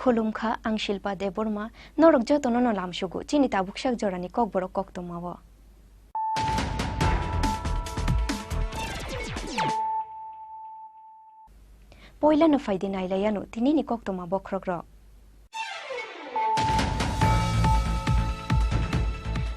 Khulumkha ang Shilpa Deborma norok jotono no lamshugu chini tabukshak jorani kokborok koktomawo. Poila no faidi nailayanu tinini koktoma bokrogro.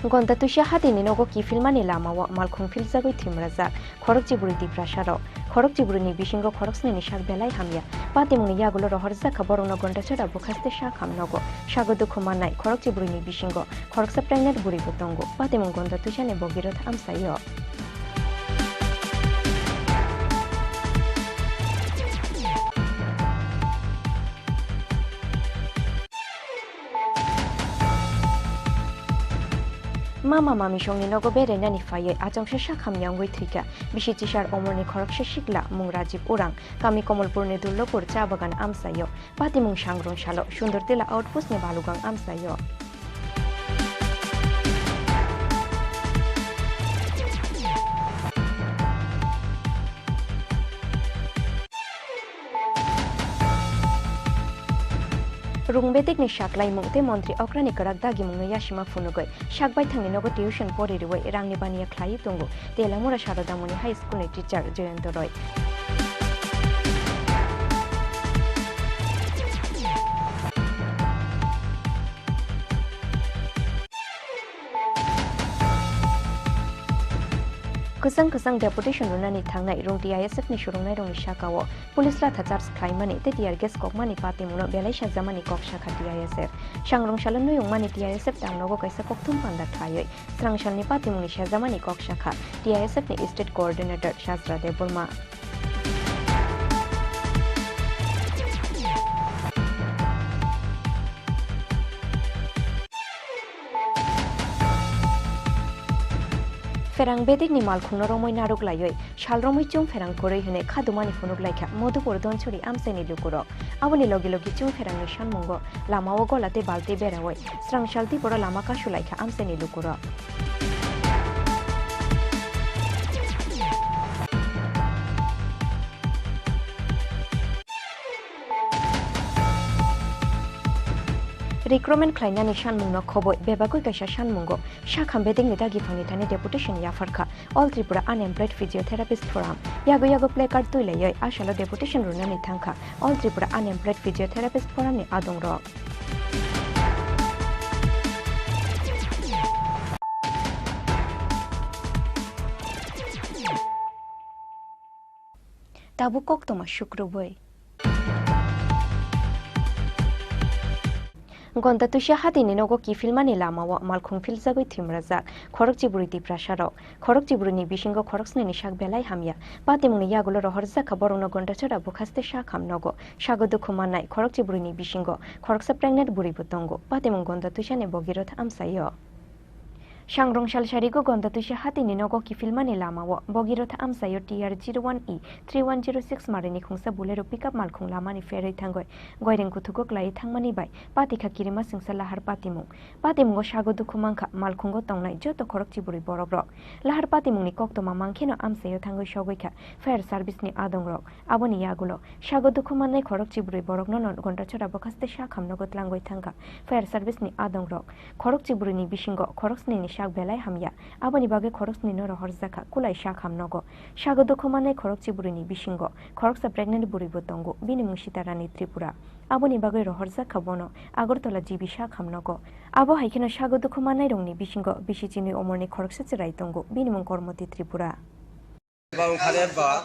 Gonta tusha hatini nogo ki filmani lamawa malkhung filzagoi thimrajak khorokchi buri diprasharo khorokchi buri ni bishingo khoroksni ni shak belai hamya patimuni yagulo rohorza khaborona gonta chara bukhaste shak hamnogo shagodu khumanai khorokchi buri ni bishingo khoroksa pregnant buri butongo patimun gonta tusha ne bogiroth amsayo Mama mami shongni nogo bere nani faye ajongshe shakham yangoi thika bishi chishar omorni khorokshe shikla mung Rajib Urang kami Komolpur ni Dullopur cha bagan amsayo patimung shangrong shalo Sundortila outpost ni Balugang amsayo Rungbetik ni shaklai mungte montri okrani karak dagi munga yashima funugoi shakbai thangni nogo tuition pori riwai rangni baniya khlai tungu telamura sharadamuni high school ni teacher Jayanta Roy Kusang deputation runani thangnai rungti ISF ni shurungnai rong shakawo police la thachars khlaimani te tiar gas kokmani patimuno belai shajamani koksha khati ISF shangrong shalan nuyung mani ISF tangnogo kaisa kokthum panda thayoi srangshalni patimuni shajamani koksha kha ISF ni state coordinator Shastra Deborma Ferang bedik ni malkhung romoi naruk layoi shalromoi chung ferang koroi hene khadumani funuk laikha Modupur Donchori amseni lukuro aboni logi chung ferang ni shanmungo lamawo golate balte berawoi srangshalti pora lama kashu laikha amseni lukuro Recruitment khlainani shanmungno khoboi bebagoi kaisa shanmungo shakham beding ni dagi phangni thani deputation yafarkha all Tripura unemployed physiotherapist forum yago placard tuilayoi asalo deputation runani thangkha all Tripura unemployed physiotherapist forum ni adongro tabu koktoma shukruboi Gonta tusha hatini nogo ki filmani lamawa malkhung filzagoi thimrajak khorokchi buri diprasharo khorokchi buri ni bishingo khoroksni ni shak belai hamya patimuni yagulo rohorza khaborona gonta chara bukhaste shak hamnogo shagodu khumanai khorokchi buri ni bishingo khoroksa pregnant buri butongo patimung gonta tusha ne bogiroth amsayo Shangrong Shalsharigo Gonta tusha hatini nogo ki filmani lamawo bogiroth amsayo TR01E 3106 marini khungsa bolero pickup malkhung lamani ferei thangoi goireng kuthugo klai thangmani bai patikha kirima singsala har patimung shagodu khumangkha malkhungo tongnai joto khorokchi buri borobrok lahar patimungni koktoma mangkheno amsayo thangoi shogoikha fire service ni adongrok aboni yagulo shagodu khumanai khorokchi buri borokno non gonta chora bokhaste shakhamnogo tlangoi thangka fire service ni adongrok khorokchi buri ni bishingo khoroksni ni shak belai hamya aboni bage khoroksni no rohorjaka kulai shak hamnogo shagodu khumane khorokchi buri ni bishingo khoroksa pregnant buri botongo bini mushitarani Tripura aboni bage rohorjaka bono Agartala jibi shak hamnogo abo haikino shagodu khumane rongni bishingo bisichini omorni khoroksa chirai tongo bini mung kormoti Tripura Bang kalian ba?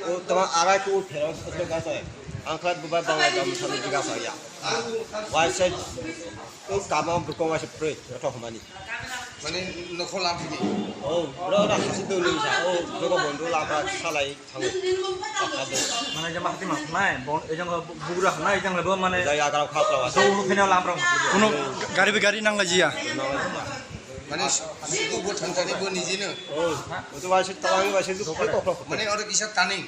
Oh, teman arai tu terang sesuatu kasar. Angkat bubar bang jam satu juga saya. Wajib tu kamu berkong wajib break. Atau kemana? Mana nak kolam ini? Oh, berapa hasil tu ni sah? Oh, berapa bondu lapa salai tangguh. Mana jam hati mas, mana? Bon, ejang buburah, mana ejang lebih mana? Saya akan kau lawan. So, kena lamprong. Kuno gari nang lagi ya? Mana itu buat tentang buat ni je. Oh, itu wajib tawangi wajib tu kau tahu. Mana orang kisah taning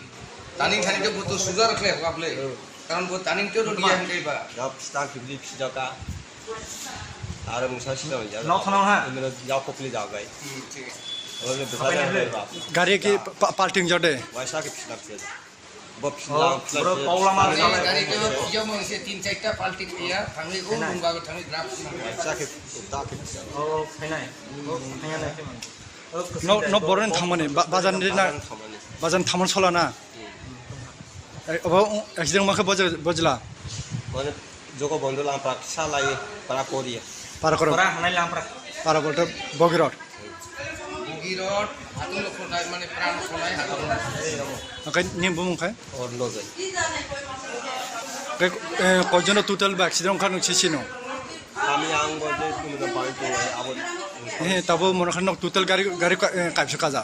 tadi tu butuh sugar klep kaple. Karena buat taning tu dia yang kaya ba. Jawab stang kibli sejaka. Ada musa sih dah. Nak senang ha? Ini jawab kopli jawab gay. ठीक है और ये besar गाड़ी की parking जोड़े वैसा के पिछला पिछला bro paula ma গাড়ি তো ইয়া মনে 3-4টা পাল্টি দিয়া থামি ও মুঙ্গাগো থামি graph oh khainai oh khainai ke man no boron thamane bazan na bazan thaman sola na abo accident ma kha bojla মানে যোগ বন্ধু লাম্পা সালাই পারা করি para koro ora hanai lampra para bolta bogirot বুগিরট Atul খোনাই মানে প্রাণ খোনাই হাতুল akai nimbu mung khai অন্য যায় kojono total ba accident khan sisino আমি আং বজে তুমি না পাই তো আবার tabo mon khan total gari kaipsa kaja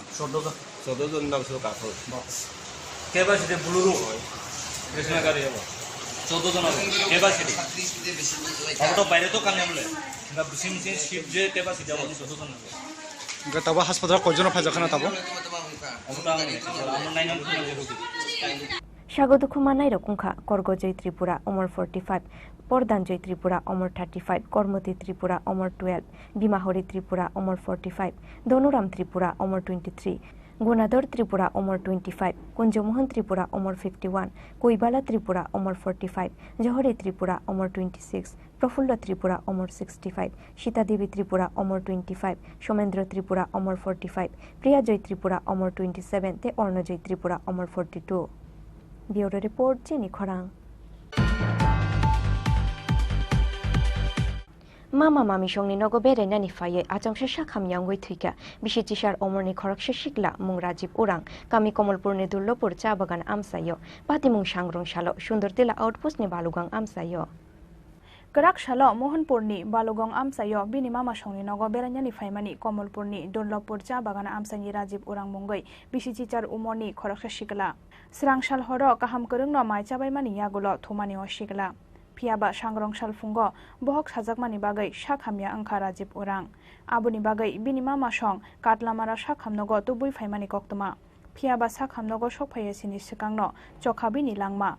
সদজন নাম সো কাফল capacity buluru resna gari habo 14 জন হবে capacity আমরা তো বাইরে তো কানে আমলে না বিসিম সে শিপ যে capacity হবে 14 জন হবে tabo hospital kojono phaja khana tabo আমরা আমরা 9 জন স্বাগত খুমানাই রকুংখা করগজয় ত্রিপুরা অমর 45 পরদানজয় ত্রিপুরা অমর 35 কর্মতি ত্রিপুরা অমর 12 বিমাহরি ত্রিপুরা অমর 45 ধনুরাম ত্রিপুরা অমর 23 গুণাধর ত্রিপুরা অমর 25 কুঞ্জমোহন ত্রিপুরা অমর 51 কৈবালা ত্রিপুরা অমর 45 জহরি ত্রিপুরা অমর 26 প্রফুল্ল ত্রিপুরা অমর 65 সীতাদেবী ত্রিপুরা অমর 25 সোমেন্দ্র ত্রিপুরা অমর 45 প্রিয়াজয় ত্রিপুরা অমর 27 তে অর্ণজয় ত্রিপুরা অমর 42 Bureau Report Jenny Khorang Mama Mami Shongni Nogo Bere Nani Faye Achangsha Shakham Yangoi Thika Bishichishar Omorni Khoraksha Shikla Mung Rajib Urang Kami Komolpur ne Dullopur Cha Bagan Amsayo Pati Mung Shangrong Shalo Shundortila Outpost ne Balugang Amsayo Karak Shalo Mohanpurni Balugong Amsayo Bini Mama Shongni Nogo Beranyani Faimani Komolpurni Dullopur Cha Bagan Amsani Rajib Urang Mungoi Bishichichar Umorni Khoraksha Shikla Srangshal Horo Kaham Kurungno Mai Chabaimani Yagulo Thumani Oshikla Piaba Shangrong Shal Fungo Bohok Sajakmani Bagai Shakhamya Angkha Rajib Urang Abuni Bagai Bini Mama Shong Katlamara Shakhamnogo Tubui Faimani Koktoma Piaba Sakhamnogo Shokphaye Sini Sikangno Chokhabini Langma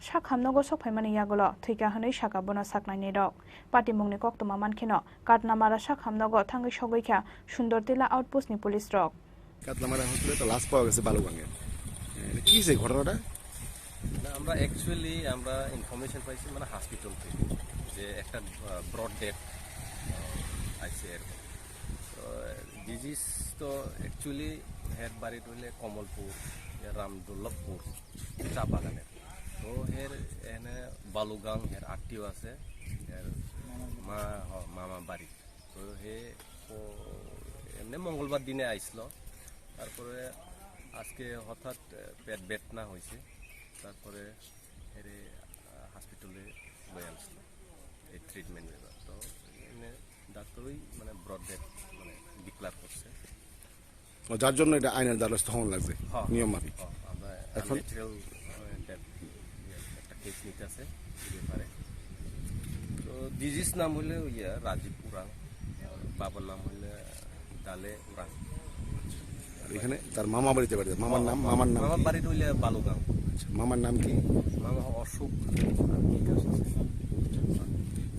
Shakhamnogo Sokphaimani Yagulo Thika Hanoi Shakabono Saknaini Dok Patimungni Koktoma Mankhino Katlamara Shakhamnogo Thangi Shogoikha Shundortila Outpost ni Police Rock Katlamara Hospital তো last পাওয়া গেছে বালুগাঙ্গে কি সেই ঘটনাটা না আমরা actually আমরা information পাইছি মানে হসপিটাল থেকে যে একটা ব্রড ডেথ আইছে এরকম তো ডিজিজ তো অ্যাকচুয়ালি হের বাড়ি হইলে কমলপুর রামদুল্লভপুর চা বাগানের তো হের এনে বালুগাং হের আত্মীয় আছে হের মামা বাড়ি তো হে এমনি মঙ্গলবার দিনে আইছিল তারপরে আজকে হঠাৎ পেট বেদনা হয়েছে তারপরে হেরে হসপিটালে লয়ে আসলো এই ট্রিটমেন্ট নেবার তো এনে ডাক্তারই মানে ব্রড ডেথ মানে ডিক্লার করছে যার জন্য এটা আইনের দ্বারস্থ হওয়া লাগছে নিয়ম মাফিক আমরা এখন ডেথ একটা কেস নিতে আছে ব্যাপারে তো ডিজিজ নাম হলে রাজীব উরাং বাবার নাম হলে ডালে উরাং এখানে তার মামা বাড়িতে বাড়ি মামার নাম মামার বাড়ি হইলে বালুগাঁও মামার নাম কি মামা অশোক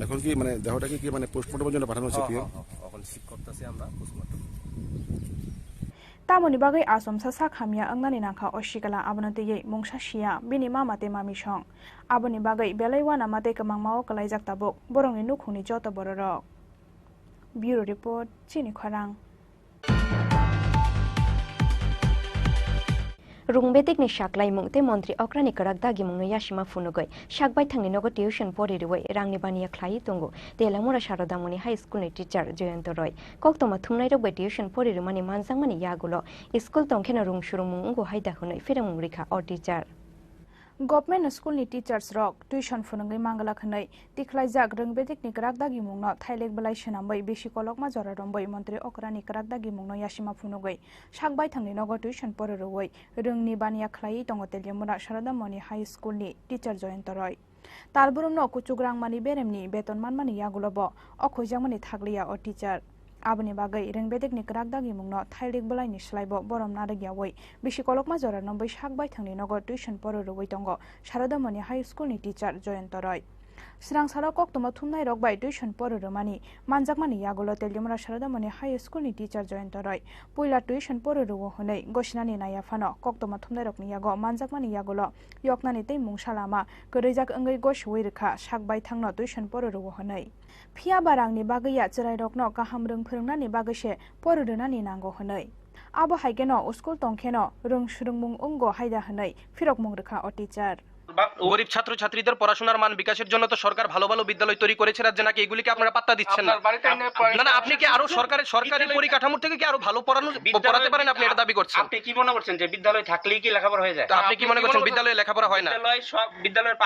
এখন কি মানে দেহটাকে কি মানে পোস্টমর্টমের জন্য পাঠানো হচ্ছে কি এখন ঠিক করতেছি আমরা post-mortem Tamoni Bagai Asom Sasa Khamya Angnani Nangkha Oshikala Abonate Ye Mungsa Shia Bini Mama Te Mami Shong Aboni Bagai Belaiwana Mate Kamang Mao Kalaijak Tabok Borong ni Nukhuni Jota Bororok Bureau Report Chini Khorang Rungbedik ni shaklai mungte montri okrani karak dagi mungno yashima funugoi shakbai thangni nogo tuition pori riwai rangni bania khlai tongo telamura sharodamuni high school ni teacher Joyant Roy koktoma thumnai rok bai tuition pori rimani manjangmani yagulo school tongkhena rung shurumung ungo haida hunai firemung rikha or teacher Government school ni teachers rock tuition funungai mangala khanai tikhlaijak rungbedik ni karak dagi mungno thailek balai shenambai beshi kolokma jora rombai montri okrani karak dagi mungno yashima funugoi shakbai thangni nogo tuition pori roi rungni bania khlai tongo telamura sharodamoni high school ni teacher Joyant Roy Talburumno kuchugrang mani beremni beton manmani yagulobo okhoijangmani thakliya o teacher Aboni Bagai Rungbedik ni karak dagi mungno thailek balai ni slaibo borom naragyawi beshi kolokma jora nombai shakbai thangni nogo tuition pori roi tongo sharodamoni high school ni teacher Joyant Roy Srangsara koktoma thumnai rok bai tuition pororomani manjakmani yagulo telimra saradamani high school ni teacher jointo roi poila tuition pororo honei gosnani naya phano koktoma thumnai rok ni yago manjakmani yagulo yoknani tei mungsalama korijak angai goswei rekha sakbai thangno tuition pororo honei phia barangni bagaiya cherai rokno kaham rung phurungnani bagase pororunani nango honei abo haigeno school tongkheno rung surungmung ungo haida honei firokmung rekha o teacher গরিব ছাত্রছাত্রীদের পড়াশোনার মান বিকাশের জন্য তো সরকার ভালো ভালো বিদ্যালয় তৈরি করেছে রাজ্যে নাকি এগুলিকে আপনারা পাত্তা দিচ্ছেন না না আপনি কি আরো সরকারি পরিকাঠামোর থেকে কি আরো ভালো পড়াতে পারেন আপনি এটা দাবি করছেন আপনি কি মনে করছেন যে বিদ্যালয় থাকলেই কি লেখাপড়া হয়ে যায় আপনি কি মনে করছেন বিদ্যালয়ে লেখাপড়া হয় না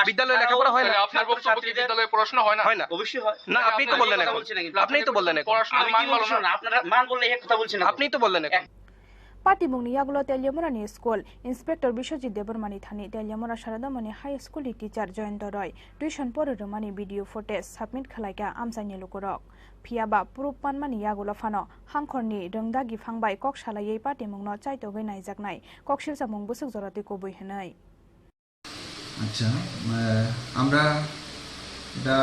বিদ্যালয়ে লেখাপড়া হয় না আপনার বক্তব্য কি বিদ্যালয়ে পড়াশোনা হয় না অবশ্যই হয় না আপনি তো বললেন আপনিই তো বললেন পড়াশোনার মান ভালো না আপনারা মান বললে এই কথা বলছেন আপনিই তো বললেন Patimungni yagulo telimurani school inspector Bishojit Debormani thani telimura saradamani high school teacher joined roy tuition pororomani video footage submit khalaika amsani lukurok phiaba purupanmani yagulo phano hangkhorni rongdagi phangbai kok salayei patimungno chaitogoi naijaknai koksil samung busuk jorati koboi henai আচ্ছা আমরা এটা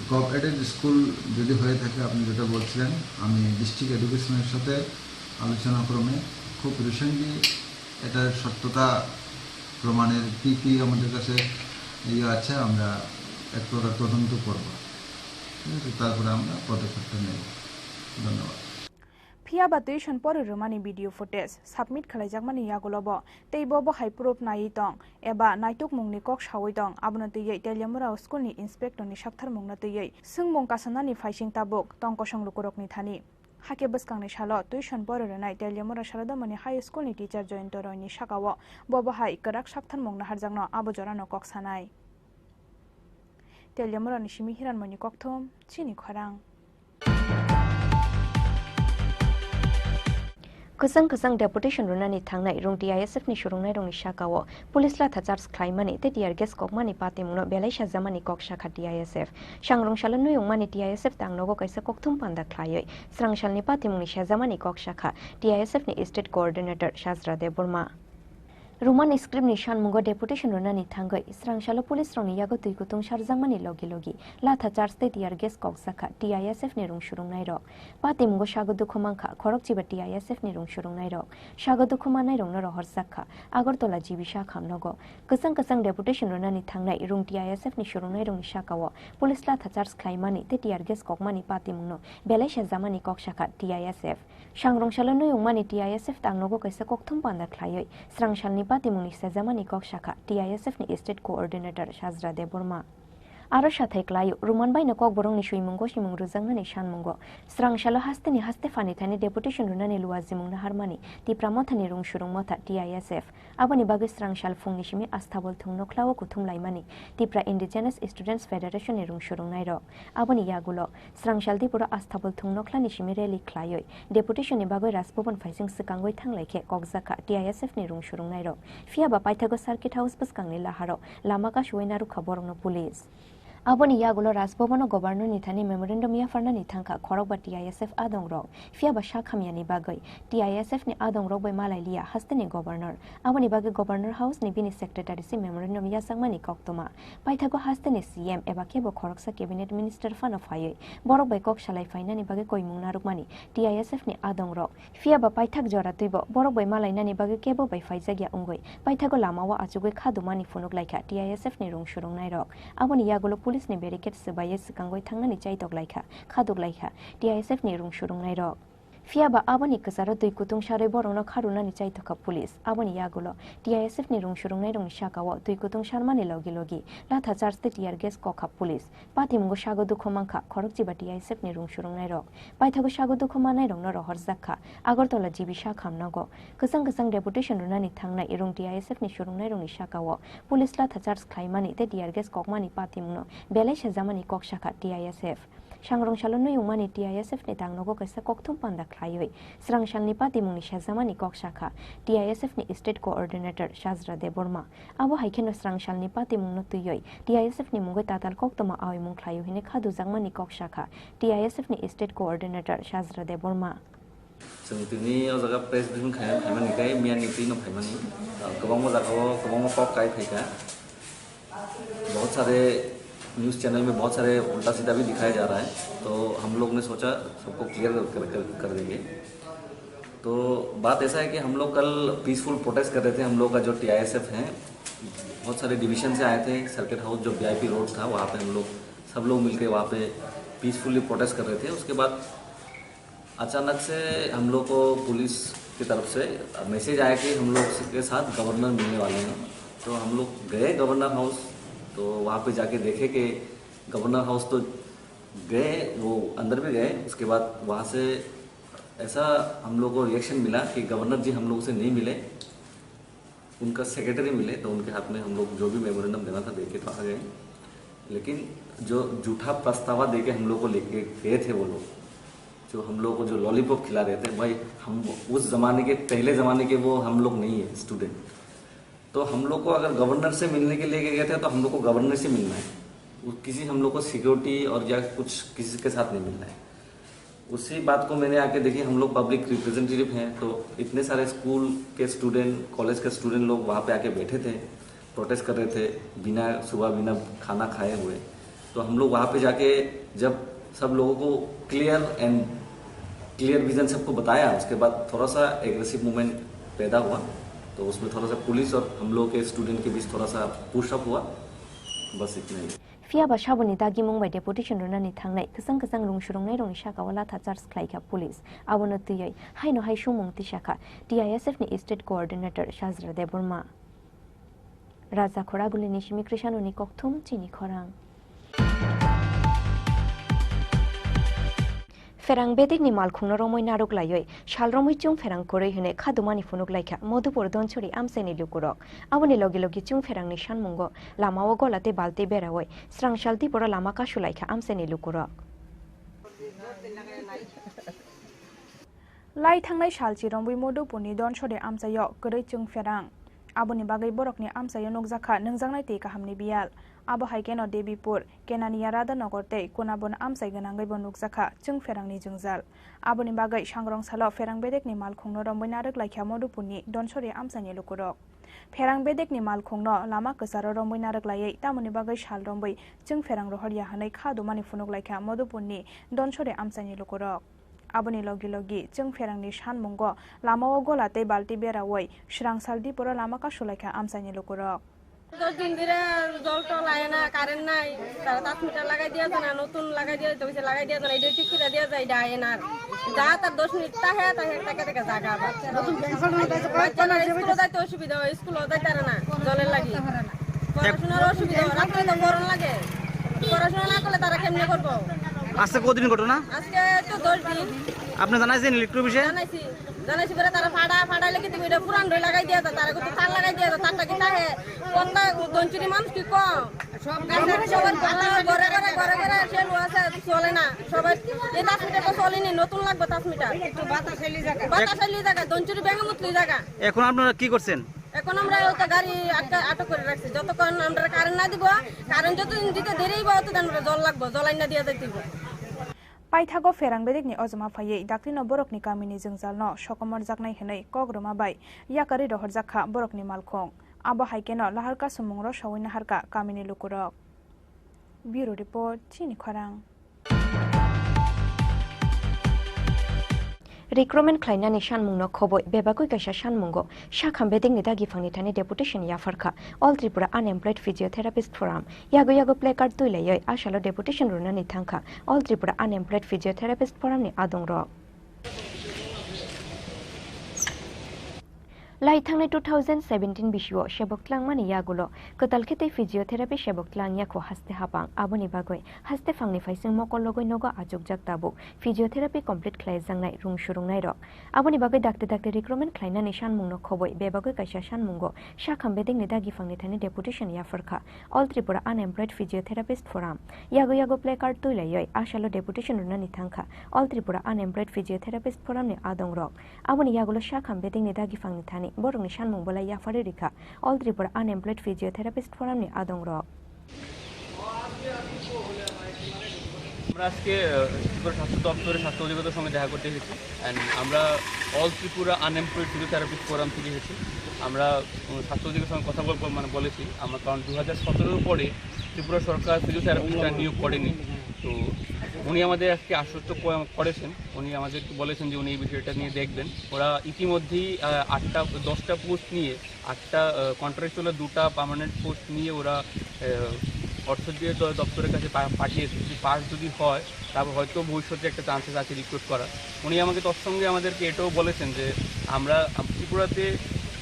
cooperative school যদি হয়ে থাকে আপনি যেটা বলছিলেন আমি ডিস্ট্রিক্ট এডুকেশনের সাথে আলোচনা ক্রমে খুব রিসেন্টলি এটার সত্যতা প্রমাণের কি আমাদের কাছে আছে আমরা এক প্রকার তদন্ত করব ঠিক আছে তারপরে আমরা পদক্ষেপটা নেব ধন্যবাদ phiaba tuition pororomani video footage submit khalaijakmani yagulobo teibo bo hai proof nai tong eba naituk mungni kok sawoi tong abona tei telimura school ni inspector ni sakthar mungna tei sungmung kasanani faising tabuk tongko songlukurok ni thani hake baskangni salo tuition pororonai telimura saradamani high school ni teacher join toroni sakawo bobo hai karak sakthar mungna harjangno abojorano kok sanai telimura ni simi hiran mani kokthom chini khorang kusang deputation runani thangnai rung TISF ni shurungnai rong ni shakawo police la thachars khlaimani te tiar gas kokmani patimungno belai sajamani kok shakha TISF sangrong shalan nuyung mani TISF tangnogo kaisa kokthum panda khlaioi srangshalni patimungni sajamani kok shakha TISF ni state coordinator Shazra Deborma Roman script nishan mungo deputation runani thangai srangshalo police rong yago tui kutung sarjangmani logi latha charge te tiar gas kok sakha TISF ni rung shurungnai rok pati mungo sagodu khomangkha khorokchiba TISF ni rung shurungnai rok sagodu khomanai rong no rohor sakha Agartala jibisha khamnogo kusang deputation runani thangnai rung TISF ni shurungnai rong shakawo police latha charge khlaimani te tiar gas kokmani pati mungno belai sajamani kok sakha TISF sangrong shalo nuyung mani TISF tangnogo kaisa kokthum panda khlaioi srangshalni patimungni sajamani kok shakha TISF ni state coordinator Shazra Deborma Aro sathai klayo Roman bai na kok borong ni suimungo simung rujangnani shanmungo srangshalo haste fani thani deputation runani luwajimung na harmani tipramothani rung shurung motha TISF aboni bagi srangshal fungni simi asthabol thungno klawo kuthum laimani tipra indigenous students federation ni rung shurung nai ro aboni yagulo srangshal dipura asthabol thungno khlani simi rally khlaioi deputation ni bagoi rajbhavan faising sikangoi thanglaike kokjaka TISF ni rung shurung nai ro fiaba paithago circuit house paskangni laharo lamaka suinaru khaborongno police Aboni yagulo Rajbhavano governor nithani memorandum ya farna nithangkha khorokba TISF adong rok fiaba shakhamyani bagai TISF ni adong rok bai malai liya hasteni governor aboni bagai governor house ni bini secretary si memorandum ya sangmani koktoma paithago hasteni CM eba kebo khoroksa cabinet minister fano phaioi borok bai kok salai fainani bagai koimung narukmani TISF ni adong rok fiaba paithak jora tuibo borok bai malai nani bagai kebo bai faijagya ungoi paithago lamawa achugoi khadumani funuk laika TISF ni rung shurung nai rok aboni yagulo police ni barricade sebaye sikangoi thangnani chaitok laika khaduk laika TISF ni rung shurung nai rok fiaba aboni kasaro tui kutung sare borongno kharunani chaitokha police aboni yagulo TISF ni rung shurung nai rong shakawo tui kutung sharmani logi latha charge te tear gas kokha police patimungo sagodu khomangkha khorokchiba TISF ni rung shurung nai rok paithago sagodu khomanai rongno rohor jakha Agartala jibisha khamnago kusang deputation runani thangnai rung TISF ni shurung nai rong shakawo police latha charge khlaimani te tear gas kokmani patimungno belai sajamani kok shakha TISF sangrong shalo nuyung mani TISF ni tangnogo kaisa kokthum panda khlaioi srangshalni patimungni sajamani kok shakha TISF ni state coordinator Shazra Deborma abo haikeno srangshalni patimungno tuioi TISF ni mungoi tatal koktoma aoimung khlaio hine khadu jangmani kok shakha TISF ni state coordinator Shazra Deborma जोंनि अजागा press बिजन खायमानि गाय मियानि प्रिनो खायमानि गोबां मजाखौ गोबां कक गाय फैगा बहुत सारे news channel में बहुत सारे उल्टा सीधा भी दिखाया जा रहा है, तो हम लोग ने सोचा सबको क्लियर कर देंगे। तो बात ऐसा है कि हम लोग कल पीसफुल प्रोटेस्ट कर रहे थे। हम लोग का जो TISF है बहुत सारे डिवीज़न से आए थे। सर्किट हाउस जो VIP रोड था वहाँ पे हम लोग सब लोग मिलकर वहाँ पे पीसफुली प्रोटेस्ट कर रहे थे। उसके बाद अचानक से हम लोग को पुलिस की तरफ से मैसेज आया कि हम लोग के साथ गवर्नर मिलने वाले हैं। तो हम लोग गए गवर्नर हाउस, तो वहाँ पे जाके देखे कि गवर्नर हाउस तो गए, वो अंदर भी गए। उसके बाद वहाँ से ऐसा हम लोग को रिएक्शन मिला कि गवर्नर जी हम लोग से नहीं मिले, उनका सेक्रेटरी मिले। तो उनके हाथ में हम लोग जो भी मेमोरेंडम देना था दे के तो आ गए। लेकिन जो झूठा प्रस्तावा दे के हम लोग को लेके गए थे वो लोग, जो हम लोग को जो लॉलीपॉप खिला रहे थे, भाई हम उस ज़माने के पहले ज़माने के वो हम लोग नहीं है स्टूडेंट। तो हम लोग को अगर गवर्नर से मिलने के लिए गए थे तो हम लोग को गवर्नर से मिलना है, किसी हम लोग को सिक्योरिटी और या कुछ किसी के साथ नहीं मिलना है। उसी बात को मैंने आके देखी, हम लोग पब्लिक रिप्रेजेंटेटिव हैं, तो इतने सारे स्कूल के स्टूडेंट, कॉलेज के स्टूडेंट लोग वहाँ पे आके बैठे थे, प्रोटेस्ट कर रहे थे सुबह बिना खाना खाए हुए। तो हम लोग वहाँ पे जाके जब सब लोगों को क्लियर विजन सबको बताया, उसके बाद थोड़ा सा एग्रेसिव मूवमेंट पैदा हुआ। तो उसमें थोड़ा सा पुलिस और हम लोग के स्टूडेंट के बीच थोड़ा सा पुशअप हुआ, बस इतना ही। फियाबा साबुनि दागी मुंबाइ डेपुटेशन रुनानि थांनाय कसं कसं रुंसुरुंनाय रंनि शाखावाला थाचार्स खालायखा पुलिस आबोनो तैयै हायनो हाय सुमुंति शाखा TISF नि स्टेट कोअर्डिनेटर शाजरा देबर्मा राजा खरागुलिनि सिमिक्रेशानुनि कक्थुम चिनि खरां फेरां बेदिकनि मालखुंनो रमै नारुगलायै शालरमै चुं फेरां कोरै हने खादुमानि फुनुगलायखा मधुपुर दनछुरि आमसेनि लुकुरक आबोनि लगे लगे चुं फेरांनि सानमुंगो लामाओ गलाते बालते बेरावै स्रांशालति पर लामा कासुलायखा आमसेनि लुकुरक लाई थांनाय सालचि रंबै मधुपुरनि दनछुरि आमसायो कोरै चुं फेरां आबोनि बागै बरकनि आमसायो नगजाखा नोंजांनाय ते गाहामनि बियाल आबो हाइकेनो देबीपुर केनानिया राधा नगरते कोनाबन आमसाय गनांगै बनुगजाखा चुं फेरांनि जुंजाल आबोनि बागै सांग्रं सालो फेरां बेदेकनि मालखुंनो रंबै नारक लायखा मधुपुरनि दनछुरि आमसायनि लुकुरक फेरां बेदेकनि मालखुंनो लामा कसारो रंबै नारक लायै तामुनि बागै साल रंबै चुं फेरां रहरिया हनै खादुमानि फुनुग लायखा मधुपुरनि दनछुरि आमसायनि लुकुरक आबोनि लगी लगी चुं फेरांनि सानमुंगो लामाओ गलाते बाल्टी बेरावै स्रांसालदि पर लामा कासुलायखा आमसायनि लुकुरक 10 दिन ধরে জল টল আয় না, কারেন্ট নাই, তারা ট্রান্সমিটার লাগাই দিয়েছে না, নতুন লাগাই দিয়েছে, তো লাগাই দিয়েছে না, এটা ঠিক করে দিয়ে যায়, এটা আয় না যা তার 10 মিনিট তাহে তাকে থেকে জায়গা আবার বাচ্চারা স্কুলে যাইতে অসুবিধা হয়, স্কুলে যাইতে পারে না জলের লাগি, পড়াশোনার অসুবিধা হয়, রাত্রে তো গরম লাগে, পড়াশোনা না করলে তারা কেমনে করবো। আজকে কতদিন ঘটনা? আজকে তো 10 দিন। আপনি জানাইছেন ইলেকট্রিক বিষয়ে? জানাইছি পরে তারা ফাড়া লেগে তুমি এটা পুরান রই লাগাই দিয়েছে, তারা কত তার লাগাই দিয়েছে, তারটা কি তাহে কোনটা দঞ্চুরি মানুষ কি কম সব ঘরে সেলু আছে, চলে না সবাই। এই 10 মিটার তো চলেনি, নতুন লাগবে 10 মিটার, বাতাসাইলি জায়গা দঞ্চুরি বেঙ্গমুতলি জায়গা। এখন আপনারা কি করছেন? এখন আমরা ওটা গাড়ি আটক করে রাখছি, যতক্ষণ আমরা কারেন্ট না দিব, কারেন্ট যতদিন দিতে দেরি হইব ততদিন আমরা জল লাগবো, জল আইনা দিয়ে যাইতে হইব। पाइथागो फेरां बेदेकनि अजमा फायै दाख्लिनो बरकनि गामिनि जोंजालनो सकमर जागनाय हनै कग्रमा बाय याकारि रहर जाखा बरकनि मालखं आबो हाइकेनो लाहारका सुमुंरो सवैना हारका गामिनि लुकुरक ब्यूरो रिपोर्ट चिनि खरां रिक्रुटमेंट खालायनानै सानमुंनो खबै बेबागै गायसा सानमुंगो शाखाम बेदिंनि दागिफांनि थानि डेपुटेशन याफारखा अल Tripura unemployed physiotherapist forum यागो यागो placard तुइलायै आशालो deputation रुनानै थांखा अल त्रिपुरा अनएम्प्लॉयड फिजियोथेरापिस्ट फोरामनि आदंर लाई थांनाय 2017 बिसुआव सेबकलांमानि यागुलो कतालखेतै फिजियोथेरापि सेबकलां याखौ हास्ते हाबां आबोनि बागै हास्ते फांनिफ्राय जों मकलगै नगो आजुग जागदाबो फिजियोथेरापि कमप्लिट खालायजांनाय रुंसुरुंनाय रक आबोनि बागै दाक्ते रिक्रुटमेंट खालायनानै सानमुंनो खबै बेबागै गायसा सानमुंगो शाखाम बेदिंनि दागिफांनि थानि डेपुटेशन याफारखा अल Tripura unemployed physiotherapist forum यागो यागो placard तुइलायै आशालो deputation रुनानै थांखा अल त्रिपुरा अनएम्प्लॉयड फिजियोथेरापिस्ट फोरामनि आदं रक आबोनि यागुलो शाखाम बेदिंनि दागिफांनि थानि बरंनि सानमुंबोला याफारि रिखा अल त्रिपुरा अनएम्प्लॉयड फिजियोथेरापिस्ट फोरामनि आदं रक আমরা আজকে ত্রিপুরা স্বাস্থ্য দপ্তরের স্বাস্থ্য অধিকর্তার সঙ্গে দেখা করতে এসেছি অ্যান্ড আমরা all Tripura unemployed physiotherapist forum থেকে এসেছি। আমরা স্বাস্থ্য অধিকারের সঙ্গে কথা বলেছি আমরা, কারণ 2017 পরে ত্রিপুরা সরকার ফিজিওথেরাপিস্টরা নিয়োগ করেনি। তো উনি আমাদের আজকে আশ্বস্ত করেছেন, উনি আমাদেরকে বলেছেন যে উনি এই বিষয়টা নিয়ে দেখবেন। ওরা ইতিমধ্যেই 10টা পোস্ট নিয়ে 8টা কন্ট্রাকচুয়াল 2টা পার্মানেন্ট পোস্ট নিয়ে ওরা অর্থ দিয়ে দপ্তরের কাছে পাঠিয়েছে। যদি পাস যদি হয় তারপর হয়তো ভবিষ্যতে একটা চান্সেস আছে রিক্রুট করা। উনি আমাকে তৎসঙ্গে আমাদেরকে এটাও বলেছেন যে আমরা ত্রিপুরাতে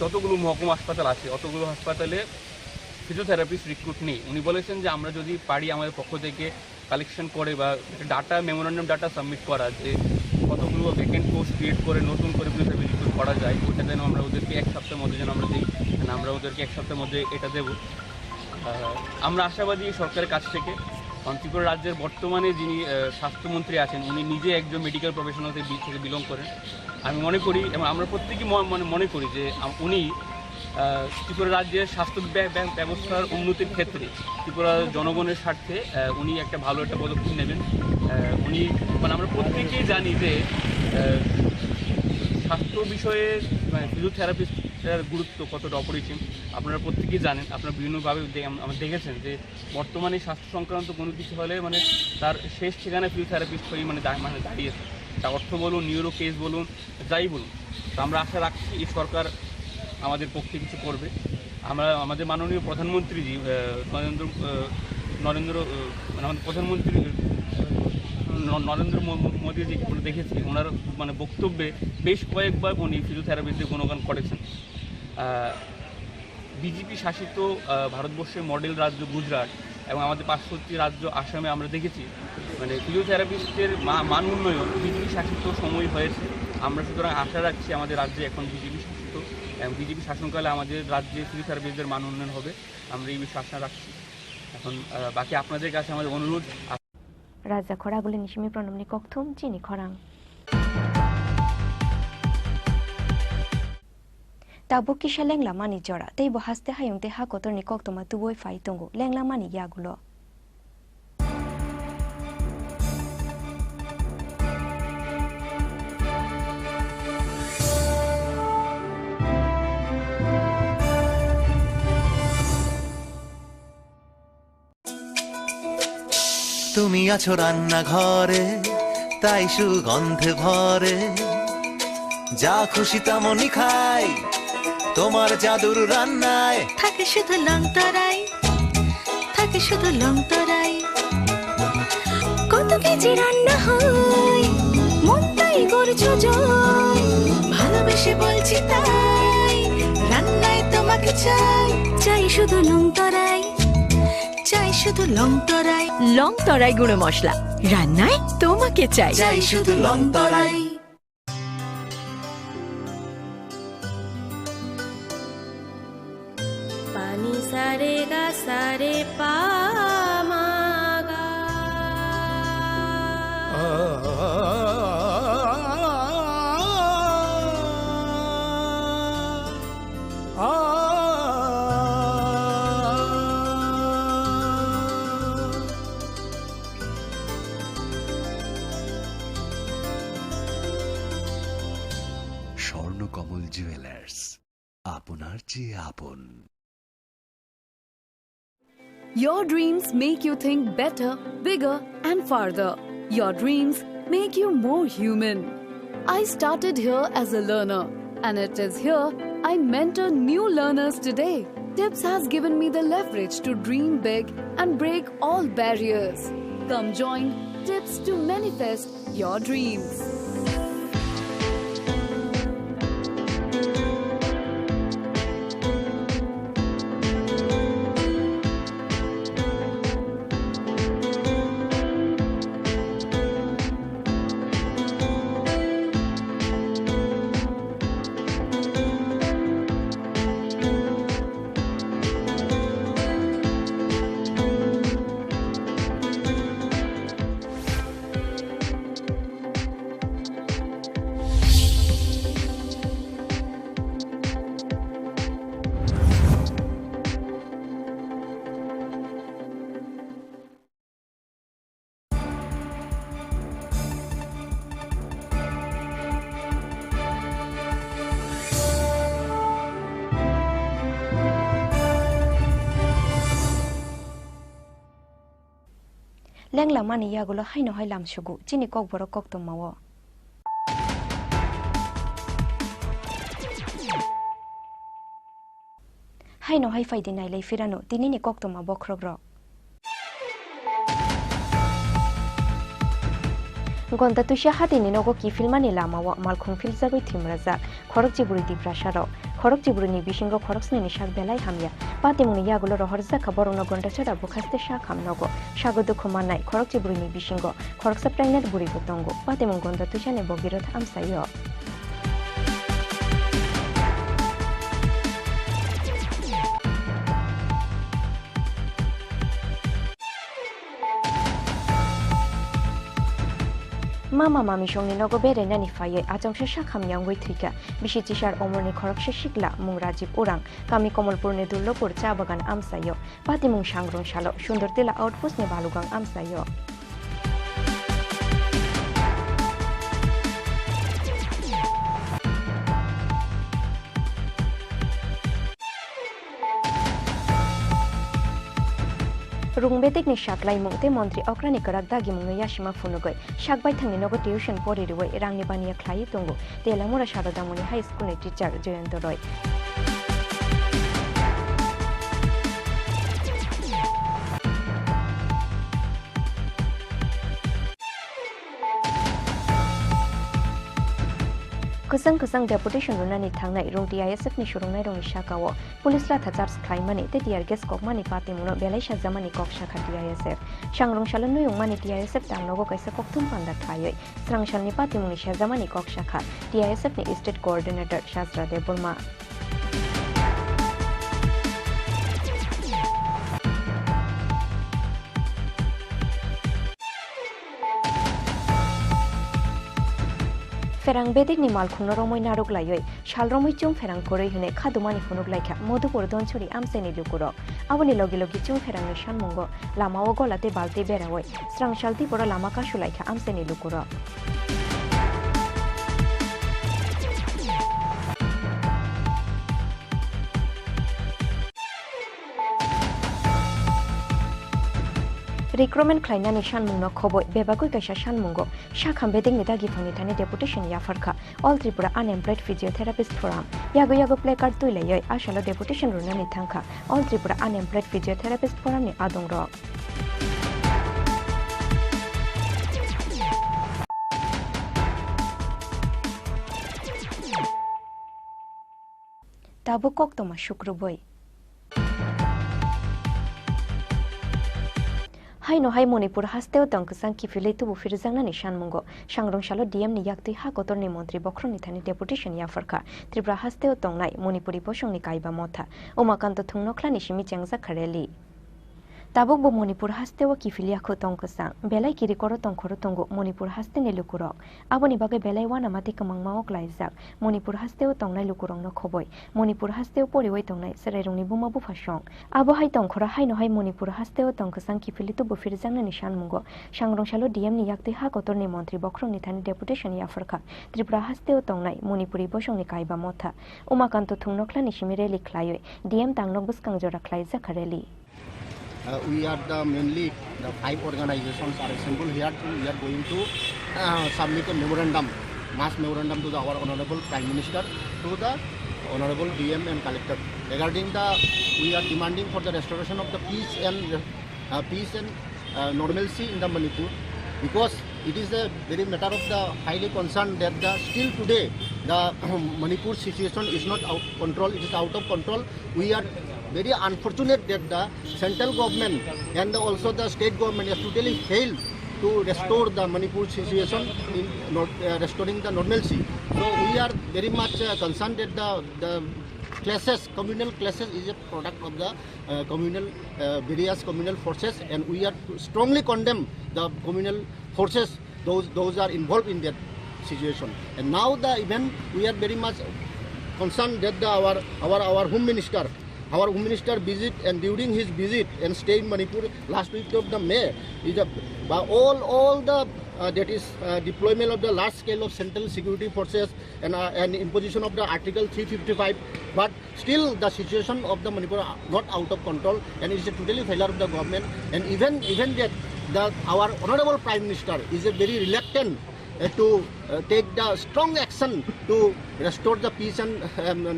যতগুলো মহকুমা হাসপাতাল আছে অতগুলো হাসপাতালে ফিজিওথেরাপিস্ট রিক্রুট নেই। উনি বলেছেন যে আমরা যদি পারি আমাদের পক্ষ থেকে কালেকশন করে বা ডাটা মেমোরেন্ডাম ডাটা সাবমিট করা যে কতগুলো ভ্যাকেন্ট পোস্ট ক্রিয়েট করে নতুন করে ফিজিওথেরাপি রিক্রুট করা যায়, ওটা যেন আমরা ওদেরকে 1 সপ্তাহের মধ্যে যেন আমরা দিই, আমরা ওদেরকে 1 সপ্তাহের মধ্যে এটা দেবো। আমরা আশাবাদী সরকারের কাছ থেকে। ত্রিপুরা রাজ্যের বর্তমানে যিনি স্বাস্থ্যমন্ত্রী আছেন উনি নিজে একজন মেডিকেল প্রফেশনাল থেকে বিলং করেন। আমি মনে করি এবং আমরা প্রত্যেকেই মনে করি যে উনি ত্রিপুরা রাজ্যের স্বাস্থ্য ব্যবস্থার উন্নতির ক্ষেত্রে ত্রিপুরা জনগণের স্বার্থে উনি একটা ভালো একটা পদক্ষেপ নেবেন। উনি আমরা প্রত্যেকেই জানি যে স্বাস্থ্য বিষয়ে ফিজিওথেরাপিস্টের গুরুত্ব কতটা অপরিসীম, আপনারা প্রত্যেকেই জানেন। আপনারা বিভিন্নভাবে আমরা দেখেছেন যে বর্তমানে স্বাস্থ্য সংক্রান্ত কোনো কিছু হলে তার শেষ ঠিকানায় ফিজিওথেরাপিস্ট হয়ে দাঁড়িয়েছে। তা অর্থ বলুন, নিউরো কেস বলুন, যাই বলুন। তো আমরা আশা রাখছি এই সরকার আমাদের পক্ষে কিছু করবে। আমরা আমাদের মাননীয় প্রধানমন্ত্রীজি আমাদের প্রধানমন্ত্রী নরেন্দ্র মোদীজি দেখেছি ওনার বক্তব্যে বেশ কয়েকবার উনি ফিজিওথেরাপিস্টদের গুণগান করেছেন। বিজেপি শাসিত ভারতবর্ষের মডেল রাজ্য গুজরাট এবং আমাদের পার্শ্ববর্তী রাজ্য আসামে আমরা দেখেছি ফিজিওথেরাপিস্টের মান উন্নয়ন বিজেপি শাসিত সময় হয়েছে। আমরা সুতরাং আশা রাখছি আমাদের রাজ্যে এখন বিজেপি শাসিত এবং বিজেপি শাসনকালে আমাদের রাজ্যে ফিজিওথেরাপিস্টদের মান উন্নয়ন হবে, আমরা এই বিষয়ে আশা রাখছি। এখন বাকি আপনাদের কাছে আমাদের অনুরোধ। রাজা খরাগুলি নিশিমি প্রণমনি ককথুম চিনি খরাং Tabuk kisha lengla mani jora tei bo haste hayung te ha kotor ni kok toma tuboi fai tongo lengla mani yagulo তুমি আছো রান্না ঘরে তাই সুগন্ধে ভরে যা খুশি তেমনই খাই তোমার জাদুর রান্নায় থাকে শুধু লং তরাই থাকে শুধু লং তরাই কত কেজি রান্না হয় মন তাই করছো জয় ভালোবেসে বলছি তাই রান্নায় তোমাকে চাই চাই শুধু লং তরাই চাই শুধু লং তরাই গুঁড়ো মশলা রান্নায় তোমাকে চাই চাই শুধু লং তরাই পানি সারে গা সারে পা মা গা স্বর্ণকমল জুয়েলার্স আপনার চেয়ে আপন Your dreams make you think better, bigger and farther. Your dreams make you more human. I started here as a learner and it is here I mentor new learners today. TIPS has given me the leverage to dream big and break all barriers. Come join TIPS to manifest your dreams. লেংলা মানি ইয়াগুলো হাইনো হাই লামসুগু চিনি কক বড় কক তমাও হাইনো হাই ফাইদি নাইলাই ফিরানো তিনিনি কক তমা বক্রগ্র গন্তা তুইসা হাতিনি নগো কি ফিল্মানি লামাও মালখুং ফিলজাগৈ থিমরাজা খরকজিবুরি দিপ্রাসারও খরকজিবুরিনি বিশিঙ্গ খরকসনি শাক বেলাই হামিয়া পাতিমুনি ইয়াগুলো রহরজা খবরন গন্ডা ছড়া বুখাস্তে শাক হামনগো সাগদ খমানাই খরকজিবুরিনি বিশিঙ্গ খরকসা প্রেগনেন্ট বুড়ি বতঙ্গ পাতিমুং গন্তা তুইসানে বগিরথ আমসাইও মামা মামি সঙ্গে নগো বেড়াইনানি ফাইয়ে আচংসে শাখামিয়াং থুইকা বিশি চিসার অমরনি খরকসে শিকলা মুং রাজীব উরাং কামি কমলপুরনি দুর্লপুর চা বাগান আমসাইয় পাতিমুং সাংগ্রং শালো সুন্দর তেলা আউটপোস্টনি বালুগাং আমসাইয় রুংবেদিক নি শাকলাই মুংতে মন্ত্রী অক্রানি করাক দাগি মুঙ্গে ইয়াসিমা ফুনুগৈ শাকবাই থাংনি নগো টিউশন পড়িরুই রাংনি বানিয়া খ্লাই তঙ্গু তেলামুরা শারদামণি হাই স্কুলের teacher Jayanta Roy kusang kusang deputation runani thangnai rung TISF ni shurungnai rong shakawo police la thachar sklaimani te tiar gas kokmani patimuno belai shazamani kok shakha TISF shangrong shalan nuyung mani TISF tangnogo kaisa kokthum panda thayoi srangshalni patimuni shazamani kok shakha TISF ni state coordinator Shastra Deburma Ferang bedik ni malkhung romoi narok layoi shal romoi chung ferang koroi hune khadumani phunuk laikha modupur donchori amseni lukuro aboni logi logi chung ferang ni shanmungo lamao golate balte berawoi srang shalti pora lama kashu laikha amseni lukuro Recruitment klainani shanmungno khoboi bebagoi kaisa shanmungo shakham beding ni dagi phangni thani deputation yafarkha all Tripura unemployed physiotherapist forum yago yago placard tuilei asalo deputation runani thangkha all Tripura unemployed physiotherapist forum ni adongro tabu koktoma shukruboi Haino hai Manipur hasteo tongkusang kifilei tubu firzangna ni shanmungo shangrong shalo DM ni yaktui ha kotor ni mantri bokroni thani deputation yafarkha Tripura hasteo tongnai Manipuri bosong ni kaiba motha umakanto thungnokla ni shimi chengza khareli Tabuk bo Manipur hasteo kifilia kho tongkusang belai kiri koro tongkhoro tongo Manipur haste ni lukurok aboni bagai belai wana mati kamangmaok laijak Manipur hasteo tongnai lukurong no khoboi Manipur hasteo poriwai tongnai serairong ni buma bu phasong abo hai tongkhora haino hai Manipur hasteo tongkusang kifili tu bu firzangna ni shanmungo shangrong shalo DM ni yaktui ha kotor ni mantri bokrong ni thani deputation yafarkha Tripura hasteo tongnai Manipuri bosong ni kaiba motha umakanto thungnokla ni shimire likhlaioi DM tangnok buskang jora khlaija khareli We are mainly the 5 organizations are assembled here. We are going to submit a memorandum, mass memorandum to our Honorable Prime Minister, to the Honorable DM and Collector. Regarding we are demanding for the restoration of the peace and normalcy in the Manipur, because it is a very matter of the highly concerned that still today the Manipur situation is not out of control. It is out of control. We are very unfortunate that the central government and also the state government has totally failed to restore the Manipur situation in restoring the normalcy. So we are very much concerned that the clashes, communal clashes is a product of the various communal forces, and we are strongly condemn the communal forces, those are involved in that situation. And now even we are very much concerned that our Home Minister visit, and during his visit and stay in Manipur last week of the May, is all the that is deployment of the large scale of central security forces and imposition of the Article 355, but still the situation of the Manipur are not out of control, and it is a totally failure of the government. And even that that our Honorable Prime Minister is a very reluctant to take the strong action to restore the peace and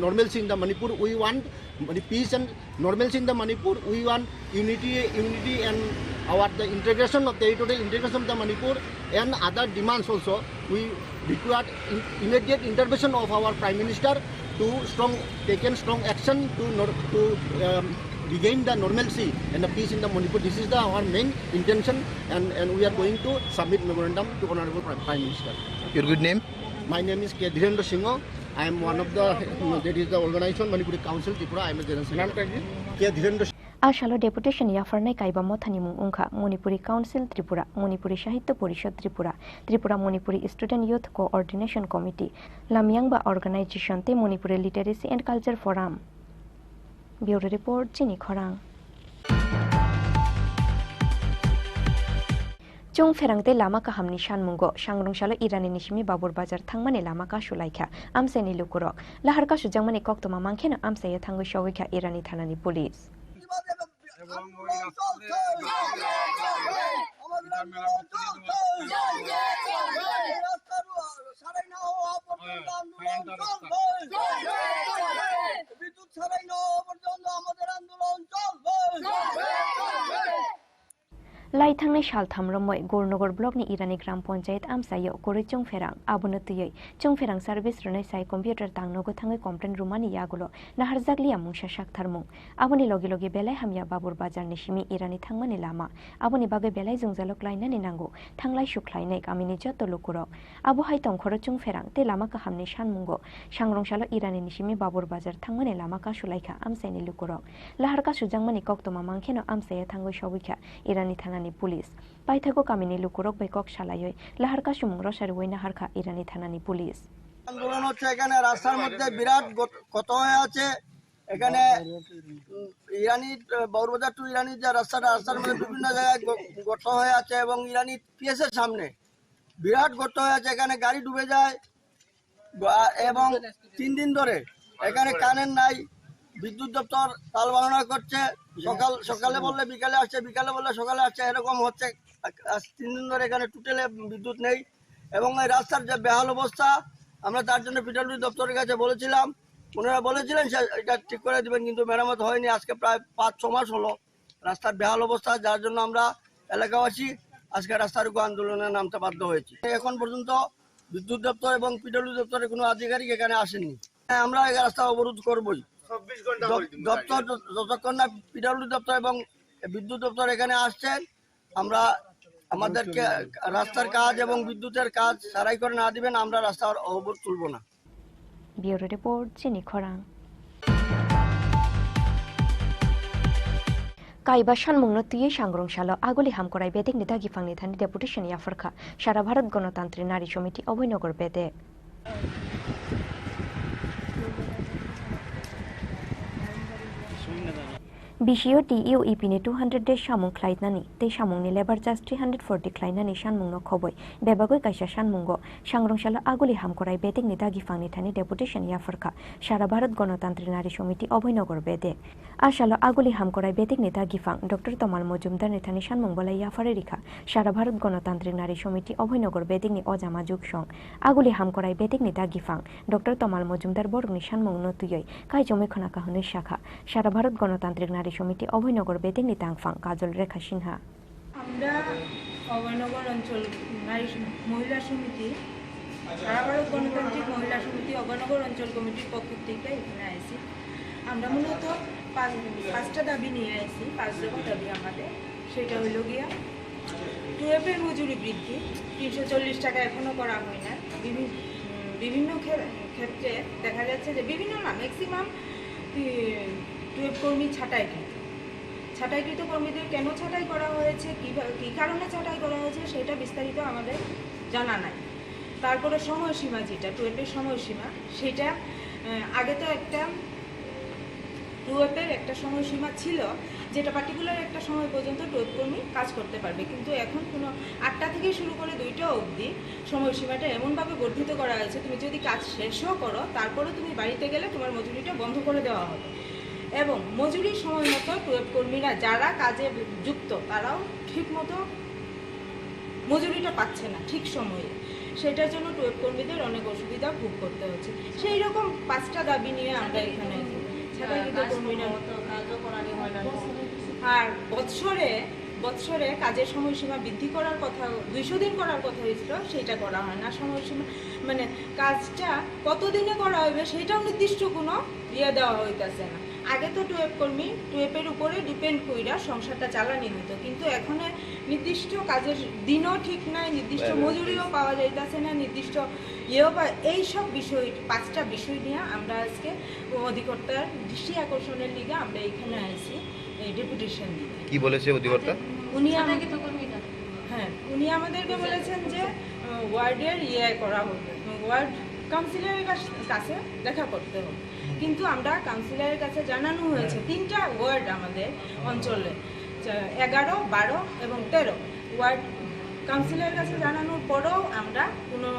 normalcy in the Manipur. We want peace and normalcy in the Manipur. We want unity and the integration of territorial integration of the Manipur and other demands also. We require immediate intervention of our Prime Minister to taken strong action to regain the normalcy and the peace in the Manipur. This is our main intention, and we are going to submit memorandum to Honorable Prime Minister. Your good name? My name is K. Dhirendra Singh. I am one of the, that is the organization Manipuri Council Tripura. I am a general secretary. K. Dhirendra Singh. Ashalo deputation yafarnai kaiba mothani mung ungkha Manipuri Council Tripura, Manipuri Sahitya Porishad Tripura, Tripura Manipuri Student Youth Coordination Committee, Lamyangba Organization te Manipuri Literacy and Culture Forum. Bureau Report Chini Khorang. Chung ferangte lama ka hamni shan mungo sangrungshalo irani nishimi babur bazar thangmane lama ka shulaikha amseni lukurok lahar ka sujangmane koktoma mangkhena amsaya thangu shawikha irani thanani police. Laithangnai Shalthamromoi Gornogor Block ni Irani Gram Panchayat Amsayo Kore Chungferang Abunatuyoi Chungferang Service Runai Sai Computer Tangnogo Thangai Complaint Rumani Yagulo Naharzagli Amungsha Shaktharmung Abuni Logi Logi Belai Hamya Babur Bazar Nishimi Irani Thangmani Lama Abuni Bagai Belai Zungzalok Lainani Nango Thanglai Shuklainek Amini Joto Lukurok Abu Haitong Koro Chungferang Te Lama Ka Hamni Shanmungo Sangrongshalo Irani Nishimi Babur Bazar Thangmani Lama Ka Shulaikha Amsaini Lukurok Laharka Sujangmani Koktoma Mangkheno Amsaya Thango Shawikha Irani Thanani Police Paithago Kamini Lukurok Bekok Shalayoi Laharka Shumung Rosharwoi Naharka Irani Thanani Police আন্দোলন হচ্ছে এখানে রাস্তার মধ্যে বিরাট ক্ষত হয়ে আছে এখানে ইরানি Burrabazar two ইরানি যে রাস্তার মধ্যে বিভিন্ন জায়গায় গর্ত হয়ে আছে এবং ইরানি পিএস এর সামনে বিরাট গর্ত হয়ে আছে এখানে গাড়ি ডুবে যায় এবং 3 দিন ধরে এখানে কারেন্ট নাই বিদ্যুৎ দপ্তর তাল বাহানা করছে সকালে বললে বিকালে আসছে বিকালে বললে সকালে আসছে এরকম হচ্ছে 3 দিন ধরে এখানে টোটালে বিদ্যুৎ নেই এবং এই রাস্তার যে বেহাল অবস্থা আমরা তার জন্য পিডব্লিউডি দপ্তরের কাছে বলেছিলাম ওনারা বলেছিলেন এটা ঠিক করে দিবেন কিন্তু মেরামত হয়নি আজকে প্রায় 5-6 মাস হলো রাস্তার বেহাল অবস্থা যার জন্য আমরা এলাকাবাসী আজকে রাস্তার উপর আন্দোলনে নামতে বাধ্য হয়েছি এখন পর্যন্ত বিদ্যুৎ দপ্তর এবং পিডব্লিউডি দপ্তরের কোনো আধিকারিক এখানে আসেননি আমরা এই রাস্তা অবরোধ করবই 24 ঘন্টা দপ্তর যতক্ষণ না পিডব্লিউডি দপ্তর এবং বিদ্যুৎ দপ্তর এখানে আসছেন আমরা আমাদেরকে রাস্তার কাজ এবং বিদ্যুতের কাজ সারাই করে না দিবেন আমরা রাস্তার অবরোধ তুলব না Bureau Report Chini Khorang Kaiba Shanmungno Tuye Sangrongshalo Agoli Hamkorai Bedek Nida Gifangni Thani Deputation Yafarkha Sara Bharat Ganotantri Nari Somiti Obhoynogor Bedek BCO TEO EPNI 200 days Shamung Klaitnani, Te Shamungni Labor Just 340 Klainani Shanmungno Khoboi, Bebagoi Kaisha Shanmungo, Sangrongshalo Agoli Hamkorai Bedek Nida Gifangni Thani Deputation Yafarkha, Sara Bharat Ganotantri Nari Somiti Obhoynogor Bedek. Ashalo Agoli Hamkorai Bedek Nida Gifang, Dr. Tomal Mojumdar Nithani Shanmung Bolai Yafarerika, Sara Bharat Ganotantri Nari Somiti Obhoynogor Bedek ni Ojama Jugsong, Agoli Hamkorai Bedek Nida Gifang, Dr. Tomal Mojumdar Borgni Shanmung no Tuyoi, Kai Jomekhona Kahune Shakha, Sara Bharat Ganotantrik Nari Somiti Obhoynogor Bedek ni Tangfang Kajol Rekha Sinha আমরা অভয়নগর অঞ্চল নারী মহিলা সমিতি সারা ভারত গণতান্ত্রিক মহিলা সমিতি অভয়নগর অঞ্চল কমিটির পক্ষ থেকে এখানে আইছি আমরা মূলত পাঁচটা দাবি নিয়ে আইছি 5 দফা দাবি আমাদের সেটা হলো গিয়া টুয়েপের মজুরি বৃদ্ধি 340 টাকা এখনো করা হয় না বিভিন্ন ক্ষেত্রে দেখা যাচ্ছে যে বিভিন্ন না ম্যাক্সিমাম টুয়েপ কর্মী ছাঁটাইকৃত কর্মীদের কেন ছাঁটাই করা হয়েছে কী কারণে ছাঁটাই করা হয়েছে সেটা বিস্তারিত আমাদের জানা নাই তারপরে সময়সীমা যেটা টুয়েপের সময়সীমা সেটা আগে তো একটা টুয়েপের একটা সময়সীমা ছিল যেটা পার্টিকুলার একটা সময় পর্যন্ত টুয়েপ কর্মী কাজ করতে পারবে কিন্তু এখন কোনো 8টা থেকে শুরু করে 2টা অবধি সময়সীমাটা এমনভাবে বর্ধিত করা হয়েছে তুমি যদি কাজ শেষও করো তারপরে তুমি বাড়িতে গেলে তোমার মজুরিটা বন্ধ করে দেওয়া হবে এবং মজুরি সময় মতো টুয়েপ কর্মীরা যারা কাজে যুক্ত তারাও ঠিক মতো মজুরিটা পাচ্ছে না ঠিক সময়ে, সেটার জন্য টুয়েব কর্মীদের অনেক অসুবিধা ভোগ করতে হচ্ছে। সেই রকম 5টা দাবি নিয়ে আমরা এখানে ছাঁটাইকৃত কর্মীরা আর বৎসরে কাজের সময়সীমা বৃদ্ধি করার কথা 200 দিন করার কথা হয়েছিল, সেটা করা হয় না। সময়সীমা মানে কাজটা কতদিনে করা হবে সেটাও নির্দিষ্ট কোনো দেওয়া হইতেছে না। আগে তো টুয়েপের উপরে ডিপেন্ড কইরা সংসারটা চালানি হতো, কিন্তু এখন নির্দিষ্ট কাজের দিনও ঠিক নাই, নির্দিষ্ট মজুরিও পাওয়া যাইতেছে না, নির্দিষ্ট এইসব বিষয় 5টা বিষয় নিয়ে আমরা আজকে অধিকর্তার দৃষ্টি আকর্ষণের লিগে আমরা এখানে আসি ডেপুটেশন দিয়ে। কি বলেছে অধিকর্তা? উনি আমাদেরকে বলেছেন যে ওয়ার্ডের করা হবে, ওয়ার্ড কাউন্সিলরের কাছে দেখা করতে হবে, কিন্তু আমরা কাউন্সিলরের কাছে জানানো হয়েছে 3টা ওয়ার্ড আমাদের অঞ্চলে 11, 12 এবং 13 ওয়ার্ড কাউন্সিলরের কাছে জানানোর পরেও আমরা কোনো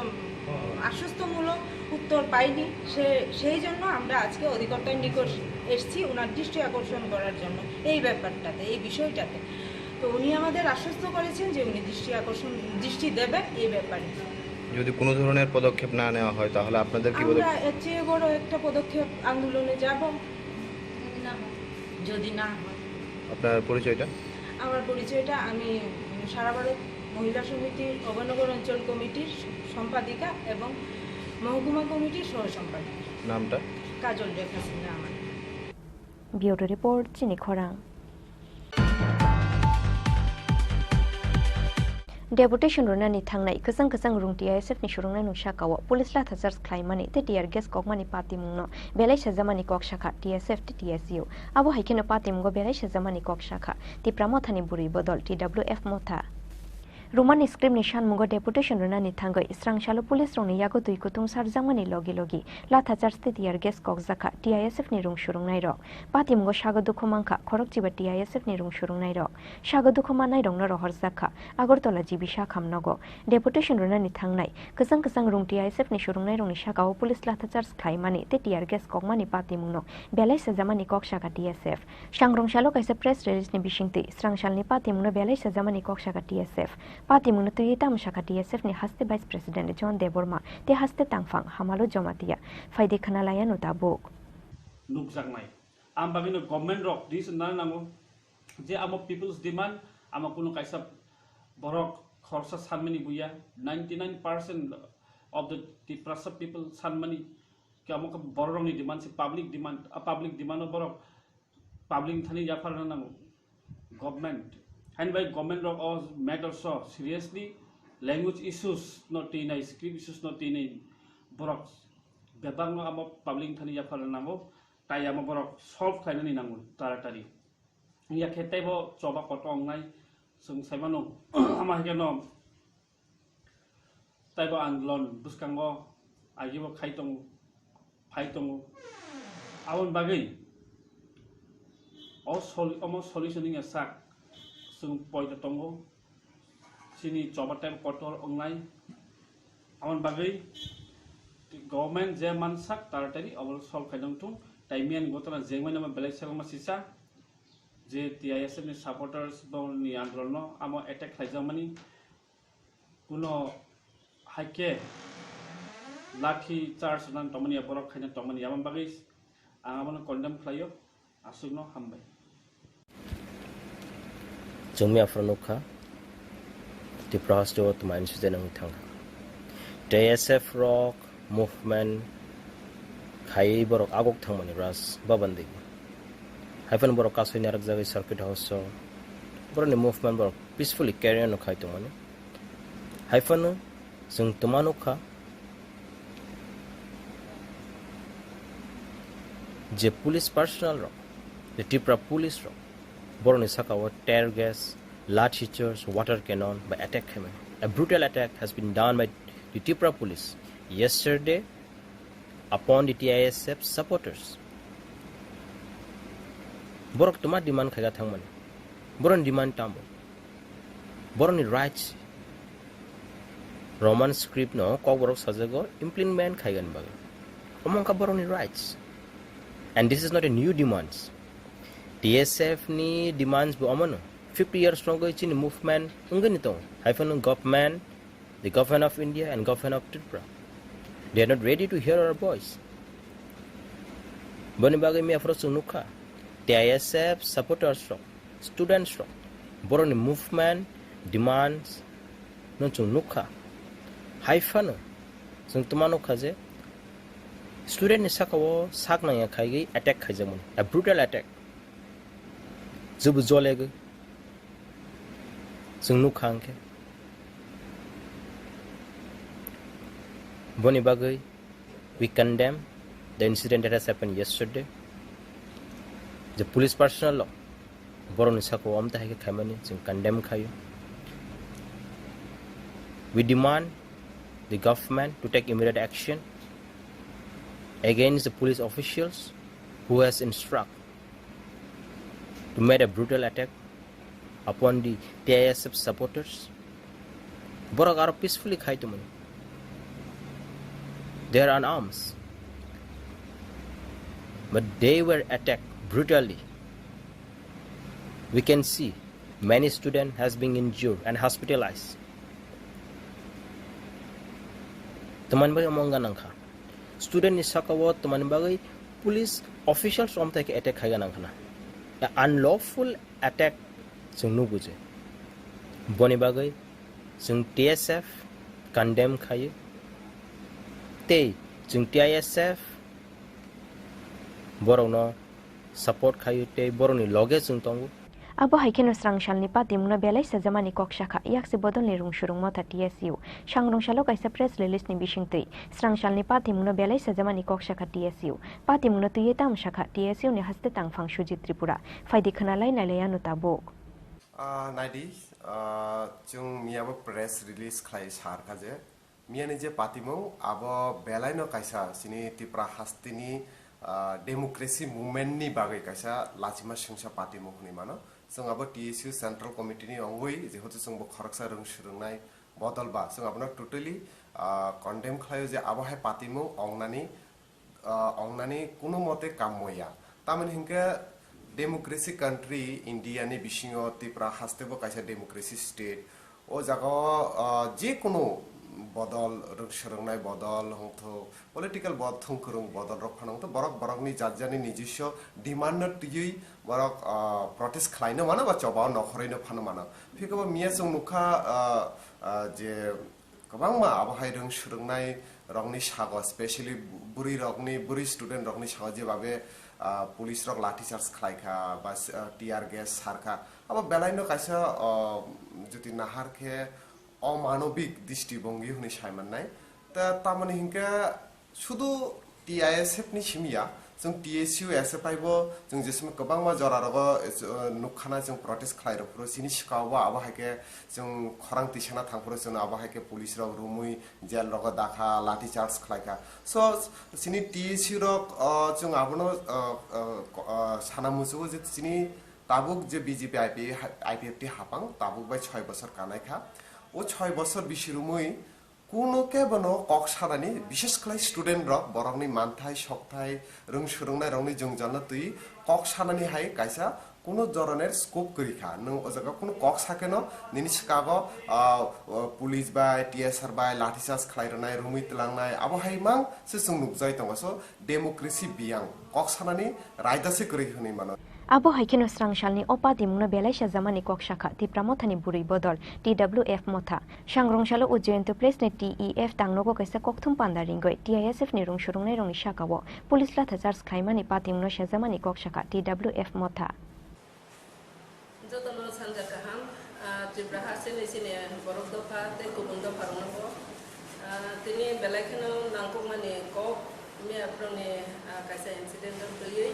আশ্বস্তমূলক উত্তর পাইনি। সেই জন্য আমরা আজকে অধিকর্তার নিকট এসেছি ওনার দৃষ্টি আকর্ষণ করার জন্য এই ব্যাপারটাতে, এই বিষয়টাতে। তো উনি আমাদের আশ্বস্ত করেছেন যে উনি দৃষ্টি দেবেন এই ব্যাপারে। যদি কোনো ধরনের পদক্ষেপ না নেওয়া হয় তাহলে আপনাদের কি আমরা এর চেয়ে বড় একটা পদক্ষেপ আন্দোলনে যাব যদি না হয়। আপনার পরিচয়টা? আমার পরিচয়টা, আমি সারা ভারত মহিলা সমিতির অবনগর অঞ্চল কমিটির সম্পাদিকা এবং মহকুমা কমিটির সহ সম্পাদিকা। নামটা? কাজল রেখা সিনহা আমার। ব্যুরো রিপোর্ট চিনি খরাং। Deputation runani thangnai kasang rung TISF ni shurungnai nu shakawa police la thazars khlaimani te tiar gas kokmani pati mungno belai shazamani kok shakha TSF te TSU abo haikeno pati mungo belai shazamani kok shakha ti pramothani buri bodol TWF motha Roman script nishan mungo deputation runani thangai israngshalo police rongni yago dui kutung sarjangmani logi la thazars te tiar gas kok zakha TISF ni rung shurungnai rok pati mungo shagodu khomangkha khorokjiba TISF ni rung shurungnai rok shagodu khomanai rongno rohor zakha Agartala Jibisha Khamnogo deputation runani thangnai kasang rung TISF ni shurungnai rongni shakao police la thazars khlaimani te tiar gas kokmani pati mungno belai sajamani kok shaka TSF shangrongshalo kaisa press release ni bishingti israngshalni pati mungno belai sajamani kok shaka TSF Pati mungno tuyita mushaka TSF ni haste Vice President John Deborma te haste tangfang hamalo jomatia faide khanalaya nutabuk nukjaknai am bagino government rock dis nanango je amo people's demand amo kuno kaisa borok khorsa sanmani buya 99% of the Tiprasa people sanmani ke amo borok ni demand se public demand borok public thani jafar nanango government and by government of matter so seriously language issues not in script issues not in borok bebang no amo public thani jafar nango tai amo borok solve khainani nango taratari ya khetai bo choba kotong nai sung saimano ama hekeno tai bo andlon buskango agibo khaitong phaitong awon bagai almost solutioning a sack sung poida tongo sini choba time kotor online amon bagai government je mansak taratari awal solve khaidong tung taimian gotana jengmana ma belai selma sisa je TISF ni supporters bon ni andolno amo attack khaijamani kuno haike lakhi charge nan tomani borok khaina tomani amon bagai amon condemn khlayo asugno hambai Jumia Franukha, the Prasto to my incident. TSF Rock Movement, Kai Borok Agok Tamani Ras, Babandi. Hyphen Borokas in Yarakzavi Circuit House, so Boroni movement Borok peacefully carry on Kaitomani. Hyphen Sung Tumanuka, the police personnel rock, the Tipra police rock. Boroni Sakawa, tear gas, lathi charge, water cannon by attack coming. A brutal attack has been done by the Tipra police yesterday upon the TISF supporters. Borok tuma demand khaga thangmani. Boron demand tambo. Boroni rights. Roman script no kok borok sajago implement khaigan bagai. Omongka boroni rights. And this is not a new demands. TSF ni demands bu amano 50 years long in movement unganito hyphen government, the government of India and government of Tripura. They are not ready to hear our voice. Boni bagai mi afro sunuka, TISF supporters from students from boroni movement demands non sunuka hyphen sung tumano kaje student ni sakawo sak na ya khai attack khai jamon a brutal attack zubu zoleg sung nu khangke boni bagai we condemn the incident that has happened yesterday. The police personnel boroni sakawo amta hai khamani sung condemn khayo. We demand the government to take immediate action against the police officials who has instructed to make a brutal attack upon the TISF supporters. Borok peacefully khaitumani. They are unarmed, but they were attacked brutally. We can see many students has been injured and hospitalized. Teman bagai omongan angka. Student ni sakawo teman bagai police officials om take attack kaya nangkana. The unlawful attack sung nu buje. Boni bagai sung TSF condemn kaya. Te sung TISF borong no support kaya te borong ni loge sung tongu. Abo haikeno srangshal ni pati muna belai sajamani kok shakha yakse bodol ni rung shurung mota TSU shangrong shalo kaisa press release ni bishingtui srangshal ni pati muna belai sajamani kok shakha TSU pati muna tuye tam shakha TSU ni haste tangphang Sujit Tripura faidi khanalai nalayanu tabok naidi chung miabo press release khlai sar kaje miani je patimo abo belai no kaisa sini Tripura hastini democracy movement ni bagai kaisa lachima sungsa patimo khuni mano जों अब TSU central committee नि अंगoi जेहतु जों खरकसा रंग सुरंनाय बदलबा जों आपना totally condemn खायो जे आबहाय पातिमु अंगनानि कुनु मते काम मोया तामनि हिंके डेमोक्रेसी कंट्री इंडिया नि बिसिङो त्रिपुरा हास्तेबो कायसा डेमोक्रेसी स्टेट ओ जागा जे कुनु बदल रंग सुरंनाय बदल हंथो पॉलिटिकल बदथं खरं बदल रखफानां तो बरक नि जाजानि निजिस्व डिमांड तियै बरक प्रोटेस्ट खालायनो मानो बा चबा नखरैनो फानो मानो फिकबो मिया जों मुखा जे गोबां मा आबहाय रंग सुरंनाय रंगनि सागा स्पेशली बुरि स्टूडेंट रंगनि सागा जे बाबे पुलिस रक लाठी चार्ज खालायखा बा टीआर गैस सारखा अब बेलायनो कायसा जुति नाहारखे अमानविक दृष्टिभंगी हुने सायमाननाय ता तामाने हिंका शुधु TISF नि सिमिया जों TSU SFIबो जों जेसम गोबां मा जरारबो नुखाना जों प्रोटेस्ट खालायरफोर सिनि सिकावा आबहायके जों खरां तिसाना थांफोर जों आबहायके पुलिस रक रुमुई जेल रक दाखा लाठी चार्ज खालायका सो सिनि TSU रक जों आबनो सानामुसो जे सिनि ताबुक जे BJP IPFT हापां ताबुक बाय 6 বছর कानायखा ओ 6 বছর बिसिरुमुई कुनो के बनो कक सारानि विशेष खालाय स्टूडेंट रक बरकनि मानथाय सकथाय रंग सुरंनाय रंगनि जोंजाना तुई कक सानानि हाय कायसा कुनो जरनेर स्कोप करिखा नों अजगा कुनो कक साकेनो निनि सिकागो police by TSR by lathi charge खालायरनाय रुमुइ तलांनाय आबो हायमां से जों नुजाय दंगासो डेमोक्रेसी बियां कक सानानि रायदासे करि होनि मानो Abo haikeno srangshalni opati muna belai sajamani kok shakha Tripura mothani buri bodol TWF motha shangrong shalo ujjayento place ne TEF tangnogo kaisa kokthum panda ringoi TISF ni rung shurungnai rongni shakawo police la thachars khaimani pati muna sajamani kok shakha TWF motha jotono sanja kaham Tripura hasene sine borok dopa te kubun dopa rongno tini belai kheno nangkokmani kok me aprone kaisa incident doyoi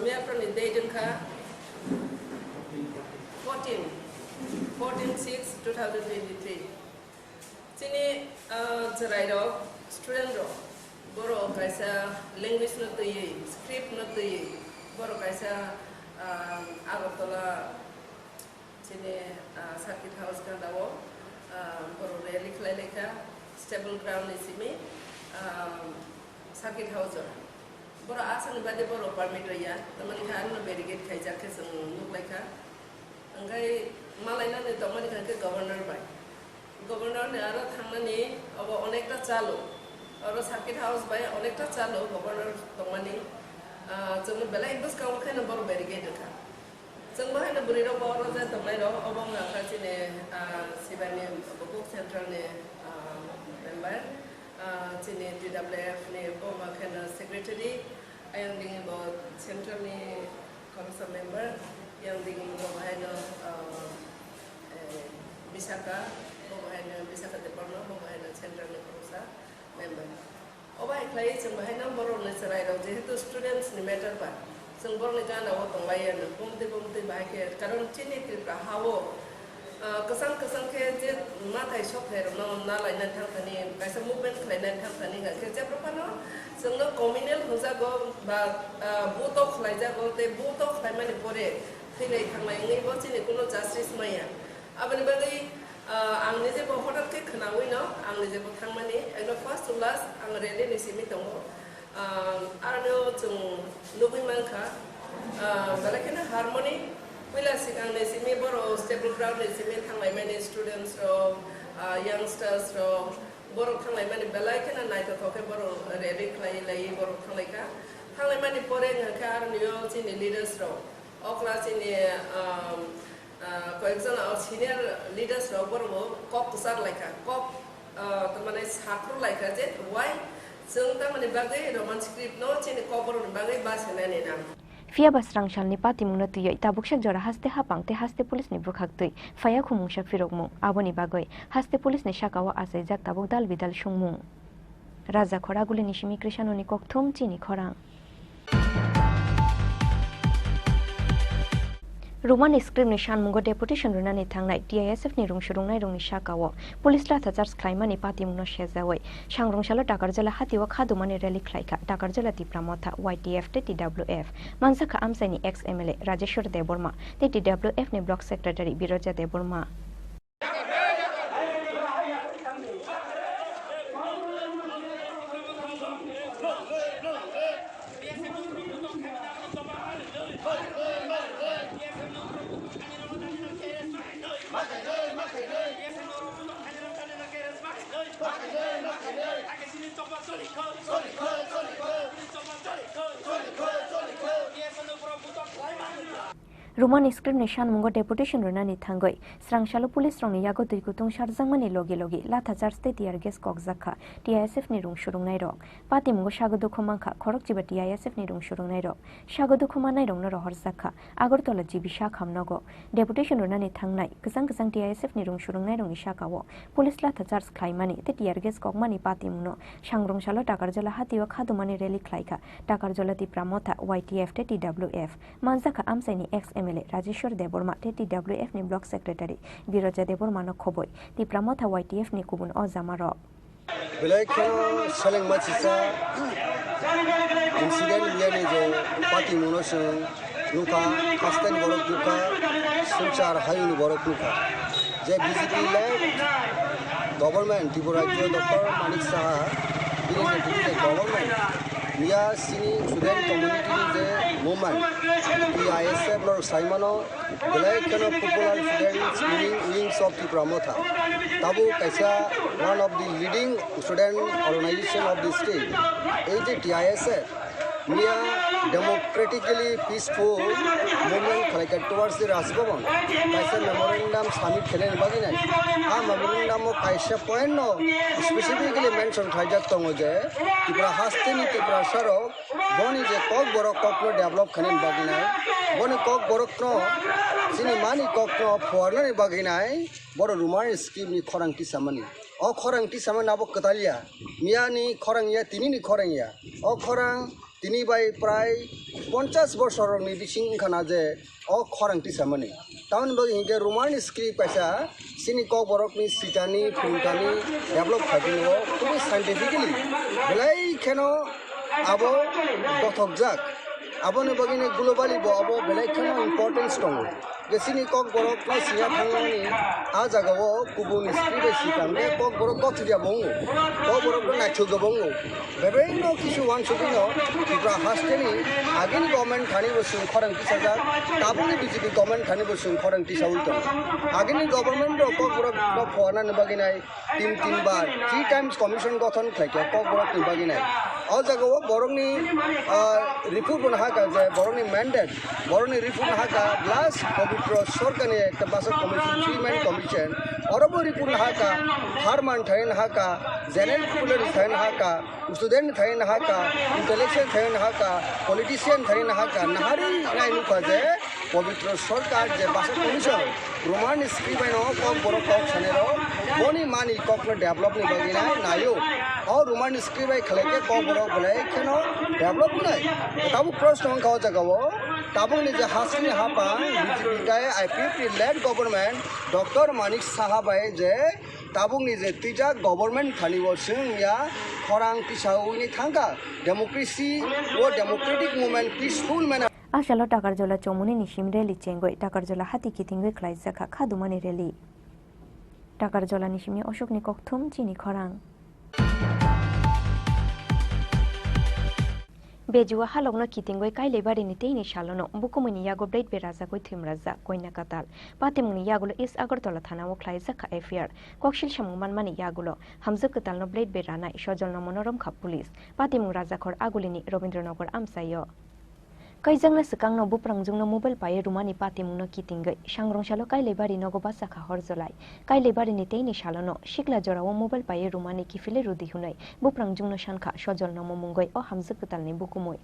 me aprone date ka 14/6/2023 sini jarai ro student ro boro kaisa language no toyei script no toyei boro kaisa Agartala sini circuit house ka dawo boro rally khlaileka stable ground isimi circuit house boro asan bade boro permit ya teman kan no barricade khaija ke sung nuklaika बायनानै दंमानि खानके governor bye governor ने आरो थांनानै अब अनेकटा चालु आरो circuit house by अनेकटा चालु governor दंमानि जोंनो बेलाय बसकाव खायनो बर बेरिगेड का जों बाहायनो बुरिरो बर जे दंनायरो अब माखासेने सिबानि बकुक सेन्ट्रेलनि मेम्बार चिनि DWF नि माखानो सेक्रेटारि आं दिङो ब सेन्ट्रेलनि commission member yang dingin bahagia Bisaka bahagia Bisaka Department bahagia Central Nekosa member. Oba iklai ceng bahagia baru neserai dong jadi tu students ni matter pa. Ceng baru ni kan awak tongbayan bumti bahagia karena cini tripra hawo kesan ke je matai shop hai rona na lain thang thani kaisa movement lain thang thani ga kerja berapa no ceng no communal hoja go ba butok lai ja go te butok lai mani pore Tidak thanglai ngai bo chini kuno justice maya abani bagai ang nije bo hotat ke khnawi no ang nije bo thangmani ekdo first to last ang rally ni simi tongo arno chung lugui manka balakena harmony wila sikang ni simi boro stable ground ni simi thanglai mani students ro youngsters ro boro thanglai mani balakena nai to ke boro rally lai boro thanglai mani pore ngaka arno yo chini leaders ro Kelas ini, koekson senior leaders robor mo kop besar leka, kop teman sakru leka je, why? Sengta mana bagai roman script no, cini kopor bagai bahasa nene nam. Fia basrang shal ni pati muna tuya ita bukshak jora haste hapang te haste polis ni bukhak tui faya khumung shak firok mung aboni bagai haste polis ni shakawa asai jak tabuk dal bidal shung mung Raja khora guli nishimi krishano ni kok thum chini khorang Roman script ni shan mungo deputation runa ni thangnai TISF ni rungshurungnai rungni shakawo police la thachar sklaima ni pati mungno shezawai shangrong shala takarjala hatiwa khadumani rally khlaika takarjala tipramotha YTF te TWF mansaka amsani ex MLA Rajeshwar Deborma te TWF ni block secretary Biroja Deborma Roman script ni shan mungo deputation runa ni thangoi srangshalo police rong ni yago tui kutung sharjangmani logi la thachar state tear gas kokjakha TISF ni rungshurungnai rok pati mungo sagodo khomangkha khorokchiba TISF ni rungshurungnai rok sagodo khomanai rongno rohorjakha Agartala jibisha khamnago deputation runa ni thangnai kusang TISF ni rungshurungnai rongni sakao police la thachar khlaimani te tear gas kokmani pati mungno sangrongshalo takarjala hatiwa khadumani rally khlaika takarjala ti pramotha YTF te TWF manjaka amsaini ex MLA Rajeshwar Deborma te TWF ni block secretary Biroja Deborma no khoboi ti pramotha YTF ni kubun o jamaro Belai keno seleng machisa incident yani je party muno sung nuka kasten borok nuka sunchar hayun borok nuka je BJP led government Tripura Dr. Manik Saha the government Nia sini student community je movement TISF lor Saimano Belai keno popular students wings of Tripura Tabu kaisa one of the leading student organization of the state TISF Nia democratically peaceful movement collected towards the Rajbhavan kaisa memorandum summit khelen baginai memorandum of kaisa point no specifically mention thajak tongo je Tripura hasteni Tripura sarok boni je kok borok kokno develop khelen baginai boni kok borok no sini mani kok no forna baginai boro rumar scheme ni khorang ti samani o khorang ti saman abo katalia mia ni khorang ya tini ni khorang ya o khorang tini bai prai 50 বছর ni bising khana je o khorang ti samani taun bagi hinge rumar ni scheme paisa sini kok borok ni sitani phungtani develop khadino খুবই scientifically belai kheno abo bothok jak abo ne bagine globally bo abo belai kheno importance tongo gesini kok borok na siya thangani a jagao kubun skribe sikamde kok borok kok dia bongo kok borok na chugo bongo bebeno kisu wan chubino kibra hasteni agin government thani bosun khorang tisaga tabuni BJP government thani bosun khorang tisawulto agin government ro kok borok no phona nabaginai তিন বার 3 times commission গঠন থাকে cock borok nibaginai a jagao borokni report bana haka je borokni mandate borokni report haka plus পবিত্র সরকারি একটা বাসা commission 3 man commission অরব রিপুন হাকা হারমান থাইন হাকা জেনারেল পপুলার থাইন হাকা স্টুডেন্ট থাইন হাকা ইন্টেলেকচুয়াল থাইন হাকা পলিটিশিয়ান থাইন হাকা নাহারি নাইনু কাজে পবিত্র সরকার যে বাসা কমিশন রোমান স্ক্রিবাইন কম বড় কক সানেরো বনি মানি ককনো ডেভেলপ নি বাগিনা নায়ো और रोमान स्क्रिबाई खलेके क बरो बले केनो डेभलप नै ताबु प्रश्न अंक हो जगहो ताबु नि जे हासनि हापा बीजेपी गाय IPP led government doctor Manik साहाबाय जे ताबु नि जे तिजा गवर्नमेंट थानि बसिं या खरां तिसाउनि थांगा डेमोक्रेसी ओ डेमोक्रेटिक मूवमेंट पीसफुल मैनर आशालो टाकारजला चमुनि निशिम रेली चेंगoi टाकारजला हाति किथिंगoi ख्लाइजाखा खादुमानि रेली टाकारजला निशिमनि अशोकनि कक्थुम चिनि खरां बेजुआ हालौनो कितिंगoi काइले बारिनि तेइनि सालोनो बुकुमनि यागो ब्लेड बेराजागoi थिमराजा कोइना काताल पातेमुनि यागुलो इस अगरतला थानाव ख्लाइजाखा एफआईआर कक्सिल सामुमान मानि यागुलो हामजो कतालनो ब्लेड बेरानाय सजलनो मनोरम खा पुलिस पातेमु राजाखर आगुलिनि रवीन्द्रनगर आमसायो कैजंनो सिकांनो बुप्रांजोंनो मबाइल पाये रुमानि पातेमुनो कितिंगै सांग्रंसालो काइलेबारि नगबा साखा हरजलाय काइलेबारिनि तेइनि सालोनो सिकला जराव मबाइल पाये रुमानि किफिले रुदि हुनाय बुप्रांजोंनो सानखा सजलनो ममुंगै अ हामजो कतालनि बुकुमै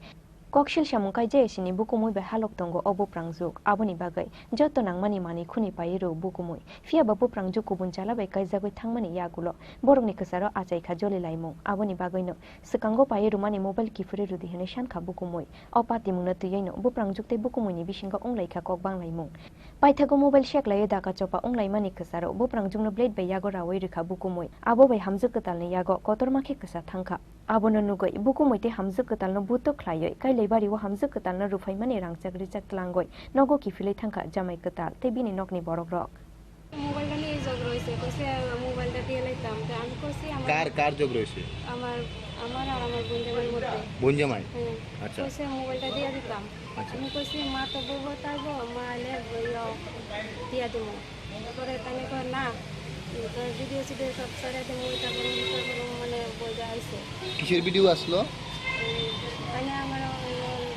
कक्सिल सामुंकाय जेसिनि बुकुमै बे हालक दंगो अ बुप्रांजुक आबोनि बागै जत नांमानि मानि खुनि पाये रु बुकुमै फियाबा बुप्रांजुक गुबुन चालाबाय काइजागै थांमानि यागुलो बरंनि कसारो आचाइखा जलिलायमुं आबोनि बागैनो सिकांगो पाये रुमानि मबाइल किफिले रुदि हुनाय सानखा बुकुमै अ पातिमुनो तैयैनो बुप्रांजुकते बुकुमैनि बिसिंगा अंलाइखा कक बांलायमुं पाइथागो मबाइल शेकलाय दाका चपा अंलायमानि कसारो बुप्रांजुकनो ब्लेड बे यागो रावै रेखा बुकुमै आबो बाय हामजो कतालनि यागो कतरमाखे कसा थांखा आबोनो नुगै बुकुमैते हामजो कतालनो बुतो ख्लायै काइलेबारि व हामजो कतालनो रुफाइमानि रांचागरि चाकलांगय नगो किफिलै थांखा जामाय कताल ते बिनि नकनि बरक रक মোবাইলটা নিয়ে যোগ রয়েছে কইছে মোবাইলটা দিয়ে লাইতাম তো আমি কইছি কার যোগ রয়েছে আমার আর আমার বোনজামাইয়ের মধ্যে বোনজামাই আচ্ছা কইছে মোবাইলটা দিয়ে দিতাম আমি কইছি মা তো বলবো তাইবো মা এলে দিয়া দেবো তারপরে তাই কই না ভিডিও সিডিও সব ছেড়ে দেবো ওইটা করুন মানে বলতে আইছে কিসের ভিডিও আসলো মানে আমার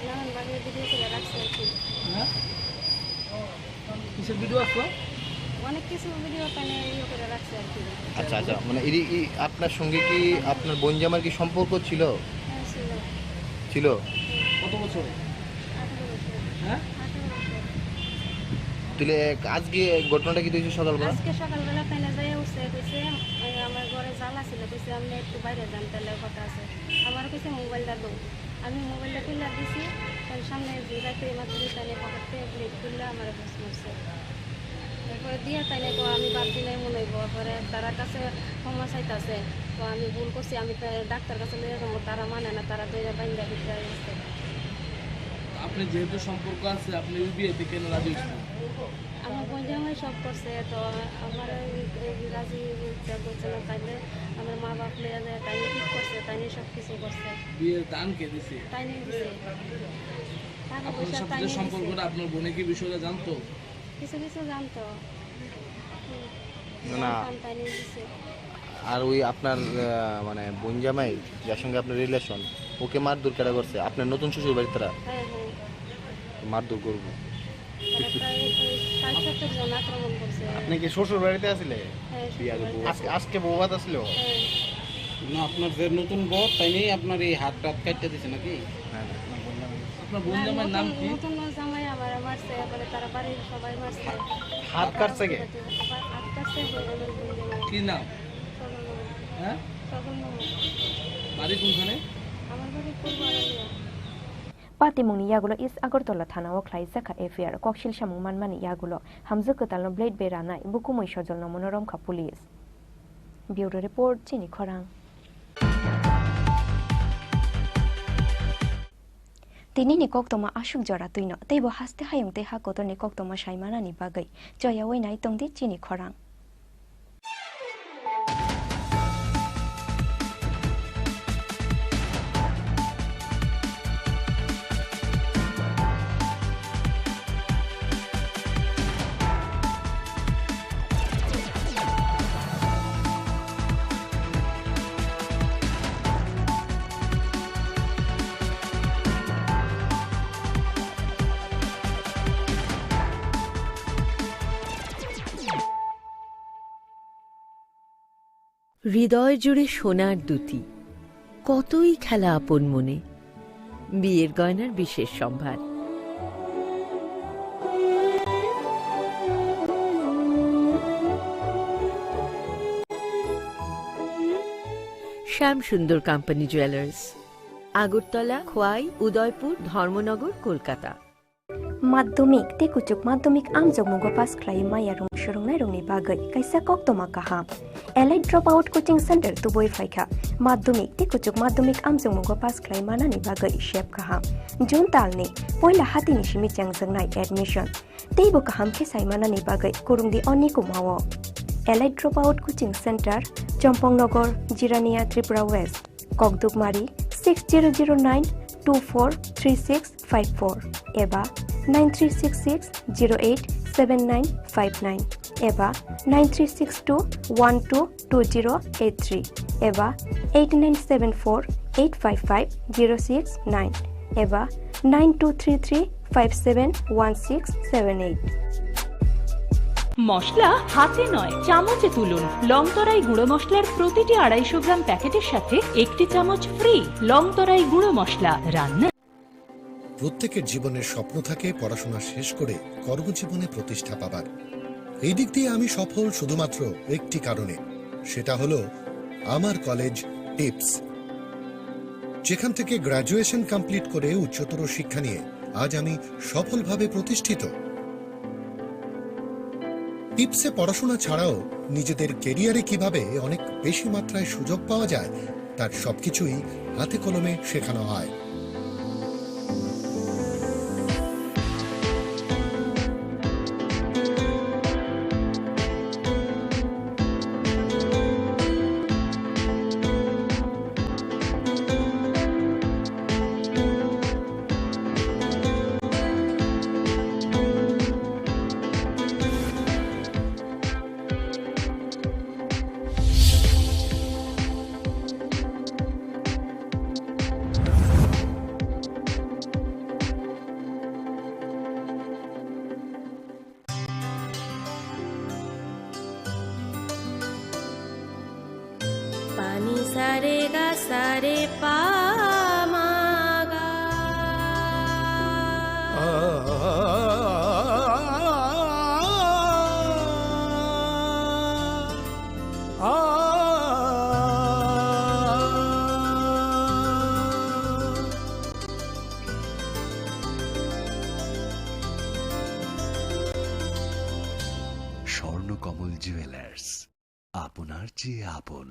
নানান বাড়ির ভিডিও করে রাখছে আর কি কিসের ভিডিও আসলো অনেক কিছু ভিডিও তানে ইয়ে করে রাখছে আর কি আচ্ছা আচ্ছা মানে আপনার সঙ্গে কি আপনার বোনজামার কি সম্পর্ক ছিল ছিল কত বছর 18 বছর হ্যাঁ তাহলে আজকে ঘটনাটা কি হয়েছে সকালবেলা আজকে সকালবেলা তাইলে যাই উঠছে কইছে আমার ঘরে জাল আছিল কইছে আমি একটু বাইরে যান তাহলে কথা আছে আমার কইছে মোবাইলটা দাও আমি মোবাইলটা খুলে দিছি তার সামনে রাতে মাত্র তাইলে পকেটে ব্লেড খুলে আমার বস মারছে তারপরে দিয়ে তাইলে তো আমি বাদ দিলে মনে হইব পরে তারা কাছে ক্ষমা চাইতাছে তো আমি ভুল করছি আমি ডাক্তার কাছে নিয়ে যাবো তারা মানে না তারা দইরা বাইন্দা দিতে আসছে আপনি যেহেতু সম্পর্ক আছে আপনি বিয়েতে কেন রাজি হয়েছেন আমার বোনজামাই সব করছে তো আমার রাজি বলছে না তাইলে আমার মা বাপ লিয়ে যায় তাই ঠিক করছে তাই সব কিছু করছে বিয়ের দান কে দিছে তাই নিয়ে দিছে টাকা পয়সা তাই নিয়ে সম্পর্কটা আপনার বোনে কি বিষয়টা জানতো কিছু কিছু জানতো না তাই নিয়ে দিছে আর ওই আপনার মানে বোনজামাই যার সঙ্গে আপনার রিলেশন ওকে মারধর কেন করছে আপনার নতুন শ্বশুর বাড়িতে তারা হ্যাঁ মারধর করবো আপনি কি শ্বশুর বাড়িতে আসলে আজকে বৌভাত আসলো না আপনার যে নতুন বউ তাই নেই আপনার এই হাত টাত কাটতে দিছে নাকি আপনার বোন জামাইয়ের নাম কি নতুন জামাই আবার মারছে পরে তারা বাড়ির সবাই মারছে হাত কাটছে কে হাত কাটছে কি নাম হ্যাঁ বাড়ি কোনখানে আমার বাড়ি পূর্বাড়িয়া पातेमुंनि यागुलो इस अगरतला थानाव ख्लाइजाखा एफआईआर कक्सिल सामुमान मानि यागुलो हामजो कतालनो ब्लेड बेरानाय बुकुमै सजलनो मनोरम खा पुलिस ब्यूरो रिपोर्ट चिनि खरां Tini ni kok toma asuk jora tuino teibo haste hayung te ha kotor ni kok toma saimana ni bagai joya wei nai tongdi chini khorang. হৃদয় জুড়ে সোনার দুটি কতই খেলা আপন মনে বিয়ের গয়নার বিশেষ সম্ভার শ্যাম সুন্দর কোম্পানি জুয়েলার্স আগরতলা খোয়াই উদয়পুর ধর্মনগর কলকাতা মাধ্যমিক te kuchuk মাধ্যমিক amjok mugo pass khlai maya rung shurungnai rungni bagai kaisa kok toma kaham elite dropout coaching center tuboi phaikha মাধ্যমিক te kuchuk মাধ্যমিক amjok mugo pass khlai manani bagai shep kaham jun talni poila hatini shimi changjangnai admission teibo kaham ke saimanani bagai kurungdi oni kumawo elite dropout coaching center Champongnagar Jirania Tripura West Kokdukmari 6009 243654 eba 9366087959 eba 9362122083 eba 8974855069 eba 9233571678 মশলা হাতে নয় চামচে তুলুন লংতরাই গুঁড়ো মশলার প্রতিটি 250 গ্রাম প্যাকেটের সাথে একটি চামচ ফ্রি লংতরাই গুঁড়ো মশলা রান্না প্রত্যেকের জীবনের স্বপ্ন থাকে পড়াশোনা শেষ করে কর্মজীবনে প্রতিষ্ঠা পাবার এই দিক দিয়ে আমি সফল শুধুমাত্র একটি কারণে সেটা হলো আমার কলেজ টিপস যেখান থেকে গ্র্যাজুয়েশন কমপ্লিট করে উচ্চতর শিক্ষা নিয়ে আজ আমি সফলভাবে প্রতিষ্ঠিত টিপসে পড়াশোনা ছাড়াও নিজেদের ক্যারিয়ারে কিভাবে অনেক বেশি মাত্রায় সুযোগ পাওয়া যায় তার সবকিছুই হাতে কলমে শেখানো হয় पानी सारे गा सारे पा मा गा স্বর্ণকমল জুয়েলার্স আপনার চেয়ে আপন।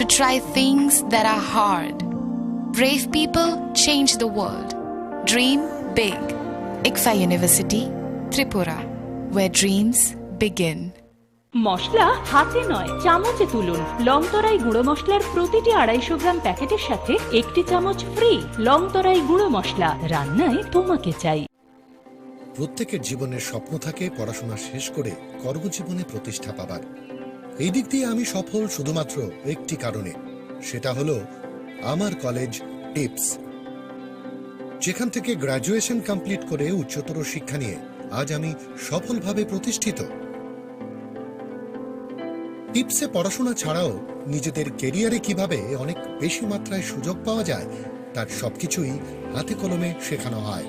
to try things that are hard. Brave people change the world. Dream big. ICFA University, Tripura, where dreams begin. মশলা হাতে নয় চামচে তুলুন লংতরাই গুঁড়ো মশলার প্রতিটি 250 গ্রাম প্যাকেটের সাথে 1টি চামচ ফ্রি লংতরাই গুঁড়ো মশলা রান্নায় তোমাকে চাই প্রত্যেকের জীবনের স্বপ্ন থাকে পড়াশোনা শেষ করে কর্মজীবনে প্রতিষ্ঠা পাবার এই দিক দিয়ে আমি সফল শুধুমাত্র একটি কারণে সেটা হলো আমার কলেজ টিপস যেখান থেকে গ্র্যাজুয়েশন কমপ্লিট করে উচ্চতর শিক্ষা নিয়ে আজ আমি সফলভাবে প্রতিষ্ঠিত টিপসে পড়াশোনা ছাড়াও নিজেদের ক্যারিয়ারে কিভাবে অনেক বেশি মাত্রায় সুযোগ পাওয়া যায় তার সবকিছুই হাতে কলমে শেখানো হয়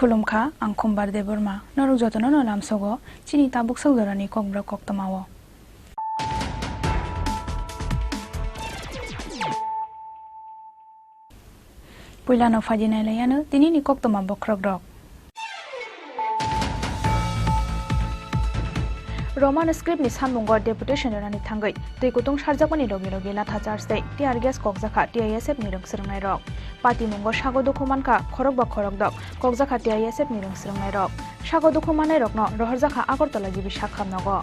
खुलुमखा आं खम्बार दे बोरमा नरक जतन नलाम सगो चिनि ताबुक सौदरानि ककब्रा कक्तमावो पुइलानो फाजिनायलायानो दिनैनि कक्तमा बख्रक रक Roman script ni samunggo deputation rani thangai tei kutung sarjakoni rogi rogi latha charge dei tiar gas kokjaka TISF ni rungsrungnai rok pati mungo sago dokumanka khorok ba khorok dok kokjaka TISF ni rungsrungnai rok sago dokumanai rokno rohorjaka Agartala jibi sakham nogo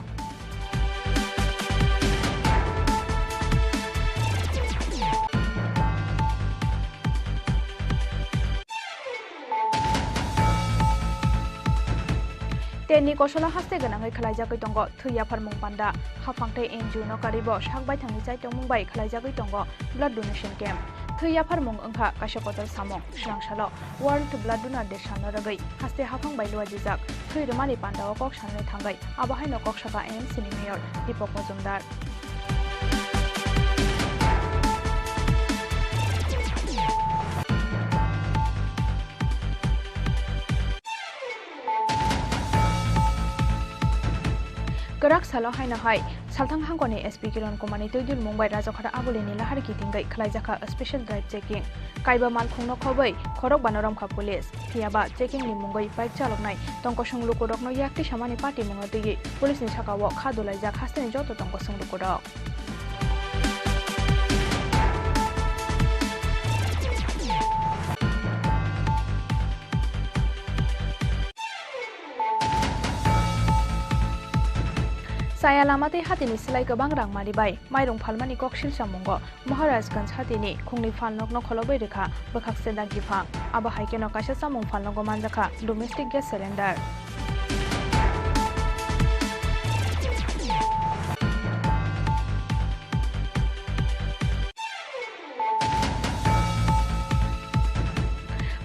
Teni kosola haste ganangai khlaijagai tongo thuya pharmung panda hafangtai NGO no karibo sakbai thangni chai tongmungbai khlaijagai tongo blood donation camp thuya pharmung angkha kasakotal samong shlangsalo world blood donor day sanaragai haste hafangbai luajijak thuirmani panda okok sanai thangai abahai no koksaka MC ni mayor Deepak Majumdar Gerak salo haina hai salthang hangkoni SP Kiran Kumani Tujul Mumbai Rajokhara Abulini Lahar Kitingai Khlaijaka special drive checking Kaiba Malkhungno khobai Khorok Banoramkha police Thiaba checking ni Mumbai bike chaloknai tongko sunglukurokno yakti samani party mungotigi police ni sakawo khadulaijak hasteni joto tongko sunglukurok Saya lamati hatini silai gobang rang maribai mairung phalmani koksil samungo Maharajganj hatini khungni phalnokno kholobai rekha bokhak seda gifang aba haikeno kaisa samung phalnogo manjaka domestic gas cylinder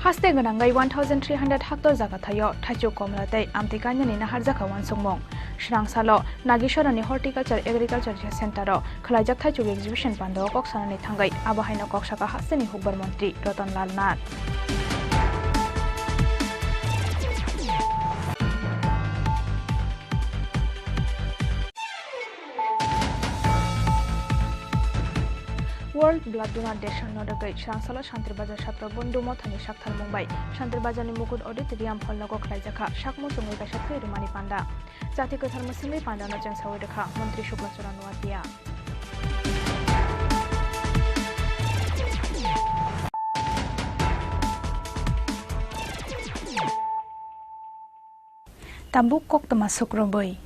Haste ganangai 1300 hectare jaga thayo thaichu komlatei amtikanyani nahar jaka wansungmong Shrangsalo Nagisharani Horticulture Agriculture Center khlaijak thaichu exhibition pando koksanani thangai abahaino koksaka hasteni hukbar mantri Ratan Lal Nath World Blood Donor Day Shannodagai Shangsala Shantirbajar Shatra Bundu Mothani Shakthal Mumbai Shantirbajani Mukut Auditorium Hall Logo Khlaijaka Shakmo Sungai Bashathai Rimani Panda Jati Kathar Musimi Panda no Jangsawi Dekha Mantri Shukla Chura Nuatia Tambuk Kok Termasuk Roboy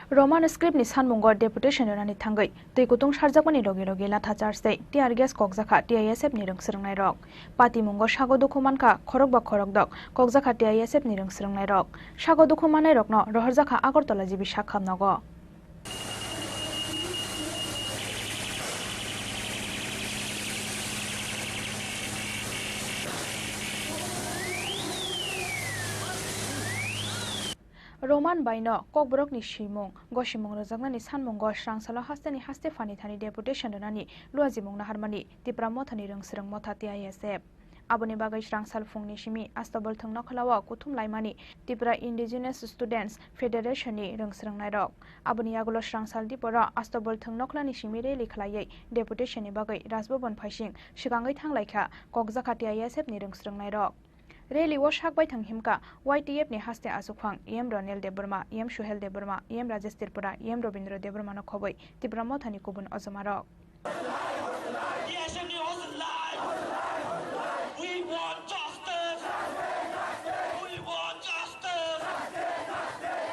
Roman script ni sanmungo deputation rani thangai tei kutung sarjakmani rogi rogi latha charse tiar gas kokjaka TISF ni rungsrungnai rok pati mungo sago dokumanka khorok ba khorok dok kokjaka TISF ni rungsrungnai rok sago dokumanai rokno rohorjaka Agartala jibi sakham nago Roman Baino, Kokbrok ni Shimong, Goshimong Razagani Sanmongo, Shangsala Hastani Haste Fanitani deputation Rani, Luazimong Naharmani, Tipramotani Rungsrang Motati ISF. Aboni Bagai Shangsal Fung Nishimi, Astabal Tungnokalawa, Kutum Laimani, Tipra Indigenous Students Federation ni Rungsrang Nairok. Aboni Agulo Shangsal Dipora, Astabal Tungnokla Nishimi Reli Klaye, deputation ni Bagai, Rasbobon Pashing, Shigangai Tanglaika, Kokzakati ISF ni Rungsrang Nairok. Rally wash hak by Tanghimka, YTF ni Haste Asukhang, Yem Ronel de Burma, Yem Shuhel de Burma, Yem Rajesh Tirpura, Yem Robindra de Burma no Koboi, Tibramothani Kubun Ozamarok. We want justice! We want justice!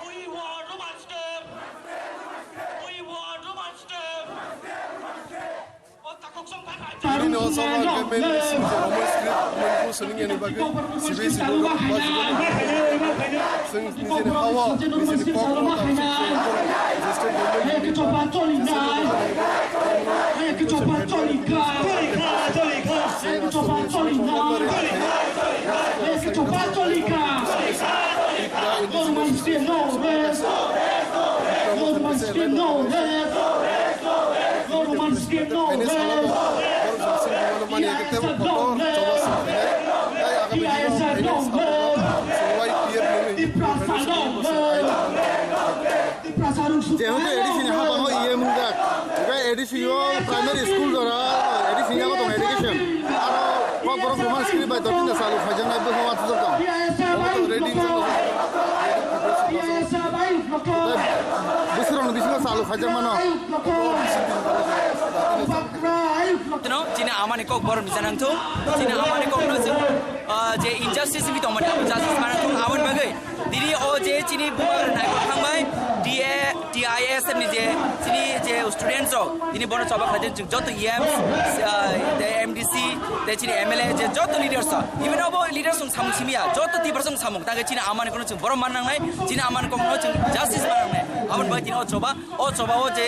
We want romance them! We want romance them! Ini sama kemen Roman script menku sering yang bagai sibe sibe sing ni hawa ni pok যেহেতু এডিসিন হাবা হয় ইয়ে মুগা এটা এডিসিও primary school দ্বারা এডিসিন আগত education আর বড় Roman script by দটিন সালু ফাজানা বহ মাত জতা ready বিসরণ Salu ফাজামানো Cina amani kok baru misalnya tu, Cina amani kok nasi, je injustice itu amani justice mana tu awan bagai. Diri je Cini bukan naik orang baik, dia TISF ni je Cini je students so, ini baru coba kerja jodoh EMs, MDC, Cini MLA je jodoh leaders so. Even abo leaders sung samung simia, jodoh tiba sung samung. Tapi Cina amani kok nasi baru mana ngai, Cina amani kok nasi justice mana ngai. Awan bagai Cina coba je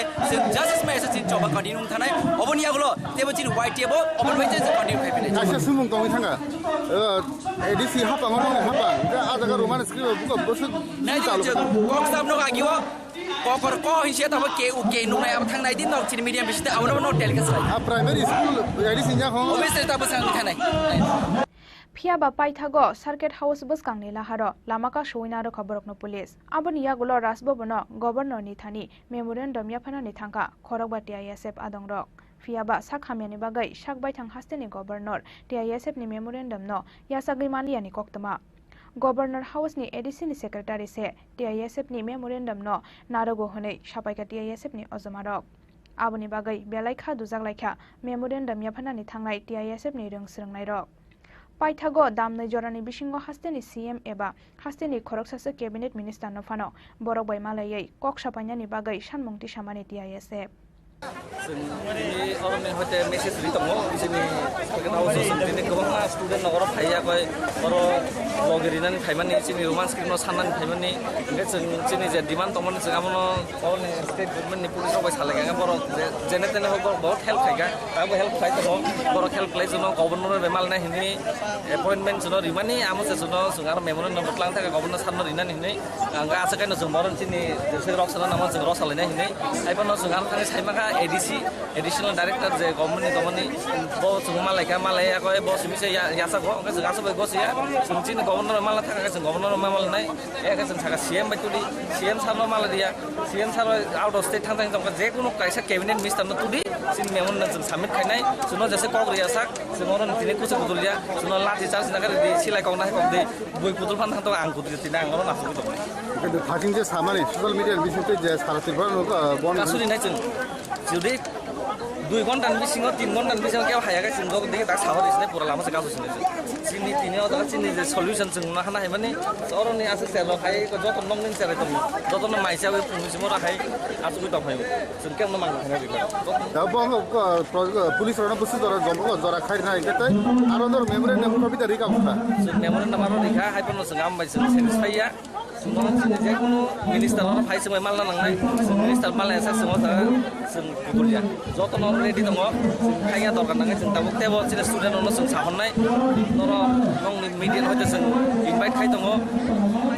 justice mana Cina coba continue tanai. Abo ni aglo, tiba Cina white table, abo bagai Cina continue happy. Asal semua kau ini tangga, edisi apa ngomong apa? Ada kan roman script bukan bosan. Nah itu kok sabno kaki wa, kok insya Allah ke nunai apa thang naik di nok Cina medium bisita, awalnya not delegasi. Primary school edisinya kau. Obviously tak besar thang. Phiaba Paithago Circuit House bus kangni laharo lamaka shoinaro khaborokno police aboni yagulo rasbobono governor ni thani memorandum yaphana ni thangka khorokba TISF adongrok Phiaba sakhamyani bagai sakbai thang hasteni governor TISF ni memorandum no yasagri maniani koktama Governor House ni ADC ni secretary se TISF ni memorandum no narogo honei sapaika TISF ni ozamarok aboni bagai belaikha dujaglaikha memorandum yaphana ni thangnai TISF ni rungsrungnai rok Paithago damnai jorani bisingo hasteni CM eba hasteni khoroksasa cabinet minister no phano borok bai malayai kok sapanyani bagai sanmungti samani TISF Ini orang yang hotel message di tengah di sini kita tahu ini kemana student orang kaya kau orang logerinan kaiman di sini roman script no sanan kaiman ni enggak sini jadi man teman sekarang orang state government ni polis orang salah kan orang jenet ni orang बहुत help kaya tapi help kaya tu orang help kaya tu governor bemal ni ini appointment tu riman ni amu sesuatu sekarang memang nombor lang tak governor sanan rinan ini enggak asalkan tu moran sini sekarang sanan nama sekarang salah ni ini, tapi pun sekarang kami saya maka ADC additional director je government bo chung malai ko bo simi se ya sa go ka sa ba go se ya chung chin governor mala thaka ka governor mal nai e ka chung thaka CM ba tudi CM sa no mala dia CM sa out of state thang thang je kuno kaisa cabinet minister no tudi sin memon na chung submit khainai suno jase ko riya sak suno ron tini kusa kudulia suno lati charge na kare di silai kong na kong de boi kudul phan thang to ang kudu tina ang na su to কিন্তু থাকিং যে সামানে social মিডিয়ার বিষয়তে যে সারা ত্রিপুরা বন kasuri nai chung jodi 2 ঘন্টার বিসিङाव 3 ঘন্টার বিসিङाव কেউ হায়াকে जों ग दिखे दा सावर इसने पुरा लामा से गासु सिने सिनि तिने अदा सिनि जे सल्युशन जों ना हाना हेमाने सरनि आसे सेलो खाय को जतो नंगनि सेरे दं जतो न माइसा वे पुंसि मरा खाय आसु गय दफाय जों केम न मांग खाय दिला दा बंग पुलिस रना बुसु जरा जम्बो जरा खाय ना इकेते आरो दर मेमोरेन्डाम कविता रिका बुसा जों मेमोरेन्डाम आरो रिका हायपन जों आम बाय जों सेटिसफाइया जों जे कुनु मिनिस्टार न फाइ समय मालना नांनाय जों मिनिस्टार मालना सा जों जों गुलिया जतो न रेडी दङ खाया दरकार नाङै जों दाबो तेबो सिने स्टुडेन्ट न जों साहरनाय नर नंनि मिडिया होते जों इनभाइट खाय दङ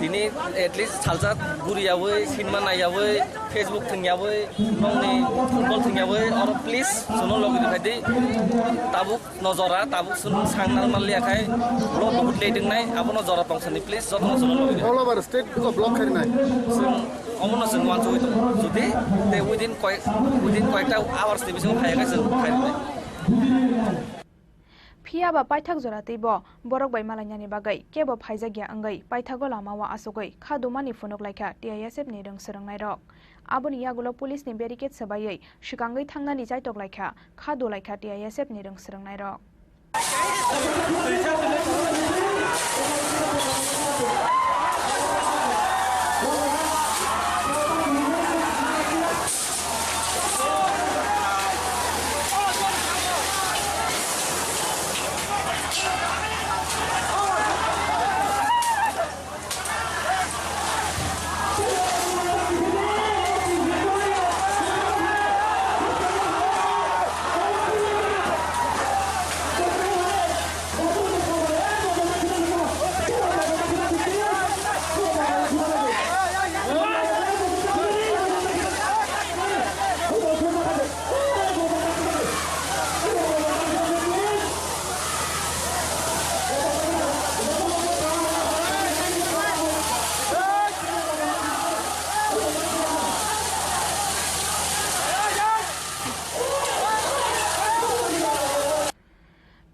दिनै एटलिस्ट सालजा गुरियावै सिनेमा नायावै फेसबुक थंयावै नंनि फुटबल थंयावै अर प्लिज सुनो लगि फायदि ताबुक नजरा ताबुक सुन सांना मालियाखाय ब्लग बहुत लेदिंनाय आबो नजरा तंसनि प्लिज जतो सुनो लगि अल ओभार स्टेट को ब्लक खायनाय जों अमन जों वान जय दं जुदि दे विदिन कयटा आवार्स नि बिसङाव फायगा जों फायनाय फियाबा पाइथाक जरातैबो बरक बाय मालायनि बागै केबो फायजागिया अंगै पाइथागो लामावा आसुगै खादुमानि फुनुक लायखा TISF नि रों सोरंनाय रक आबोनि यागुलो पुलिस नि बेरिकेड सबायै शिकांगै थांनानि जायतक लायखा खादु लायखा TISF नि रों सोरंनाय रक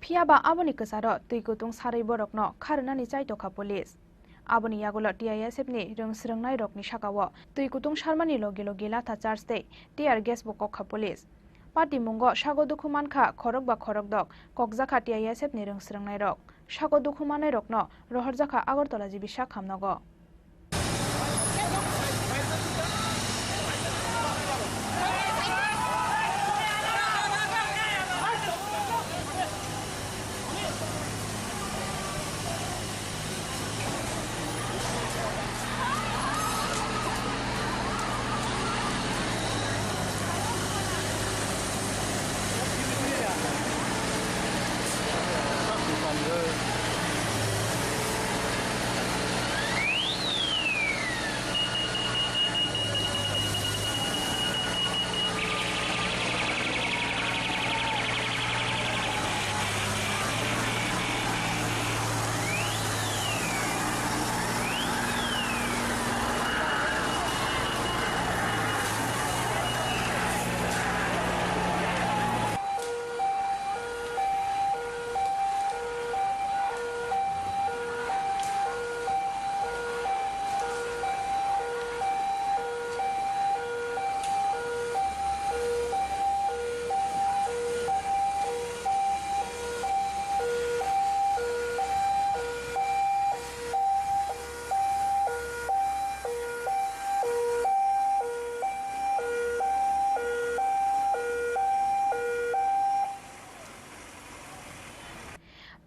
फियाबा आबोनि कसार तैकुतुं सारै बरकनो खारनानि जायतखा पुलिस आबोनि यागुलो TISF नि रों सोरंनाय रकनि साकावो तैकुतुं शर्मानि लगे लगे लाथा चार्ज दे टियार गेस बकखा पुलिस पार्टी मुंगो सागो दुखुमानखा खरक बा खरक दक ककजाखा TISF नि रों सोरंनाय रक सागो दुखुमानाय रकनो रहरजाखा आगरतला जिबिसा खामनगो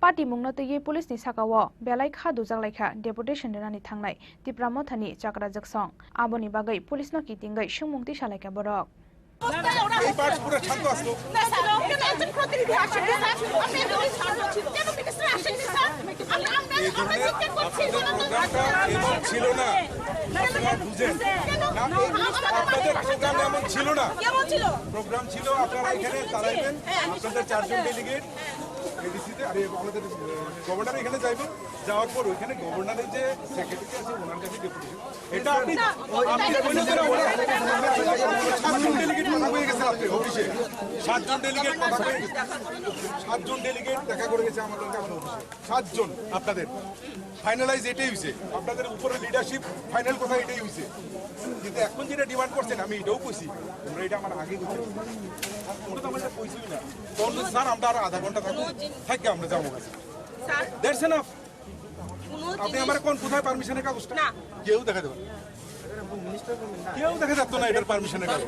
पार्टी मुंगनो तैये पुलिस नि साकावो बेलाय खादु जागलायखा डेपुटेशन देनानि थांनाय तिप्रा मथानि चाकरा जगसं आबोनि बागै पुलिसनो किटिंगै सुमुंति सालायखा बरक এই পার্ট পুরো ঠান্ড আসলো না স্যার ওখানে একজন প্রতিনিধি আসেন স্যার আমি পুলিশ ছাড়ছি কেন মিনিস্টার আসেন স্যার আমরা চেক করছি ছিল না বুঝেন আপনাদের প্রোগ্রাম এমন ছিল না, কেমন ছিল? প্রোগ্রাম ছিল আপনারা এখানে দাঁড়াইবেন, আপনাদের 4 জন ডেলিগেট এডিসিতে, আরে আমাদের গভর্নর এখানে যাইবেন, যাওয়ার পর ওইখানে গভর্নরের যে সেক্রেটারি আছে ওনার কাছে ডেপুটেশন, এটা আপনি বলেছেন 7 জন ডেলিগেট কথা হয়ে গেছে আপনি অফিসে, 7 জন ডেলিগেট কথা হয়ে গেছে, 7 জন ডেলিগেট দেখা করে গেছে আমাদের অফিসে, 7 জন আপনাদের ফাইনালাইজ এটাই হয়েছে, আপনাদের উপরে লিডারশিপ ফাইনাল কথা এটাই হয়েছে। কিন্তু এখন যেটা ডিমান্ড করছেন আমি এটাও কইছি, তোমরা এটা আমার আগে কইছি, তোমরা তো আমার কইছি না, তখন স্যার আমরা আর আধা ঘন্টা থাকবো, থাকি আমরা যাবো কাছে, দ্যাটস এনাফ। আপনি আমার কোন কোথায় পারমিশনের কাগজটা কেউ দেখা দেবেন, কেউ দেখা যাচ্ছে না এটার পারমিশনের কাগজ।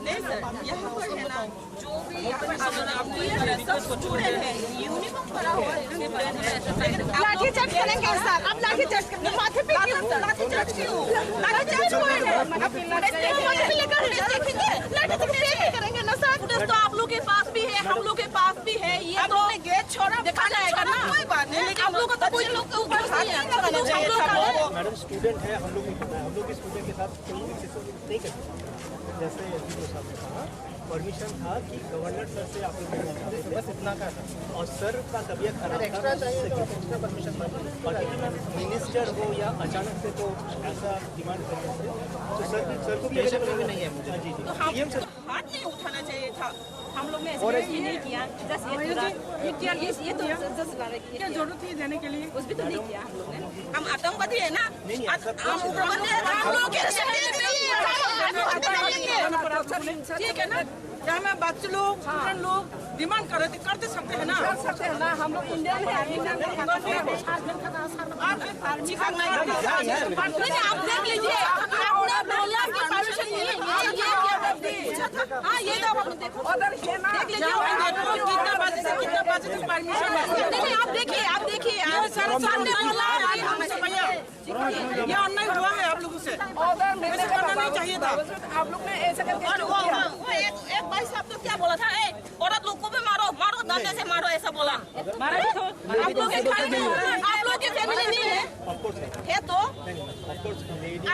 नहीं सर, यहाँ पर है ना जो भी यहाँ पर सब स्टूडेंट है, यूनिफॉर्म पड़ा हुआ है, लाठी चार्ज करेंगे सर, अब लाठी चार्ज करेंगे, माथे पे क्यों लाठी चार्ज क्यों? लाठी चार्ज हुए हैं, माथे पे लेकर देखेंगे, लाठी चार्ज करेंगे ना सर। तो आप लोग के पास भी है, हम लोग के पास भी है, ये तो गेट छोड़ा देखा जाएगा ना, कोई बात नहीं, लेकिन आप लोग को तो कोई लोग के ऊपर नहीं है, मैडम स्टूडेंट है, हम लोग के स्टूडेंट के साथ नहीं करते, जैसे साहब ने कहा परमिशन था कि गवर्नर सर से आप लोग बस इतना का था, और सर का तबीयत खराब एक्स्ट्रा चाहिए, एक्स्ट्रा परमिशन बाकी मिनिस्टर हो या अचानक से तो ऐसा डिमांड करने से तो सर को भी अवेलेबल नहीं है मुझे। जी जी, हाथ नहीं उठाना चाहिए था, हम लोग ने ये नहीं किया, जस्ट ये तो जस्ट क्या जरूरत थी देने के लिए, कुछ भी तो नहीं किया हम लोग ने, हम आतंकवादी है ना, हम लोग ठीक है ना, यहाँ में बच्चे लोग स्टूडेंट लोग डिमांड कर सकते हैं ना, कर सकते हैं ना, हम लोग इंडियन है, आप देख लीजिए, आपने बोला कि परमिशन हाँ ये तो आप देखो देख लीजिए कितना बजे से कितना बजे तक परमिशन है, नहीं आप देखिए सर ने बोला भैया ये अन्याय हुआ है आप लोगों से, ऐसा करना नहीं चाहिए था आप लोग ने, ऐसा करके एक भाई साहब तो क्या बोला था, औरत लोग को भी मारो डंडे से मारो, ऐसा बोला, आप लोग के फैमिली नहीं है तो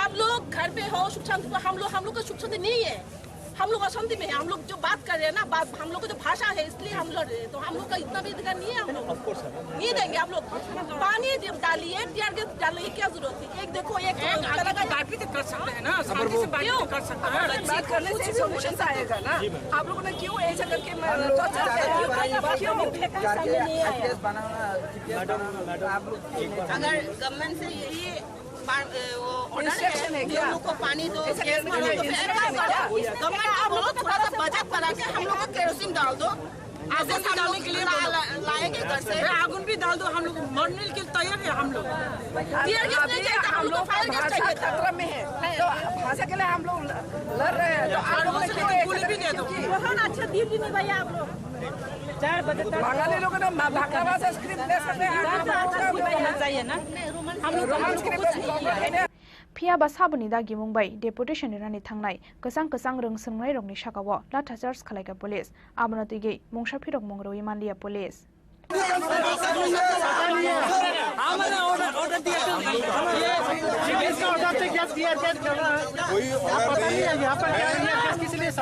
आप लोग घर पे हो सुख शांति, हम लोग का सुख शांति नहीं है, हम लोग अशांति में है, हम लोग जो बात कर रहे हैं ना, बात हम लोग का जो भाषा है इसलिए हम लड़ रहे हैं, तो हम लोग का इतना भी अधिकार नहीं है, हम लोग नहीं देंगे, आप लोग पानी डालिए, टीयर गैस डालिए, क्या जरूरत है, एक देखो एक बात भी तो कर सकते हैं ना, शांति से बात कर सकते हैं, बात करने से सॉल्यूशन आएगा ना, आप लोगों ने क्यों ऐसा करके अगर गवर्नमेंट से यही ऑर्डर को पानी दो, गवर्नमेंट आप लोग थोड़ा सा बचत करा के हम लोग को केरोसिन डाल दो, आगुन भी डालने के लिए लाएंगे घर से, आगुन भी डाल दो, हम लोग मरने के लिए तैयार है, हम लोग हम लोग खतरा में है, तो भाषा के लिए हम लोग लड़ रहे हैं, तो आप लोग गोली भी दे दो, बहुत अच्छा दीप नहीं भैया आप लोग 4 बजे तक बंगाली लोगों ने भाषा भाषा स्क्रिप्ट दे सकते हैं, चाहिए ना, हम लोग Pia basabuni da gimungbai deputation rani thangnai kasang rung sungnai rongni shakawo latha charge khalaiga police abona tuige mungsha phirok mongroi manlia police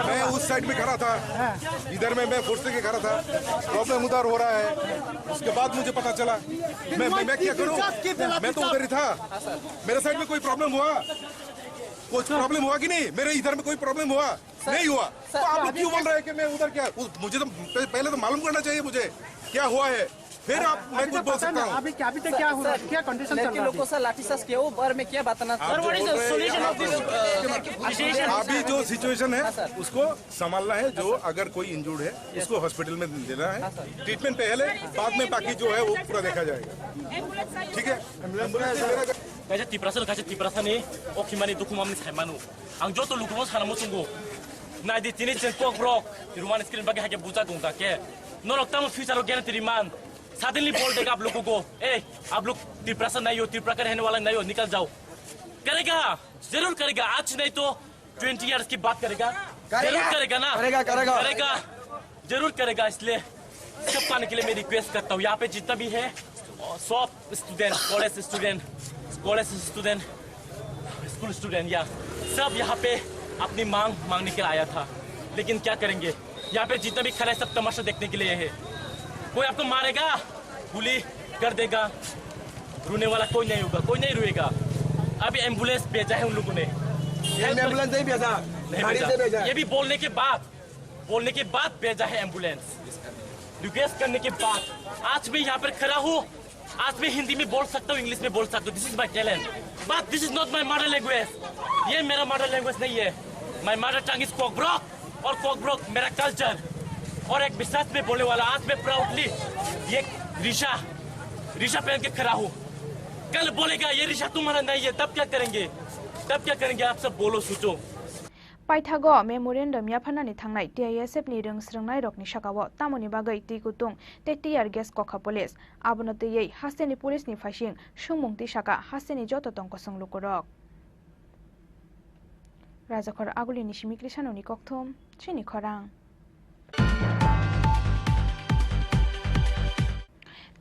मैं उस साइड में खड़ा था, इधर में मैं फोर्स के खड़ा था, प्रॉब्लम उधर हो रहा है, उसके बाद मुझे पता चला, मैं क्या करूं, मैं तो उधर ही था, मेरे साइड में कोई प्रॉब्लम हुआ, कुछ प्रॉब्लम हुआ कि नहीं, मेरे इधर में कोई प्रॉब्लम हुआ नहीं हुआ, तो आप क्यों बोल रहे हैं कि मैं उधर क्या, मुझे तो पहले तो मालूम करना चाहिए मुझे क्या हुआ है, फिर आप मैं कुछ बोल सकता हूँ। अभी तक क्या हुआ, क्या कंडीशन चल रहा है, लोगों से लाठीचार्ज किया वो बार में क्या बताना, अभी जो सिचुएशन है उसको संभालना है, जो अगर कोई इंजर्ड है उसको हॉस्पिटल में देना है, ट्रीटमेंट पहले, बाद में बाकी जो है वो पूरा देखा जाएगा, ठीक है। 가이제 디프라스는 가이제 디프라스니 오키마니 두쿠맘니 사이마누 앙조또 루쿠모 사나모 숭고 나이디 티니친 꼭브록 이루마니 스크린 바게 하게 부자 동다게 नोरक्ताम फ्यूचर गारंटी मान सडनली बोल देगा आप लोगों को आप लोग त्रिपुरा नहीं हो, त्रिपुरा का रहने वाला नहीं हो, निकल जाओ। करेगा, जरूर करेगा, आज नहीं तो 20 इयर्स की बात करेगा, जरूर करेगा ना, करेगा जरूर करेगा। इसलिए सब पाने के लिए मैं रिक्वेस्ट करता हूँ, यहाँ पे जितना भी है सब student, college student school student या सब यहाँ पे अपनी मांग मांगने के लिए आया था, लेकिन क्या करेंगे, यहाँ पे जितना भी खड़ा है सब तमाशा देखने के लिए है। कोई आपको मारेगा, गोली कर देगा, रोने वाला कोई नहीं होगा, कोई नहीं रोएगा। अभी एम्बुलेंस भेजा है उन लोगों ने, एम्बुलेंस नहीं भेजा, गाड़ी से भेजा। ये भी बोलने के बाद भेजा है एम्बुलेंस, रिक्वेस्ट करने के बाद। आज मैं यहाँ पर खड़ा हूँ, आज मैं हिंदी में बोल सकता हूँ, इंग्लिश में बोल सकता हूँ, this is my talent, but this is not my mother language. ये मेरा मदर लैंग्वेज नहीं है। माई मदर टंग इज कोकब्रोक, और कोकब्रोक मेरा कल्चर और एक विश्वास में बोलने वाला। आज मैं प्राउडली ये रिशा पहन के खड़ा हूँ। कल बोलेगा ये रिशा तुम्हारा नहीं है, तब क्या करेंगे? आप सब बोलो, सोचो। पाइथागो मेमोरेंडम याफानानि थांनाय TISF नि रोंस्रोंनाय रकनि साकाव तामुनि बागै टिकुतुं ते टियार गेस कखा पुलिस आबोनो तैयै हास्तेनि पुलिसनि फाइसिं सुंमुंति साका हास्तेनि जत तंक संलुकुरक राजाखर आगुलिनि सिमिक्रि साननि कक्थुम चिनि खरां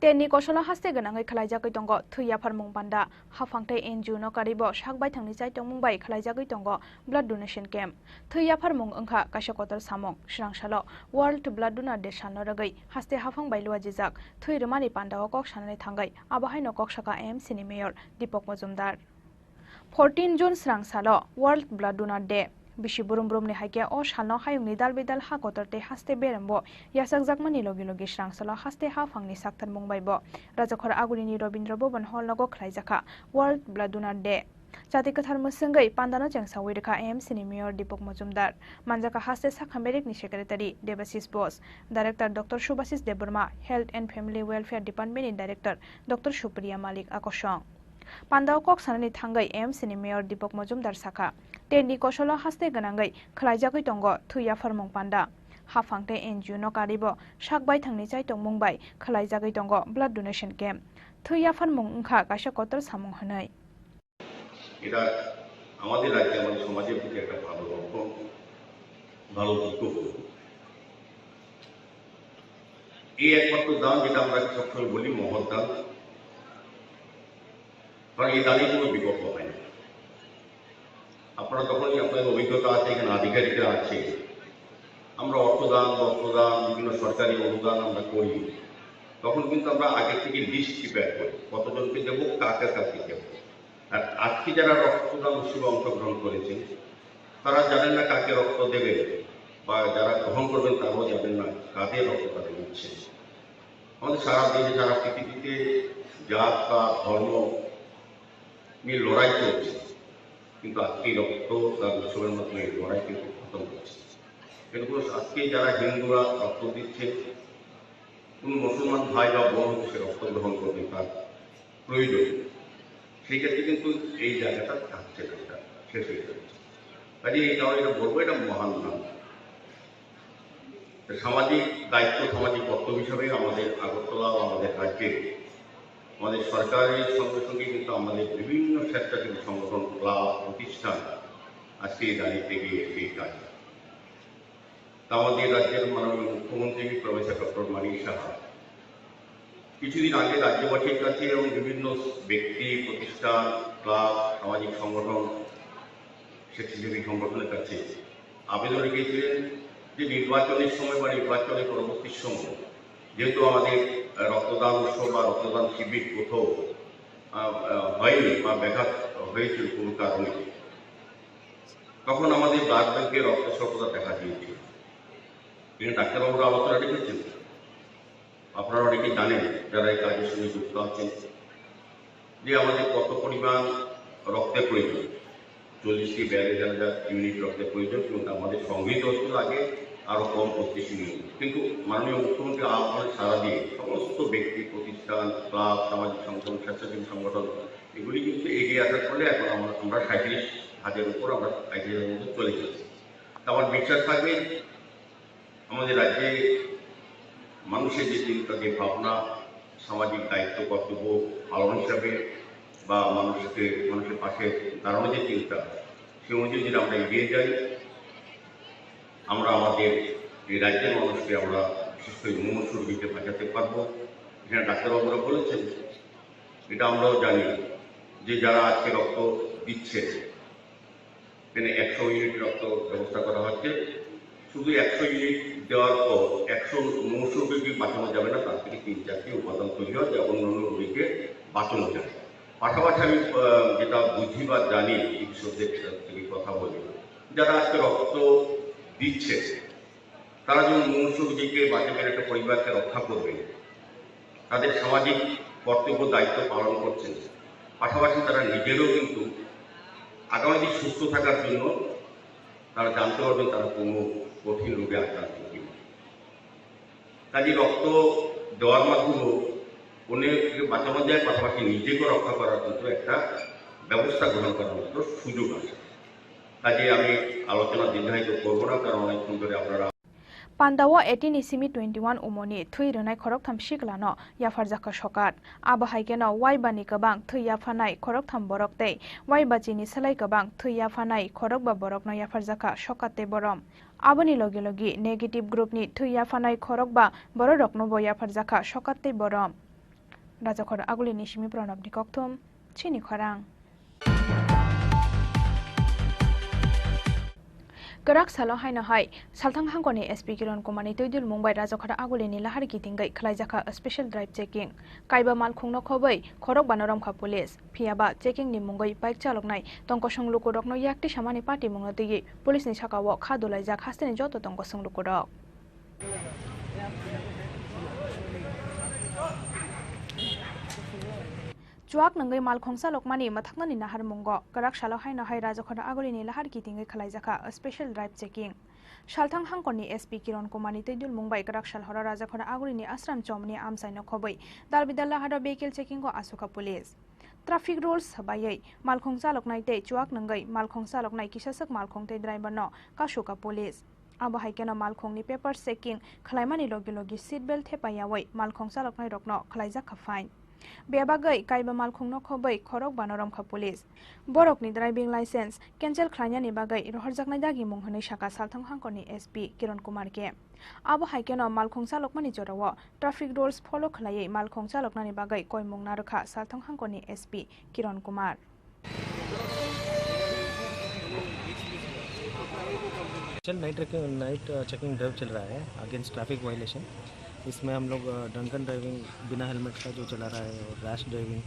तेनि कौशल हास्ते गनाङै खालायजागै दंग थैयाफार मुं बान्दा हाफांथै NGO न कारिबो सागबाय थांनि जायतं मुंबाय खालायजागै दंग ब्लाड डोनेशन कैम्प थैयाफार मुं ओंखा काशकतर सामं स्रांसाल वर्ल्ड ब्लाड डोनार डे साननो रगै हास्ते हाफांबाय लुवाजिजाक थैरमानि पान्डाव कक साननानै थांगाय आबाहायनो ककसाका AMC नि मेयर दीपक मजुमदार 14 जुन स्रांसाल वर्ल्ड ब्लाड डोनार डे बिसि बुरुम बुरुमनि हाइके अ सालनो हायुंनि दाल बेदाल हा कतरते हास्ते बेरमबो यासाक जाकमानि लगे लगे स्रांसाल हास्ते हाफांनि साक्थार मुंबायबो राजाखर आगुरिनि रवीन्द्र भवन हल नगो खलायजाखा वर्ल्ड ब्लाड डोनार डे जाति कथार मुसंगै पान्दानो जेंसावै रेखा AMC नि मेयर दीपक मजुमदार मानजाका हास्ते साखामेरिकनि secretary Debashish Bose director doctor Subhashish Debbarma health and family welfare डिपार्टमेंटनि डाइरेक्टर डॉक्टर सुप्रिया मालिक आकर्षण पान्दाव कक साननि थांगै AMC नि मेयर दीपक मजुमदार साखा तेनि कौशल हास्ते गनाङै खलायजागै दंग थैयाफार मुं पान्दा हाफांथै NGO न कारिबो सागबाय थांनि जायतं मुंबाय खलायजागै दंग ब्लाड डोनेशन कैम्प थैयाफार मुं ओंखा काशा कतर सामं हनै এটা আমাদের রাজ্যে আমাদের সমাজের প্রতি একটা ভালো লক্ষণ ভালো দিক এই একমাত্র দান যেটা আমরা সবসময় বলি মহৎ দান কারণ এই দানের কোনো বিকল্প হয় না আপনারা যখনই আপনাদের অভিজ্ঞতা আছে এখানে আধিকারিকরা আছে আমরা অর্থদান বস্ত্রদান বিভিন্ন সরকারি অনুদান আমরা করি তখন কিন্তু আমরা আগে থেকে লিস্ট প্রিপেয়ার করি কতজনকে দেবো কাকে কাকে দেবো আর আজকে যারা রক্তদান উৎসবে অংশগ্রহণ করেছেন তারা জানেন না কাকে রক্ত দেবে বা যারা গ্রহণ করবেন তারাও জানেন না কাদের রক্তদান দিচ্ছে আমাদের সারা দেশে সারা পৃথিবীতে জাত বা ধর্ম নিয়ে লড়াই চলছে কিন্তু আজকে রক্তদান উৎসবের মাধ্যমে এই লড়াই কিন্তু খতম হচ্ছে কিন্তু আজকে যারা হিন্দুরা রক্ত দিচ্ছে কোন মুসলমান ভাই বা বোন সে রক্ত গ্রহণ করবে তার প্রয়োজন সেই ক্ষেত্রে কিন্তু এই জায়গাটা থাকছে না এটা শেষ হয়ে যাচ্ছে কাজে এই কারণে এটা বলবো এটা মহান নাম সামাজিক দায়িত্ব সামাজিক কর্তব্য হিসাবে আমাদের আগরতলা ও আমাদের রাজ্যে আমাদের সরকারের সঙ্গে সঙ্গে কিন্তু আমাদের বিভিন্ন স্বেচ্ছাসেবী সংগঠন ক্লাব প্রতিষ্ঠান আজকে দাঁড়িয়ে গিয়ে এই কাজ আমাদের রাজ্যের মাননীয় মুখ্যমন্ত্রী প্রফেসর ডক্টর মানিক সাহা কিছুদিন আগে রাজ্যবাসীর কাছে এবং বিভিন্ন ব্যক্তি প্রতিষ্ঠান ক্লাব সামাজিক সংগঠন স্বেচ্ছাসেবী সংগঠনের কাছে আবেদন রেখেছিলেন যে নির্বাচনের সময় বা নির্বাচনের পরবর্তী সময় যেহেতু আমাদের রক্তদান উৎসব বা রক্তদান শিবির কোথাও হয়নি বা ব্যাঘাত হয়েছিল কোনো কারণে তখন আমাদের ব্লাড ব্যাংকে রক্ত স্বল্পতা দেখা দিয়েছিল এখানে ডাক্তারবাবুরা আলোচনা রেখেছেন আপনারা অনেকেই জানেন যারা এই কাজের সঙ্গে যুক্ত আছেন যে আমাদের কত পরিমাণ রক্তের প্রয়োজন 40-42,000 ইউনিট রক্তের প্রয়োজন কিন্তু আমাদের সংগৃহীত হচ্ছিল আগে আরো কম 25 ইউনিট কিন্তু মাননীয় মুখ্যমন্ত্রী আমাদের সারা দিয়ে সমস্ত ব্যক্তি প্রতিষ্ঠান ক্লাব সামাজিক সংগঠন স্বেচ্ছাসেবী সংগঠন এগুলি কিন্তু এগিয়ে আসার ফলে এখন আমরা 37,000 উপর আমরা 35,000 মধ্যে চলে গেছি আমার বিশ্বাস থাকবে আমাদের রাজ্যে মানুষের যে চিন্তা যে ভাবনা সামাজিক দায়িত্ব কর্তব্য পালন হিসাবে বা মানুষের পাশে দাঁড়ানোর যে চিন্তা সে অনুযায়ী যদি আমরা এগিয়ে যাই আমরা আমাদের এই রাজ্যের মানুষকে আমরা বিশেষ করে মূল দিতে বাঁচাতে পারবো এখানে ডাক্তারবাবুরা বলেছেন এটা আমরাও জানি যে যারা আজকে রক্ত দিচ্ছে এখানে 100 ইউনিট রক্ত ব্যবস্থা করা হচ্ছে। শুধু 100 ইউনিট দেওয়ার পর 100 রোগীকে বাঁচানো যাবে না, তার থেকে 3-4টি উপাদান তৈরি হয় যা অন্যান্য রোগীকে বাঁচানো যায়। পাশাপাশি আমি যেটা বুঝি বা জানি চিকিৎসকদের থেকে কথা বলি, যারা আজকে রক্ত দিচ্ছে তারা যেমন মুমূর্ষু রোগীকে বাঁচাবেন, একটা পরিবারকে রক্ষা করবেন, তাদের সামাজিক কর্তব্য দায়িত্ব পালন করছেন। পাশাপাশি তারা নিজেরও কিন্তু আগামী দিন সুস্থ থাকার জন্য তারা জানতে পারবেন তারা কোনো কঠিন রোগে আক্রান্ত কিনা। কাজে রক্ত দেওয়ার মাধ্যমেও অন্যকে বাঁচানো যায়, পাশাপাশি নিজেকে রক্ষা করার কিন্তু একটা ব্যবস্থা গ্রহণ করার মতো সুযোগ আছে। কাজে আমি আলোচনা দীর্ঘায়িত করবো না, কারণ অনেকক্ষণ ধরে আপনারা Pandawa 18 isimi 21 umoni thui renai khorok tham shiklano yafar jaka shokat aba haikeno waibani kabang thui yafanai khorok tham borok tei waibachini selai kabang thui yafanai khorok ba borok no yafar jaka shokate borom aboni logi logi negative group ni thui yafanai khorok ba borok no bo yafar jaka shokate borom rajakhor aguli nisimi pranab ni kokthum chini khorang Kerak salo hai na hai salthang hangkoni SP Kiran Kumar ni toidul Mumbai Rajakhara agule ni lahar gitingai khlaijaka special drive checking kaiba malkhungno khobai khorok banoram kha police phiaba checking ni mungai bike chaloknai tongko songlukurok no yakti samani party mungno tigi police ni sakawo khadulai jak hasteni joto tongko songlukurok Chuak nangai malkhongsa lokmani mathaknani nahar mungo karak salo hai na hai Rajakhara aguli ni lahar gitingai khlaijaka special drive checking Shalthang hangkoni SP Kiran Kumar ni toidul Mumbai karak shalhora Rajakhara aguli ni asram chomni amsaino khobai dalbidal lahara vehicle checking go asuka police Traffic rules habayai malkhongsa loknai te chuak nangai malkhongsa loknai kisasak malkhongte driver no kasuka police abo haikeno malkhongni paper checking khlaimani logi logi seat belt thepayawai malkhongsa loknai rokno khlaijaka fine Bebagai kaiba malkhungno khobai khorok banoram kha police borokni driving license cancel khlanya ni bagai rohorjaknai dagi munghnai shaka salthang hangkoni SP Kiran Kumar ke abo haikeno malkhungsa lokmani jorawo traffic rules follow khlai malkhungsa loknani bagai koi mungna rakha salthang hangkoni SP Kiran Kumar night checking drive चल रहा है against traffic violation इसमें हम लोग drunken driving बिना helmet का जो चला रहा है और रैश ड्राइविंग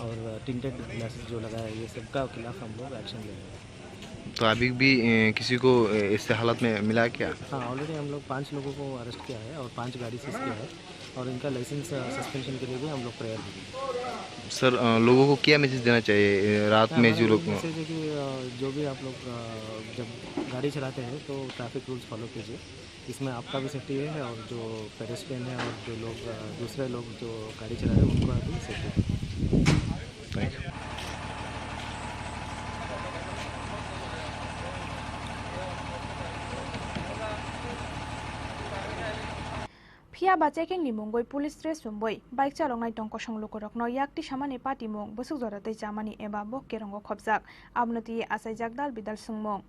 और टिंटेड ग्लासेस जो लगा है ये सब का खिलाफ हम लोग एक्शन ले रहे हैं तो अभी भी किसी को इस हालत में मिला क्या हाँ ऑलरेडी हम लोग 5 लोगों को अरेस्ट किया है और 5 गाड़ी सीज किया है और इनका लाइसेंस सस्पेंशन के लिए भी हम लोग प्रेयर करेंगे सर लोगों को क्या मैसेज देना चाहिए रात में जो लोग मैसेज है कि जो भी आप लोग जब गाड़ी चलाते हैं तो ट्रैफिक रूल्स फॉलो कीजिए इसमें आपका भी सेफ्टी है और जो पेडेस्ट्रियन है और जो लोग दूसरे लोग जो गाड़ी चला रहे हैं उनका भी सेफ्टी है thank you Phiaba checking ni mungoi police dress sumboi bike chalongnai tongko songlukurokno yakti samani party mung busuk joratei jamani eba bok kerongo khobjak abnoti asaijak dal bidal sungmung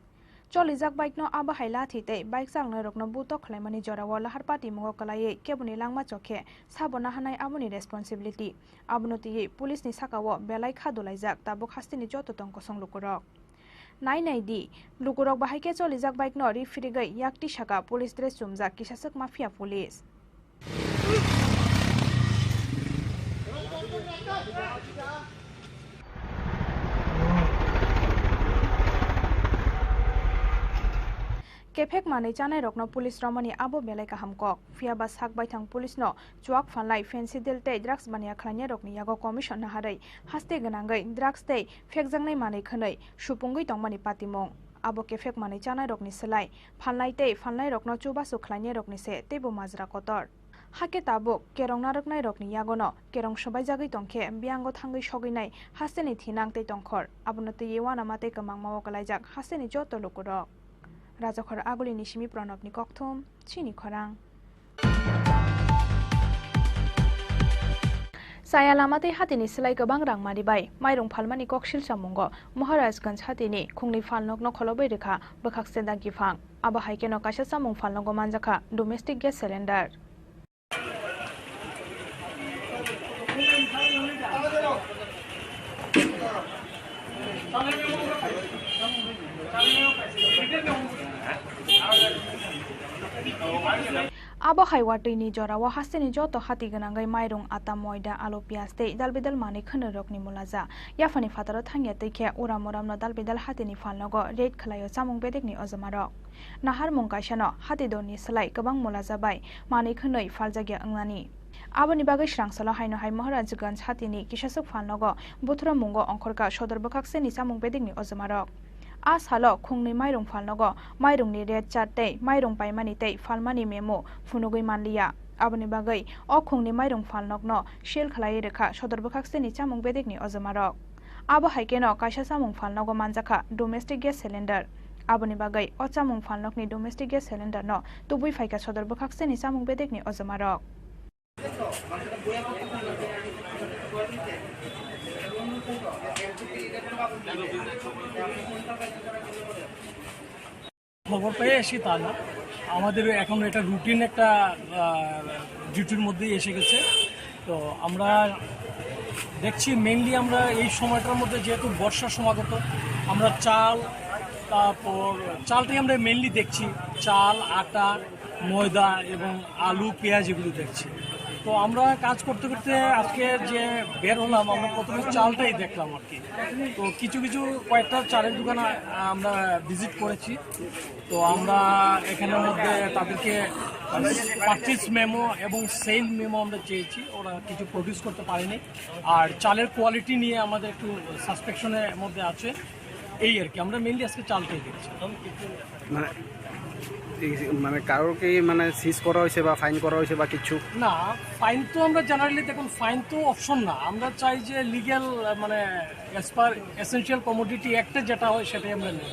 Cholijak bike no aba haila thite bike changnai rokno buto khlaimani jorawo lahar party mungo kalai kebuni langma chokhe sabona hanai aboni responsibility abnoti police ni sakawo belai khadulaijak tabuk hastini joto tongko songlukurok Nai di lukurok bahaike cholijak bike no rifrigai yakti shaka police dress sumjak kisasak mafia police Kefek manai chanai rokno police romani abo belai kaham kok phiaba sak baithang police no chuak phanlai fancy delte drugs bania khlanya rokni yago commission na harai haste ganangai drugs tei fekjangnai manai khanai supungui tongmani patimong abo kefek manai chanai rokni selai phanlai tei phanlai rokno chubasu khlanya rokni se tebo majra kotor Hake tabuk kerong naroknai rokni yagono kerong sobai jagai tongkhe biango thangai soginai hasteni thinang tei tongkhor abonoti yewana mate kamang mawo kalaijak hasteni joto lokurok Rajakhara aguli nisimi pranab ni kokthum chini khorang Saya lamate hatini selai gobang rang maribai mairung phalmani koksil samungo Maharajganj hatini khungni phalnokno kholobai rekha bokhak seda gifang aba haikeno kaisa samung phalnogo manjaka domestic gas cylinder Abo haywati ni jorawa hasteni joto hati ganangai mairung ata moida alo pias te dalbidal mani khana rokni mulaza yafani fatara thangya te khe uram no dalbidal hatini falnogo red khlayo chamung bedekni ozamaro nahar mungkaishano hati doni salai kabang mulaza bai mani khanoi faljagya anglani Aboni bagai srangsala haino hai Maharajganj hatini kisasuk falnogo buthura mungo ongkhorka sodorbakakse ni chamung bedekni ozamaro As halo khungni mairung falnogo mairung ni red chat tei mairung paimani tei falmani memo funugoi manliya aboni bagai o khungni mairung falnokno shel khlai rekha sodorbakakse ni chamung bedekni ozamaro abo haikeno kaisa chamung falnogo manjaka domestic gas cylinder aboni bagai o chamung falnokni domestic gas cylinder no tubui faika sodorbakakse ni chamung bedekni ozamaro খবর পেয়ে এসে তা না আমাদের এখন এটা routine একটা ডিউটির মধ্যেই এসে গেছে তো আমরা দেখছি মেইনলি আমরা এই সময়টার মধ্যে যেহেতু বর্ষার সমাগত আমরা তারপর চালটাই আমরা মেইনলি দেখছি চাল আটা ময়দা এবং আলু পেঁয়াজ এগুলো দেখছি তো আমরা কাজ করতে করতে আজকে যে বের হলাম আমরা প্রথমে চালটাই দেখলাম আর কি তো কিছু কয়েকটা চালের দোকান আমরা ভিজিট করেছি তো আমরা এখানের মধ্যে তাদেরকে পারচেজ মেমো এবং সেল মেমো আমরা চেয়েছি ওরা কিছু প্রডিউস করতে পারেনি আর চালের কোয়ালিটি নিয়ে আমাদের একটু সাসপেকশনের মধ্যে আছে এই আর কি আমরা মেনলি আজকে চালটাই দেখছি মানে কারোকে মানে সিজ করা হয়েছে বা ফাইন করা হয়েছে বা কিছু না ফাইন তো আমরা জেনারেলি দেখুন ফাইন তো অপশন না আমরা চাই যে লিগ্যাল মানে অ্যাজ পার এসেনশিয়াল কমোডিটি অ্যাক্টে যেটা হয় সেটাই আমরা নেব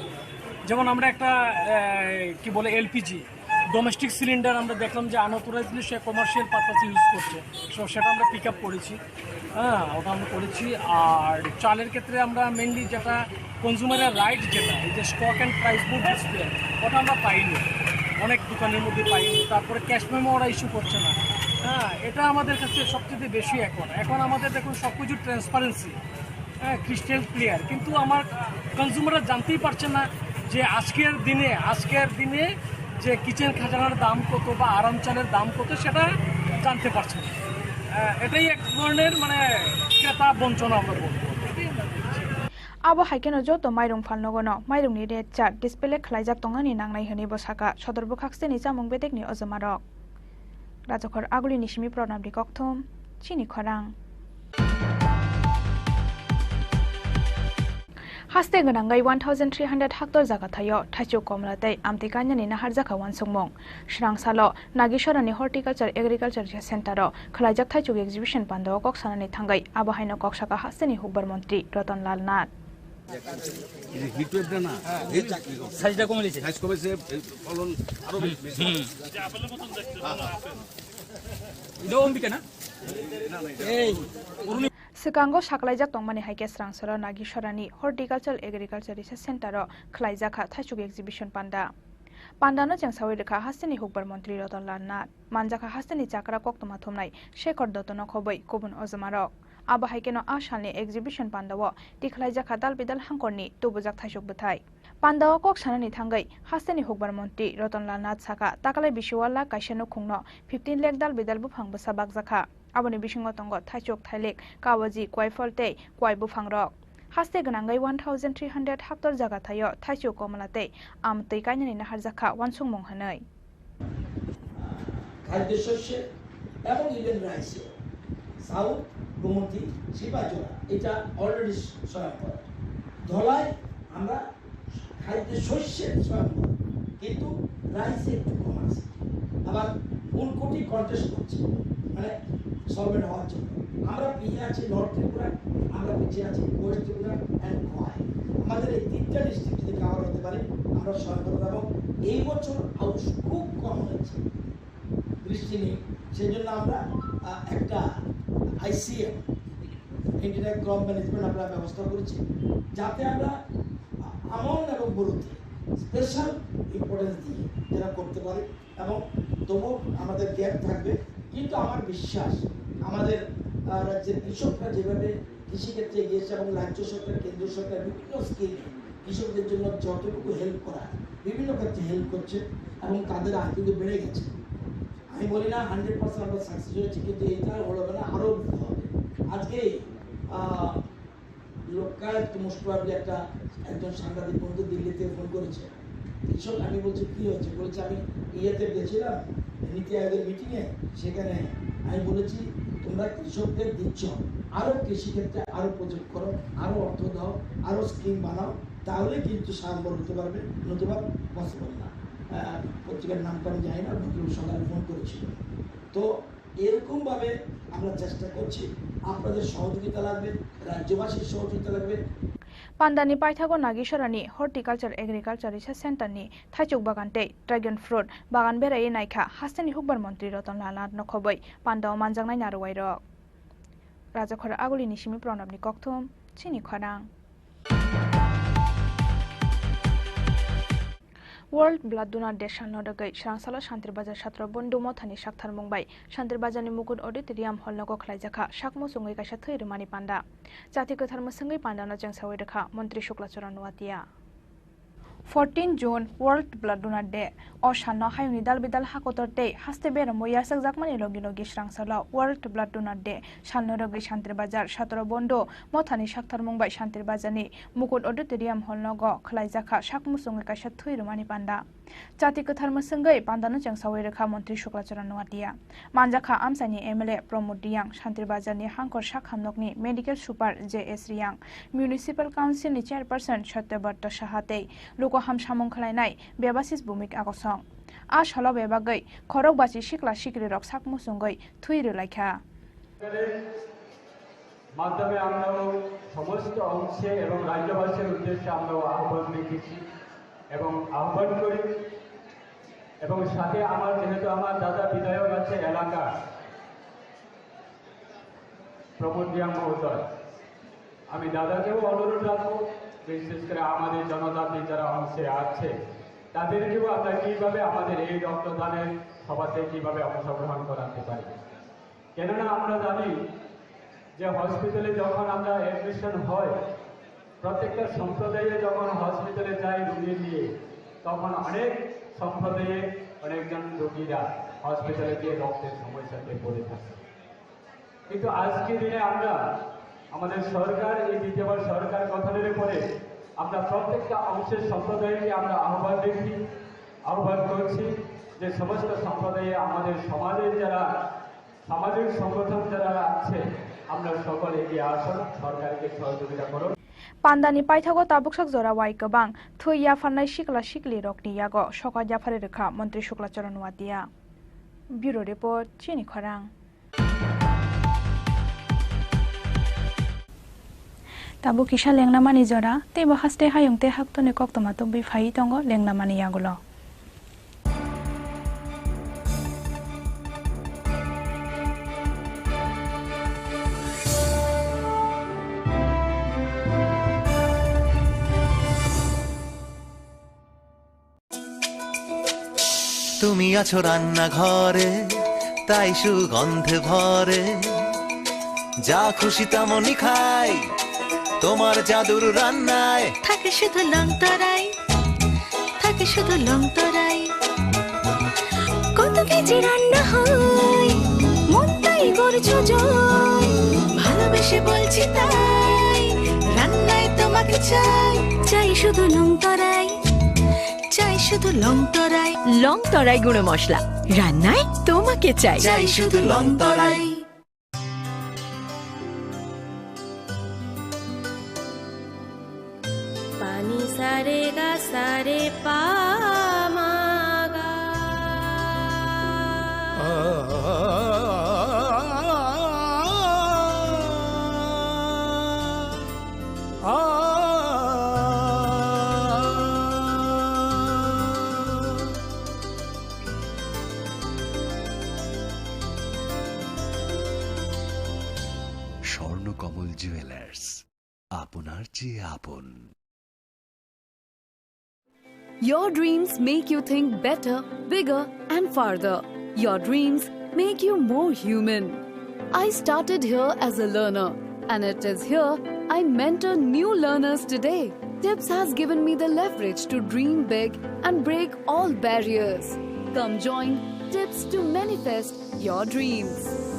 যেমন আমরা একটা কি বলে এলপিজি ডোমেস্টিক সিলিন্ডার আমরা দেখলাম যে আনঅথরাইজলি সে কমার্শিয়াল পারপাসে ইউজ করছে সো সেটা আমরা পিক আপ করেছি হ্যাঁ ওটা আমরা করেছি আর চালের ক্ষেত্রে আমরা মেনলি যেটা কনজিউমারের রাইট যেটা এই যে stock and price book display ওটা আমরা পাইনি অনেক দোকানের মধ্যে পাইনি তারপরে ক্যাশ মেমো ওরা ইস্যু করছে না হ্যাঁ এটা আমাদের কাছে সবচেয়ে বেশি এখন আমাদের দেখুন সব কিছু ট্রান্সপারেন্সি হ্যাঁ ক্রিস্টাল ক্লিয়ার কিন্তু আমার কনজিউমাররা জানতেই পারছে না যে আজকের দিনে যে কিচেন খাজানার দাম কত বা আরাম চালের দাম কত সেটা জানতে পারছে না এটাই এক ধরনের মানে ক্রেতা বঞ্চনা আমরা বলবো Abo haikeno joto mairung falnogono mairung ni red chat display khlaijak tongani nangnai hini bosaka sodorbakakse ni chamung bedekni ojamarok Rajokhor aguli nisimi pronamri kokthom chini khorang Haste ganangai 1300 hectare jaga thayo thachu komlatei amtikanyani nahar jaka wansungmong shrangsalo nagisorani horticulture agriculture center ro khlaijak thachu exhibition pando koksanani thangai abo haino koksaka hasteni hukbar mantri Ratan Lal Nath সাইজটা কমেছে ফলন আরো বেশি Sikango saklaijak tongmani haike srangsaro nagisorani horticulture agriculture research center ro khlaijaka thachuk exhibition pandano jangsawi rekha hasteni hukbar mantri Ratan Lal Nath manjaka hasteni chakra koktoma thomnai Shekhar Dottono khoboi kubun ojamarok abo haikeno asalni exhibition pandawo tikhlaijaka dalbidal hangkorni tubujak thachuk buthai pandawo kok sanani thangai hasteni hukbar mantri Ratan Lal Nath saka takalai bisiwala kaisano khungno 15 lakh dalbidal buphang busa bakjaka aboni bisingo tongo thachuk thailek kawaji kwaifalte kwaibufangrok haste ganangai 1300 hectare jaga thayo thachuk komlate amtei kainani nahar jakha wansungmong hanai খাদ্য শস্য এবং even rice south Gomti শিবাজোড়া এটা already স্বয়ংপর Dhalai আমরা খাদ্য শস্যের স্বয়ংপর কিন্তু রাইসে একটু কম আছে আবার উনকোটি কন্টেস্ট করছে মানে সলভেন্ট হওয়ার জন্য আমরা পিছিয়ে আছি নর্থ ত্রিপুরা আমরা পিছিয়ে আছি ওয়েস্ট ত্রিপুরা অ্যান্ড খোয়াই আমাদের এই তিনটা ডিস্ট্রিক্ট যদি কাভার হতে পারে আমরা স্বয়ংপর এবং এই বছর আউট খুব কম হয়েছে বৃষ্টি নেই সেই জন্য আমরা একটা আইসিএম ইন্ডিয়ান ক্রপ ম্যানেজমেন্ট আমরা ব্যবস্থা করেছি যাতে আমরা আমন এবং বড়ুতে স্পেশাল ইম্পর্টেন্স দিয়ে যারা করতে পারে এবং তবু আমাদের গ্যাপ থাকবে কিন্তু আমার বিশ্বাস আমাদের রাজ্যের কৃষকরা যেভাবে কৃষিক্ষেত্রে এগিয়েছে এবং রাজ্য সরকার কেন্দ্র সরকার বিভিন্ন স্কিম কৃষকদের জন্য যতটুকু হেল্প করা বিভিন্ন ক্ষেত্রে হেল্প করছে এবং তাদের আয় কিন্তু বেড়ে গেছে। আমি বলি না 100% আমরা সাকসেস হয়েছি, কিন্তু এটা হলো না, আরও হবে। আজকে লোকায়ত মোস্ট প্রবাবলি একজন সাংবাদিক বন্ধু দিল্লি থেকে ফোন করেছে, কৃষক, আমি বলছি কি হচ্ছে, বলছে আমি ইয়েতে গেছিলাম নীতি আয়োগের মিটিংয়ে, সেখানে আমি বলেছি তোমরা কৃষকদের দিচ্ছ, আরও কৃষিক্ষেত্রে আরও প্রজেক্ট করো, আরও অর্থ দাও, আরও স্কিম বানাও, তাহলে কিন্তু সাম্বর হতে পারবে, নতুবা পসিবল না। পত্রিকার নামটা আমি জানি না, সকালে ফোন করেছিল। তো এরকমভাবে আমরা চেষ্টা করছি, আপনাদের সহযোগিতা লাগবে, রাজ্যবাসীর সহযোগিতা লাগবে। পান্ডানি পাইথাগো নাগেশ্বরানি হর্টিকালচার এগ্রিকালচার রিসার্চ সেন্টারनि थाइचुक बागानते ड्रैगन फ्रुट बागान बेरायै नायखा हास्टेनि हुकबार मंत्री रतन लाल नखबै पान्डाव मानजांनाय नारवाय रक राजाखर आगुलिनि सिमि प्रणबनि कक्थुम चिनि खरां world blood donor day साननोदगै स्रांसाला Shantirbazar छात्र बन्धु मथानि साक्थार मुंबाय शान्तिर बाजारनि मुकुट ऑडिटोरियम हलनगो खलायजाखा साकमो संगै कायसा थैरमानि पान्डा जाति गोथार मोसंगै पान्डानो जोंसावै रेखा मन्त्री Shuklacharan Noatia 14 June world blood donor day ओ साननो हायुंनि दाल बिदाल हाकोतरते हास्ते बेरामो यासक जाकमानि लगी लगी स्रांसाला वर्ल्ड ब्लाड डोनार डे साननोदगै शान्तिर बाजार छात्र बन्धु मथानि साक्थार मुंबाय शान्तिर बाजारनि मुकुट ऑडिटोरियम हलनगो खलायजाखा साकमो संगै कायसा थैरमानि पान्डा जाति गोथार मोसंगै पान्डानो जोंसावै रेखा मन्त्री शुक्लाचरण नुवातिया मानजाखा आमसानि एमएलए प्रमोद दियां शान्तिर बाजारनि हांकर साखामनकनि मेडिकल सुपार JS रियां म्युनिसिपल काउन्सिलनि चेयारपारसन सत्यव्रत साहाते लोकहाम सामं खालायनाय बेबासिस भूमिक आगसं आ सालाव बेबागै खरकबासि सिक्ला सिक्रि रक साकमो संगै थुइरो लायखा মাধ্যমে আমরাও সমস্ত অংশে এবং রাজ্যবাসীর উদ্দেশ্যে আমরাও আহ্বান রেখেছি এবং আহ্বান করি এবং সাথে আমার যেহেতু আমার দাদা বিধায়ক আছে এলাকা প্রমোদ দিয়াং মহোদয়, আমি দাদাকেও অনুরোধ রাখবো বিশেষ করে আমাদের জনজাতি যারা অংশে আছে তাদেরকেও আমরা কীভাবে আমাদের এই রক্তদানের সভাতে কীভাবে অংশগ্রহণ করাতে পারি। কেননা আমরা জানি যে হসপিটালে যখন আমরা অ্যাডমিশন হয় প্রত্যেকটা সম্প্রদায়ে যখন হসপিটালে যাই রোগী নিয়ে তখন অনেক সম্প্রদায়ে অনেকজন রোগীরা হসপিটালে গিয়ে রক্তের সমস্যাতে পড়ে থাকে। কিন্তু আজকের দিনে আমরা আমাদের সরকার এই দ্বিতীয়বার সরকার গঠনের পরে আমরা প্রত্যেকটা অংশের সম্প্রদায়কে আমরা আহ্বান করছি যে সমস্ত সম্প্রদায়ে আমাদের সমাজের যারা সামাজিক সংগঠন যারা আছে আমরা সকলে এগিয়ে আসুন, সরকারকে সহযোগিতা করুন। पान्डानि पाइथागो ताबुकसाक जरा वाइ गोबां थै याफानाय सिक्ला सिक्लि रकनि यागो सका याफारे रेखा मन्त्री शुक्लाचरण नुवातिया ब्यूरो रिपोर्ट चिनि खरां ताबु किसा लेंनामानि जरा तेबो हास्ते हायुंते हाक्तनि कक्तमा तो बिफाइ दंगो लेंनामानि यागुलो তুমি আছো রান্না ঘরে তাই সুগন্ধে ভরে যা খুশি তেমনই খাই তোমার জাদুর রান্নায় থাকে শুধু লংতরাই থাকে শুধু লংতরাই কত কেজি রান্না হয় মন তাই করছো জয় ভালোবেসে বলছি তাই রান্নায় তোমাকে চাই চাই শুধু লংতরাই চাই শুধু লংতরাই লংতরাই গুঁড়ো মশলা রান্নায় তোমাকে চাই চাই শুধু লংতরাই पानी सारे गा सारे पा मागा স্বর্ণকমল জুয়েলার্স আপনার চেয়ে আপন। Your dreams make you think better, bigger and farther. Your dreams make you more human. I started here as a learner And it is here I mentor new learners today. TIPS has given me the leverage to dream big and break all barriers. Come join TIPS to manifest your dreams.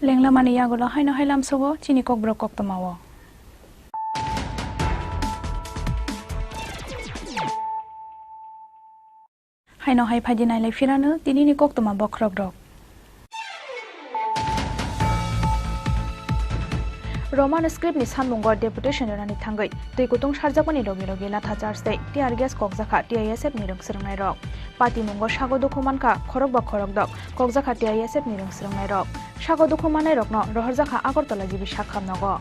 Lengla mani yagola haino hailam sogo chini kok brok kok tamawo. Haino hai phaji nai lai firanu tini ni kok tama bokrok rok. Roman script ni sammungo deputation rani thangai tui kutung sarjakoni rogi rogi latha charge tiar gas kokjakha TISF ni rungsrungnai rok pati mungo sago dokumanka khorok ba khorok dok kokjakha TISF ni rungsrungnai rok sago dokumanai rokno rohorjakha Agartala jibi sakham nogo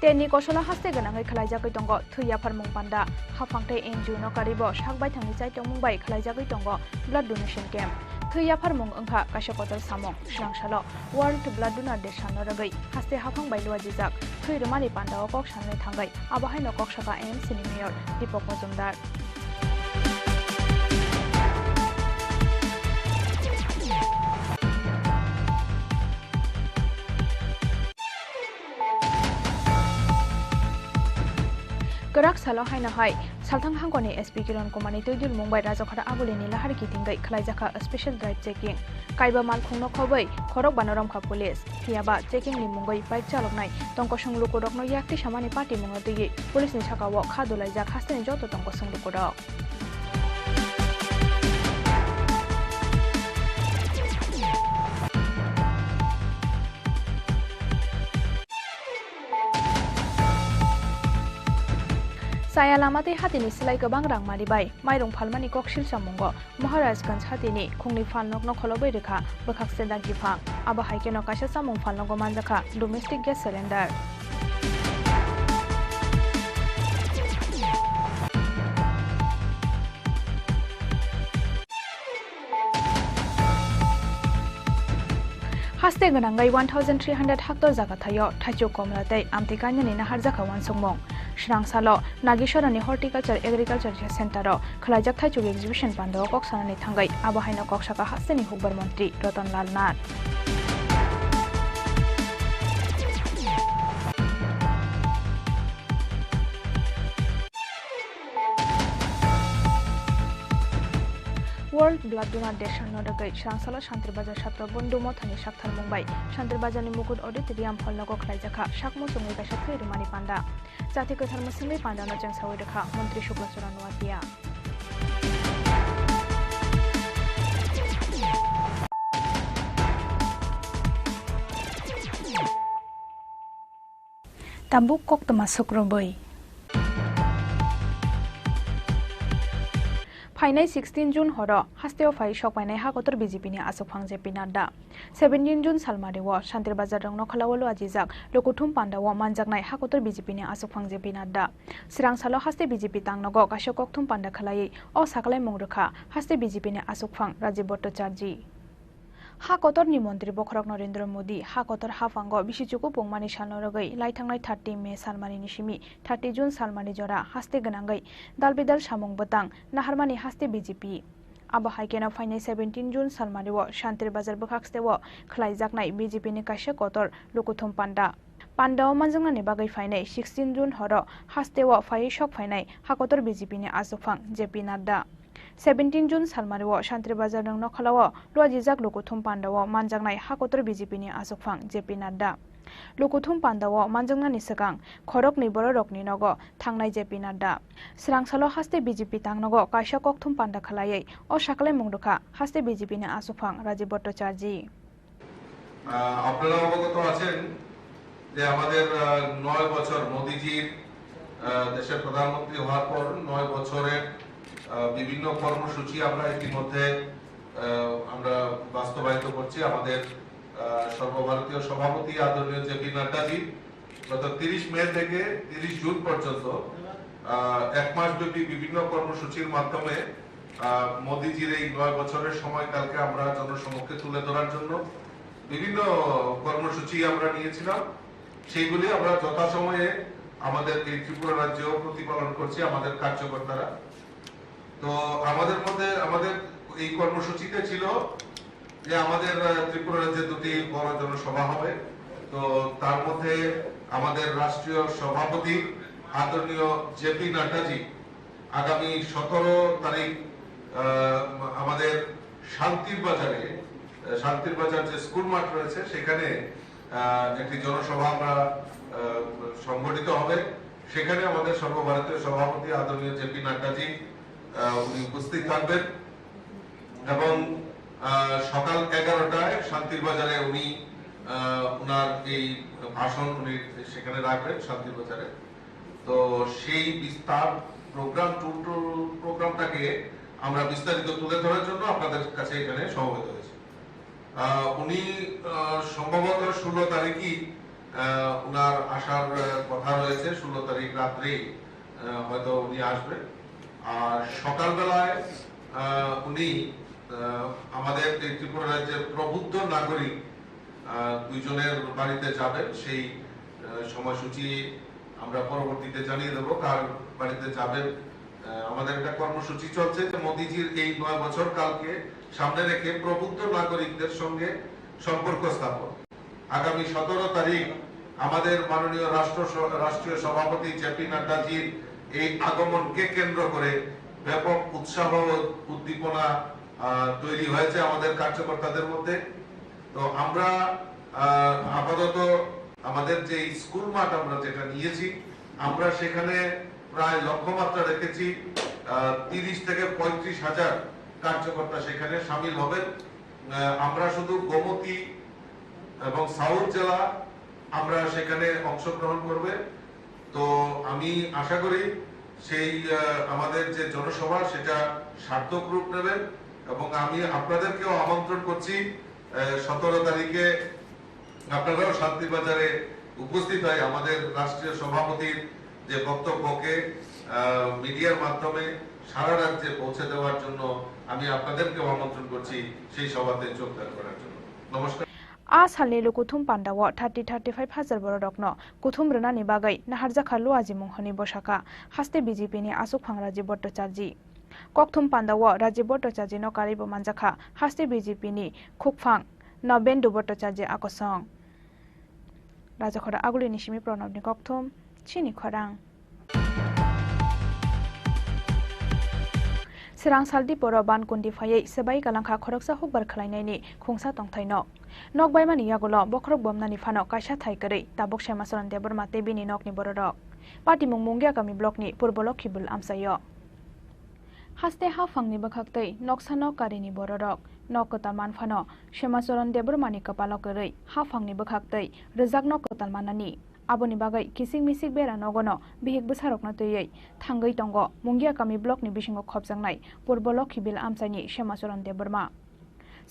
Teni kosola haste ganangai khlaijakoi tongo thuya pharmung panda hafangtai NGO no karibo sakbai thangni chai tongmung bai khlaijakoi tongo blood donation camp thuya pharmung angkha kaisa kotal samong srangsalo World Blood Donor Day sano ragai haste hafang bai lua jijak thui romani panda o kok sanai thangai abahai no kok saka MC ni mayor Deepak Majumdar Kerak salo haina hai salthang hangkoni SP Kiran Kumani Tudul Mumbai Rajokhara Abulini Lahari Kitingai Khlaijaka a special drive checking Kaiba mal khungno khobai khorok banoram kha police phiaba checking ni mungai bike chaloknai tongko songluko rokno yakti samani party mungati police ni sakawo khadulai jak hasteni joto tongko songluko rok Saya lamati hatini silai gobang rang maribai mairong phalmani koksil samungo Maharajganj hatini khungni phalnok no kholobai rekha bokhak seda gifang aba haikeno kaisa samung phalnogo manjakha domestic gas cylinder Haste ganangai 1300 hectare jaga thayo thacho komlatai amtikanya ni nahar jaka wansongmong Shrangsalo Nagisharani Horticulture Agriculture Center khlaijak thaichu exhibition pando kok sanani thangai abahaino kok saka hasteni hukbar mantri Ratan Lal Nath World Blood Donor Day sano ragai Shrangsalo Shantri Bazar Shatra Bundu Mothani Shakthal Mumbai Shantri Bazar ni Mukut Auditorium phalnogo khlaijakha Shakmu Sungai kaisa thoi rumani panda Jati Kathar Musungai panda no jangsawi rekha Mantri Shukla Chura Nuatia Tabuk kok temasuk robai Fainai 16 June horo hasteo fai shokpainai hakotor BJP ni asofang JP Nadda 17 June salmarewo Shantir Bazar rangno khalawalo ajijak lokuthum pandawo manjaknai hakotor BJP ni asofang JP Nadda Sirang salo haste BJP tangnogo kasho kokthum panda khalai o saklai mongrekha haste BJP ni asofang Rajiv Bhattacharya Hakotor ni Mantri Bokhorok Narendra Modi Hakotor hafango bisichuku pongmani salnoragai laithangnai 30 May salmani nishimi 30 June salmani jora haste ganangai dalbidal samung batang naharmani haste BJP aba haikena fainai 17 June salmaniwo Shantir Bazar bokhakstewo khlaijaknai BJP ni kaisa kotor lokuthum panda Pandao manjangnani bagai fainai 16 June horo hastewo fai shok fainai hakotor BJP ni asofang JP Nadda 17 June Salmario Shantri Bazar nang Nokhalao Luajijak Lukuthum Pandawo Manjangnai Hakotor BJP ni Asukphang JP Nadda Lukuthum Pandawo Manjangna ni Sakang Khorok ni Borok ni Nogo Thangnai JP Nadda Srangsalo haste BJP Tangnogo Kaisha Kokthum Panda Khalayai O Shakale Mungdukha haste BJP ni Asukphang Rajiv Bhattacharji আপনারা অবগত আছেন যে আমাদের 9 বছর মোদিজির দেশের প্রধানমন্ত্রী হওয়ার পর 9 বছরের বিভিন্ন কর্মসূচি আমরা ইতিমধ্যে আমরা বাস্তবায়িত করছি আমাদের সর্বভারতীয় সভাপতি আদরণীয় জেপি নাড্ডাজি গত 30 মে থেকে 30 জুন পর্যন্ত এক মাসব্যাপী বিভিন্ন কর্মসূচির মাধ্যমে মোদিজির এই 9 বছরের সময়কালকে আমরা জনসমক্ষে তুলে ধরার জন্য বিভিন্ন কর্মসূচি আমরা নিয়েছিলাম সেইগুলি আমরা যথাসময়ে আমাদের এই ত্রিপুরা রাজ্যেও প্রতিপালন করছি আমাদের কার্যকর্তারা তো আমাদের মধ্যে আমাদের এই কর্মসূচিতে ছিল যে আমাদের ত্রিপুরা রাজ্যে দুটি বড় জনসভা হবে তো তার মধ্যে আমাদের রাষ্ট্রীয় সভাপতি আদরণীয় জেপি নাড্ডাজি আগামী 17 তারিখ আমাদের শান্তির বাজার যে স্কুল মাঠ রয়েছে সেখানে একটি জনসভা আমরা সংগঠিত হবে সেখানে আমাদের সর্বভারতীয় সভাপতি আদরণীয় জেপি নাড্ডাজি উনি উপস্থিত থাকবেন এবং সকাল 11টায় শান্তির বাজারে উনি ওনার এই ভাষণ উনি সেখানে রাখবেন শান্তির বাজারে তো সেই বিস্তার প্রোগ্রামটাকে আমরা বিস্তারিত তুলে ধরার জন্য আপনাদের কাছে এখানে সমবেত হয়েছি উনি সম্ভবত 16 তারিখই ওনার আসার কথা রয়েছে 16 তারিখ রাত্রে হয়তো উনি আসবেন আর সকালবেলায় উনি আমাদের ত্রিপুরা রাজ্যের প্রবুদ্ধ নাগরিক দুইজনের বাড়িতে যাবেন সেই সময়সূচি আমরা পরবর্তীতে জানিয়ে দেব কার বাড়িতে যাবেন আমাদের একটা কর্মসূচি চলছে যে মোদিজির এই 9 বছর কালকে সামনে রেখে প্রবুদ্ধ নাগরিকদের সঙ্গে সম্পর্ক স্থাপন আগামী 17 তারিখ আমাদের মাননীয় রাষ্ট্রীয় সভাপতি জেপি নাড্ডাজির এই আগমনকে কেন্দ্র করে ব্যাপক উৎসাহ উদ্দীপনা তৈরি হয়েছে আমাদের কার্যকর্তাদের মধ্যে তো আমরা আপাতত আমাদের যে স্কুল মাঠ আমরা যেটা নিয়েছি আমরা সেখানে প্রায় লক্ষ্যমাত্রা রেখেছি 30 থেকে 35 হাজার কার্যকর্তা সেখানে শামিল হবেন আমরা শুধু গোমতী এবং সাউথ জেলা আমরা সেখানে অংশগ্রহণ করবে তো আমি আশা করি সেই আমাদের যে জনসভা সেটা সার্থক রূপ নেবে এবং আমি আপনাদেরকেও আমন্ত্রণ করছি 17 তারিখে আপনারাও শান্তিবাজারে উপস্থিত হয় আমাদের রাষ্ট্রীয় সভাপতির যে বক্তব্যকে মিডিয়ার মাধ্যমে সারা রাজ্যে পৌঁছে দেওয়ার জন্য আমি আপনাদেরকেও আমন্ত্রণ করছি সেই সভাতে যোগদান করার জন্য নমস্কার Asalni lukuthum pandawo 30-35 hajar borodokno kuthum runani bagai naharjakha luaji munghani boshaka haste BJP ni Asukphang Rajiv Bhattacharji kokthum pandawo Rajiv Bhattacharji no karibo manjakha haste BJP ni Khukphang no Bendu Bhattacharji akosong Rajakhora aguli nishimi pranabni kokthum chini khorang Sirang saldi poro bankundi phayai sebai kalangkha khoroksa hukbar khlainaini khungsa tongthaino Nokbaimani yagulo bokrok bomnani phano kaisa thaikari tabok semasoran debor mate bini nokni bororok Pati mungmungya kami blokni purbolok khibul amsayo Haste ha phangni bakhaktei noksano karini bororok nokota manphano semasoran debor mani kapalo korei ha phangni bakhaktei rijak nokotal manani Aboni bagai kising misik bera nogono bihik busarokna toyei thangai tongo mungya kami blokni bisingo khopjangnai purbolok khibil amsaini semasoran deborma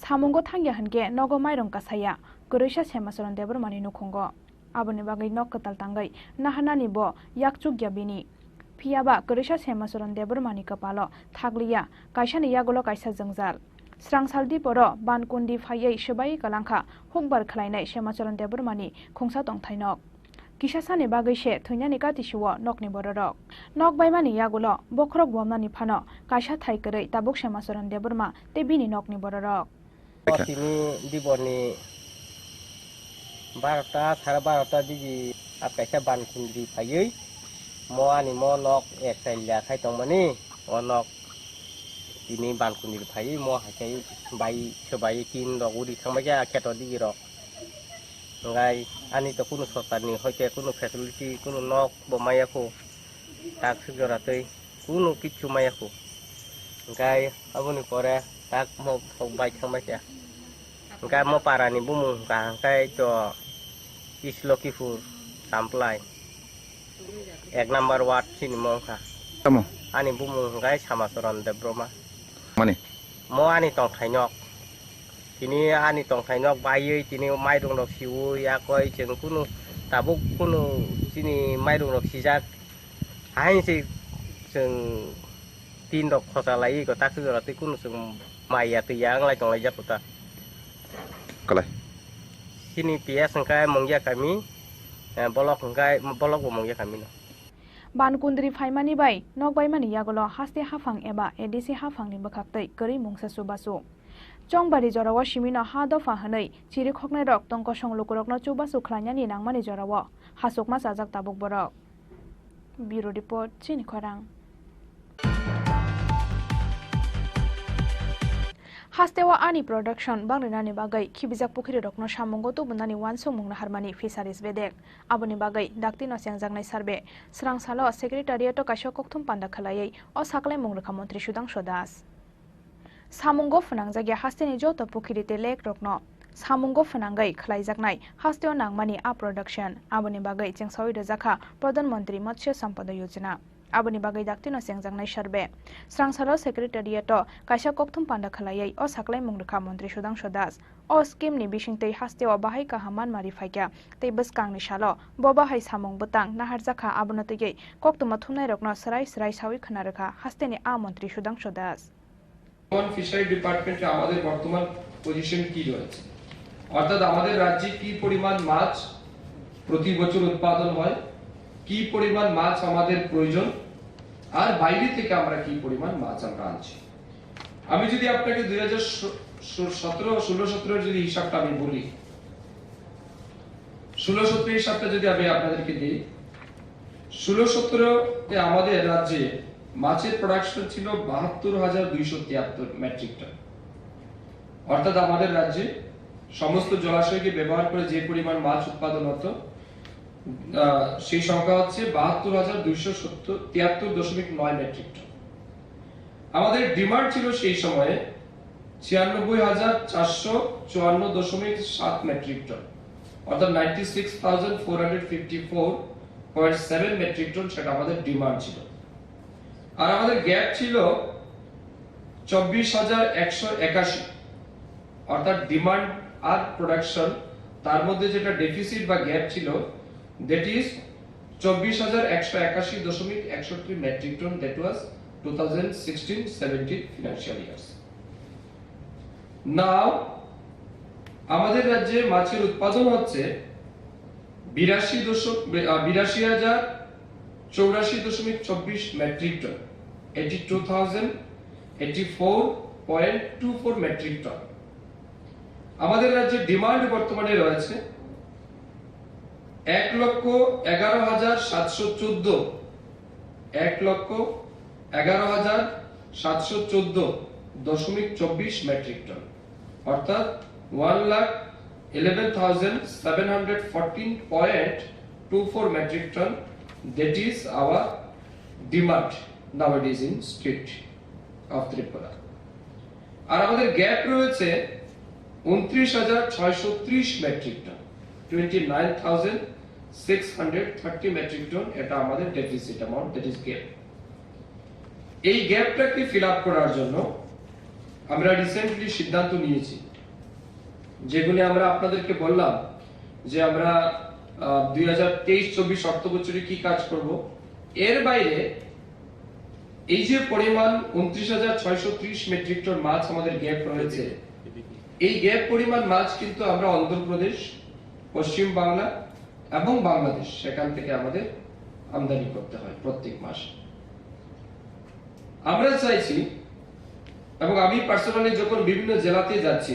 Samungo thangya hanke nogo mairong kasaya kurisha semasoran debormani nukhungo aboni bagai nokkatal tangai nahanani bo yakchugya bini Phiyaba kurisha semasoran debormani kapalo thagliya kaisani yagulo kaisa jangjal Srangsaldi poro bankundi phayai sebai kalangkha hukbar khlainai semasoran debormani khungsa tongthainok Kisasani bagai she thunyani katisuo nokni bororok nokbaimani yagulo bokrok bomnani phano kaisa thaikorei tabuk semasoran deborma tebini nokni bororok তিনি দিবনি 12টা 12:30 দিজি আকাইসা বানকুন্দ্রি ফাইयै মআনি মনক একসাইলা খাইতংমানি অনক ini Bankunir Bai mo hakai bai sebai tin dok udi khamaya keto di rok ngai ani to kuno sotani hoite kuno facility kuno nok bomaya ko tak segera tei kuno kichu maya ko ngai abuni pore tak mo bai khamaya ngai mo parani bumu ngai to Islokipur samplai 1 number ward sini mo ka Kamu ani bumu ngai Samasoron Debroma mana? mo ani tong khainok tini ani tong khainok bai tini mai dong dok siu ya koi cheng kuno tabuk kuno tini mai dong dok sijak hai si cheng tin dok khosa lai ko tak su ra ti kuno sung mai ya ti yang lai tong lai jak uta Kalai. sini pia sangkai mongya kami bolok bo mongya kami no Bankundri Faimani Bai, Nok Bai Mani Yagolo, Haste Hafang Eba, Edisi Hafang ni Bakaktai, Kari Mungsa Subasu. Chong Bari Jorawa Shimino Hado Fahanai, Chiri Kokne Rok, Tonko Shong Lukurok no Chubasu Kranyani Nang Mani Jorawa, Hasuk Masazak Tabuk Borok. Bureau Report, Chini Korang. Hastewa ani production bangrinani bagai khibijak pukhiri rokno samungo to bunani wanso mungna harmani fisheries bedek aboni bagai daktino sengjak nai sarbe srang salo secretariat kaisho kokthum panda khalai o saklai mungrakha mantri Sudhanshu Das samungo phunangjagya hasteni joto pukhirite lek rokno samungo phunangai khlaijaknai hasteo nangmani a production aboni bagai chengsoi rajaka pradhan mantri matsya sampada yojana aboni bagai daktino sengjak sarbe srangsalo secretariat kaisa kokthum panda khalai o saklai mungrakha mantri Sudhanshu Das o scheme ni bisingtei hasteo bahai ka haman mari faikya tei baskang ni salo boba hai samung butang naharjakha abonatege koktuma thumnai rokno sarai sawi khanarakha hasteni a mantri Sudhanshu Das fishery ডিপার্টমেন্টে আমাদের বর্তমান position কি রয়েছে অর্থাৎ আমাদের রাজ্যে কি পরিমাণ মাছ প্রতি বছর উৎপাদন হয় কি পরিমাণ মাছ আমাদের প্রয়োজন আর বাইরে থেকে আমরা কি পরিমাণ মাছ আমরা আনছি আমি যদি আপনাকে 2017 যদি হিসাবটা আমি বলি 16-17 হিসাবটা যদি আমি আপনাদেরকে দিই 16-17 তে আমাদের রাজ্যে মাছের প্রোডাকশন ছিল 72,273 মেট্রিক টন অর্থাৎ আমাদের রাজ্যে সমস্ত জলাশয়কে ব্যবহার করে যে পরিমাণ মাছ উৎপাদন হতো সেই সংখ্যা হচ্ছে 72,273.9 মেট্রিক টন আমাদের ডিমান্ড ছিল সেই সময়ে 96,454.7 মেট্রিক টন অর্থাৎ 96,454.7 মেট্রিক টন সেটা আমাদের ডিমান্ড ছিল আর আমাদের গ্যাপ ছিল 24,181 অর্থাৎ ডিমান্ড আর প্রোডাকশন তার মধ্যে যেটা ডেফিসিট বা গ্যাপ ছিল that is 24,181.61 metric ton that was 2016-17 financial years now আমাদের রাজ্যে মাছের উৎপাদন হচ্ছে 82,084.24 মেট্রিক টন 82,084.24 মেট্রিক টন আমাদের রাজ্যে ডিমান্ড বর্তমানে রয়েছে 1,11,714.24 মেট্রিক টন অর্থাৎ 1,11,714.24 metric ton that is our demand nowadays in state of Tripura আর আমাদের গ্যাপ রয়েছে 29,630 মেট্রিক টন 29,630 মেট্রিক টন এটা আমাদের deficit amount that is gap এই গ্যাপটাকে ফিল আপ করার জন্য আমরা রিসেন্টলি সিদ্ধান্ত নিয়েছি যেগুলো আমরা আপনাদেরকে বললাম যে আমরা 2023-24 অর্থ বছরে কি কাজ করব এর বাইরে এই যে পরিমাণ 29,630 মেট্রিক টন মাছ আমাদের গ্যাপ রয়েছে এই গ্যাপ পরিমাণ মাছ কিন্তু আমরা অন্ধ্রপ্রদেশ পশ্চিম বাংলা এবং বাংলাদেশ সেখান থেকে আমাদের আমদানি করতে হয় প্রত্যেক মাসে আমরা চাইছি এবং আমি পার্সোনালি যখন বিভিন্ন জেলাতে যাচ্ছি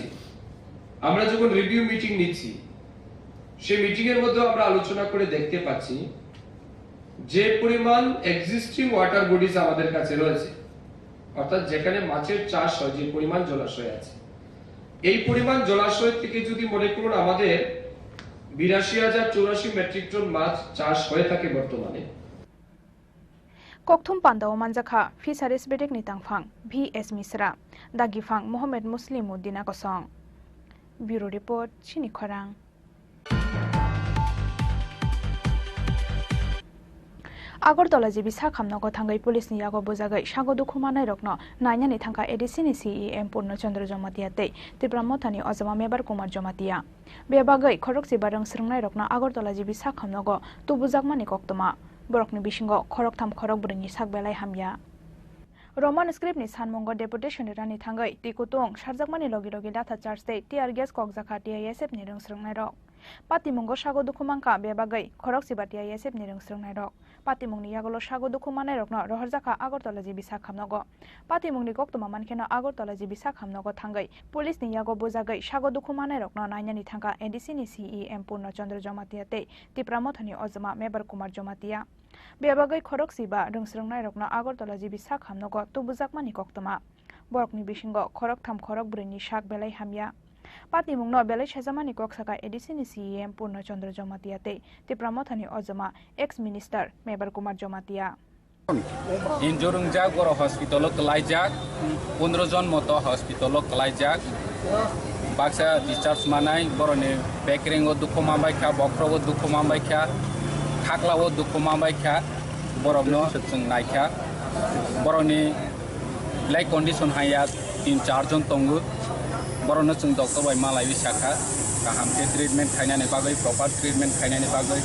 আমরা যখন রিভিউ মিটিং নিচ্ছি সেই মিটিং এর মধ্যে আমরা আলোচনা করে দেখতে পাচ্ছি যে পরিমাণ এক্সিস্টিং ওয়াটার বডিজ আমাদের কাছে রয়েছে অর্থাৎ যেখানে মাছের চাষ হয়, যে পরিমাণ জলাশয় আছে, এই পরিমাণ জলাশয় থেকে যদি মনে করুন আমাদের 82,084 মেট্রিক টন মাছ চাষ হয়ে থাকে বর্তমানে। Kokthum Pandao Manjaka, Fisheries Bedek Nitangfang, V.S. Misra, Dagifang Mohammed Muslimuddin Akosong. Bureau Report, Chini Khorang. Agortala jibi sakhamnago thangai police ni yago bojagai sagodu khumanai rokno nainani thangka ADC-ni CEM Purno Chandra Jomatiate Tibramothani Ojama Mebar Kumar Jomatia bebagai khoroksi barang srungnai rokno Agortala jibi sakhamnago tubujakmani koktoma borokni bisingo khoroktham khorok brini sakbelai hamya Roman script ni sanmongo deputation rani thangai tikutung sarjakmani logi logi datha charge te tear gas kokjaka TISF ni rungsrungnai rok Patimungo sagodu khumangka bebagai khoroksi ba TISF ni rungsrungnai rok Patimungni yagolo sagodu khumanai rokno rohorjaka Agortala jibi sakhamnago Patimungni koktoma mankeno Agortala jibi sakhamnago thangai police ni yago bojagai sagodu khumanai rokno nainani thangka ADC ni CEM Purno Chandra Jomatiate Tipramothani Ojama Mebar Kumar Jomatia bebagai khoroksi ba rungsrungnai rokno Agortala jibi sakhamnago tubujakmani koktoma borokni bisingo khoroktham khorok brini sak belai hamya Patimungno belai sejamani koksaka ADC ni CEM Purno Chandra Jomatiate Tipramothani Ojama ex-minister Mebar Kumar Jomatia Injurungjak boro hospital kalaijak 15 jon moto hospital kalaijak baksa discharge manai boroni bekringo dukoma baikha bokrogo dukoma baikha thaklawo dukoma baikha borokno sung naikha boroni lai condition haya 3-4 jon tongo borokno sung doctor bai malai bisakha kahamke treatment khainani bagai proper treatment khainani bagai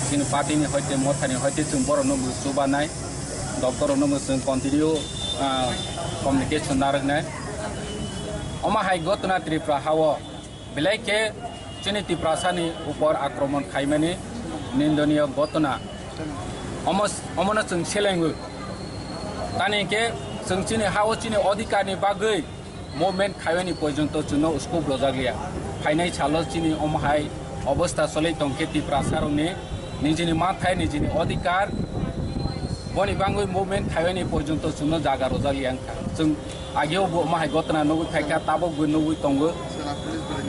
sing party ni hoite mothani hoite sung borokno busubanai doctor ono sung continue communication naraknai Oma hai gotna Tripura hawo bilaike chini Triprasani upor akromon khaimani nindoniya gotna omona sung selengu tani ke sung chini hawo chini odhikar ni bagai movement khaimani porjonto chuno usko blojaglia phainai chalo chini oma hai অবস্থা চলে তংকে Triprasarone নিজini মাথায় নিজini অধিকার বনি বাঙ্গই movement খাইনি পর্যন্ত শুন্য জায়গা রোজালিয়াঙ্কা जों আগেও মাহাই গতনা নগু থাকা তাবো নগু তঙ্গো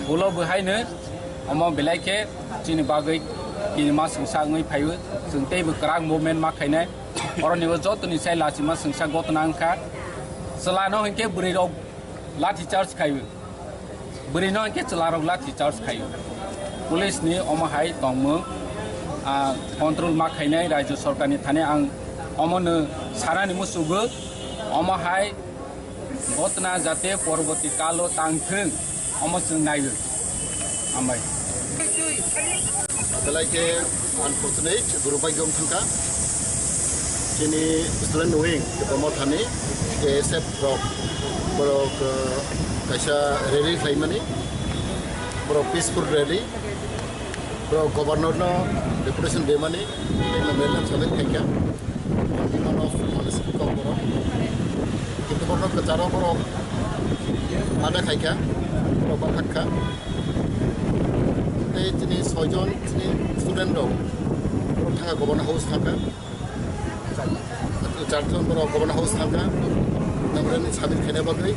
বলো বহাইनो अम बेलाइके चिनि बागै किमा संसाङै फायो जों तेबो क्राक मुभमेन्ट मा खायनाय अरनिबो जतनि साइ लासिमा संसा गतना अंका सलानो हंके बुरिरो लाठी चार्ज खायो बुरिनो हंके चलारो लाठी चार्ज खायो पुलिस नि अमहाय तंगमो कन्ट्रोल मा खायनाय राज्य सरकारनि थाने आं अमनो सारानि मुसुगो अमहाय गतना जाते परवर्ती कालो तांथों अमसों नायो आमाय बेलाइके अनफर्चुनेट दुर्भाग्यम थंका जोंनि स्टुडेन्ट विं प्रमथानि ASF बरक कायसा रेलि खालामनानै बरक पिसफुल रेलि बरक गभर्नरनो डेपुटेसन बेमानि मेलना साले खायखा डिमान्ड अफ मुनिसिपल बरक किन्तु बरक कचारा बरक आदा खायखा बरक बाखाखा जोंनि 6 जन स्टुडेन्ट दं थाङा गभर्नर हाउस थाङा 4 जन बरक गभर्नर हाउस थाङा नम्रनि साबिर खायनाय बागै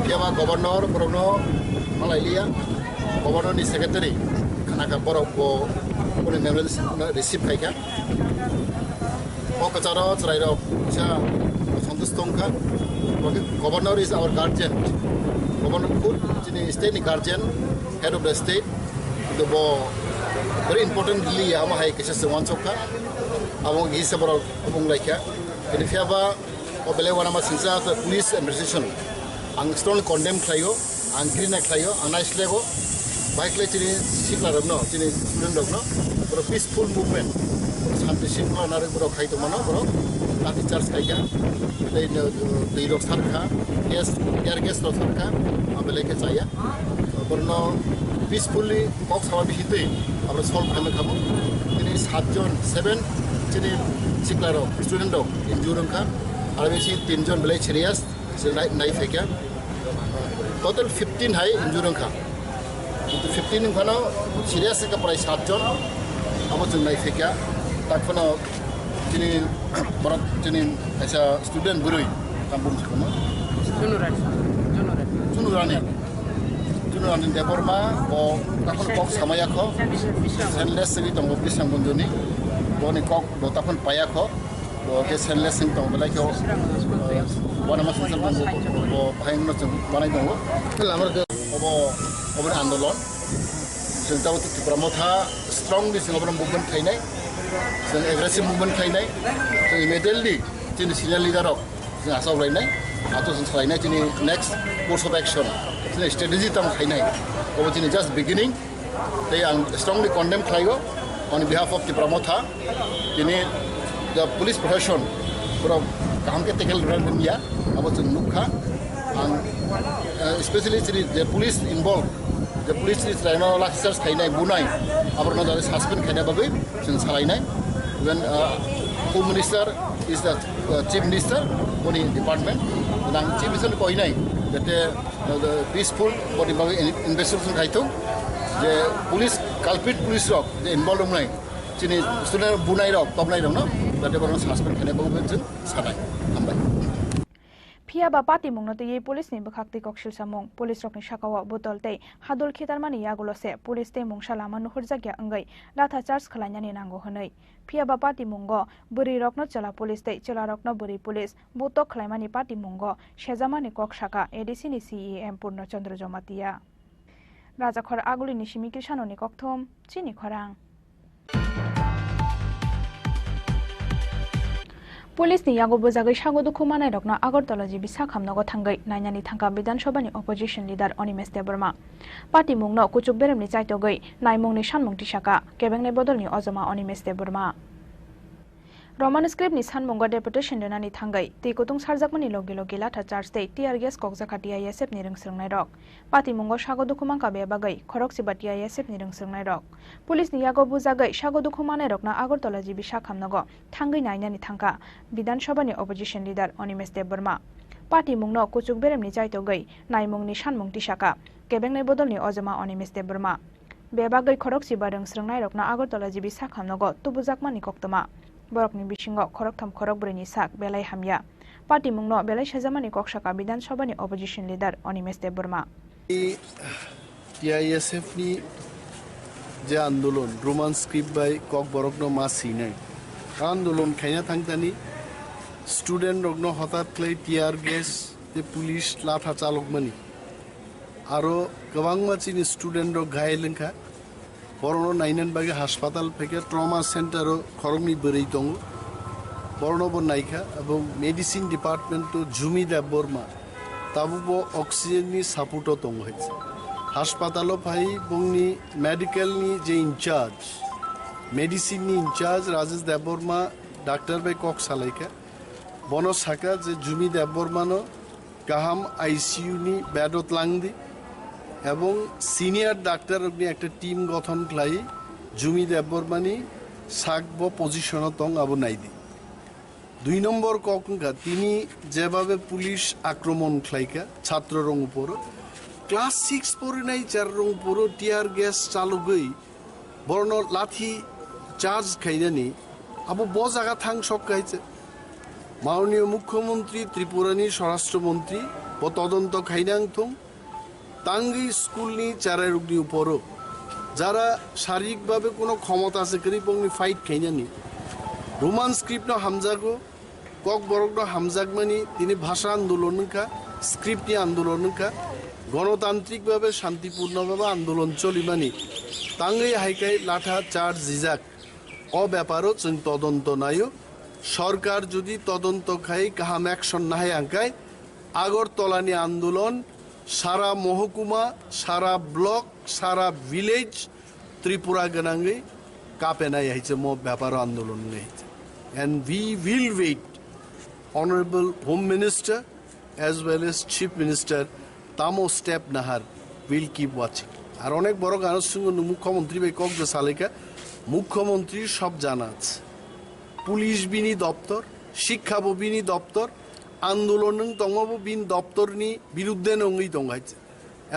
केबा गभर्नर बरकनो मालायलिया गभर्नरनि सेक्रेटारि खानाका बरकको पनि मेमोरेन्स रिसिभ खायखा ओ कचारा चराइरो फिसा सन्तोष दंखा governor is our guardian governor खुद जोंनि स्टेटनि guardian head of the state very importantly ama hai kisa sewan chokka among gisa boro among laikya ini fiaba obele wana ma sinsa police administration ang strong condemn khlayo ang green khlayo anais lego bike le chini sikla rabno chini student rabno boro peaceful movement shanti sikla nare boro khai to mano boro lati charge khaika dei rok sarkha gas air gas rok sarkha abele ke chaya borno peacefully box hawa bihite আমরা solve খামে খাবো তিনি 7 জন 7 যিনি সিকলার student injury অংখা আর বেশি 3 জন বেলাই serious নাই ফেকা total 15 high injury অংখা কিন্তু 15 খানো সিরিয়াস কা প্রায় 7 জন আমার জন্য নাই ফেকা তারপর যিনি বড় যিনি আচ্ছা স্টুডেন্ট বুড়ি kampung sekono Junurani Deborma o takon kok samayakho senless sing tong bisang bunduni boni kok do takon payakho do ke senless sing tong belai ko wana mas sing tong o bhaing no tong banai dong lamar ke obo andolon sing taw ti pramotha strong di sing obo movement khainai sing aggressive movement khainai sing immediately tin senior leader of sing asau lainai atau sing lainai tini next course of action strategy tam khainai obo tini just beginning they strongly condemn khayo on behalf of the pramotha tini the police profession pura kaham ke tekel dunia abo tini nukha and especially the police involved the police is rhino officers khainai bunai aborno jare suspend khainai bagai sing salainai when home minister is the chief minister body department dan chief minister ko inai that the peaceful body bagai investigation khaito the police culprit police rock the involved nai chini student bunai rock topnai dong no that aborno suspend khainai bagai sing salai ambai Pia ba pati mungno te ye police ni bakhakti kokshil samong police rokni shakawa botol te hadul khitar mani yagulo se police te mungshala manu hurjagya angai latha charge khalanya ni nango honai Pia ba pati mungo buri rokno chala police te chala rokno buri police boto khlaimani pati mungo shejamani kok shaka ADC ni CEM Purno Chandra Jomatia Rajakhor aguli ni shimiki shanoni kokthom chini khorang Police ni yago bojagai sago dukhu manai rokna Agartala jibi sakhamnago thangai nainani thangka Bidhan Sabha ni opposition leader Onimes Deborma Party mungno kuchuk beremni chaitogai naimungni sanmung tisaka kebengnai bodolni ojoma Onimes Deborma Roman script ni sanmungo deputation donani thangai tei kutung sarjakmani logi logi latha charge tei tear gas kokjaka TISF ni rungsrungnai rok Party mungo sago dukhu mangka be bagai khorok siba TISF ni rungsrungnai rok Police ni yago bojagai sago dukhu manai rokna Agartala jibi sakhamnago thangai nainani thangka Bidhan Sabha ni opposition leader Onimes Deborma Party mungno kuchuk beremni chaitogai naimungni sanmung tisaka kebengnai bodolni ojoma Onimes Deborma be bagai khorok siba rungsrungnai rokna Agartala jibi sakhamnago tubujakmani koktoma Borokni bisingo khoroktham khorok breni sak belai hamya Party mungno belai sajamani kokshaka Bidhan Sabha ni opposition leader Onimes Deborma TISF ni je andolon roman script by kok borokno ma sinai andolon khaina thangtani student rogno hotat clay tear gas the police latha chalok mani aro gabangma chini student rok ghailengkha Borno nainan bagi hospital peke trauma center o khorogni berei tongo Borno bo naikha abong medicine department to Jumi Deborma tabubo oxygen ni saputo tongo hoyse hospital pai bongni medical ni je in charge medicine ni in charge Rajesh Deborma doctor bai kok salaika bono saka je Jumi Deborma no kaham ICU ni bedot langdi এবং senior doctor অগ্নি একটা team গঠন লাই জুমি দেববর্মানি সাকব position তং আবু নাইদি 2 নম্বর ককঙ্কা তিনি যেভাবে police আক্রমণ খাইকা ছাত্র রং উপর class 6 পরে নাই 4 রং উপর টিয়ার গ্যাস চালু গই বর্ণ লাঠি চার্জ খাইনানি আবু ব জায়গা থাং সব খাইছে মাননীয় মুখ্যমন্ত্রী ত্রিপুরানি স্বরাষ্ট্রমন্ত্রী ব তদন্ত খাইনাং থং টাঙ্গি স্কুল নি চারা রুগনি উপরও যারা শারীরিকভাবে কোনো ক্ষমতা আছে করিপংনি ফাইট খাইনানি রোমান স্ক্রিপ্ট হামজাগো কক বরক হামজাগমানি তিনি ভাষা আন্দোলনকা স্ক্রিপ্টনি আন্দোলনকা গণতান্ত্রিকভাবে শান্তিপূর্ণভাবে আন্দোলন চলিমানি টাঙ্গি হাইকাই লাঠা চার জিজাক অ ব্যাপারও जों তদন্ত নাইও সরকার যদি তদন্ত খাই কাহাম অ্যাকশন নাহে আঙ্কায় আগরতলানি আন্দোলন সারা মহকুমা সারা ব্লক সারা ভিলেজ ত্রিপুরা গনাঙ্গে কাপেনাই হইছে মো ব্যাপার আন্দোলন নেইছে and we will wait honorable home minister as well as chief minister tamo step nahar will keep watching আর অনেক বড় গানের সঙ্গে মুখ্যমন্ত্রী ভাই কক সালেকা মুখ্যমন্ত্রী সব জানা আছে পুলিশ বিনি দপ্তর শিক্ষা বিনি দপ্তর আন্দোলন তঙ্গব বিন দপ্তরনি বিরুদ্ধে নঙ্গই তঙ্গাইছে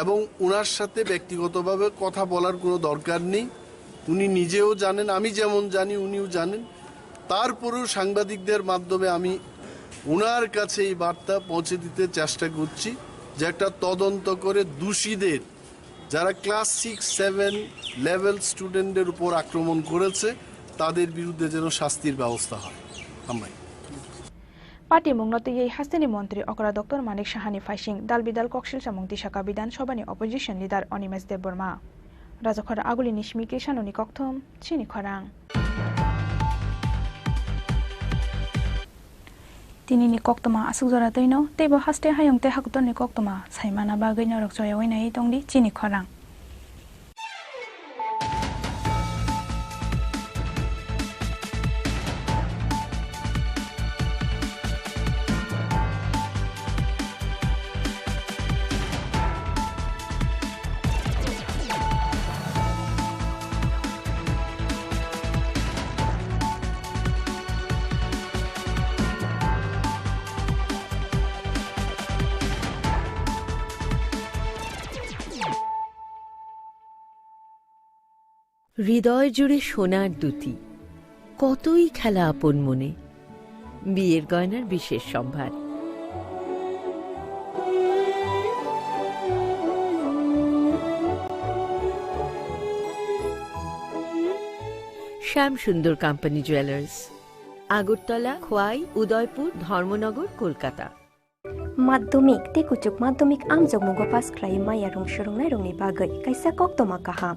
এবং ওনার সাথে ব্যক্তিগতভাবে কথা বলার কোনো দরকার নেই উনি নিজেও জানেন আমি যেমন জানি উনিও জানেন তারপরেও সাংবাদিকদের মাধ্যমে আমি ওনার কাছে এই বার্তা পৌঁছে দিতে চেষ্টা করছি যে একটা তদন্ত করে দোষীদের, যারা ক্লাস 6-7 লেভেল স্টুডেন্টদের উপর আক্রমণ করেছে, তাদের বিরুদ্ধে যেন শাস্তির ব্যবস্থা হয়। আমরাই পার্টি মুংনতই হাস্তিনি মন্ত্রী অকরা ডক্টর মানিক সাহানি ফাইসিং দালবিদাল কক্সিল সামুংতি শাখা বিধানসভানি অপোজিশন লিডার অনিমেশ দেববর্মা রাজখরা আগুলি নিশমি কেশানুনি কক্থম চিনি খরাং tinini koktoma asuk jora toino tebo haste hayongte hakutoni koktoma saimana bagoi norok joyoi nai tongdi chini khorang হৃদয় জুড়ে সোনার দুটি কতই খেলা আপন মনে বিয়ের গয়নার বিশেষ সম্ভার শ্যাম সুন্দর কোম্পানি জুয়েলার্স আগরতলা খোয়াই উদয়পুর ধর্মনগর কলকাতা মাধ্যমিক টেকুচুক মাধ্যমিক আমজক মুগো পাস খ্লাই মায়া রং সুরংনাই রংনি বাগৈ কাইসা কক্তমা কাহাম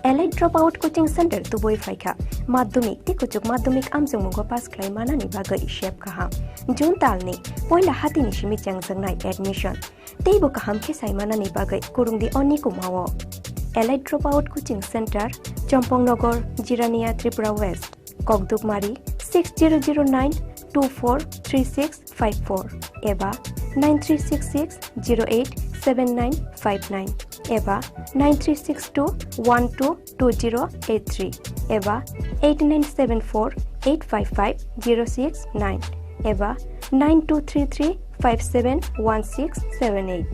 elite drop out coaching centre তুবই ফাইখা মাধ্যমিক টেকুচুক মাধ্যমিক আমজক মুগো পাস খ্লাই মানানি বাগৈ শেপ কাহাম জুন তালনি পয়লা হাতিনি সিমি চ্যাংজংনাই এডমিশন তেইবো কাহাম খেসাই মানানি বাগৈ কুরুংদি অনি কুমাও elite drop out coaching centre Champaknagar Jirania Tripura west ককদুকমারি 6009243654 एबा 9366087959 एबा 9362122083 एबा 8974855069 एबा 9233571678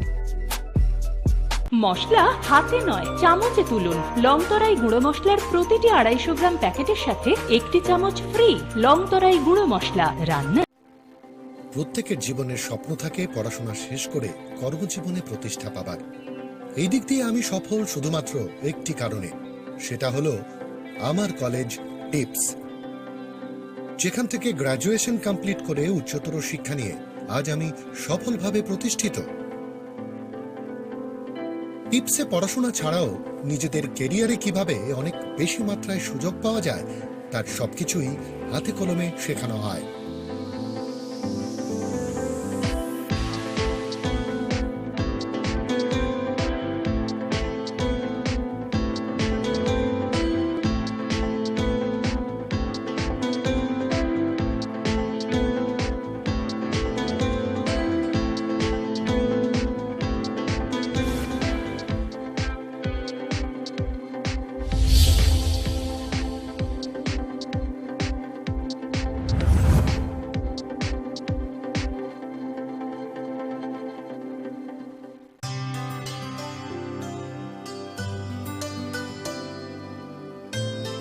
মশলা হাতে নয় চামচে তুলুন লংতরাই গুঁড়ো মশলার প্রতিটি 250 গ্রাম প্যাকেটের সাথে একটি চামচ ফ্রি লংতরাই গুঁড়ো মশলা রান্না প্রত্যেকের জীবনের স্বপ্ন থাকে পড়াশোনা শেষ করে কর্মজীবনে প্রতিষ্ঠা পাবার এই দিক দিয়ে আমি সফল শুধুমাত্র একটি কারণে সেটা হলো আমার কলেজ টিপস যেখান থেকে গ্র্যাজুয়েশন কমপ্লিট করে উচ্চতর শিক্ষা নিয়ে আজ আমি সফলভাবে প্রতিষ্ঠিত টিপসে পড়াশোনা ছাড়াও নিজেদের ক্যারিয়ারে কিভাবে অনেক বেশি মাত্রায় সুযোগ পাওয়া যায় তার সবকিছুই হাতে কলমে শেখানো হয়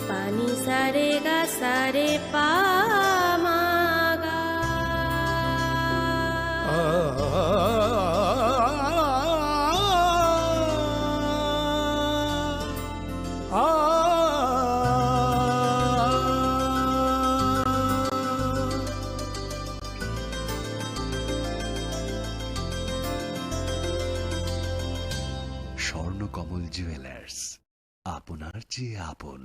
पानी सारे गा सारे पा मा गा স্বর্ণকমল জুয়েলার্স আপনার চেয়ে আপন।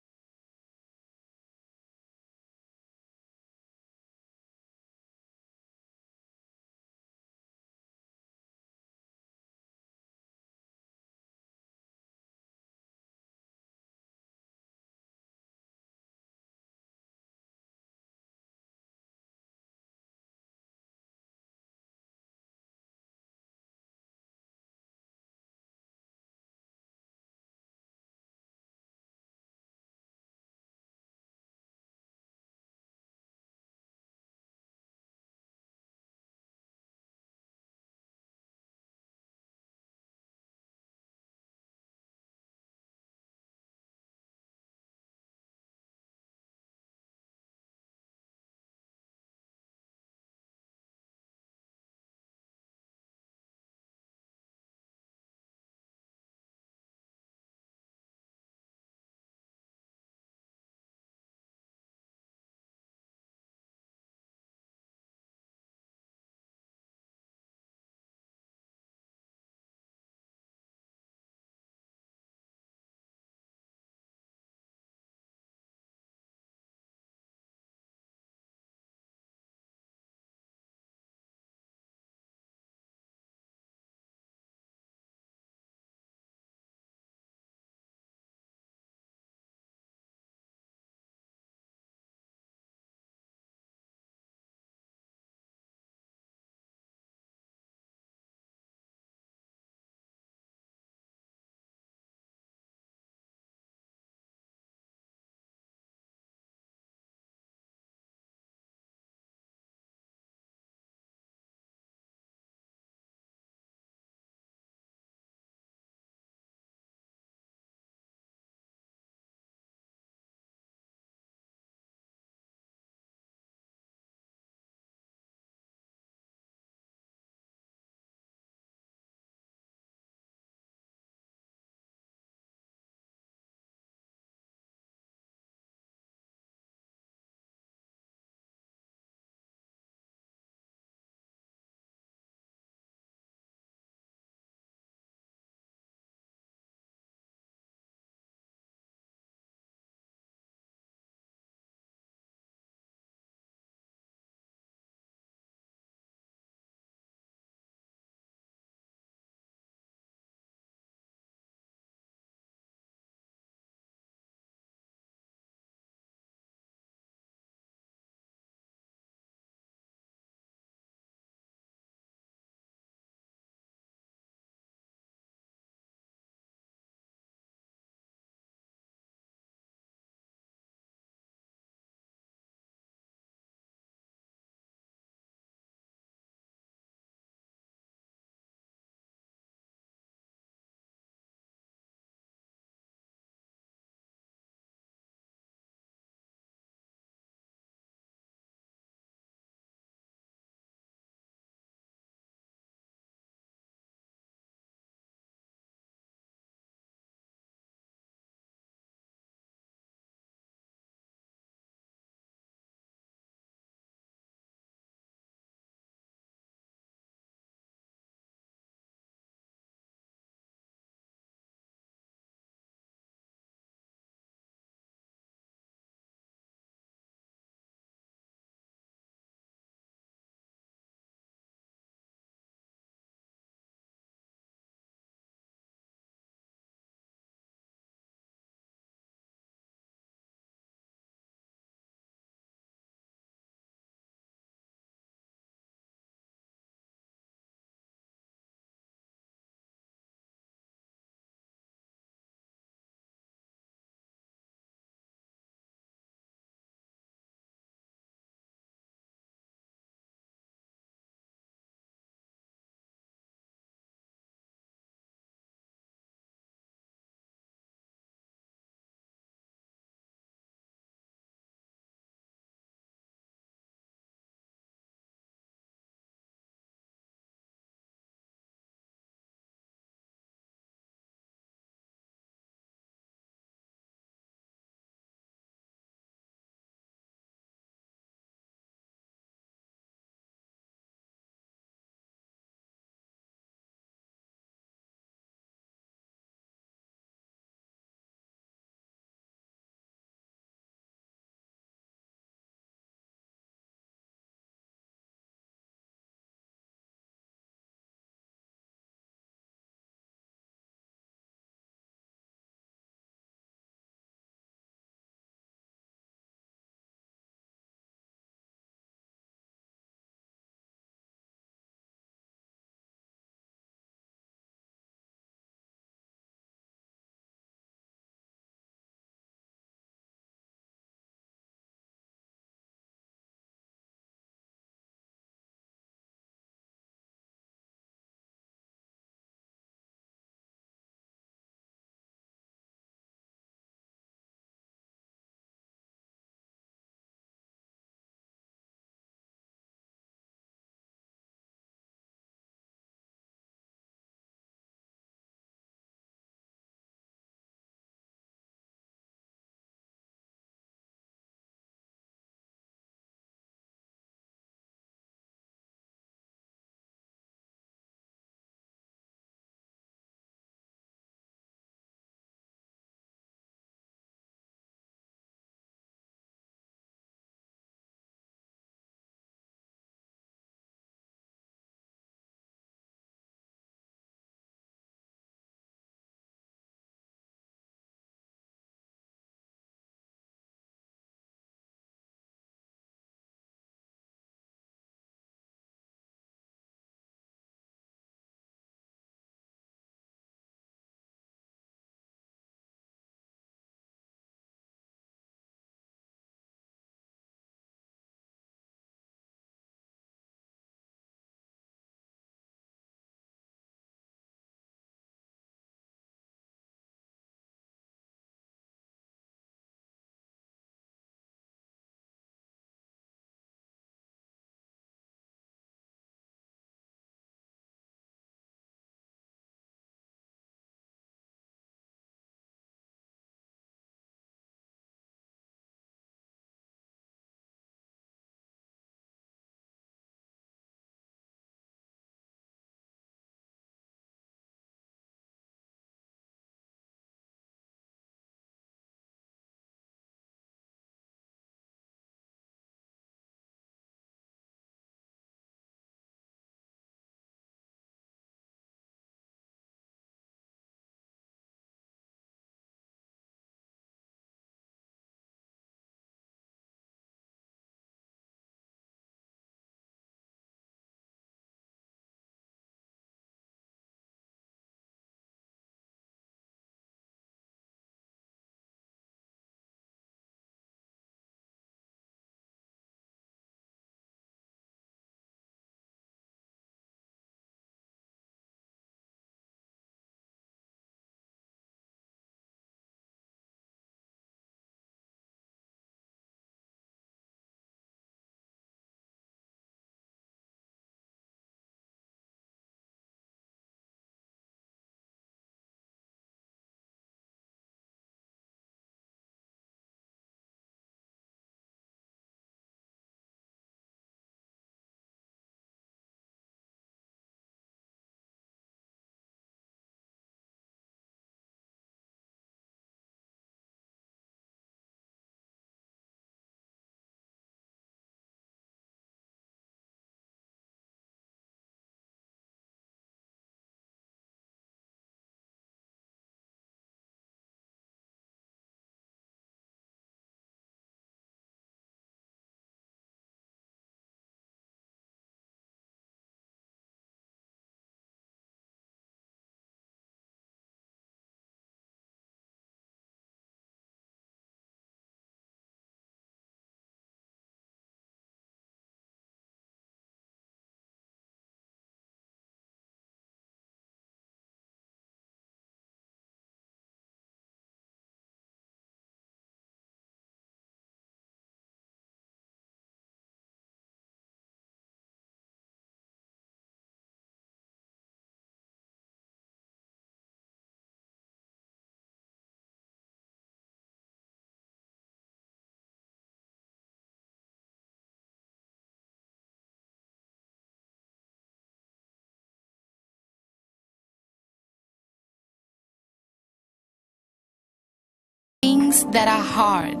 things that are hard.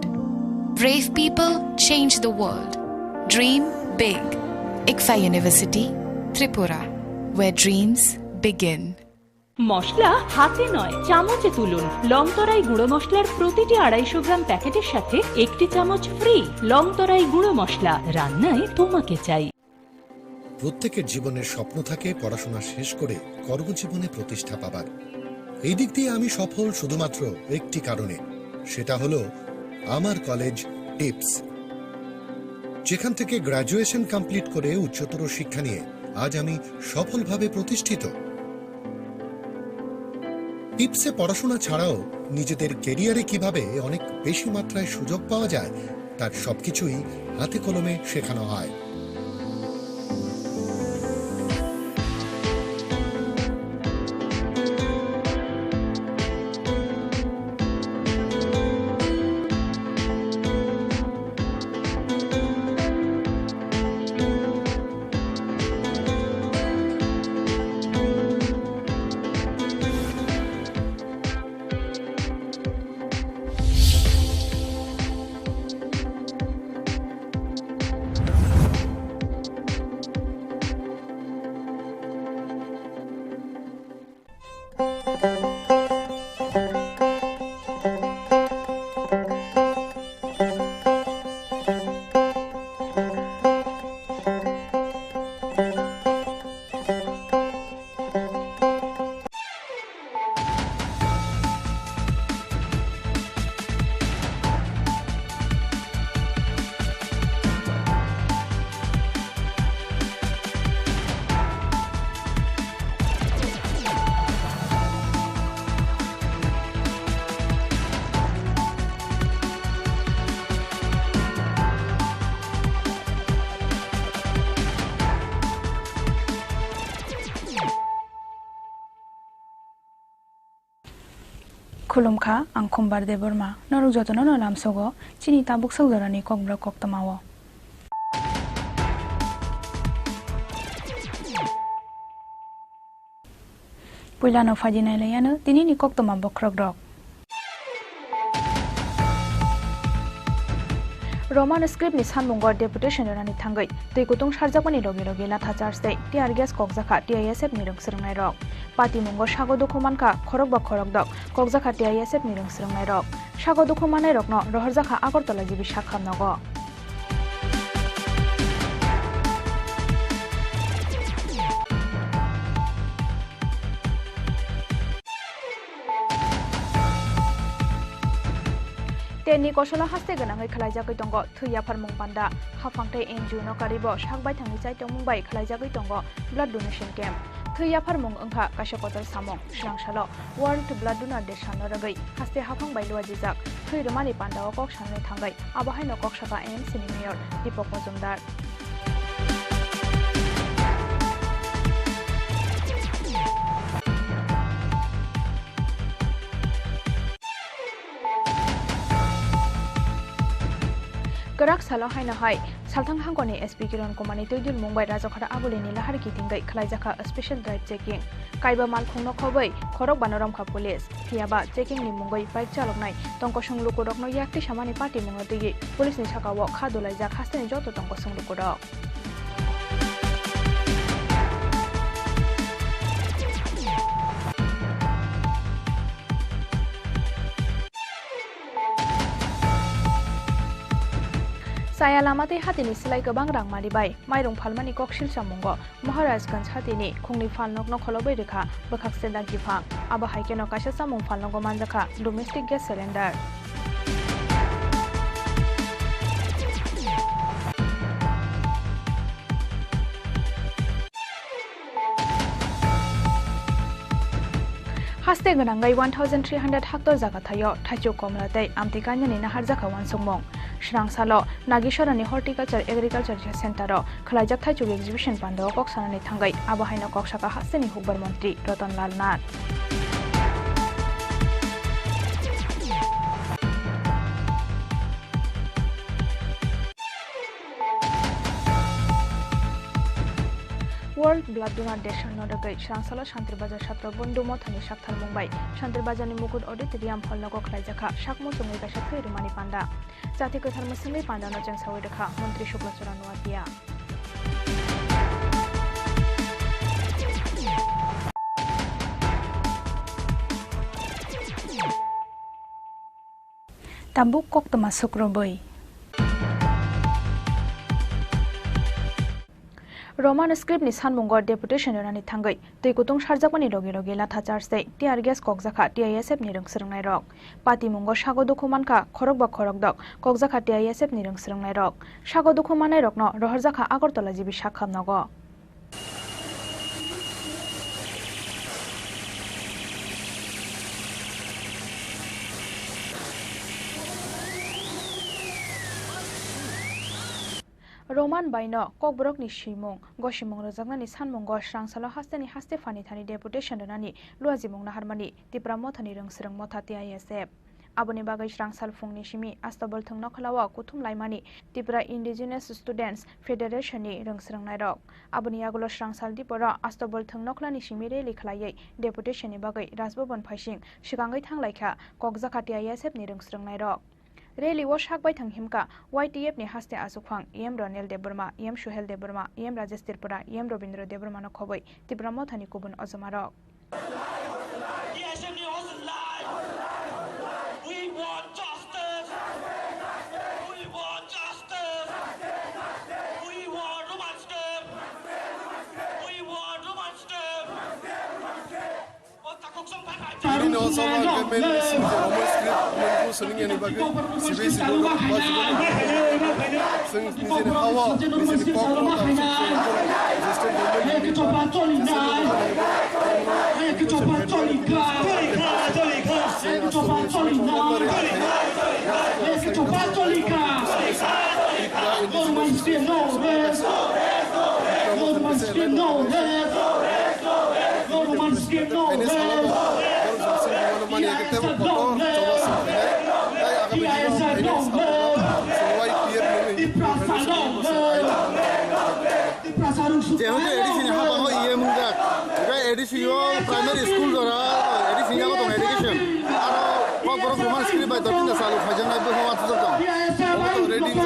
Brave people change the world. Dream big. ICFA University, Tripura, where dreams begin. মশলা হাতে নয় চামচে তুলুন লংতরাই গুঁড়ো মশলার প্রতিটি 250 গ্রাম প্যাকেটের সাথে একটি চামচ ফ্রি লংতরাই গুঁড়ো মশলা রান্নায় তোমাকে চাই প্রত্যেকের জীবনের স্বপ্ন থাকে পড়াশোনা শেষ করে কর্মজীবনে প্রতিষ্ঠা পাবার এই দিক দিয়ে আমি সফল শুধুমাত্র একটি কারণে সেটা হলো আমার কলেজ টিপস যেখান থেকে গ্র্যাজুয়েশন কমপ্লিট করে উচ্চতর শিক্ষা নিয়ে আজ আমি সফলভাবে প্রতিষ্ঠিত টিপসে পড়াশোনা ছাড়াও নিজেদের ক্যারিয়ারে কিভাবে অনেক বেশি মাত্রায় সুযোগ পাওয়া যায় তার সবকিছুই হাতে কলমে শেখানো হয় खुलुमखा आं खम्बार दे बोरमा नरुक जतन न लामसोगो चिनि ताबुक सौदरानि ककब्रा कक्तमावो पुइलानो फाजिनाय लायानो दिनैनि कक्तमा बख्रग रक रोमान स्क्रिप्ट नि सानमुंग डेपुटेशन रानि थांगै दैगुतुं सारजापानि लगे लगे लाथा चार्ज दे टियार ग्यास ककजाखा टिआइएसएफ नि रोंसरोंनाय रक पार्टी मुंग सागो दुखुमानखा खरक बा खरक दक ककजाखा टिआइएसएफ नि रोंसरोंनाय रक सागो दुखुमानाय रकनो रहरजाखा आगरतला जिबि साखाम नगो तेनि कौशला हास्ते गनाङै खालायजागै दंग थैयाफार मुंपान्दा हाफांथाय एनजिअ न कारिबो सागबाय थांनि चाइतों मुंबाय खालायजागै दंग ब्लाड डोनेशन कैम्प थैयाफार मुं ओंखा काशकतर सामं श्रांसालो वर्ल्ड ब्लाड डोनार डे सानो रगै हास्ते हाफांबाय लुवाजिजाक थैरमानि पान्दाव कक साननै थांगै आबाहाय न कक साका एमएमसी नि मेयर दीपक मजुमदार गराक सालो हायना हाय सालथां हांगनि एसपी किरण कुमारनि तैदुल मुंबाइ राजखरा आबुलिनि लाहार किथिंगै खलायजाखा स्पेशल ड्राइव चेकिंग काइबा मालखुंनो खबै खरक बानरमखा पुलिस फियाबा चेकिंग नि मुंगै बाइक चालकनाय तंक संलुको रकनो याक्ति सामानि पार्टी मुंगै दैयै पुलिसनि साकाव खादुलायजा खास्तेनि जतो तंक संलुको रक साया लामाते हातिनि सिलाय गोबां रां मारिबाय माइरं फालमानि ककसिल सामुंग महाराजगंज हातिनि खुंनि फालनकनो खलबै रेखा बोखाकसे दागिफां आबा हाइकेनो काशा सामुं फालनगो मानजाखा डोमेस्टिक गैस सिलिन्डार हास्ते गनांगै 1300 हेक्टर जागा थायो थाइजौ कमलातै आमतिकान्यानि नाहार जाखा वानसुंमं श्रांसालो नागेश्वरनि हर्टिकालचार एग्रिकालचार सेन्टारो खलायजाक थाइजौ एक्जिबिशन पान्दाव ककसानानि थांगै आबाहायनो ककसाका हास्तेनि हुकबर मन्त्री रतनलाल नाथ World Blood Donor Day Nodagay Shansala Shantirbajar Shatra Bundu Mothani Shakthal Mumbai Shantirbajani Mukut Auditorium Hall Logo Klajaka Shakmo Sungai Kashathai Rumani Panda Jati Kathar Musimi Panda no Jang Sawidakha Mantri Shukla Chura Nuatia Tabuk Kok Temasuk Roboy Roman script ni sanmungor deputation rani thangai tei kutung sarjakmani rogi rogi latha charse tiar gas kokjakha TISF ni rungsrungnai rok pati mungor sago dokumanka khorok ba khorok dok kokjakha TISF ni rungsrungnai rok sago dokumanai rokno rohorjakha Agartala jibi sakham nago Roman Baino, Kokbrok ni Shimung, Goshimung Rozagnani Sanmungo, Shangsala Hastani Haste Fanitani deputation Rani, Luazimung Naharmani, Tipramotani Rungsrung Motati ISF. Aboni Bagai Shangsal Fung Nishimi, Astabal Tung Nokalawa, Kutum Laimani, Tipra Indigenous Students Federation ni Rungsrung Nairok. Aboni Agulo Shangsal Dipora, Astabal Tung Nokla Nishimi Reli Klaye, deputation ni Bagai, Rasbobon Pashing, Shigangai Tang Laika, Kokzakati ISF ni Rungsrung Nairok. Rally was hak by Tanghimka, YTF ni Haste Azukwang, Yem Ronel de Burma, Yem Shuhel de Burma, Yem Rajesh Tirpura, Yem Robindra de Burma no Koboi, Tipramotani Kubun Ozamarok. We want justice! We want justice! We want romance! We want romance! Ini no sama kemen Roman script menku sering yang dibagai sibe sibe baju sering di sini hawa di sini kok primary school dora edisi yang to education aro ko borok roman script by 13 salu khajan na bo wat to reading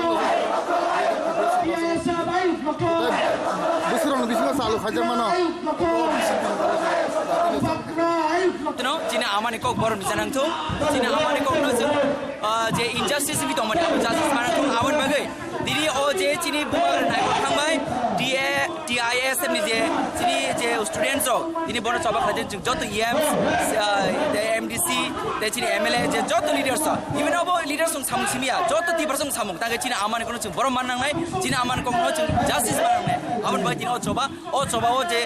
bisro salu khajan mano no jina amani kok boron janang thu jina amani kok no je injustice bi to mane justice manang thu awan bagai diri o je chini bumagar nai ko thangbai TIS ni je chini je students ro dini bono chaba khajen joto EMs the MDC the chini MLA je joto leaders even obo leaders sung samung simia joto ti persong samung ta chini amani ko chung borom manang nai chini amani ko no chung justice manang nai awan bai dini o choba o je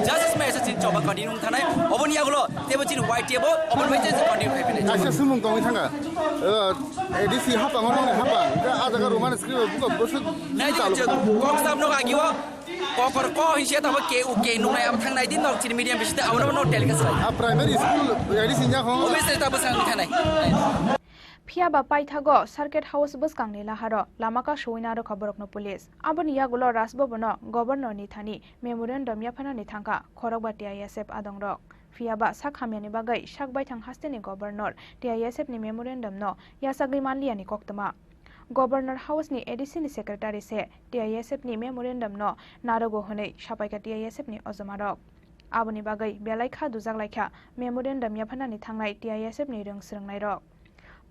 justice mai sa chini choba continue thanai oboni agulo tebo chini white tebo obon bai je continue kai pele asa sumung kong thanga ADC hapa ngomong hapa ada ka roman script buka bosu nai kok sab no agiwa kokor ko hisia ta ke uke no nai ab thang nai din dok chini medium bisita awra no telecast primary school ADC nya khong obviously ta basang thanai Phiaba Paithago Circuit House bus kangni laharo lamaka shoina ro khaborokno police aboni yagulo rasbobono governor ni thani memorandum yaphana ni thangka khorokba TISF adongrok Phiaba sakhamyani bagai sakbai thang hasteni governor TISF ni memorandum no yasagri manliani koktama Governor House ni ADC ni secretary se TISF ni memorandum no narogo honei sapaika TISF ni ozamarok aboni bagai belai kha dujak laikha memorandum yaphana ni thangnai TISF ni rungsrungnai rok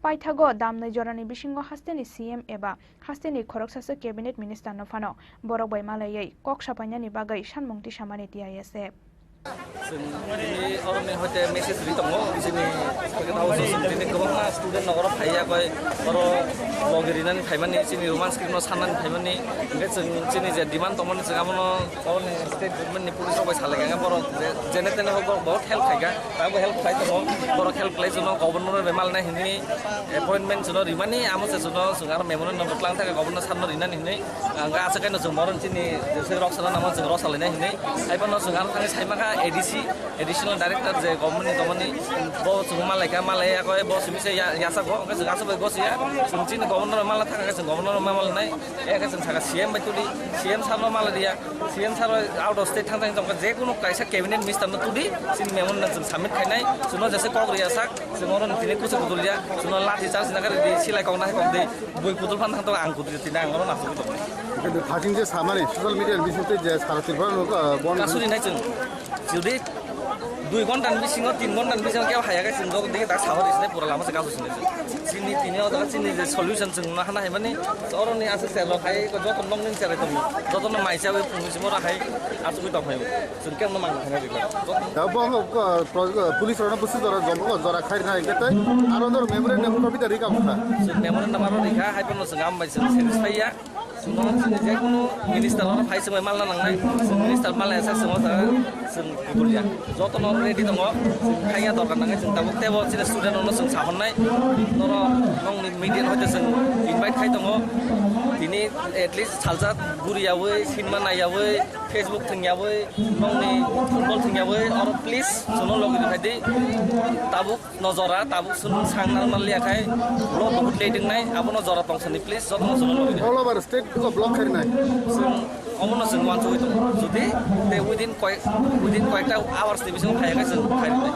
Paithago damnai jorani bisingo hasteni CM eba hasteni khoroksasa cabinet minister no phano borok bai malayai kok sapanyani bagai sanmungti samani TISF ini orang ni hote message di tengok di sini kita tahu sini kemana student orang kaya kau orang logerinan kaiman ni sini roman script no sanan kaiman ni enggak sini jadi demand teman sekarang no orang ni state government ni police orang salah kan orang jenet ni orang बहुत help kaya aku help kaya tu orang help kaya tu governor bemal ni ini appointment tu riman ni amu sesuatu sekarang memang no berkelang tak governor sanar rinan ini enggak asalkan no semoran sini sekarang salah nama sekarang salah ni ini, apa no sekarang kami saya maka ka additional director je government bo sung malaika malaya ko bo sumi se yasa go ka sung aso go sia sung chin governor mala thaka ka sung governor mal nai e ka sung saka CM batuli CM sarno mal dia CM sar out of state thang jong ka je kuno kaisa cabinet minister no tudi sin memon na sung submit khainai suno jase ko riya sak suno tine kusa kudulia suno lathi charge na kare di silai kong na kong de boi kudul phan thang to ang kudu tina ang na su to কিন্তু থাকিং যে সামানে social মিডিয়ার বিষয়তে যে সারা তিরফার বন kasuri nai chung judi 2 ঘন্টার বিসিङो 3 ঘন্টার বিসিङो কেউ হায়াকে जों जग दिखे दा सावर इसने पुरा लामा से कासु सिने सिनि तिनि अदा सिनि जे सल्युशन जों ना हाना हेबानि अरनि आसे सेल खाय को जतन नंगनि सेरे दं जतन माइसा वे फुंनि मरा खाय आसु बिता फाय जों केम न मांग खाय दिला दा बंग पुलिस रना पुसि जरा जम्बो जरा खाय ना गेते आरो दर मेमोरेन्डाम कविता रिका मुखा जों मेमोरेन्डाम आरो रिका हायपन जों आम बाय जों सेटिसफाइया सुनो जे कुनु मिनिस्टार आरो फाय समय मालना नांनाय मिनिस्टार मालना सा समाव जों गुदुलिया जतन रेडी दङ खाया दरकार नाङै जों दाबो तेबो जे स्टुडेन्ट अनो जों साहरनाय नर नंनि मिडिया होते जों इनभाइट खाय दङ दिनै एटलिस्ट सालजा गुरियावै सिनेमा नायावै फेसबुक थंयावै नंनि फुटबल थंयावै अर प्लिज सुनो लगि फायदि ताबु नजरा ताबु सुन सांना मालियाखाय ब्लग बहुत लेदिंनाय आबो नजरा तंसनि प्लिज जतन सुनो लगि अल ओभार स्टेट को ब्लक खायनाय जों अमनो जों वान सय दङ जुदि दे उइदिन कयटा आवार्स नि बिसं खायाखै जों खायनाय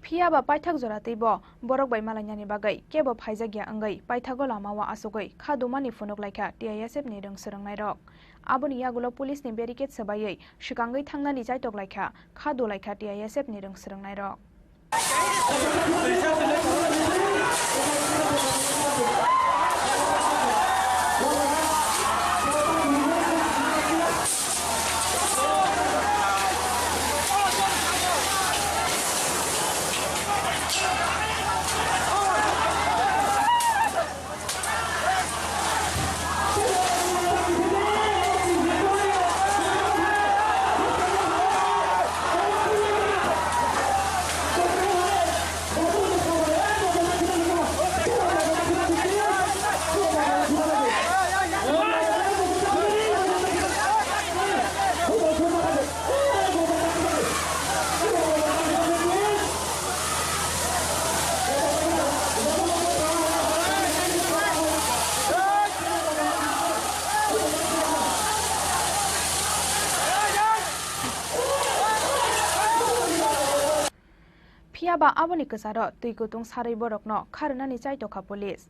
फियाबा पाइथाक जरातैबो बरक बाय मालायनि बागै केबो फायजागिया अंगै पाइथागो लामावा आसुगै खादुमानि फुनुक लायखा टीआईएसएफ नि रों सोरंनाय रक आबोनि यागुलो पुलिस नि बेरिकेड सबायै शिकांगै थांनानि जायतक लायखा खादु लायखा टीआईएसएफ नि रों सोरंनाय रक फियाबा आबोनि कसार तैकुतुं सारै बरकनो खारनानि चाइतोखा पुलिस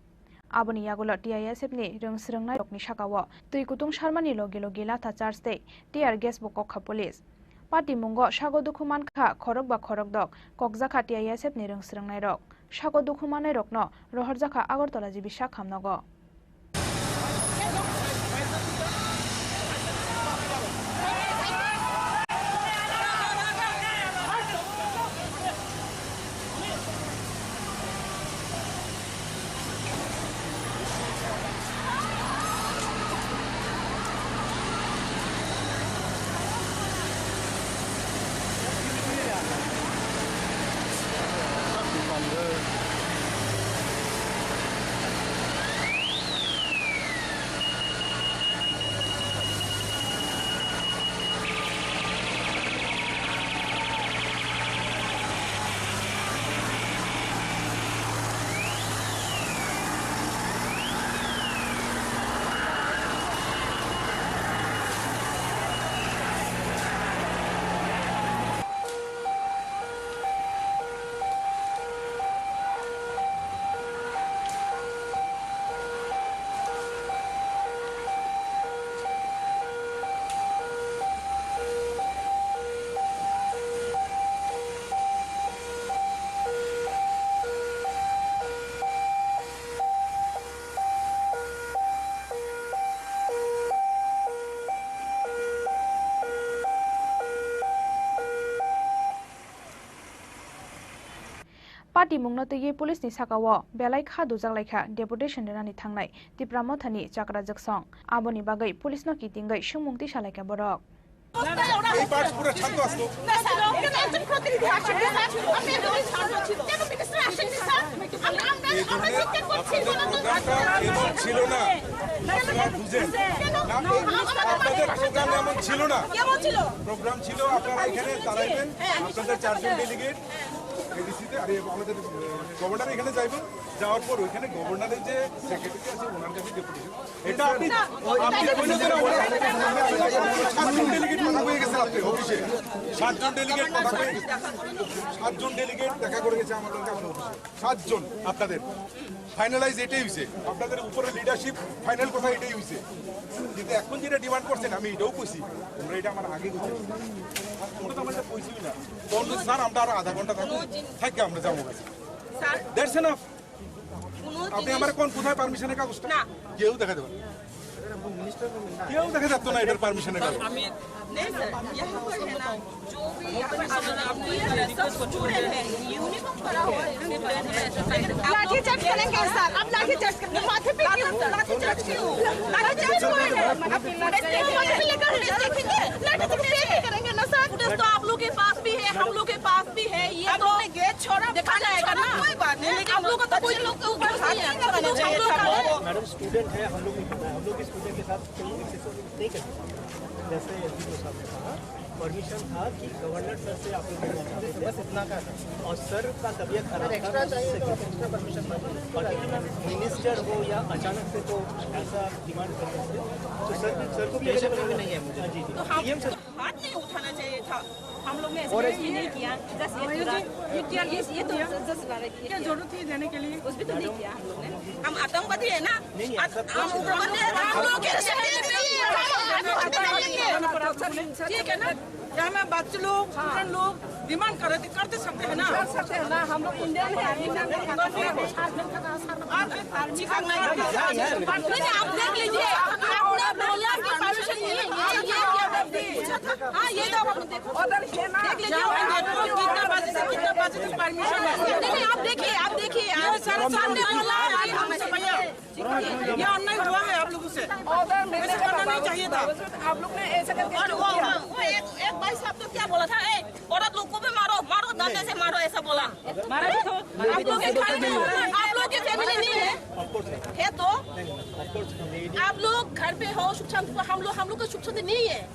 आबोनि यागुलो टीआईएसएफ नि रों सोरंनाय रकनि साकाव तैकुतुं शर्मानि लगे लगे लाथा चार्ज दे टीआर गेस बकखा पुलिस पार्टी मुंगो सागो दुखुमानखा खरक बा खरक दक ककजाखा टीआईएसएफ नि रों सोरंनाय रक सागो दुखुमानाय रकनो रहरजाखा आगरतला जिबि साखामनगो पार्टी मुंगनो तैये पुलिस नि साकाव बेलाय खादु जागलायखा डेपुटेशन देनानि थांनाय तिप्रामथानि चाक्रा जगसं आबोनि बागै पुलिसनो किटिंगै सुमुंति सालायखा बरक এই পার্টস পুরো শান্ত আসতো ছিল না বুঝেন আপনাদের প্রোগ্রাম এমন ছিল না প্রোগ্রাম ছিল আপনারা এখানে দাঁড়াইবেন আপনাদের 4 জন ডেলিগেট এডিসিতে আরে আমাদের গভর্নর এখানে যাইবেন যাওয়ার পর ওইখানে গভর্নরের যে সেক্রেটারি আছে ওনার কাছে ডেপুটেশন এটা আপনি ডেলিগেট কথা হয়ে গেছে আপনি অফিসে 7 জন ডেলিগেট কথা হয়ে 7 জন ডেলিগেট দেখা করে গেছে আমাদের কাছে অফিসে 7 জন আপনাদের ফাইনালাইজ এটাই হইছে আপনাদের উপরে লিডারশিপ ফাইনাল কথা এটাই হইছে কিন্তু এখন যেটা ডিমান্ড করছেন আমি এটাও কইছি আমরা এটা আমার আগে কইছি আমরা তো আমরা কইছিই না বন্ধু স্যার আমরা আর আধা ঘন্টা থাকবো থাকি আমরা যাবো স্যার দ্যাটস এনাফ আপনি আমার কোন কোথায় পারমিশনের কাগজটা না কেউ দেখা দেবেন কেউ দেখা যাচ্ছে না এটার পারমিশনের কাগজ नहीं सर यहाँ पर है ना जो भी सब स्टूडेंट है यूनिफॉर्म पड़ा हुआ है लाठी चार्ज करेंगे सर अब लाठी चार्ज करेंगे माथे पे क्यों लाठी चार्ज क्यों लाठी चार्ज करेंगे ना सर तो आप लोग के पास भी है हम लोग के पास भी है ये तो गेट छोड़ा दिखा जाएगा ना कोई बात नहीं लेकिन हम लोग का तो कोई लोग के ऊपर मैडम स्टूडेंट है हम लोग के स्टूडेंट के साथ नहीं कर सकते जैसे साहब ने कहा परमिशन था कि गवर्नर सर से आप लोग मिलना चाहते थे बस इतना का था और सर का तबीयत खराब था एक्स्ट्रा परमिशन पर्टिकुलर मिनिस्टर हो या अचानक से तो ऐसा डिमांड कर सकते तो सर को भी ऐसा नहीं है मुझे जी तो हाथ नहीं उठाना चाहिए था हम लोग ने ऐसा नहीं किया ये किया ये तो क्या जरूरत थी देने के लिए कुछ भी तो नहीं किया हम लोग ने हम आतंकवादी है ना हम लोग ठीक है ना यहाँ में बच्चे लोग स्टूडेंट लोग डिमांड करते सकते हैं ना कर सकते हैं ना हम लोग इंडियन है आप देख लीजिए आपने बोला कि परमिशन हाँ ये तो आप देखो देख लीजिए कितना बजे से कितना बजे तक परमिशन है आप देखिए सामने बोला भैया ये अन्याय हुआ है आप लोगों से ऐसा करना नहीं चाहिए था आप लोग ने ऐसा करके वो एक भाई साहब तो क्या बोला था औरत लोग को भी मारो डंडे से मारो ऐसा बोला आप लोग के घर में आप लोग के फैमिली नहीं है तो आप लोग घर पे हो सुख शांति हम लोग का सुख शांति नहीं है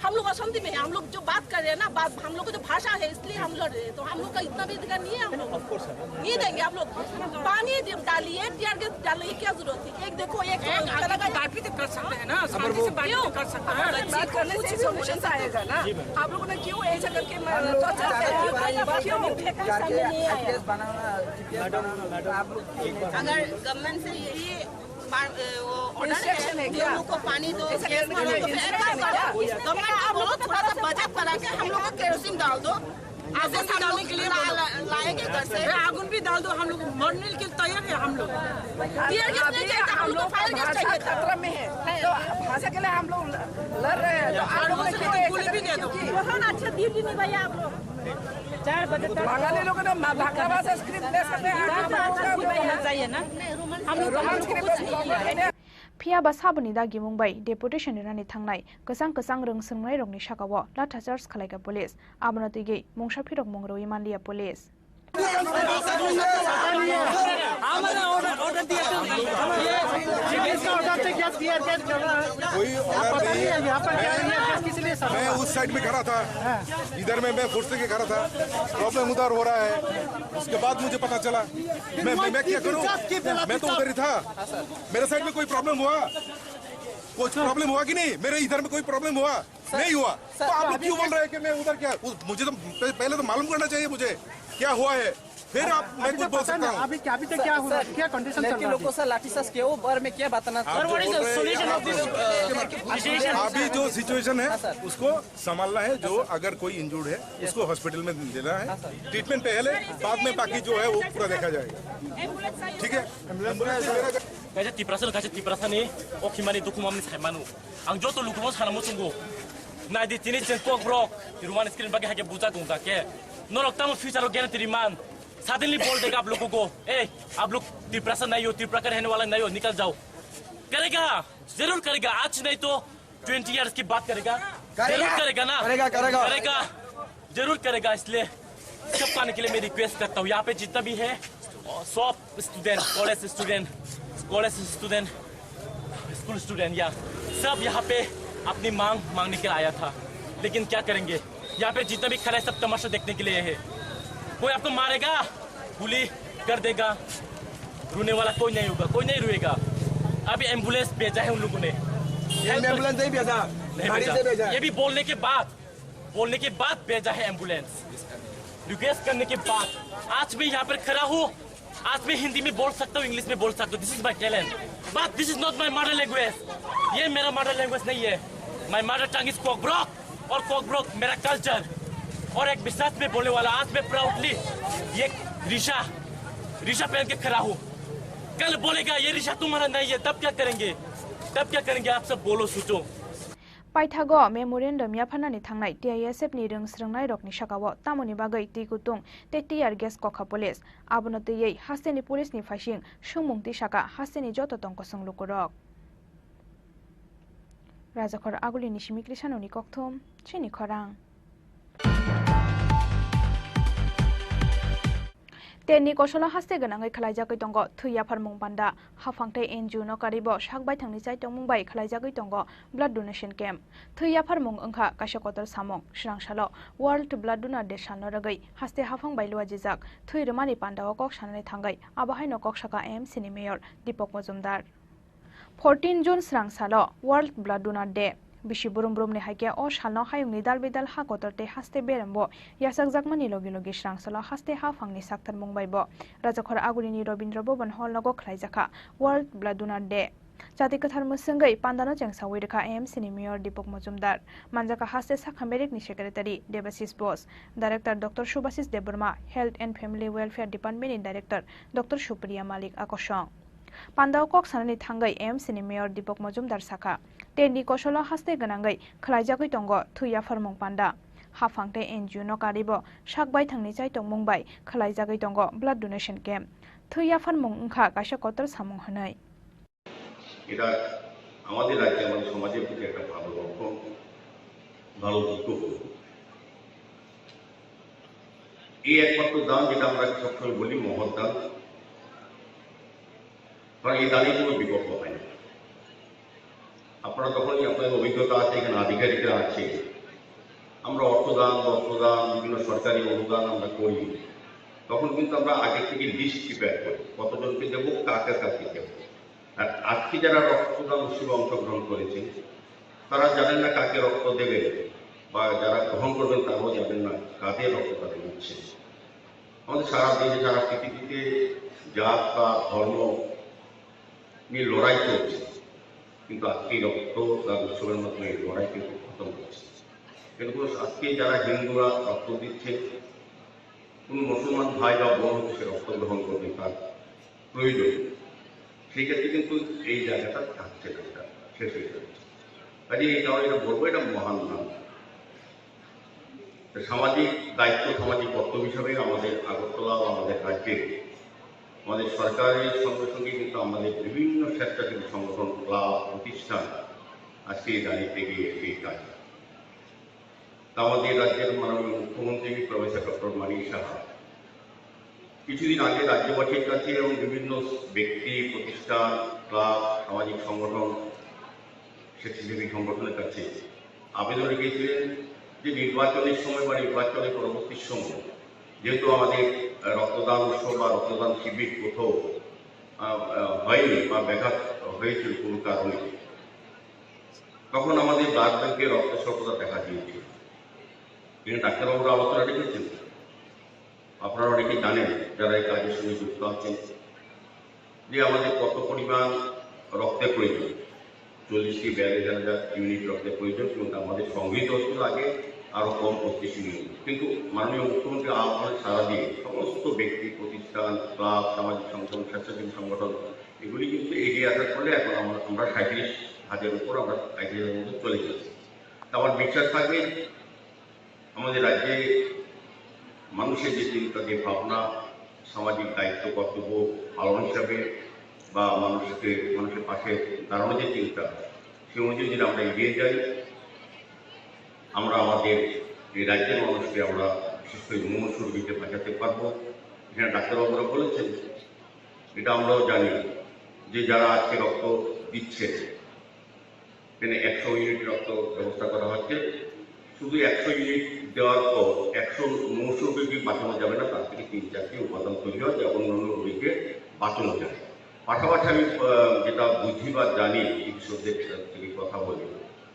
हम लोग अशांति में है हम लोग जो बात कर रहे हैं ना बात हम लोग का जो भाषा है इसलिए हम लड़ रहे हैं तो हम लोग का इतना भी अधिकार नहीं है हम लोग नहीं देंगे आप लोग पानी डालिए टीयर गैस डालने की क्या जरूरत थी एक देखो एक बात भी तो कर सकते हैं ना शांति से बात कर सकते हैं बात करने से सॉल्यूशन आएगा ना आप लोगों ने क्यों ऐसा करके अगर गवर्नमेंट से यही ऑर्डर है लोगों को पानी दो गवर्नमेंट को बोलो थोड़ा सा बचत करा के हम लोग को केरोसिन डाल दो आगे डालने के लिए लाएंगे घर से आगुन भी डाल दो हम लोग मरने के तैयार है हम लोग हम लोग फायर गैस चाहिए खतरा में है तो भाषा के लिए हम लोग लड़ रहे हैं गोली भी दे दो बहुत अच्छा ड्यूटी निभाया आप लोग 4 बजे तक बांग्लादेशी लोगों ने भाषा भाषा स्क्रिप्ट दे सकते हैं चाहिए ना हम लोग Pia basabani da gimungbai deputation rani thangnai kasang rong sungnai rongni shakawo latha charge khalaiga police abnatigi mungsa phirok mongroi manlia police मैं उस साइड में खड़ा था इधर में मैं फुर्सत के खड़ा था प्रॉब्लम उधर हो रहा है उसके बाद मुझे पता चला मैं क्या करूं मैं तो उधर ही था मेरे साइड में कोई प्रॉब्लम हुआ कि नहीं मेरे इधर में कोई प्रॉब्लम हुआ नहीं हुआ तो आप लोग क्यों बोल रहे हैं कि मैं उधर क्या मुझे तो पहले तो मालूम करना चाहिए मुझे क्या हुआ है फिर आप मैं कुछ बोल सकता हूँ अभी क्या हुआ क्या कंडीशन चल रहा है लोगों से लाठीचार्ज किया वो बारे में क्या बताना अभी जो सिचुएशन है उसको संभालना है जो अगर कोई इंजर्ड है उसको हॉस्पिटल में देना है ट्रीटमेंट पहले बाद में बाकी जो है वो पूरा देखा जाएगा ठीक है 가자 디프라산이 오키마니 도쿠마미 살마누 앙조토 루쿠모 사나모 중고 나이디 티니첸 꼭브록 이루만 스크린 밖에 하게 부자 동작게 노력담 फ्यूचर गारंटीमान सडनली बोल देगा आप लोगों को आप लोग डिप्रेशन नहीं हो त्रिपुरा रहने वाला नहीं हो निकल जाओ करेगा जरूर करेगा आज नहीं तो 20 इयर्स की बात करेगा जरूर करेगा ना, करेगा, जरूर करेगा। इसलिए सब पाने के लिए मैं रिक्वेस्ट करता हूँ। यहाँ पे जितना भी है सब student, college student, school student, या सब यहाँ पे अपनी मांग मांगने के लिए आया था। लेकिन क्या करेंगे, यहाँ पे जितना भी खड़ा है सब तमाशा देखने के लिए है। कोई आपको मारेगा, गोली कर देगा, रोने वाला कोई नहीं होगा, कोई नहीं रोएगा। अभी एम्बुलेंस भेजा है उन लोगों ने, एम्बुलेंस नहीं भेजा, ये भी बोलने के बाद भेजा है एम्बुलेंस, रिक्वेस्ट करने के बाद। आज मैं यहाँ पर खड़ा हूँ, आज मैं हिंदी में बोल सकता हूँ, इंग्लिश में बोल सकता हूँ, this is my talent, but this is not my mother language. ये मेरा मदर लैंग्वेज नहीं है। माई मदर टंग इज कोकब्रोक, और कोकब्रोक मेरा कल्चर और एक विश्वास में बोलने वाला। आज मैं प्राउडली ये ऋषा पहन के खड़ा हूँ। कल बोलेगा ये ऋषा तुम्हारा नहीं है, तब क्या करेंगे आप सब बोलो, सोचो। पाइथागो मेमोरेंडम याफानानि थांनाय TISF नि रोंस्रोंनाय रकनि साकाव तामुनि बागै टिकुतुं ते टियार गेस कखा पुलिस आबोनो तैयै हास्टेनि पुलिसनि फाइसिं सुमुंति साका हास्टेनि जत तंक संलुकुरक राजाखर आगुलिनि सिमिक्रि साननि कक्थम चिनि खरां तेनि कौशला हास्ते गनाङै खालायजागै दंग थैयाफार मुं बान्दा हाफांथै एनजिअ न कारिबो सागबाय थांनि चाइटं मुंबाय खालायजागै दंग ब्लाड डोनेशन कैम्प थैयाफार मुं ओंखा काशकतर सामं स्रांसालो वर्ल्ड ब्लाड डोनार डे साननो रगै हास्ते हाफांबाय लुवाजिजाक थैरमानि पान्दाव कक साननानै थांगै आबाहायनो ककसाका AMC नि मेयर दीपक मजुमदार 14 जून स्रांसालो वर्ल्ड ब्लाड डोनार डे बिसि बुरुम बुरुमनि हाइके अ सालनो हायुंनि दाल बेदाल हा गतरते हास्ते बेरेमबो यासाकजाकमानि लगे लगे स्रांसालो हास्ते हाफांनि साक्थार मुंबायबो राजाखर आगुलिनि रवीन्द्र भवन हल नगो खलायजाखा वर्ल्ड ब्लाड डोनार डे जाति कथार मुसंगै पान्दानो जेंसावै रेखा AMC नि मेयर दीपक मजुमदार मानजाका हास्ते साखामेरिकनि secretary Debashish Bose director doctor Subhashish Debbarma health and family welfare डिपार्टमेंटनि डाइरेक्टर डॉक्टर सुप्रिया मालिक आकर्षण पान्दाव कक साननि थांगै AMC नि मेयर दीपक मजुमदार साखा तेनि कौशल हास्ते गनाङै खलायजागै दंग थैयाफार मुं पान्दा हाफांथै एनजिअ न कारिबो सागबाय थांनि चाइटं मुंबाय खलायजागै दंग ब्लाड डोनेशन कैम्प थैयाफार मुं ओंखा काशा कतर सामुं हनै এটা আমাদের রাজ্যে আমাদের সমাজের প্রতি একটা ভালো লক্ষণ ভালো দিক এই একমাত্র দান যেটা আমরা সবসময় বলি মহৎ দান কারণ এই দানের কোনো বিকল্প হয় না আপনারা তখনই আপনাদের অভিজ্ঞতা আছে এখানে আধিকারিকরা আছে আমরা অর্থদান রক্তদান বিভিন্ন সরকারি অনুদান আমরা করি তখন কিন্তু আমরা আগে থেকে লিস্ট প্রিপেয়ার করি কতজনকে দেবো কাকে কাকে দেবো আর আজকে যারা রক্তদান উৎসবে অংশগ্রহণ করেছে তারা জানেন না কাকে রক্ত দেবে বা যারা গ্রহণ করবেন তারাও জানেন না কাদের রক্ত তাদের দিচ্ছে আমাদের সারা দেশে সারা পৃথিবীতে জাত বা ধর্ম নিয়ে লড়াই চলছে কিন্তু আজকে রক্তদান উৎসবের মাধ্যমে লড়াই কিন্তু খতম হচ্ছে কিন্তু আজকে যারা হিন্দুরা রক্ত দিচ্ছে কোন মুসলমান ভাই বা বোন সে রক্ত গ্রহণ করবে তার প্রয়োজন সেই ক্ষেত্রে কিন্তু এই জায়গাটা থাকছে না এটা শেষ হয়ে যাচ্ছে কাজে এই কারণে এটা বলবো এটা মহান নাম সামাজিক দায়িত্ব সামাজিক কর্তব্য হিসাবে আমাদের আগরতলা বা আমাদের রাজ্যে আমাদের সরকারের সঙ্গে সঙ্গে কিন্তু আমাদের বিভিন্ন স্বেচ্ছাসেবী সংগঠন ক্লাব প্রতিষ্ঠান আজকে দাঁড়িয়ে গিয়ে এই কাজ আমাদের রাজ্যের মাননীয় মুখ্যমন্ত্রী প্রফেসর ডক্টর মানিক সাহা কিছুদিন আগে রাজ্যবাসীর কাছে এবং বিভিন্ন ব্যক্তি প্রতিষ্ঠান ক্লাব সামাজিক সংগঠন স্বেচ্ছাসেবী সংগঠনের কাছে আবেদন রেখেছিলেন যে নির্বাচনের সময় বা নির্বাচনের পরবর্তী সময় যেহেতু আমাদের রক্তদান উৎসব বা রক্তদান শিবির কোথাও হয়নি বা ব্যাঘাত হয়েছিল কোনো কারণে তখন আমাদের ব্লাড ব্যাংকে রক্ত স্বল্পতা দেখা দিয়েছিল কিন্তু ডাক্তারবাবুরা আলোচনা রেখেছেন আপনারা অনেকেই জানেন যারা এই কাজের সঙ্গে যুক্ত আছেন যে আমাদের কত পরিমাণ রক্তের প্রয়োজন 40-42,000 ইউনিট রক্তের প্রয়োজন কিন্তু আমাদের সংগৃহীত হচ্ছিল আগে আরো কম 25 ইউনিট কিন্তু মাননীয় মুখ্যমন্ত্রী আহ্বান সারা দিয়ে সমস্ত ব্যক্তি প্রতিষ্ঠান ক্লাব সামাজিক সংগঠন স্বেচ্ছাসেবী সংগঠন এগুলি কিন্তু এগিয়ে আসার ফলে এখন আমরা 37,000 উপর আমরা 35,000 মধ্যে চলে যাচ্ছি আমার বিশ্বাস থাকবে আমাদের রাজ্যে মানুষের যে চিন্তা যে ভাবনা সামাজিক দায়িত্ব কর্তব্য পালন হিসাবে বা মানুষের পাশে দাঁড়ানোর যে চিন্তা সে অনুযায়ী যদি আমরা এগিয়ে যাই আমরা আমাদের এই রাজ্যের মানুষকে আমরা বিশেষ করে মুমূর্ষু রোগীকে বাঁচাতে পারবো। এখানে ডাক্তারবাবুরা বলেছেন, এটা আমরাও জানি যে যারা আজকে রক্ত দিচ্ছে, এখানে 100 ইউনিট রক্ত ব্যবস্থা করা হচ্ছে। শুধু 100 ইউনিট দেওয়ার পর 100 মুমূর্ষু রোগীকে বাঁচানো যাবে না, তার থেকে 3-4টি উপাদান তৈরি হয়, যা অন্যান্য রোগীকে বাঁচানো যায়। পাশাপাশি আমি যেটা বুঝি বা জানি চিকিৎসকদের থেকে কথা বলি,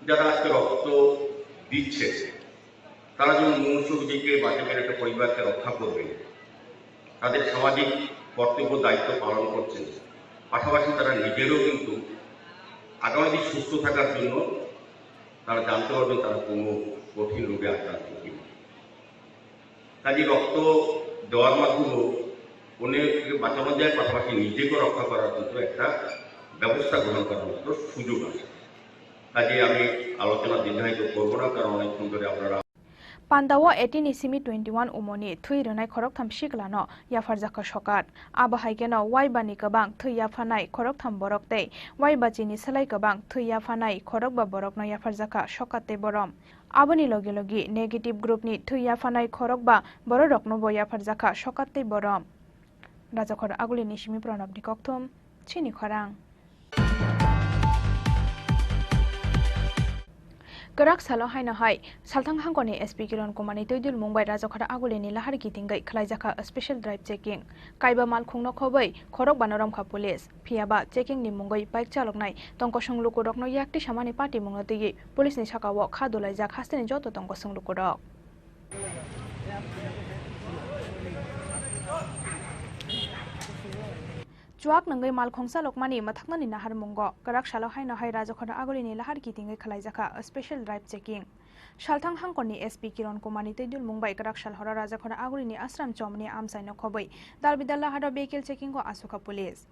যারা আজকে রক্ত দিচ্ছে তারা যেন মুমূর্ষু রোগীকে বাঁচাবেন, একটা পরিবারকে রক্ষা করবেন, তাদের সামাজিক কর্তব্য দায়িত্ব পালন করছেন। পাশাপাশি তারা নিজেরও কিন্তু আগামী দিন সুস্থ থাকার জন্য তারা জানতে পারবেন তারা কোনো কঠিন রোগে আক্রান্ত কিনা। কাজে রক্ত দেওয়ার মাধ্যমেও অন্যকে বাঁচানো যায়, পাশাপাশি নিজেকে রক্ষা করার কিন্তু একটা ব্যবস্থা গ্রহণ করার মতো সুযোগ আছে। কাজে আমি আলোচনা দীর্ঘায়িত করবো না, কারণ অনেকক্ষণ ধরে আপনারা Pandawo 18 isimi 21 umoni thui renai khorok tham shiklano yafar jaka shokat aba haikeno wai bani kabang thui yafanai khorok tham borok tei wai bachini selai kabang thui yafanai khorok ba borok no yafar jaka shokate borom aboni logi logi negative group ni thui yafanai khorok ba borok no bo yafar jaka shokate borom rajakhor aguli nisimi pranab ni kokthom chini khorang Kerak salo hai na hai salthang hangkoni SP Kiron Kumani Toidul Mumbai Rajakhara Aguleni Lahar Gitingai Khlaijaka special drive checking Kaiba Malkhungno Khobai Khorok Banaram Kha Police Phiaba checking ni Mumbai bike chaloknai Tongkosung Lukurokno yakti samani party mungno tigi police ni sakawo khadulaijak hasteni joto tongkosung lukurok Chuak nangai malkhongsa lokmani mathaknani nahar mungo karak salo hai na hai Rajakhara Aguleni Lahar Gitingai Khlaijaka special drive checking Shalthang hangkoni SP Kiron Kumani Toidul Mumbai karak shalhora Rajakhara Aguleni Asram Chomni Amsaino Khobai Darbidalla hada vehicle checking ko asuka police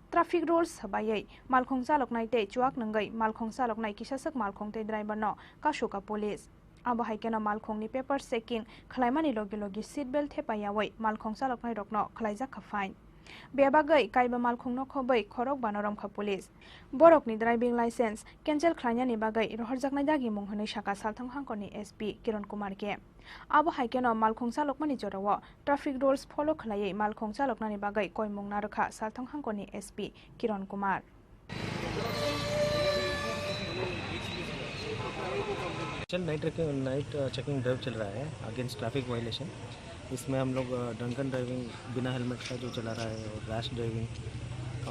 Traffic rules sabayai malkhongsa loknai te chuak nangai malkhongsa loknai kisasak malkhong te driver no kasuka police abo haikeno malkhongni paper checking khlaimani logi logi seat belt thepayawai malkhongsa loknai rokno khlaijak fine Bebagai kaiba malkhungno khobai khorok banaram kha police borokni driving license cancel khlainani bagai rohorjaknai dagi munghonai saka salthang hangkoni SP Kiron Kumar ke abo haikeno malkhongsa lokmani jorawo traffic rules follow khlaiei malkhongsa loknani bagai koimungna rakha salthang hangkoni SP Kiron Kumar night checking drive चल रहा है against traffic violation इसमें हम लोग drunken driving बिना helmet का जो चला रहा है और रैश ड्राइविंग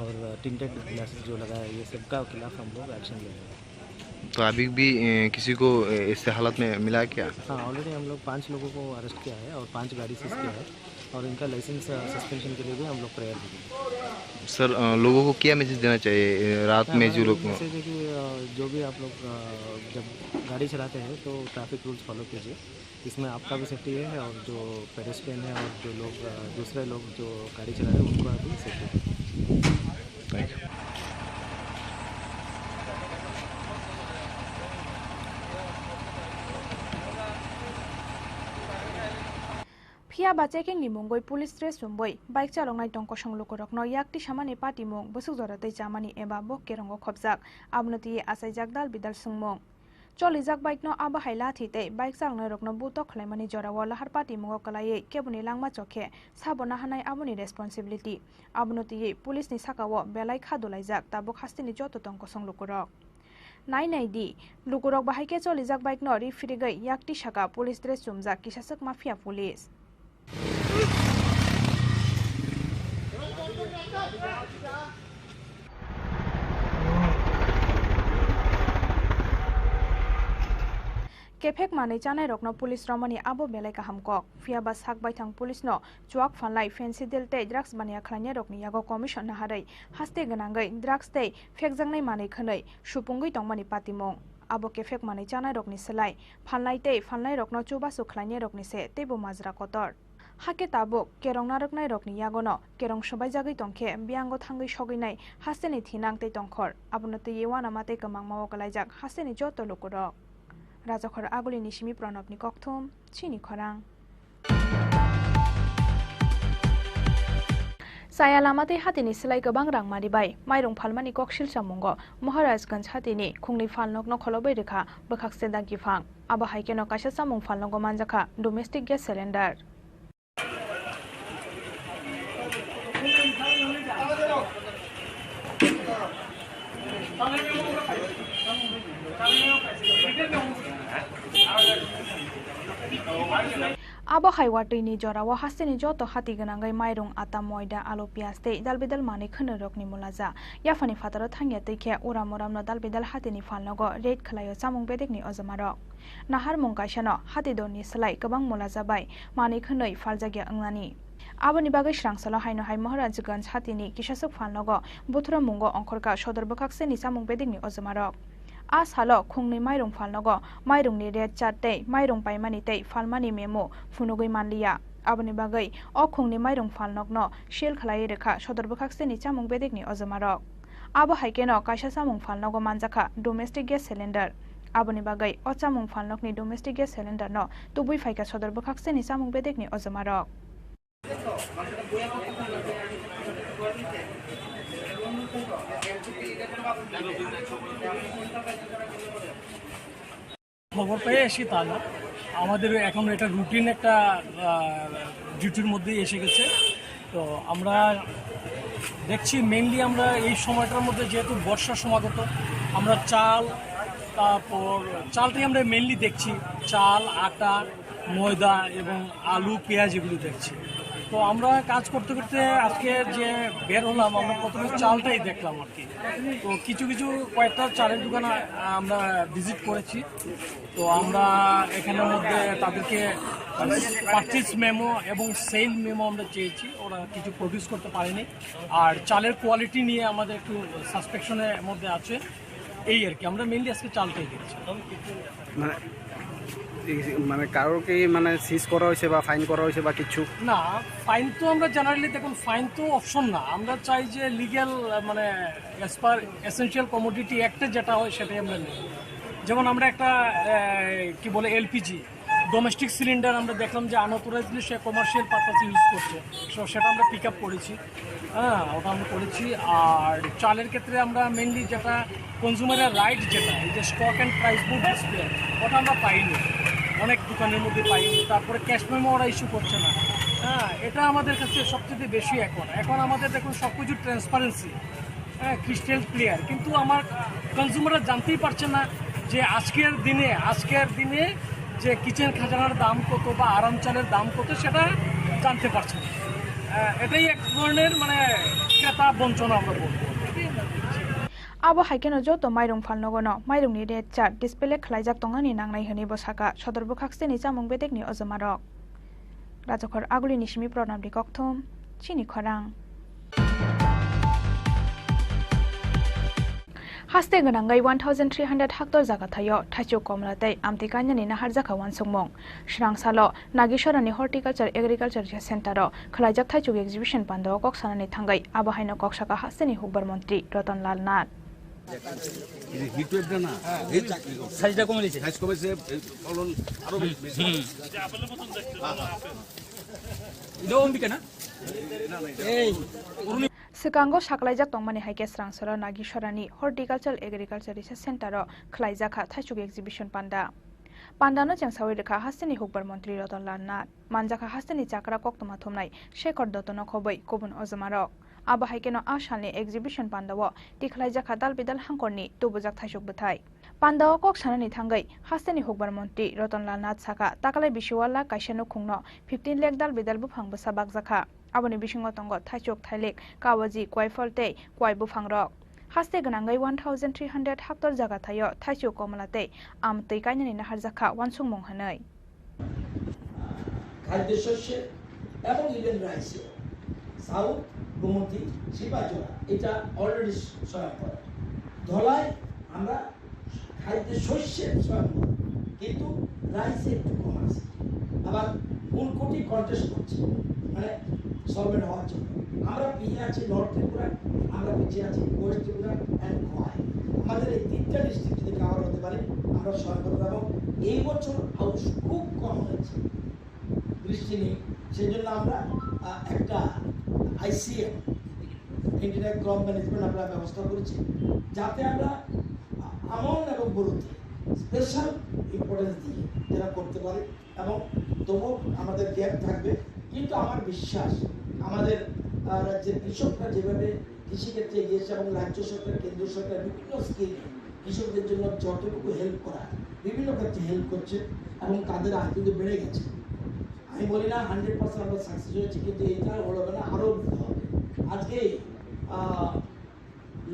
और टिंटेड ग्लासेस जो लगा है ये सब का खिलाफ हम लोग एक्शन ले रहे हैं तो अभी भी किसी को इस हालत में मिला है क्या हाँ ऑलरेडी हम लोग 5 लोगों को अरेस्ट किया है और 5 गाड़ी सीज किया है और इनका लाइसेंस सस्पेंशन के लिए भी हम लोग प्रेयर करेंगे सर लोगों को क्या मैसेज देना चाहिए रात में जो लोग मैसेज है कि जो भी आप लोग जब गाड़ी चलाते हैं तो ट्रैफिक रूल्स फॉलो कीजिए इसमें आपका भी सेफ्टी है और जो पेडेस्ट्रियन है और जो लोग दूसरे लोग जो गाड़ी चला रहे हैं उनको भी सेफ्टी है thank you Phiaba checking ni mungoi police dress sumboi bike chalongnai tongkosong lukorokno yakti samani party mung busuk joratei jamani eba bok kerongo khobjak abnoti asaijak dal bidal sungmung Cholijak bike no aba haila thite bike changnai rokno buto khlaimani jorawo lahar party mungo kalai kebuni langma chokhe sabona hanai aboni responsibility abnoti police ni sakawo belai khadulaijak tabok hastini joto tongkosong lukorok Nai di lukurok bahaike cholijak bike no rifirigai yakti saka police dress sumjak kisasak mafia police Kefek manai chanai rokno police romani abo belai kaham kok Phiaba sak baithang police no chuak fanlai fancy delte drugs bania khlanya rokni yago commission na harai haste ganangai drugs tei fekjangnai manai khonai supungui tongmani patimong abo kefek manai chanai rokni selai fanlai tei fanlai rokno chubasu khlanya rokni se tebo majra kotor Hake tabok kerong naroknai rokni yagono kerong sobai jagai tongkhe biango thangai soginai hasteni thinang tei tongkhor abonoti yewana mate kamang mawo kalaijak hasteni joto lokurok Rajakhara Aguleni Simi Pranabni Kokthom Chini Khorang Saya lamate hatini selai gobang rang maribai mairung phalmani koksil samungo Maharajganj hatini khungni phalnok no kholobai rekha bakhak senda gifang aba haikeno kaisa samung phalnogo manjaka domestic gas cylinder Abo haywatini jorawa hasteni joto hati ganangai mairung ata moida alu pias te dalbidal mani khnerok ni mulaja yafani fataro thangya teikhe uramoramno dalbidal hatini falnogo red khlayo samung bedekni ojamarok nahar mungkaisano hati doni slai gobang mulaja bai mani khnei faljagya angnani Aboni bagai srangsalo haino hai Maharajganj hatini kisasuk falnogo buthra mungo ongkhorka sodor bokakse ni samung bedekni ojamarok As halo khungni mairung phalnogo mairungni red chart tei mairung paimani tei phalmani memo funugoi manliya aboni bagai o khungni mairung phalnokno shel khlai rekha sodor bokhakseni chamung bedekni ojamarok abo haikeno kaisa samung phalnogo manjaka domestic gas cylinder aboni bagai o chamung phalnokni domestic gas cylinder no tubui phaika sodor bokhakseni chamung bedekni ojamarok খবর পেয়ে এসে তা না আমাদের এখন এটা routine একটা ডিউটির মধ্যে এসে গেছে তো আমরা দেখছি মেইনলি আমরা এই সময়টার মধ্যে যেহেতু বর্ষার সমাগত আমরা চাল তারপর চালটাই আমরা মেইনলি দেখছি চাল আটা ময়দা এবং আলু পেঁয়াজ এগুলো দেখছি তো আমরা কাজ করতে করতে আজকে যে বের হলাম আমরা প্রথমে চালটাই দেখলাম আর কি তো কিছু কিছু কয়েকটা চালের দোকানে আমরা ভিজিট করেছি তো আমরা এখানের মধ্যে তাদেরকে পারচেজ মেমো এবং সেল মেমো আমরা চেয়েছি ওরা কিছু প্রডিউস করতে পারেনি আর চালের কোয়ালিটি নিয়ে আমাদের একটু সাসপেকশনের মধ্যে আছে এই আর কি আমরা মেইনলি আজকে চালটাই দেখছি মানে কারোর কি মানে সিজ করা হয়েছে বা ফাইন করা হয়েছে বা কিছু না ফাইন তো আমরা জেনারেলি দেখুন ফাইন তো অপশন না আমরা চাই যে লিগ্যাল মানে অ্যাজ পার এসেনশিয়াল কমোডিটি অ্যাক্টে যেটা হয় সেটাই আমরা নিই যেমন আমরা একটা কি বলে এলপিজি ডোমেস্টিক সিলিন্ডার আমরা দেখলাম যে আনঅথরাইজলি সে কমার্শিয়াল পারপাসে ইউজ করছে সো সেটা আমরা পিক আপ করেছি হ্যাঁ ওটা আমরা করেছি আর চালের ক্ষেত্রে আমরা মেনলি যেটা কনজিউমারের রাইট যেটা এই যে stock and price board display ওটা আমরা পাইনি অনেক দোকানের মধ্যে পাইনি তারপরে ক্যাশ মেমো ওরা ইস্যু করছে না হ্যাঁ এটা আমাদের কাছে সবচেয়ে বেশি এখন আমাদের দেখুন সব কিছু ট্রান্সপারেন্সি হ্যাঁ ক্রিস্টাল ক্লিয়ার কিন্তু আমার কনজিউমাররা জানতেই পারছে না যে আজকের দিনে যে কিচেন খাজানার দাম কত বা আরাম চালের দাম কত সেটা জানতে পারছে না এটাই এক ধরনের মানে ক্রেতা বঞ্চনা আমরা বলবো Abo haikeno joto mairung phalnogono mairungni red chart display khlaijak tongani nangnai hini bosaka sodor bokhakseni chamung bedekni ojamarok Rajokhor aguli nishimi pronamdi kokthom chini khorang Haste ganangai 1300 hectare jaga thayo thachu komlatei amti kanyani nahar jaka wansungmong shrangsalo nagisharani horticulture agriculture center ro khlaijak thachu exhibition pando koksanani thangai abo haino koksaka hasteni hukbar mantri Ratan Lal Nath হিটওয়েভটা না এই সাইজটা কমেছে size কমেছে ফলন আরো বেশি ইদো অম্বিকা না এই Sekango saklaijak tongmani haike srangsara nagisharani horticulture agriculture research center ro khlaijaka thachuk exhibition pandano changsawi rekha hasteni hukbar mantri Ratan Lal Nath manjaka hasteni chakra koktoma thomnai Shekhar Dottono khoboi kobun ojamarok aba haikeno ashalni exhibition pandawo tikhlaijak dal bidal hangkorni tubujak thachuk bthai pandawo kok sanani thangai hasteni hukbar mantri Ratan Lal Nath saka takalai bishiwala kaisano khungno 15 lakh dal bidal bufang basa bakjaka aboni bisingo tongo thachuk thailek kawaji kwaifolte kwai bufangrok haste ganangai 1300 hectare jaga thayo thachuk komlate amtei kainani nahar jakha wansung mong hanai খাদ্যশস্য এবং even রাইসে south Gomti শিবাজোড়া এটা already স্বয়ংপর Dhalai আমরা খাদ্যশস্যের স্বয়ংপর কিন্তু রাইসে একটু কম আছে আবার Unakoti contest করছে মানে সলভেন্ট হওয়ার জন্য আমরা পিছিয়ে আছি নর্থ ত্রিপুরা আমরা পিছিয়ে আছি ওয়েস্ট ত্রিপুরা অ্যান্ড খোয়াই আমাদের এই তিনটা ডিস্ট্রিক্ট যদি কাভার হতে পারে আমরা স্বয়ংপর এবং এই বছর হাউস খুব কম হয়েছে বৃষ্টি নেই সেই জন্য আমরা একটা ICM ইন্টারনেট ক্রপ ম্যানেজমেন্ট আমরা ব্যবস্থা করেছি, যাতে আমরা আমন এবং বরুতে স্পেশাল ইম্পর্টেন্স দিয়ে যেটা করতে পারে, এবং তবু আমাদের গ্যাপ থাকবে। কিন্তু আমার বিশ্বাস আমাদের রাজ্যের কৃষকরা যেভাবে কৃষিক্ষেত্রে এগিয়েছে এবং রাজ্য সরকার কেন্দ্র সরকার বিভিন্ন স্কিমে কৃষকদের জন্য যতটুকু হেল্প করা বিভিন্ন ক্ষেত্রে হেল্প করছে এবং তাদের আয় কিন্তু বেড়ে গেছে। আমি বলি না 100% আমরা সাকসেস হয়েছি, কিন্তু এটা হলো না, আরও বৃদ্ধি হবে। আজকে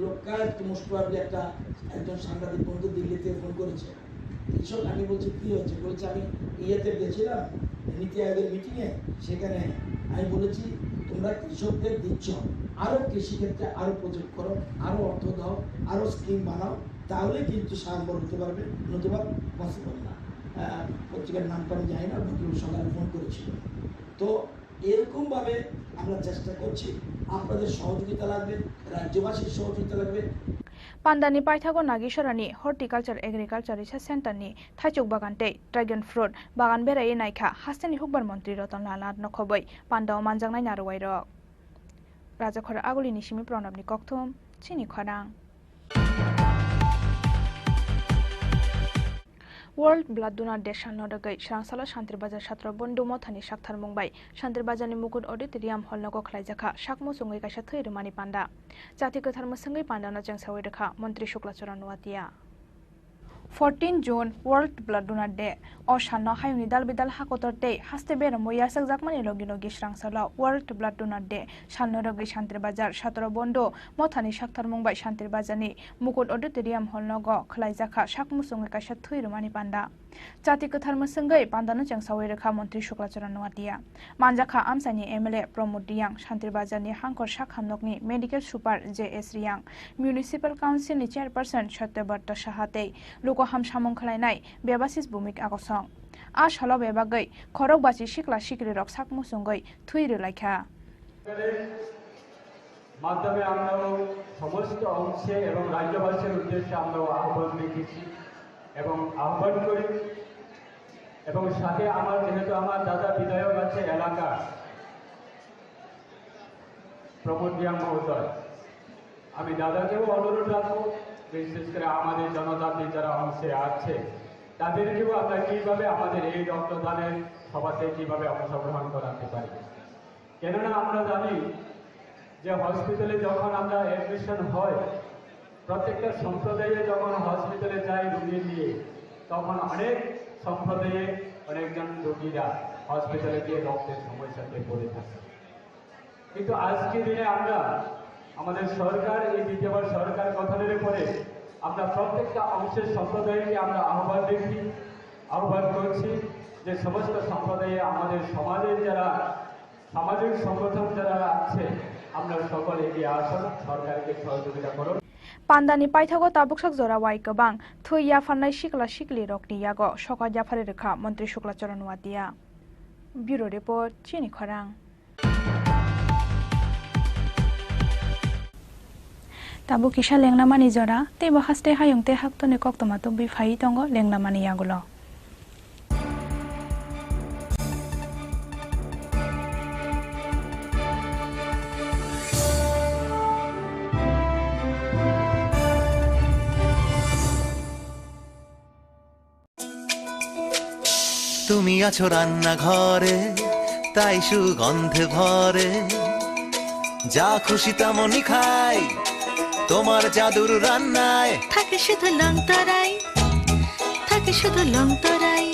লোকায়ত মোস্ট প্রবাবলি একজন সাংবাদিক বন্ধু দিল্লিতে ফোন করেছে, কৃষক, আমি বলছি কী হয়েছে, বলছে আমি ইয়েতে গেছিলাম নীতি আয়োগের মিটিংয়ে, সেখানে আমি বলেছি তোমরা কৃষকদের দিচ্ছ, আরও কৃষিক্ষেত্রে আরও প্রজেক্ট করো, আরও অর্থ দাও, আরও স্কিম বানাও, তাহলে কিন্তু স্বয়ংবর হতে পারবে, নতুবা পসিবল না। পত্রিকার নামটা আমি জানি না, ভদ্রলোক সকালে ফোন করেছিল। তো এরকমভাবে আমরা চেষ্টা করছি, আপনাদের সহযোগিতা লাগবে, রাজ্যবাসীর সহযোগিতা লাগবে। পান্ডানি পাইথাগো নাগেশ্বরানি হর্টিকালচার এগ্রিকালচার রিসার্চ সেন্টারনি থাইচুক বাগানতে ড্রাগন ফ্রুট বাগান বেড়াই নাইখা হাস্তানি হুকবার মন্ত্রী রতনলাল নাথ নখবই পান্ডাও মানজাंनाय नारवाय रक राजाखर आगुलिनि सिमी प्रणबनि कक्थुम चिनि खरां वर्ल्ड ब्लाड डोनार डे साननोदगै सारांसाला शान्तिरबाजार छात्र बन्धु मथानि साक्थार मुंबाय शान्तिरबाजारनि मुकुट ऑडिटोरियम हल नगो खलायजाखा साकमु सुंगै कायसा थैरुमानि पान्डा जाति गोथार मुसंगै पान्डानो जोंसावै रेखा मन्त्री Shuklacharan Noatia 14 June world blood donor day o sanno hayuni dalbidal hakotortei haste beramo yasak jakmani logino gisrangsala world blood donor day sanno rogi shantir bazar 17 bondo mothani sakthar mungbai shantir bazani mukut auditorium holnogo khlaijaka sakmusung kaisa thuirumani panda jati kothar musungai pandano jangsawi rekha mantri shuklacharan nuatia manjaka amsani MLA Pramod Riyang shantir bazarni hangkor sakhamnokni medical super JS Riyang municipal council ni chairperson Satyabrata Sahatei loko hamsamung khlainai bebasis bumik agosong a salo bebagai khorok bachi sikla sikri rok sakmusungoi thuiru laikha মাধ্যমে আমরাও সমস্ত অংশে এবং রাজ্যবাসীর উদ্দেশ্যে আমরাও আহ্বান রেখেছি এবং আহ্বান করি এবং সাথে আমার যেহেতু আমার দাদা বিধায়ক আছে এলাকা প্রমোদ রিয়াং মহোদয় আমি দাদাকেও অনুরোধ রাখবো বিশেষ করে আমাদের জনজাতি যারা অংশে আছে তাদেরকেও আমরা কীভাবে আমাদের এই রক্তদানের সভাতে কীভাবে অংশগ্রহণ করাতে পারি কেননা আমরা জানি যে হসপিটালে যখন আমরা অ্যাডমিশন হয় প্রত্যেকটা সম্প্রদায়ে যখন হসপিটালে যায় রোগী নিয়ে তখন অনেক সম্প্রদায়ে অনেকজন রোগীরা হসপিটালে গিয়ে রক্তের সমস্যাতে পড়ে থাকে কিন্তু আজকের দিনে আমরা আমাদের সরকার এই দ্বিতীয়বার সরকার গঠনের পরে আমরা প্রত্যেকটা অংশের সম্প্রদায়কে আমরা আহ্বান করছি যে সমস্ত সম্প্রদায়ে আমাদের সমাজের যারা সামাজিক সংগঠন যারা আছে আমরা সকলে এগিয়ে আসুন সরকারকে সহযোগিতা করুন পান্ডানি পাইথাগো তাবুকসাক জরা ওয়াই গোবাং থুইয়া ফান্নাই শিকলা শিকলি রকনি ইয়াগো সকা জাফারে রেখা মন্ত্রী শুক্লাচরণ ওয়াতিয়া ব্যুরো রিপোর্ট চিনি খরাং tabu kisha lengnamani jora tebo haste hayungte haktone koktomato bifai tongo lengnamani yagulo তুমি আছো রান্না ঘরে তাই সুগন্ধে ভরে যা খুশি তেমনই খাই তোমার জাদুর রান্নায় থাকে শুধু লংতরাই থাকে শুধু লংতরাই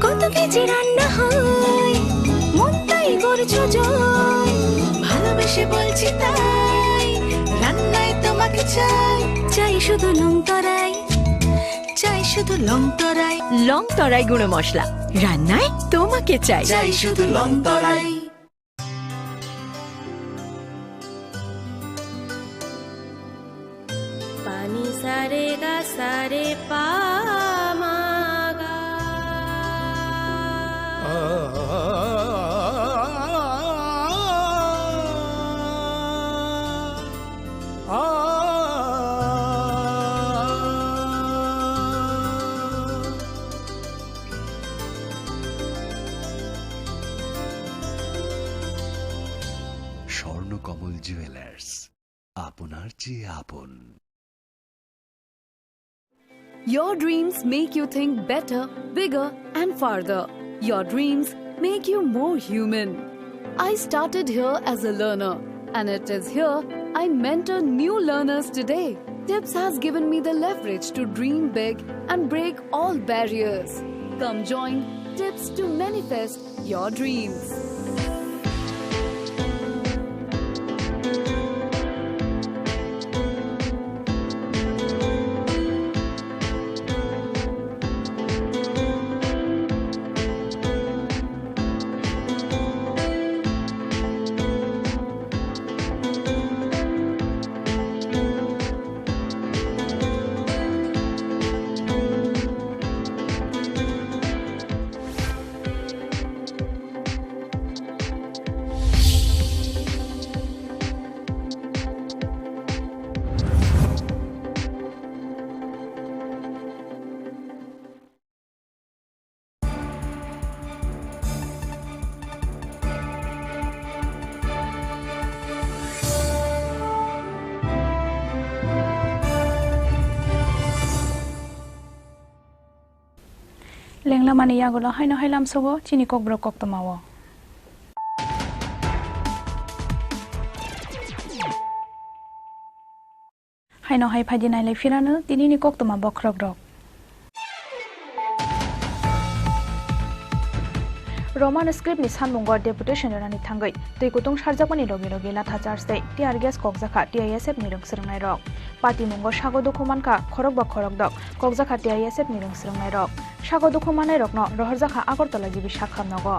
কত কেজি রান্না হয় মন তাই করছো জয় ভালোবেসে বলছি তাই রান্নায় তোমাকে চাই চাই শুধু লংতরাই চাই শুধু লংতরাই লংতরাই গুঁড়ো মশলা রান্নায় তোমাকে চাই চাই শুধু লংতরাই पानी सारे गा सारे पा मा गा কমল জুয়েলার্স, আপনার চেয়ে আপন। Your dreams make you think better, bigger, and farther. Your dreams make you more human. I started here as a learner, and it is here I mentor new learners today. TIPS has given me the leverage to dream big and break all barriers. Come join TIPS to manifest your dreams. Lenglamani yagola haino hailam sogo chini kok brok kok tomawo. Haino hai phadi nai le firanu tini ni kok toma bokrok dok. Roman script ni sanmungo deputation rani thangai tui kutung sarjakmani logi logi latha charge dei tiar gas kokjaka TISF ni rung srungnai rok pati mungo sago dokumanka khorok ba khorok dok kokjaka TISF ni rung srungnai rok sago dokumanai rokno rohorjaka Agartala jibi sakha nogo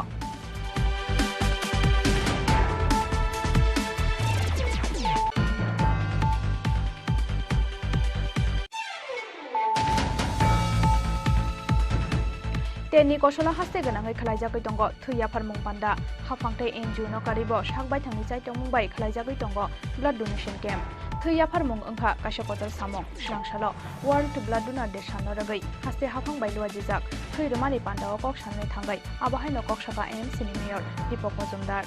Teni kosola haste ganangai khlaijagai tongo thuya pharmung panda hafangtai NGO no karibo sakbai thangni chai tongmung bai khlaijagai tongo blood donation camp thuya pharmung angkha kasakotar samong srangsalo World Blood Donor Day sanno ragai haste hafang bai lua jijak thuirmani panda kok sanne thangai abahai no kok saka NMC ni mayor Deepak Majumdar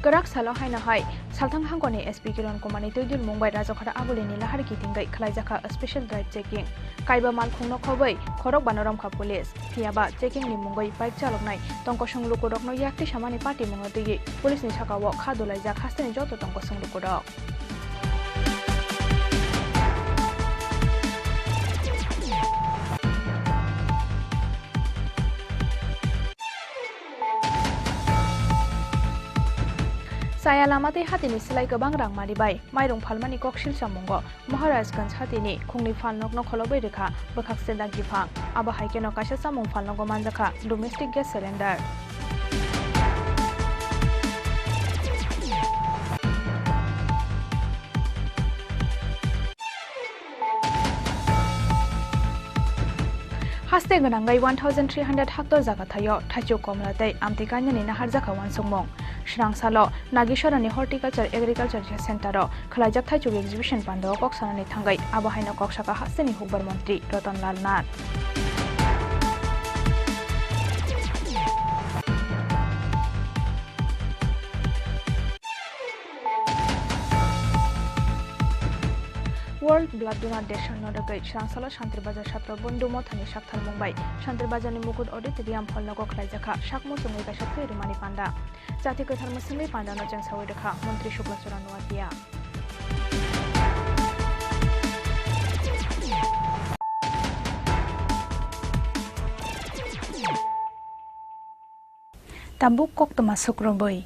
Karak salo haina hai salthang hangkoni SP Kiran Kumani Toidil Mumbai Rajokhara Agulini Lahar Kitingai Khlaijaka special drive checking Kaiba Malkhungno Khobai Khorok Banoramkha Police Phiaba checking ni Mumbai bike chaloknai tongko sunglukurokno yakti samani party mungotigi police ni sakawo khadulaijak hasteni joto tongko sunglukurok Saya lamati hatini silai gobang rang maribai mairung phalmani koksil samungo Maharajganj hatini khungni phalnokno kholobai rekha bokhak senda gifang aba haikeno kaisa samung phalnogo manjaka domestic gas cylinder Haste ganangai 1300 hectare jaga thayo thacho komlatei amtikanyani nahar jaka wansungmong Srangsalo Nagisharani Horticulture Agriculture Center khlaijak thacho exhibition pando koksanani thangai abahaino koksaka hasteni hukbar mantri Ratan Lal Nath World Blood Donor Day sanno ragai Srangsalo Shantir Bazar Shatra Bondu Mothani Sakthal Mumbai Shantir Bazarni Mukut Auditorium Hallnogo khlaijaka sakmo sungai kaisa thuirmani panda Jati Kothar Muslimai panda no jengsawi rekha Mantri Shukla Chora Nuatia Tabuk kok temasuk roboy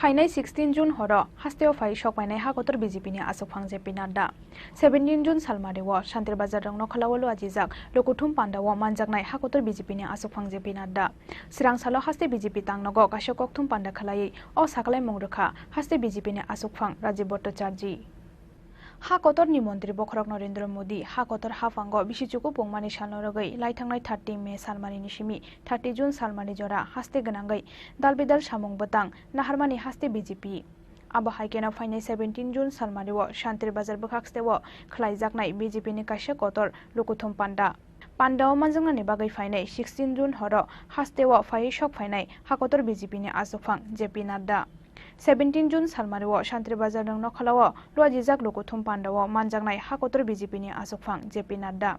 Fainai 16 June horo hasteo fai shokpainai hakotor BJP ni asok phangje pinada 17 June salmarewo Shantir Bazar rangno khalawalo ajijak lokuthum pandawo manjaknai hakotor BJP ni asok phangje pinada Srangsalo haste BJP tangnogo kasok kokthum panda khalai o saklai mongrekha haste BJP ni asok phang Rajiv Bhattacharya Hakotor ni Mantri Bokhrok Narendra Modi Hakotor hafango bisichuku pongmani salnoragai laithangnai 30 May salmani nisimi 30 June salmani jora haste ganangai dalbidal samung batang naharmani haste BJP abo haikena fainai 17 June salmariwo Shantir Bazar bukakstewo khlaijaknai BJP ni kaisa kotor Lukuthum Panda Pandao manjungnani bagai fainai 16 June horo hastewo fai shok fainai hakotor BJP ni asufang JP Nadda 17 June salmariwo Shantir Bazar nang nokhalawo luajijak Lukuthum Pandawo manjangnai hakotor BJP ni asufang JP Nadda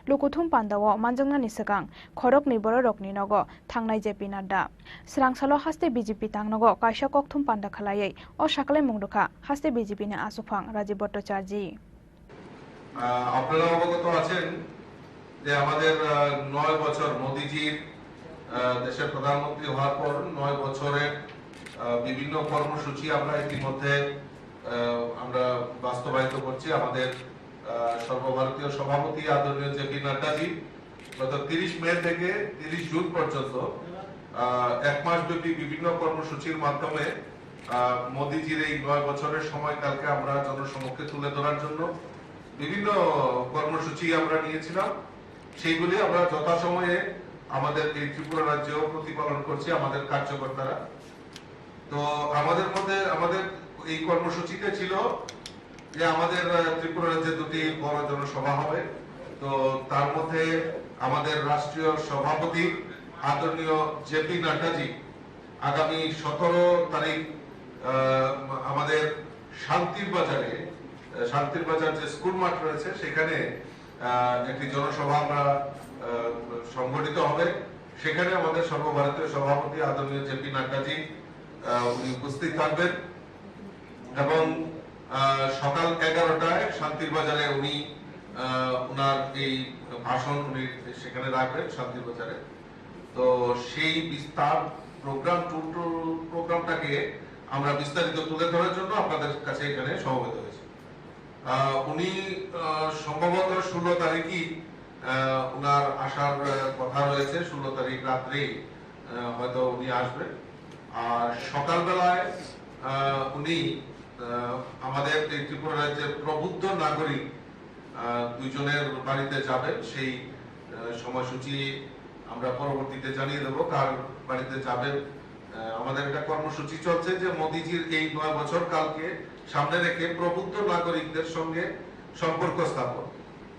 Lukuthum Pandawo manjangnani sakang khorok ni borok ni nogo thangnai JP Nadda srangsalo haste BJP tangnogo kaisa kokthum panda khalayai o sakale mungdukha haste BJP ni asufang Rajiv Bhattacharya আপনারা অবগত আছেন যে আমাদের 9 বছর মোদিজির দেশের প্রধানমন্ত্রী হওয়ার পর 9 বছরের বিভিন্ন কর্মসূচি আমরা ইতিমধ্যে আমরা বাস্তবায়িত করছি আমাদের সর্বভারতীয় সভাপতি আদরণীয় জেপি নাড্ডাজি গত 30 মে থেকে 30 জুন পর্যন্ত এক মাস ব্যাপী বিভিন্ন কর্মসূচির মাধ্যমে মোদিজির এই 9 বছরের সময়কালকে আমরা জনসমক্ষে তুলে ধরার জন্য বিভিন্ন কর্মসূচি আমরা নিয়েছিলাম সেইগুলি আমরা যথাসময়ে আমাদের এই ত্রিপুরা রাজ্যেও প্রতিপালন করছি আমাদের কার্যকর্তারা তো আমাদের মধ্যে আমাদের এই কর্মসূচিতে ছিল যে আমাদের ত্রিপুরা রাজ্যে দুটি বড় জনসভা হবে তো তার মধ্যে আমাদের রাষ্ট্রীয় সভাপতি আদরণীয় জেপি নাড্ডাজি আগামী 17 তারিখ আমাদের শান্তির বাজার যে স্কুল মাঠ রয়েছে সেখানে একটি জনসভা আমরা সংগঠিত হবে সেখানে আমাদের সর্বভারতীয় সভাপতি আদরণীয় জেপি নাড্ডাজি উনি উপস্থিত থাকবেন এবং সকাল 11টায় শান্তির বাজারে উনি ওনার এই ভাষণ উনি সেখানে রাখবেন শান্তির বাজারে তো সেই বিস্তার প্রোগ্রামটাকে আমরা বিস্তারিত তুলে ধরার জন্য আপনাদের কাছে এখানে সমবেত হয়েছি উনি সম্ভবত 16 তারিখই ওনার আসার কথা রয়েছে 16 তারিখ রাত্রে হয়তো উনি আসবেন আর সকালবেলায় উনি আমাদের এই ত্রিপুরা রাজ্যের প্রবুদ্ধ নাগরিক দুইজনের বাড়িতে যাবেন সেই সময়সূচি আমরা পরবর্তীতে জানিয়ে দেব কার বাড়িতে যাবেন আমাদের একটা কর্মসূচি চলছে যে মোদিজির এই 9 বছর কালকে সামনে রেখে প্রবুদ্ধ নাগরিকদের সঙ্গে সম্পর্ক স্থাপন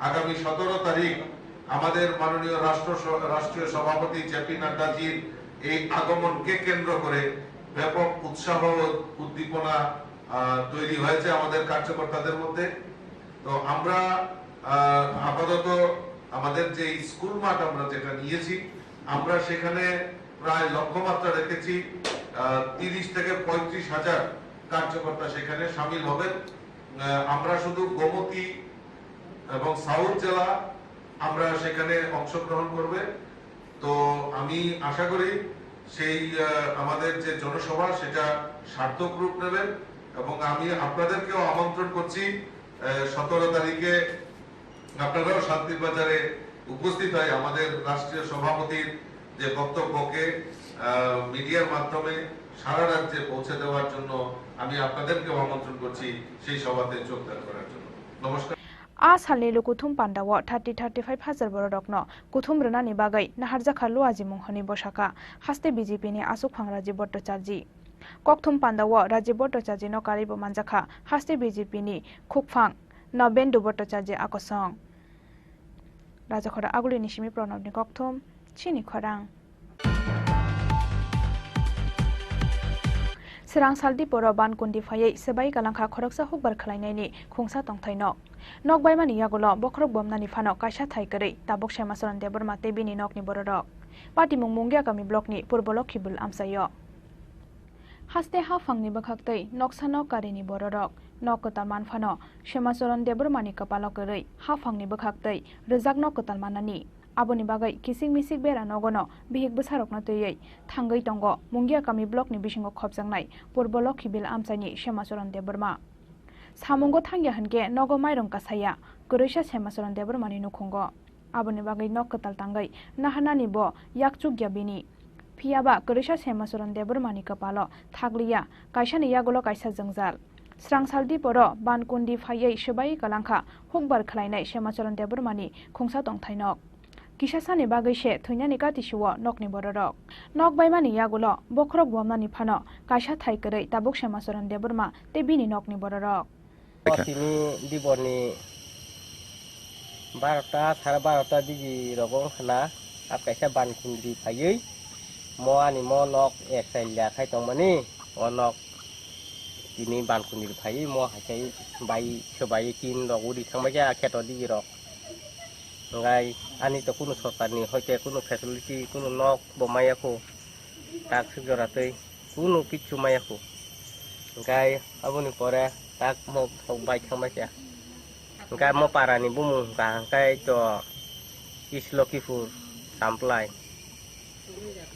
আগামী 17 তারিখ আমাদের মাননীয় রাষ্ট্রীয় সভাপতি জেপি নাড্ডাজির এই আগমনকে কেন্দ্র করে ব্যাপক উৎসাহ উদ্দীপনা তৈরি হয়েছে আমাদের কার্যকর্তাদের মধ্যে তো আমরা আপাতত আমাদের যে স্কুল মাঠ আমরা যেটা নিয়েছি আমরা সেখানে প্রায় লক্ষ্যমাত্রা রেখেছি 30 থেকে 35 হাজার কার্যকর্তা সেখানে শামিল হবেন আমরা শুধু গোমতী এবং সাউথ জেলা আমরা সেখানে অংশগ্রহণ করবে তো আমি আশা করি সেই আমাদের যে জনসভা সেটা সার্থক রূপ নেবেন এবং আমি আপনাদেরকেও আমন্ত্রণ করছি 17 তারিখে আপনারাও শান্তির বাজারে উপস্থিত হয় আমাদের রাষ্ট্রীয় সভাপতির যে বক্তব্যকে মিডিয়ার মাধ্যমে সারা রাজ্যে পৌঁছে দেওয়ার জন্য আমি আপনাদেরকেও আমন্ত্রণ করছি সেই সভাতে যোগদান করার জন্য নমস্কার Asalni Lukuthum Pandawo 30-35 হাজার borodokno kuthum rwnani bagai naharjakha luaji munghani bosaka haste BJP ni asukphang Rajiv Bhattacharya kokthum Pandawo Rajiv Bhattacharya no karibo manjakha haste BJP ni khukphang Nabendu Bhattacharya akosong Rajakhora aguli nishimi Pranab ni kokthum chini khorang Serang saldi poro ban kundi phayai sebai kalangkha khoroksa hukbar khlainaini khungsa tongthaino nokbai mani yagulo bokrok bomnani phano kaisa thaikari tabok semasaran debor mate bini nokni bororok party mungmungya kami block ni purbolok khibul amsayo haste ha phangni bakhaktei noksano karini bororok nokotal manphano semasaran debor mani kapalokari ha phangni bakhaktei rejak nokotal manani aboni bagai kising misik bera nogono bihik busarokna teyei thangai tongo mungya kami block ni bisingo khopjangnai purbolok khibil amsaini semasaran deborma samungo thangya hanke nogo mairong kasaya kurisha semasaran debormani nukhungo aboni bagai nokkatal tangai nahanani bo yakchuk gyabini phiaba kurisha semasaran debormani kapalo thagliya kaisani yagulo kaisa jangjal srangsaldi poro bankundi phayei sebai kalangkha hukbar khlainai semasaran debormani khungsa tongthainok kisasani bagai she thunyani ka tisuwa nokni bororok nok baimani yagulo bokrok bomnani phano kaisa thaikrei tabuk semasoran deburma te bini nokni bororok তিনি দিবনি 12টা 12:30 দিজি রগং খানা up কাইসা বানকুন্দ্রি ফাইयै মআনি ম knock এক সাইলা খাই তংমানি অ knock তিনি বানকুন্দ্রি ফাইयै ম হাইসাই by সবাই তিন রগুদি থাংবাইয়া খেত Diji rock ngai ani to kuno sorkarni hoite kuno facility kuno nok bomayako tak sujoratei kuno kichu mayako ngai abuni pore tak mo bai thangbacha ngai mo parani bumu ka ngai to Islokipur samplai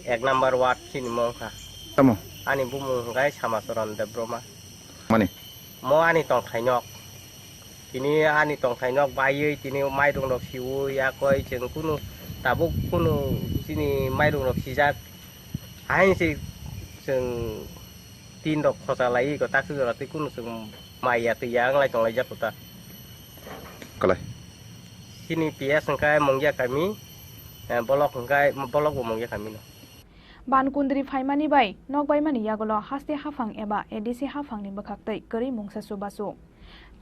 1 number ward sini mongka tamo ani bumu ngai samasoran debroma mani mo ani tong thainok kini ani tong thainok bayei kini mai dong dok siu ya koi jeng kuno tabuk kuno sini mai dong dok sijak hai si jeng tin dok khosa lai ko tak su rati kuno sung mai ya tu yang lai tong lai jak ta kalai sini pia sangkai mongya kami bolok mongya kami no Bankundri Faimani bai nok baimani yagulo haste hafang eba edisi hafang ni bakhaktei kari mungsa subasu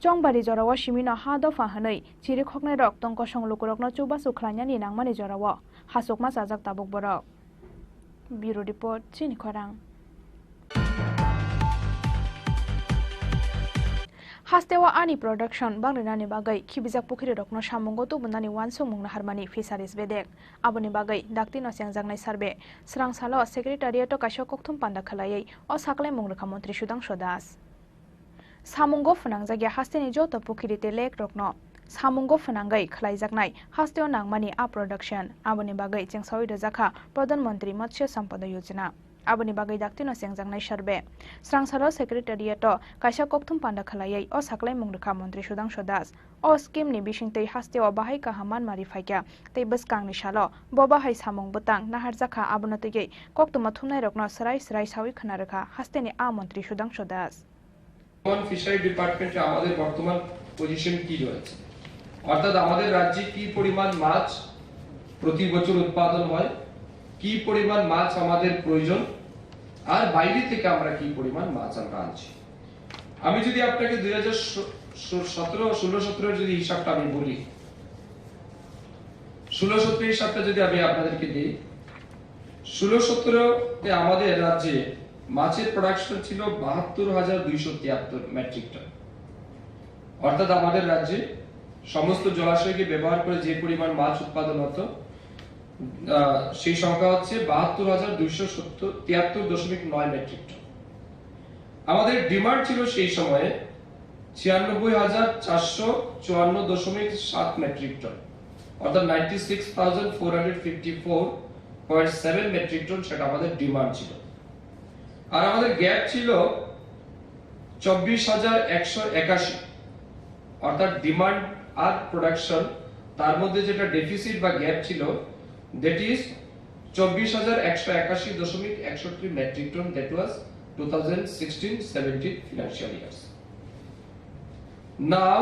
Chongbari jorawa shimino ha dofa hanai chiri khoknai rok tongko songlukurokno chubasu khlanyani nangmani jorawa hasokma sajak tabuk borok Bureau report chini khorang Hastewa ani production bangrinani bagai khibijak pukhiri rokno samungo to bunani wansung mungna harmani fisheries bedek aboni bagai daktino sengjangnai sarbe srangsalo secretariat kaisha kokthum panda khalayei o saklai mungrekha mantri Sudhanshu Das Samungo phunangjagya hasteni joto pukhirite lek rokno samungo phunangai khlaijaknai hasteo nangmani a production aboni bagai chengsawai rojakha Pradhan Mantri Matsya Sampada Yojana aboni bagai daktino sengjangnai sarbe srangsalo secretariat kaisa kokthum panda khalayei o saklai mungrekha mantri Sudhanshu Das o scheme ni bisingtei hasteo bahai ka haman mari faikya tei bwskang ni salo boba hai samung butang naharjakha abonotei koktuma thumnai rokno sarai sawi khana rakha hasteni a mantri Sudhanshu Das fishery ডিপার্টমেন্টে আমাদের বর্তমান position কি রয়েছে অর্থাৎ আমাদের রাজ্যে কি পরিমাণ মাছ প্রতি বছর উৎপাদন হয় কি পরিমাণ মাছ আমাদের প্রয়োজন আর বাইরে থেকে আমরা কি পরিমাণ মাছ আমরা আনছি আমি যদি আপনাকে 2017 যদি হিসাবটা আমি বলি 16-17 হিসাবটা যদি আমি আপনাদেরকে দিই 16-17 তে আমাদের রাজ্যে মাছের প্রোডাকশন ছিল 72,273 মেট্রিক টন অর্থাৎ আমাদের রাজ্যে সমস্ত জলাশয়কে ব্যবহার করে যে পরিমাণ মাছ উৎপাদন হতো সেই সংখ্যা হচ্ছে 72,273.9 মেট্রিক টন আমাদের ডিমান্ড ছিল সেই সময়ে 96,454.7 মেট্রিক টন অর্থাৎ 96,454.7 মেট্রিক টন সেটা আমাদের ডিমান্ড ছিল আর আমাদের গ্যাপ ছিল 24,181 অর্থাৎ ডিমান্ড আর প্রোডাকশন তার মধ্যে যেটা ডেফিসিট বা গ্যাপ ছিল that is 24,181.61 metric ton that was 2016-17 financial years now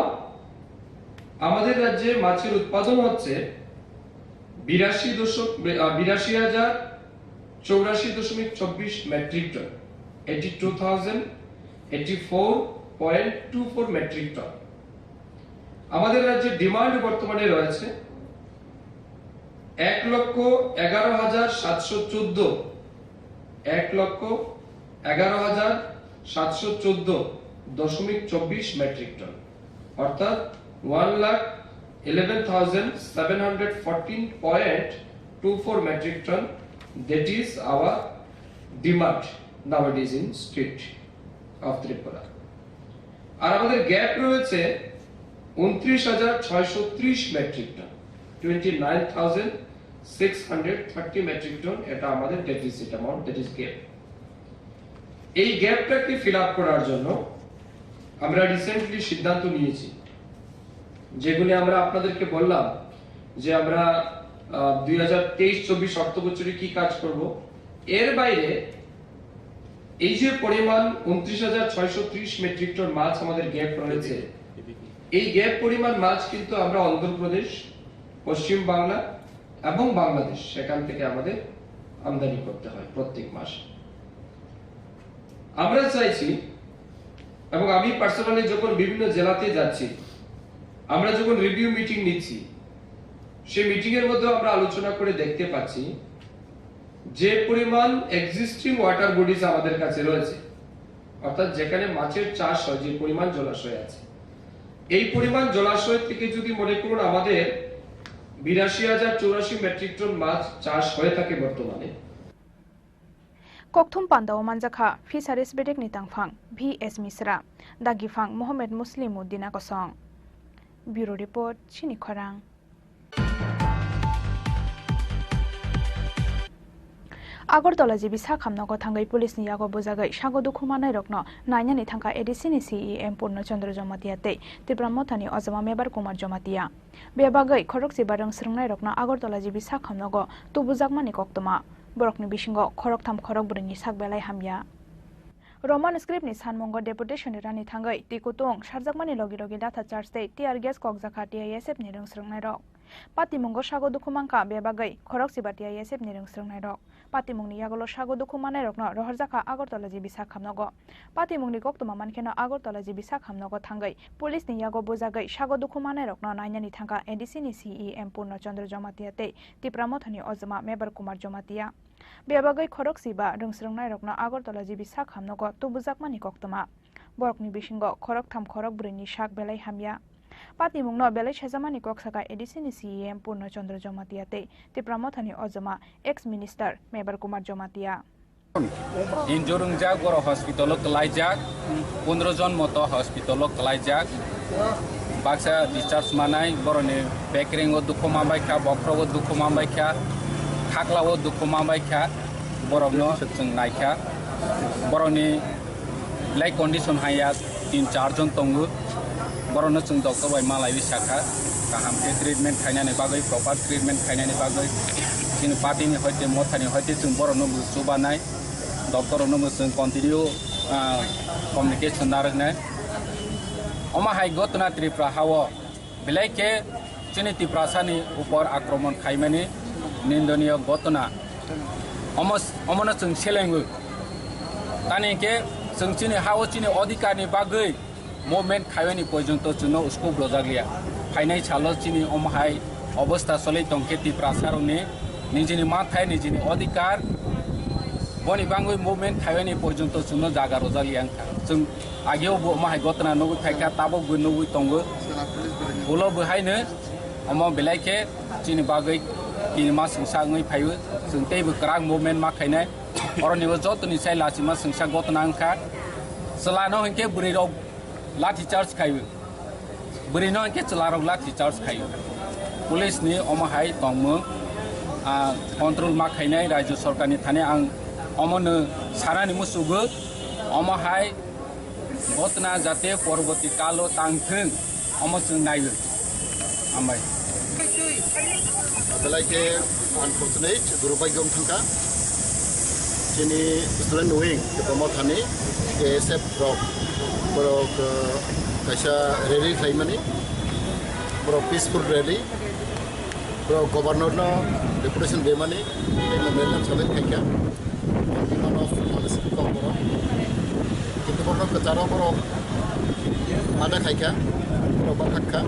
আমাদের রাজ্যে মাছের উৎপাদন হচ্ছে 82,084.24 মেট্রিক টন 82,084.24 মেট্রিক টন আমাদের রাজ্যে ডিমান্ড বর্তমানে রয়েছে 1,11,714.24 মেট্রিক টন অর্থাৎ 1,11,714.24 metric ton that is our demand nowadays in state of Tripura আর আমাদের গ্যাপ রয়েছে 29,630 মেট্রিক টন 29,630 মেট্রিক টন এটা আমাদের deficit amount that is gap এই গ্যাপটাকে ফিল আপ করার জন্য আমরা রিসেন্টলি সিদ্ধান্ত নিয়েছি যেগুলো আমরা আপনাদেরকে বললাম যে আমরা 2023-24 অর্থবছরে কি কাজ করব এর বাইরে এই যে পরিমাণ 29,630 মেট্রিক টন মাছ আমাদের গ্যাপ রয়েছে এই গ্যাপ পরিমাণ মাছ কিন্তু আমরা অন্ধ্রপ্রদেশ পশ্চিম বাংলা এবং বাংলাদেশ সেখান থেকে আমাদের আমদানি করতে হয় প্রত্যেক মাসে। আমরা চাইছি, এবং আমি পার্সোনালি যখন বিভিন্ন জেলাতে যাচ্ছি, আমরা যখন রিভিউ মিটিং নিচ্ছি, সেই মিটিং এর মধ্যে আমরা আলোচনা করে দেখতে পাচ্ছি যে পরিমাণ এক্সিস্টিং ওয়াটার বডিজ আমাদের কাছে রয়েছে, অর্থাৎ যেখানে মাছের চাষ হয়, যে পরিমাণ জলাশয় আছে, এই পরিমাণ জলাশয় থেকে যদি মনে করুন আমাদের 82,084 মেট্রিক টন মাছ চাষ হয়ে থাকে বর্তমানে। Kokthum Pandao Manjaka, Fisheries Bedek Nitangfang, V.S. Misra, Dagifang Mohammed Muslim Uddina Kosong. Bureau Report, Chini Korang. Agortola jibi sakhamnogo thangai police ni yago bojagai sagodu khumanai rokno nainani thangka ADC ni CEM Purno Chandra Jomatiate Tipramothani Ozama Mebar Kumar Jomatia bebagai khorok sibarang srungnai rokno Agortola jibi sakhamnogo tubujagmani koktoma borokni bisingo khorok tham khorok brini sakbelai hamya Roman script ni sanmongo deputation rani thangai tikutung sarjakmani logi logi data charge tei tear gas kokjaka TISF ni rong srungnai rok Patimungo sagodu khumangka bebagai khorok siba TISF ni rong srungnai rok Patimungni yagolo sagodu khumanai rokno roharjaka Agortola jibi sakhamnogo Patimungni koktoma mankeno Agortola jibi sakhamnogo thangai police ni yago bojagai sagodu khumanai rokno nainani thangka ADC ni CEM Purno Chandra Jomatiate Tipramothani Ozama Mebar Kumar Jomatia bebagai khorok siba rungsrungnai rokno Agortola jibi sakhamnogo tubujakmani koktoma borokni bisingo khorok tham khorok brini sak belai hamya Patimungno belai sejamani koksaka ADC ni CEM Purno Chandra Jomatiate Tipramothani Ozama ex-minister Mebar Kumar Jomatia Injurungjak boro hospital kelaijak 15 jon moto hospital kelaijak baksa discharge manai boroni backring o dukho mambaikha bokro dukho mambaikha khakla o dukho mambaikha boromno sung naikha boroni like condition haya 3-4 jon tongu borona chung doctor bai malai wisakha kaham ke treatment khainani bagai proper treatment khainani bagai tin party ni hoite mothani hoite chung borono subanai doctor no chung continue communication narne oma hai gotna tripra hawo bilaike chini tiprasani upor akromon khaimani nindoniya gotna omona chung selengu tani ke chung chini hawo chini odhikar ni bagai movement খাইনি পর্যন্ত চুনো উসকো ব্রজাগলিয়া ফাইনাই ছালো চিনি অমহাই অবস্থা চলে তংকে ত্রিপ্রাসারনে নিজেনি মাথায় নিজেনি অধিকার বনি বাঙ্গই movement খাইনি পর্যন্ত চুনো জায়গা রজাগলিয়া जों আগেও অমহাই গতনা নগু থাইকা তাবো নগু তঙ্গ বলো বহাইনো অম বেলাইকে চিনি বাগৈ তিনি মাস সংসাङै फायो जों तेबो क्राक मुभमेन्ट मा खाइनाय अरनिबो जतनि साइ लासिमा संसा गतना अंखा सलानो हंके बुरिरो लाठी चार्ज खायो बुरिनो हंके चलारो लाठी चार्ज खायो पुलिस नि अमहाय तंगमो कंट्रोल मा खाइनाय राज्य सरकारनि थाने आं अमनो सारानि मुसुगो अमहाय गतना जाते परबर्ती कालो तांथों अमसों नायो आमबाय बेलाइके अनफर्चुनेट दुर्भाग्यम थांखा जोंनि स्टुडेन्ट विं प्रमथानि ASF रक कैसा रेली खालामनानै पिसफुल रेली गभर्नरनो डेपुटेसन बेमानि मेलम साबेन खायखा किन्तु बरनो कचाराव बर आदा खायखा बाखाखा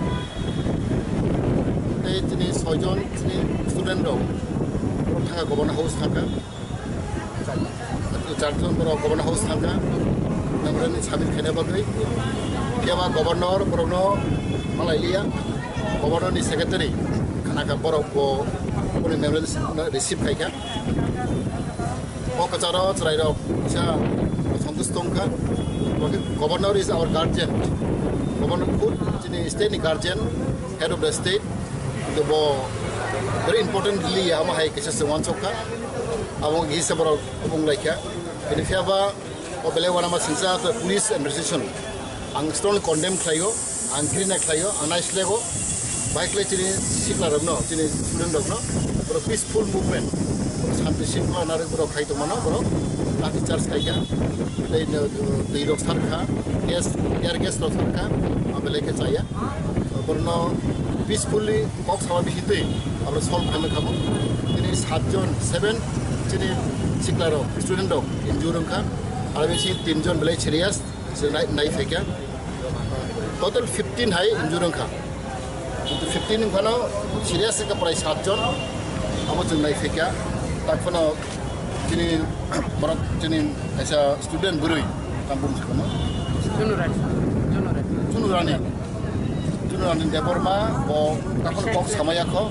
दिनै 6 जन दिनै स्टुडेन्ट दं थाखा गभर्नर हाउस थाखा 4 जन बर गभर्नर हाउस थाखा नम्रनि साबिन खायना बागै केबा गभर्नर बरनो मालायलिया गभर्नरनि सेक्रेटारि खानाका बरको पुनि मेमोरेन्स रिसिभ खायखा कचाराव चराइराव सा सन्तुष्टंखा governor is our guardian governor खुद दिनै स्टेटनि guardian head of the state the very important really ama hai kisa se wanchoka among hisa baro among laikya ini fiaba obele wana ma sinsa police administration ang strong condemn khlayo ang green khlayo anais lego bike le chini sikla rabno chini student rabno baro peaceful movement baro shanti simple anare baro khai to mano baro lathi charge khaika dei rok sarkha gas air gas rok sarkha abele ke chaya baro peacefully কক সামা বিহিতে আমরা solve খালামनो खाबु दिनै 7 जन 7 दिनै सिक्ला रok student रok इन्जुर ओंखा आरो बेसि 3 जन बेलाय सिरियास नाय फैका टोटल 15 हाय इन्जुर ओंखा 15 ओंखानो सिरियास का प्राय 7 जन अब जों नाय फैका ताकफोनो दिनै बरक दिनै ऐसा स्टुडेन्ट बुरै कामबुम सखनो जुनुरानि Debbarma bo takon kok samayakho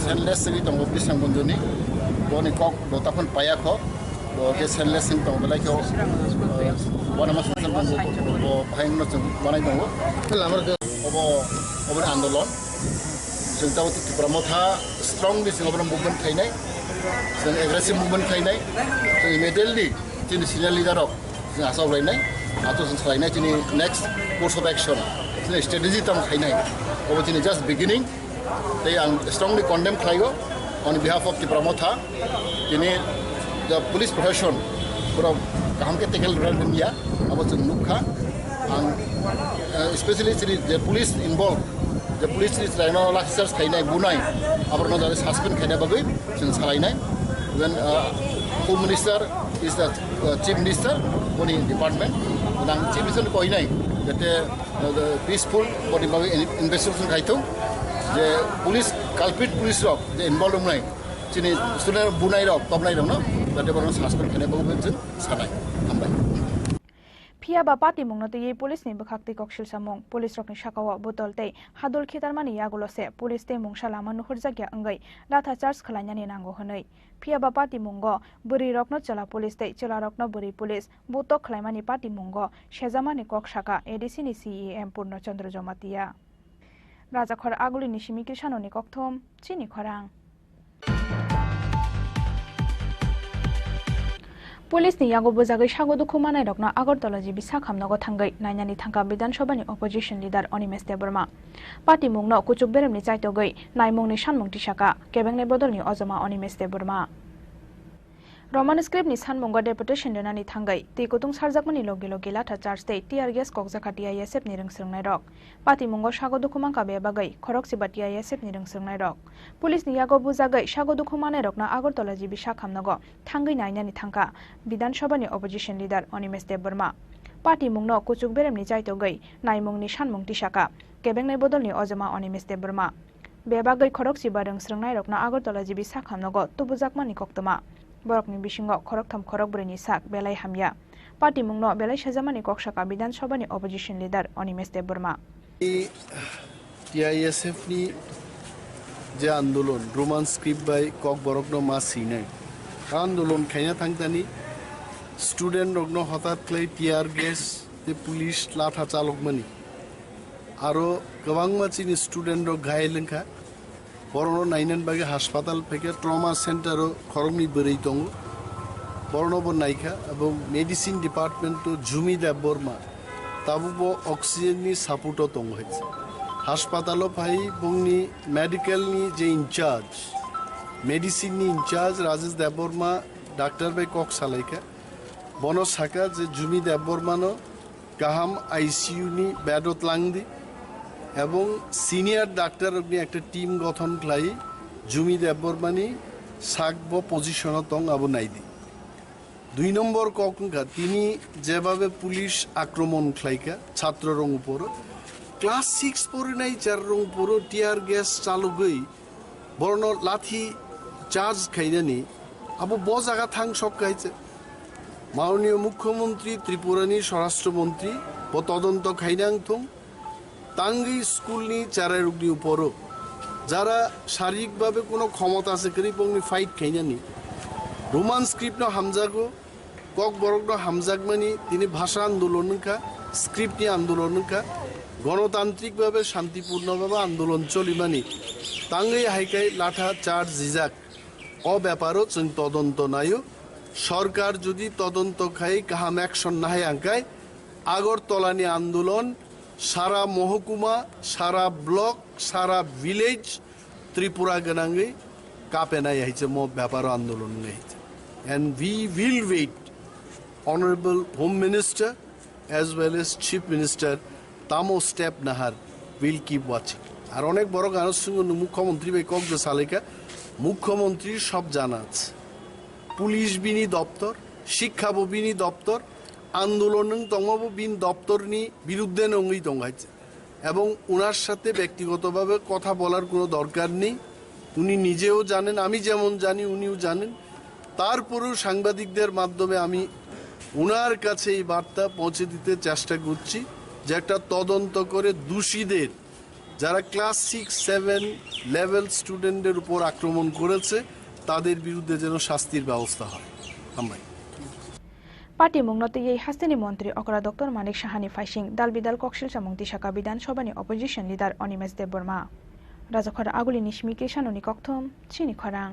senless sing tong bisang bonjoni boni kok do takon payakho do ke senless sing tong belakho wana masal bo bhaing no chung banai dong lamar obo andolon जों दावति प्रमोथा स्ट्रंगलि जों Obra movement खायनाय जों aggressive movement खायनाय जों immediately जोंनि senior लिडारक जों आसावलायनाय आरो जों सालायनाय जोंनि नेक्स्ट कोर्स अफ एक्शन जोंनि स्ट्रेटेजि ताम खायनाय अब जोंनि जास्ट बिगिनिं दे आं स्ट्रंगलि कन्डेम खालायो अन बिहाफ अफ दि प्रमोथा दिनै द पुलिस प्रोफेशन फोराव गाहामके टेकेल रानदिया अब जों नुखा आं स्पेशली जोंनि police involve The police is right now officers खायनाय बुनाय आबरनो जादे सस्पेंड खायनाय बागै जों सालायनाय when home minister is the chief minister body department nang chief minister koinai jate the peaceful body bagai investigation खायथौ जे police culprit police rok जे involved nai chini student bunai rok tobnai rok no jate borno suspend खायनाय बागै जों सालाय हामबाय Pia ba party mungno te police ni bakhakti kokshil samung police rokni shakawa botol te hadul khitarmani yagulo se police te mungshala manu hurjagya angai latha charge khalanyani nango honai Pia ba party mungo buri rokno chala police te chala rokno buri police butok khlaimani party mungo shejamani kok shaka ADC ni CEM Purno Chandra Jomatia Rajakhor aguli ni shimi kishanoni kokthom chini khorang Police ni yago bojagai sago dukhu manai rokna Agartala jibi sakhamnago thangai nainani thangka Bidhan Sabha ni opposition leader Onimes Deborma Party mungno kuchuk beremni chaitogai naimungni sanmung tisaka kebengne bodolni ojama Onimes Deborma Roman script ni sanmungo deputation denani thangai tei kutung sarjakmani logi logi latha charge tei tear gas kokjaka TISF ni rungsrungnai rok Party mungo sago dukhu manka be bagai khorok siba TISF ni rungsrungnai rok Police ni yago bojagai sago dukhu manai rokna Agartala jibi sakhamnago thangai nainani thangka Bidhan Sabha ni opposition leader Onimes Deborma Party mungno kuchuk beremni chaitogai naimungni sanmung tisaka kebengnai bodolni ojama Onimes Deborma be bagai khorok siba rungsrungnai rokna Agartala jibi sakhamnago tubujakmani koktoma Borokni bisingo khoroktham khorok breni sak belai hamya Party mungno belai sajamani kokshaka Bidhan Sabha ni opposition leader Onimes Deborma TISF ni je andolon roman script by kok borokno ma sinai andolon khaina thangtani student rogno hotat clay tear gas the police latha chalok mani aro gobang machini student rok ghailengkha borno nainan bage hospital pheke trauma center o khorongni berei tongo borno bo naikha ebong medicine department to jumi deborma tabubo oxygen ni support o tongo hoyse hospital o phai bongni medical ni je incharge medicine ni incharge Rajesh Deborma doctor by kok salaika bono saka je jumi Deborma no kaham ICU ni bedot langdi এবং senior doctor অগ্নি একটা team গঠন খাই জুমি দেববর্মানি সাকব position তং আবু নাইদি 2 নম্বর ককঙ্কা তিনি যেভাবে police আক্রমণ খাইকা ছাত্ররং উপর class 6 পরে নাই 4 রং উপর টিয়ার গ্যাস চালু গই বর্ণ লাঠি চার্জ খাইনানি আবু ব জায়গা থাং সক খাইছে মাননীয় মুখ্যমন্ত্রী ত্রিপুরানি স্বরাষ্ট্রমন্ত্রী ও তদন্ত খাইনাং থং তাঙ্গি স্কুলনি চারা রুগনি উপরও যারা শারীরিকভাবে কোনো ক্ষমতা আছে করিপংনি ফাইট খাইনানি রোমান স্ক্রিপ্ট হামজাগো কক বরক হামজাগমানি তিনি ভাষা আন্দোলনকা স্ক্রিপ্টনি আন্দোলনকা গণতান্ত্রিকভাবে শান্তিপূর্ণভাবে আন্দোলন চলিমানি তাঙ্গি হাইকাই লাঠা চার্জ জিজাক অ ব্যাপারও চিন তদন্ত নাইও সরকার যদি তদন্ত খাই কাহাম অ্যাকশন নাহে আঙ্কায় আগরতলানি আন্দোলন সারা মহকুমা সারা ব্লক সারা ভিলেজ ত্রিপুরা গনাঙ্গে কাপে নাই হইছে মো ব্যাপার আন্দোলন হইছে and we will wait honourable home minister as well as chief minister তামো স্টেপ নাহার উইল কিপ ওয়াচিং আর অনেক বড় গানের সঙ্গে মুখ্যমন্ত্রী ভাই কক যে সালেকা মুখ্যমন্ত্রীর সব জানা আছে পুলিশ বিনি দপ্তর শিক্ষা বিনি দপ্তর আন্দোলন তঙ্গবিন দপ্তরনি বিরুদ্ধে নঙ্গি তঙ্গাইছে এবং ওনার সাথে ব্যক্তিগতভাবে কথা বলার কোনো দরকার নেই উনি নিজেও জানেন আমি যেমন জানি উনিও জানেন তারপরেও সাংবাদিকদের মাধ্যমে আমি ওনার কাছে এই বার্তা পৌঁছে দিতে চেষ্টা করছি যে একটা তদন্ত করে দোষীদের যারা ক্লাস 6-7 লেভেল স্টুডেন্টদের উপর আক্রমণ করেছে তাদের বিরুদ্ধে যেন শাস্তির ব্যবস্থা হয় আমরা পার্টি মুংনতে এই হাস্তিনি মন্ত্রী অকরা ডক্টর মানিক সাহানি ফাইসিং দালবিদাল কক্সিল চামুং দিশাকা বিধানসভানি অপোজিশন লিডার অনিমেশ দেববর্মা রাজখর আগুলি নিশমি কেশানুনি কক্থম চিনি খরাং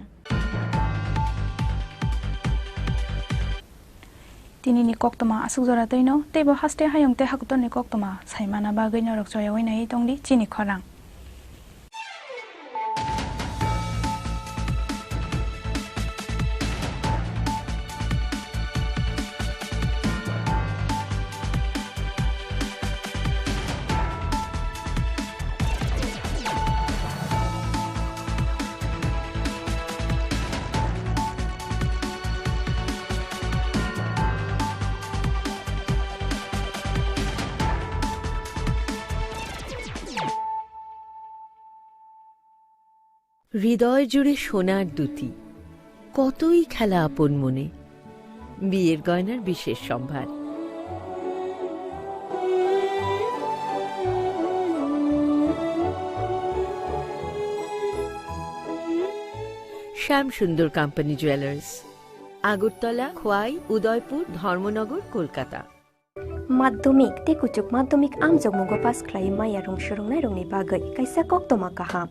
তিনি নি কক্তমা আসুক জরা তৈনো তেবো হাস্তে হায়ংতে হাকুতন নি কক্তমা সাইমানা বাগৈ নরক জয়া ওইনাই তংদি চিনি খরাং হৃদয় জুড়ে সোনার দুটি কতই খেলা আপন মনে বিয়ের গয়নার বিশেষ সম্ভার শ্যাম সুন্দর কোম্পানি জুয়েলার্স আগরতলা খোয়াই উদয়পুর ধর্মনগর কলকাতা माध्यमिक ते कुचुक माध्यमिक आम जमुगो पास क्लाई माया रंग सुरंगनाय रंगनि बागै कायसा कक्तमा काहाम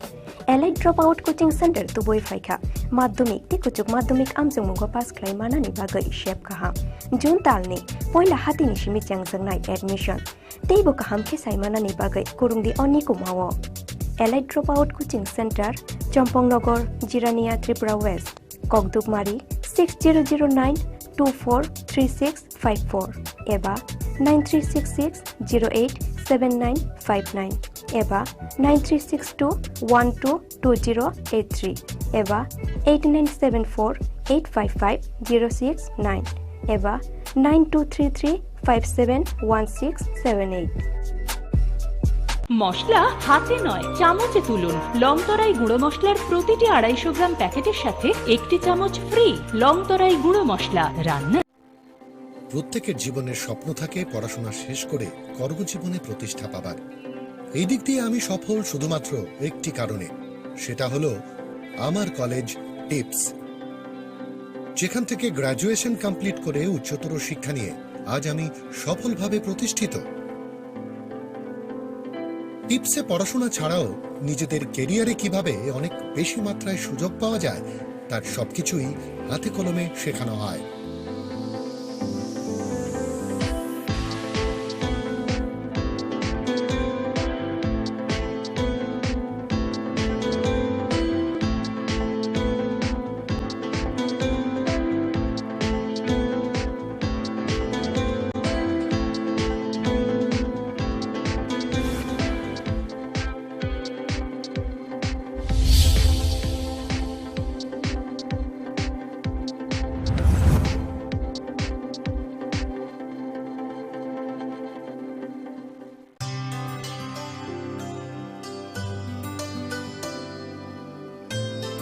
elite drop out coaching centre तुबोय फाइखा माध्यमिक ते कुचुक माध्यमिक आम जमुगो पास क्लाई मानानि बागै शेप काहाम जुन तालनि पहिला हातिनि सिमि चेंगजंनाय एडमिशन तेबो काहाम के साइमानानि बागै कुरुंगदि अनि कुमावो elite drop out coaching centre Champaknagar Jirania Tripura west ककदुकमारी 6009243654 एबा 9366087959 एबा 9362122083 एबा 8974855069 एबा 9233571678 মশলা হাতে নয় চামচে তুলুন লংতরাই গুঁড়ো মশলার প্রতিটি 250 গ্রাম প্যাকেটের সাথে একটি চামচ ফ্রি লংতরাই গুঁড়ো মশলা রান্না প্রত্যেকের জীবনের স্বপ্ন থাকে পড়াশোনা শেষ করে কর্মজীবনে প্রতিষ্ঠা পাবার এই দিক দিয়ে আমি সফল শুধুমাত্র একটি কারণে সেটা হলো আমার কলেজ টিপস যেখান থেকে গ্র্যাজুয়েশন কমপ্লিট করে উচ্চতর শিক্ষা নিয়ে আজ আমি সফলভাবে প্রতিষ্ঠিত টিপসে পড়াশোনা ছাড়াও নিজেদের ক্যারিয়ারে কিভাবে অনেক বেশি মাত্রায় সুযোগ পাওয়া যায় তার সবকিছুই হাতে কলমে শেখানো হয়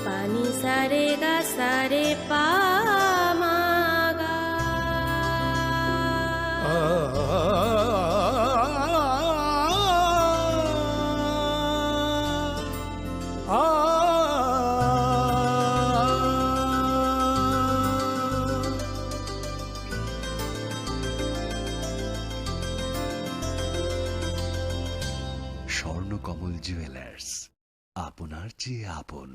पानी सारे गा सारे पा मा गा স্বর্ণকমল জুয়েলার্স আপনার চেয়ে আপন।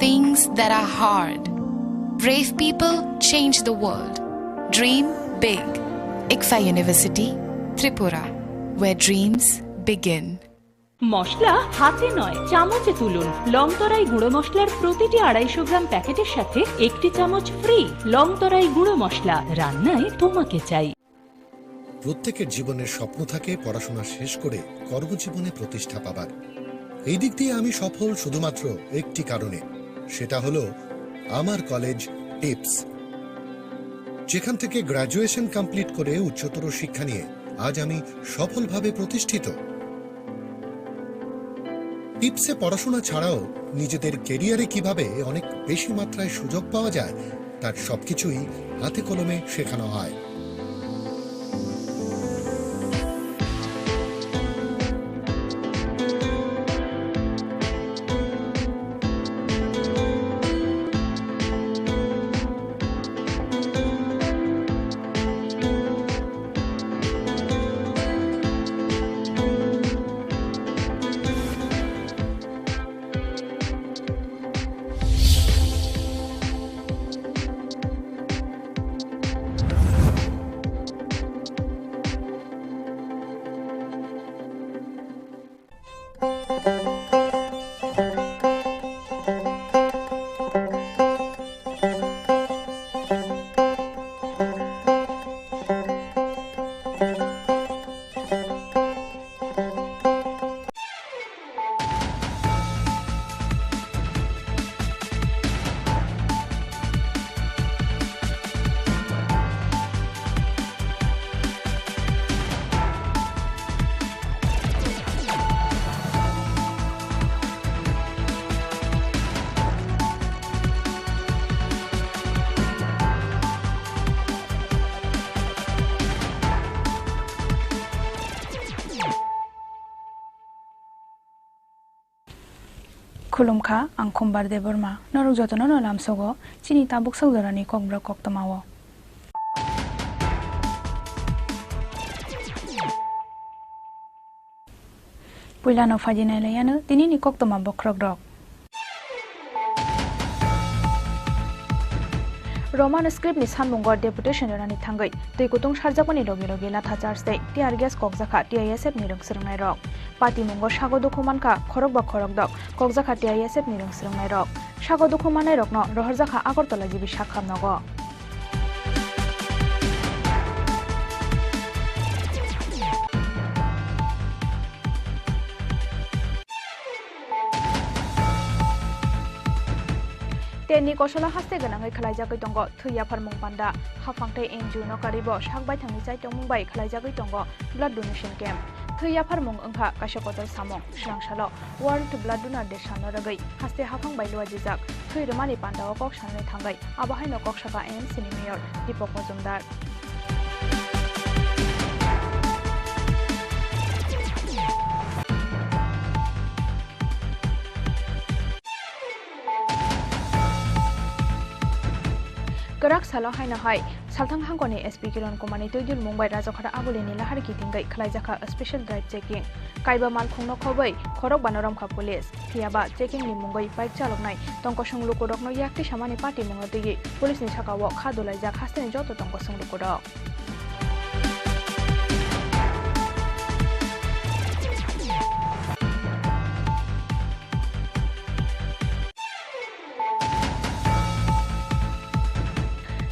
things that are hard. Brave people change the world. Dream big. ICFA University, Tripura, where dreams begin. মশলা হাতে নয় চামচে তুলুন লংতরাই গুঁড়ো মশলার প্রতিটি 250 গ্রাম প্যাকেটের সাথে একটি চামচ ফ্রি লংতরাই গুঁড়ো মশলা রান্নায় তোমাকে চাই প্রত্যেকের জীবনের স্বপ্ন থাকে পড়াশোনা শেষ করে কর্মজীবনে প্রতিষ্ঠা পাবার এই দিক দিয়ে আমি সফল শুধুমাত্র একটি কারণে সেটা হলো আমার কলেজ টিপস যেখান থেকে গ্র্যাজুয়েশন কমপ্লিট করে উচ্চতর শিক্ষা নিয়ে আজ আমি সফলভাবে প্রতিষ্ঠিত টিপসে পড়াশোনা ছাড়াও নিজেদের ক্যারিয়ারে কিভাবে অনেক বেশি মাত্রায় সুযোগ পাওয়া যায় তার সবকিছুই হাতে কলমে শেখানো হয় खुलुमखा आं खम्बार दे बोरमा नरक जतन नलाम सगो चिनि ताबुक सौदरानि ककब्रा कक्तमावो पुइलानो फाजिनायलायानो दिनैनि कक्तमा बख्रक रक रोमान स्क्रिप्ट नि सानमुंग डेपुटेशन रानि थांगै दै गुदुं सारजागनि लगे लगे लाथा चार्जदै टिआर गेस ककजाखा टिआइएसएफ नि रोंसोरनाय रक पार्टी मुंग सागो दुखुमानखा खरक बा खरक दक ककजाखा टिआइएसएफ नि रोंसोरनाय रक सागो दुखुमानाय रकनो रहरजाखा आगरतला जिबि साखाम नगो तेनि कसला हास्ते गनाङै खलायजागै दंग थैया फारमुं पान्दा हाफांथै एनजिअ नकारिबो सागबाय थांनि जाय तंमुंबाय खलायजागै दंग ब्लाड डोनेशन कैम्प थैया फारमुं ओंखा काशकतर सामं श्रांसालो वर्ल्ड ब्लाड डोनार डे सानो रगै हास्ते हाफांबाय लुवाजिजाक थै रमानि पान्दाव कक साननै थांगै आबाहायनो ककसाका एएमसी नि मेयर दीपक मजुमदार गराक सालो हायना हाय सालथां हांगनि एसपी किरण कुमारनि तैदुल मुंबाइ राजखरा आगुलिनि लाहारि किथिंगै खलायजाखा स्पेशल ड्राइव चेकिंग काइबा माल खुंनो खबै खरक बानरमखा पुलिस थियाबा चेकिंग नि मुंगै बाइक चालकनाय तंक संलुकुरकनो याक्ति सामानि पार्टी मुंगतै पुलिसनि साकाव खादुलायजा खास्तेनि जत तंक संलुकुरक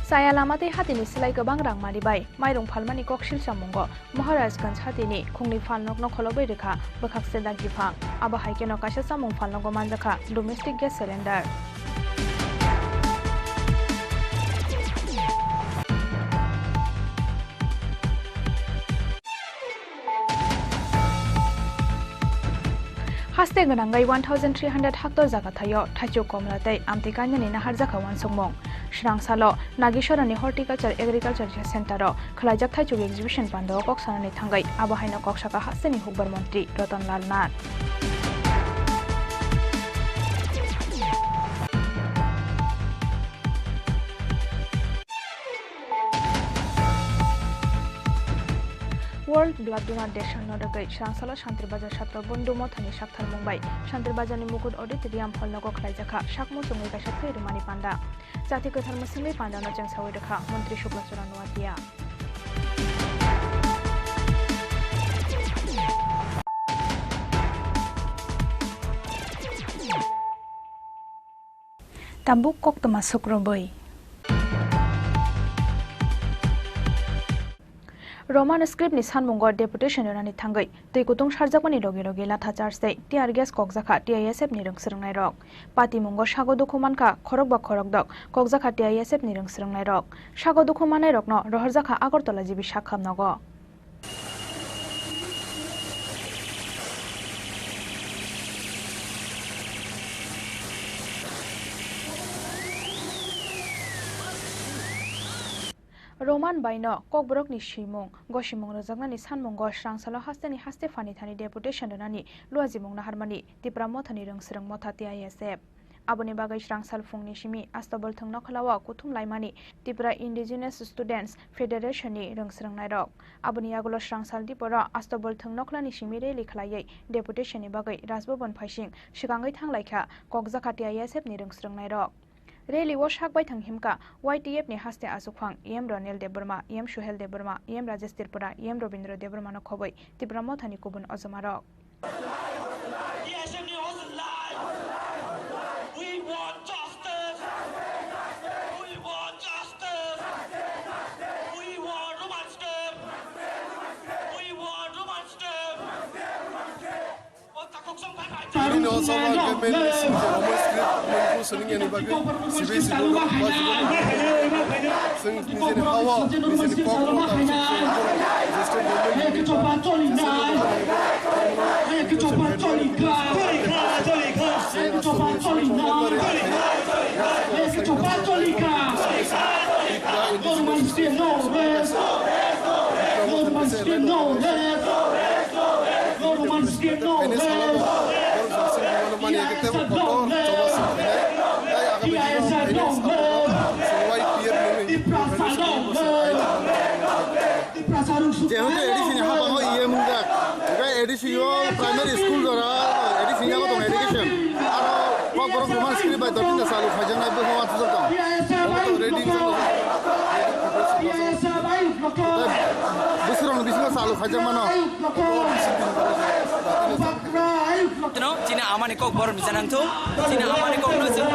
साया लामाते हातिनि सिलाय गोबां रां मारिबाय माइरं फालमानि ककसिल सामुंग महाराजगंज हातिनि खुंनि फालनकनो खलबै रेखा बोखाकसे दागिफां आबा हाइकेनो कासे सामुं फालनगो मानजाखा डोमेस्टिक गैस सिलिन्डार हास्ते गनांगै 1300 हेक्टर जागा थायो थाइचो कमलातै आमतिकान्यनि नाहार जाखा वानसंमं श्रांसालो नागेश्वरनि हर्टिकल्चर एग्रिकल्चर सेंटर खलायजाक थाइचो एक्जिबिशन पान्डो ककसानानि थांगै आबाहायनो ककसाका हास्तेनि हुकबर मंत्री रतनलाल नाथ World Blood Donor Day San Nodagai Shansala Shantir Bajar Shatra Bundu Mothani Shakthar Mumbai Shantir Bajani Mukut Auditorium Hall Nogo Khlaijaka Shakmo Sungai Kaisha Thoi Rumani Panda Jati Kothar Musingai Panda no Jeng Sawi Rekha Mantri Shukla Chura Nuatia Tambuk Kok Tama Sukrobai Roman script ni sanmungo deputation yorani thangai tui kutung sarjakmani logi logi latha charge tiar gas kokjaka TISF ni rungsrungnai rok pati mungo sago dokumanka khorok ba khorok dok kokjaka TISF ni rungsrungnai rok sago dokumanai rokno rohorjaka Agartala jibi sakham nogo Roman Baino, Kokbrok ni Shimong, Goshimong Rozagnani Sanmongo, Shangsalo Hastani Haste Fanitani deputation Nani, Luazimong Naharmani, Tipramotani Rungsrang Mota TISF. Aboni Bagai Shangsal Fungni Shimi, Astabal Tung Nokalawa, Kutum Laimani, Tipra Indigenous Students Federation ni Rungsrang Nairok. Aboni Agolo Shangsal Dipora, Astabal Tung Noklani Shimi Reli Klaye, deputation ni Bagai, Rasbobon Pashing, Shikangai Tang Laika, Kokzaka TISF ni Rungsrang Nairok. Rally wash hak by Tanghimka, YTF ni haste Asukwang, Yem Ronel de Burma, Yem Shuhel de Burma, Yem Rajesh Tirpura, Yem Robindra de Burma no Koboi, Tibramothani Kubun Ozamarok. We want justice! We want justice! We want romance them! We want romance them! Ini no sama kemen sim Roman script menku seningi ni bagai sibe sibe no sing ni hawa ni pokro ta gesture government ni coba tolika ayo kita coba tolika ayo coba tolika ayo coba tolika Roman script no Roman script no Roman script no Mani kita foto coba sampai যেহেতু এডিসিন হাবা হয় ইয়ে মুগা এটা এডিসিও primary school ধরা এডিসিন যাবো তো education আর বড় Roman script by দটিন সালু ফাজান নাইবে হওয়া তো তো রেডি বুসরন বিসনা সালু ফাজান মানো Cina amani kok baru misalnya tu, Cina amani kok nuzul,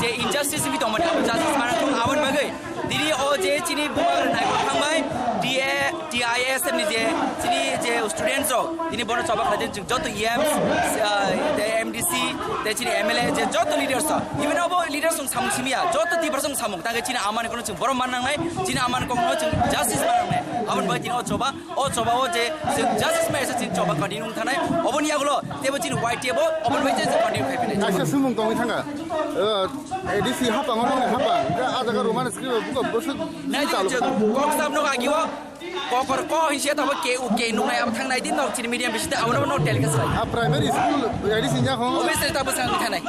je injustice itu amani apa justice mana tu awan bagai. Diri je Cini bukan naik panggai, dia TIS ni Cini je students ro, Cini baru coba kerja jodoh EMS, MDC, Cini MLA je jodoh leaders tu. Even abo leaders sung samung simia, jodoh tiba sung samung. Tangga Cina amani kok nuzul baru mana ngai, Cina amani kok nuzul justice mana ngai. Awan bagai Cina coba je justice mana Cina coba continue tanai. Awan ni aglo, tiba Cina white tiba, awan bagai je continue happy. Aisyah sumung kau ni tangga, edisi apa orang ni apa? Ada kan roman script bukan bosan. Nah, kok sam no lagi wa, kok ini siapa ke nung nai abang nai di nok Cina medium bisita awan awan hotel ke selai. Primary school edisi nya kau. Obviously tak besar ni tanai.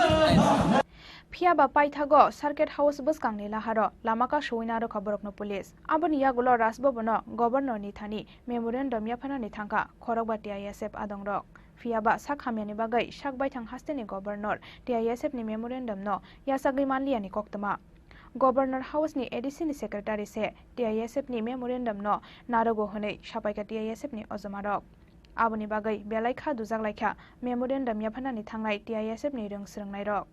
Phiaba Paithago Circuit House bus kangni laharo lamaka shoina ro khaborokno police aboni yagulo rasbobono governor ni thani memorandum yaphana ni thangka khorokba TISF adongrok Phiaba sakhamyani bagai sakbai thang hasteni governor TISF ni memorandum no yasagri manliya ni koktama Governor House ni ADC ni secretary se TISF ni memorandum no narogo honei sapaika TISF ni ozamarok aboni bagai belaikha dujaklaikha memorandum yaphana ni thangnai TISF ni rungsrungnai rok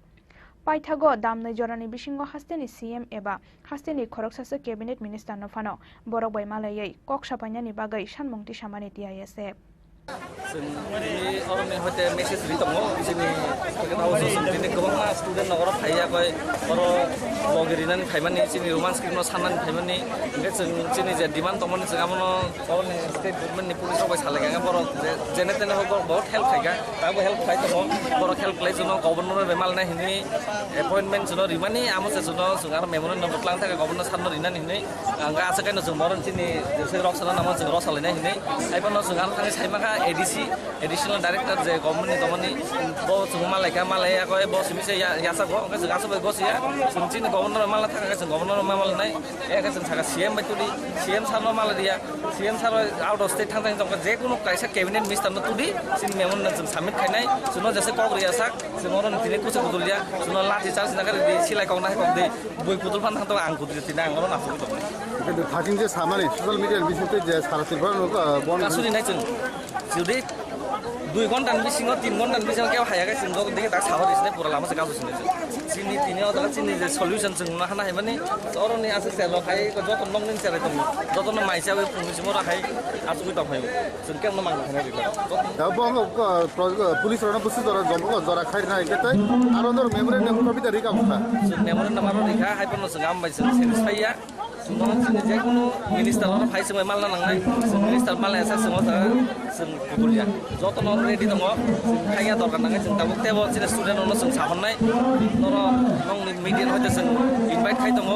Paithago damnai jorani bisingo hasteni CM eba hasteni khoroksasa cabinet minister no phano borok bai malayai kok sapanyani bagai sanmungti samani TISF Ini orang yang hotel message di tengah di sini kita tahu ini kemana student orang kaya kau orang blogerinan kaya ni sini romance kita sanan kaya ni enggak sini jadi demand teman sekarang orang state government ni polis orang salah kan orang jenetan orang बहुत help kaya tapi help kaya tu orang help kaya tu governor bemal ni ini appointment tu riman ni amu sesuatu sekarang memang nombor kelang tak governor sanan rinan ini enggak asalkan orang sini jadi rock sanan nama rock salah ni ini tapi orang sekarang kami saya maka ADC additional director je government ni bo semua Malaya ko bo simi se yasa ko ka sa bo go sia sumchin governor মালা থাকা গেছেন governor মালা নাই একাছেন থাকা CM বাইতুলি CM সার মালা দিয়া CM sir out of state থাকা জমকা যে কোনো কাইসা cabinet minister তুলি সিনি মেমন जों সাবমিট খাইনাই सुनो जैसे कगरिया साक जों अरन दिनै कुचा कुदुलिया सुनो लाठी चार्ज नागारि दि सिलाइ कौना है कौदे बय कुदुल फान थांतो आं कुदुलि तिना आं अरन आफु दं কিন্তু ফাটিং যে সামানে সোশ্যাল মিডিয়ার বিষয়তে যে সারা তিরফার বন কাসुरि नाय जों जुदि 2 घन्टानि बिसिङाव 3 घन्टानि बिसिङाव केव हायाखै जों जग देखि दा साबा दिसने पुरा लामा से गासुसिने जों सिनि तिनियाव दा सिनि जे सल्युशन जों नुना हाना है माने अरननि आसे सेरो खाय जत नंनि सेरे दं जत न माइसाबे पुंसिमो राखाय आसुगि दं हाय जों केमन मांग खानाय बिला दा बंग पुलिस रन बुसि जरा जम्बो जरा खायना गेतै आरो दर मेमोरेन्डाम कबिता रिका बुखा जों मेमोरेन्डाम आरो रिका हायपन जों आमबाय जों सेटिसफाइया जों जे कोनो मिनिस्टार आरो फाइ जों मालना नांनाय जों मिनिस्टार मालना एसा जों जों कुदुलिया जत न रेडि दङ जों खाया दरकार नाङै जों दाबो टेबो जे स्टुडेन्ट अनो जों साबननाय नर नंनि मिडियान हयतो जों इनभाइट खाय दङ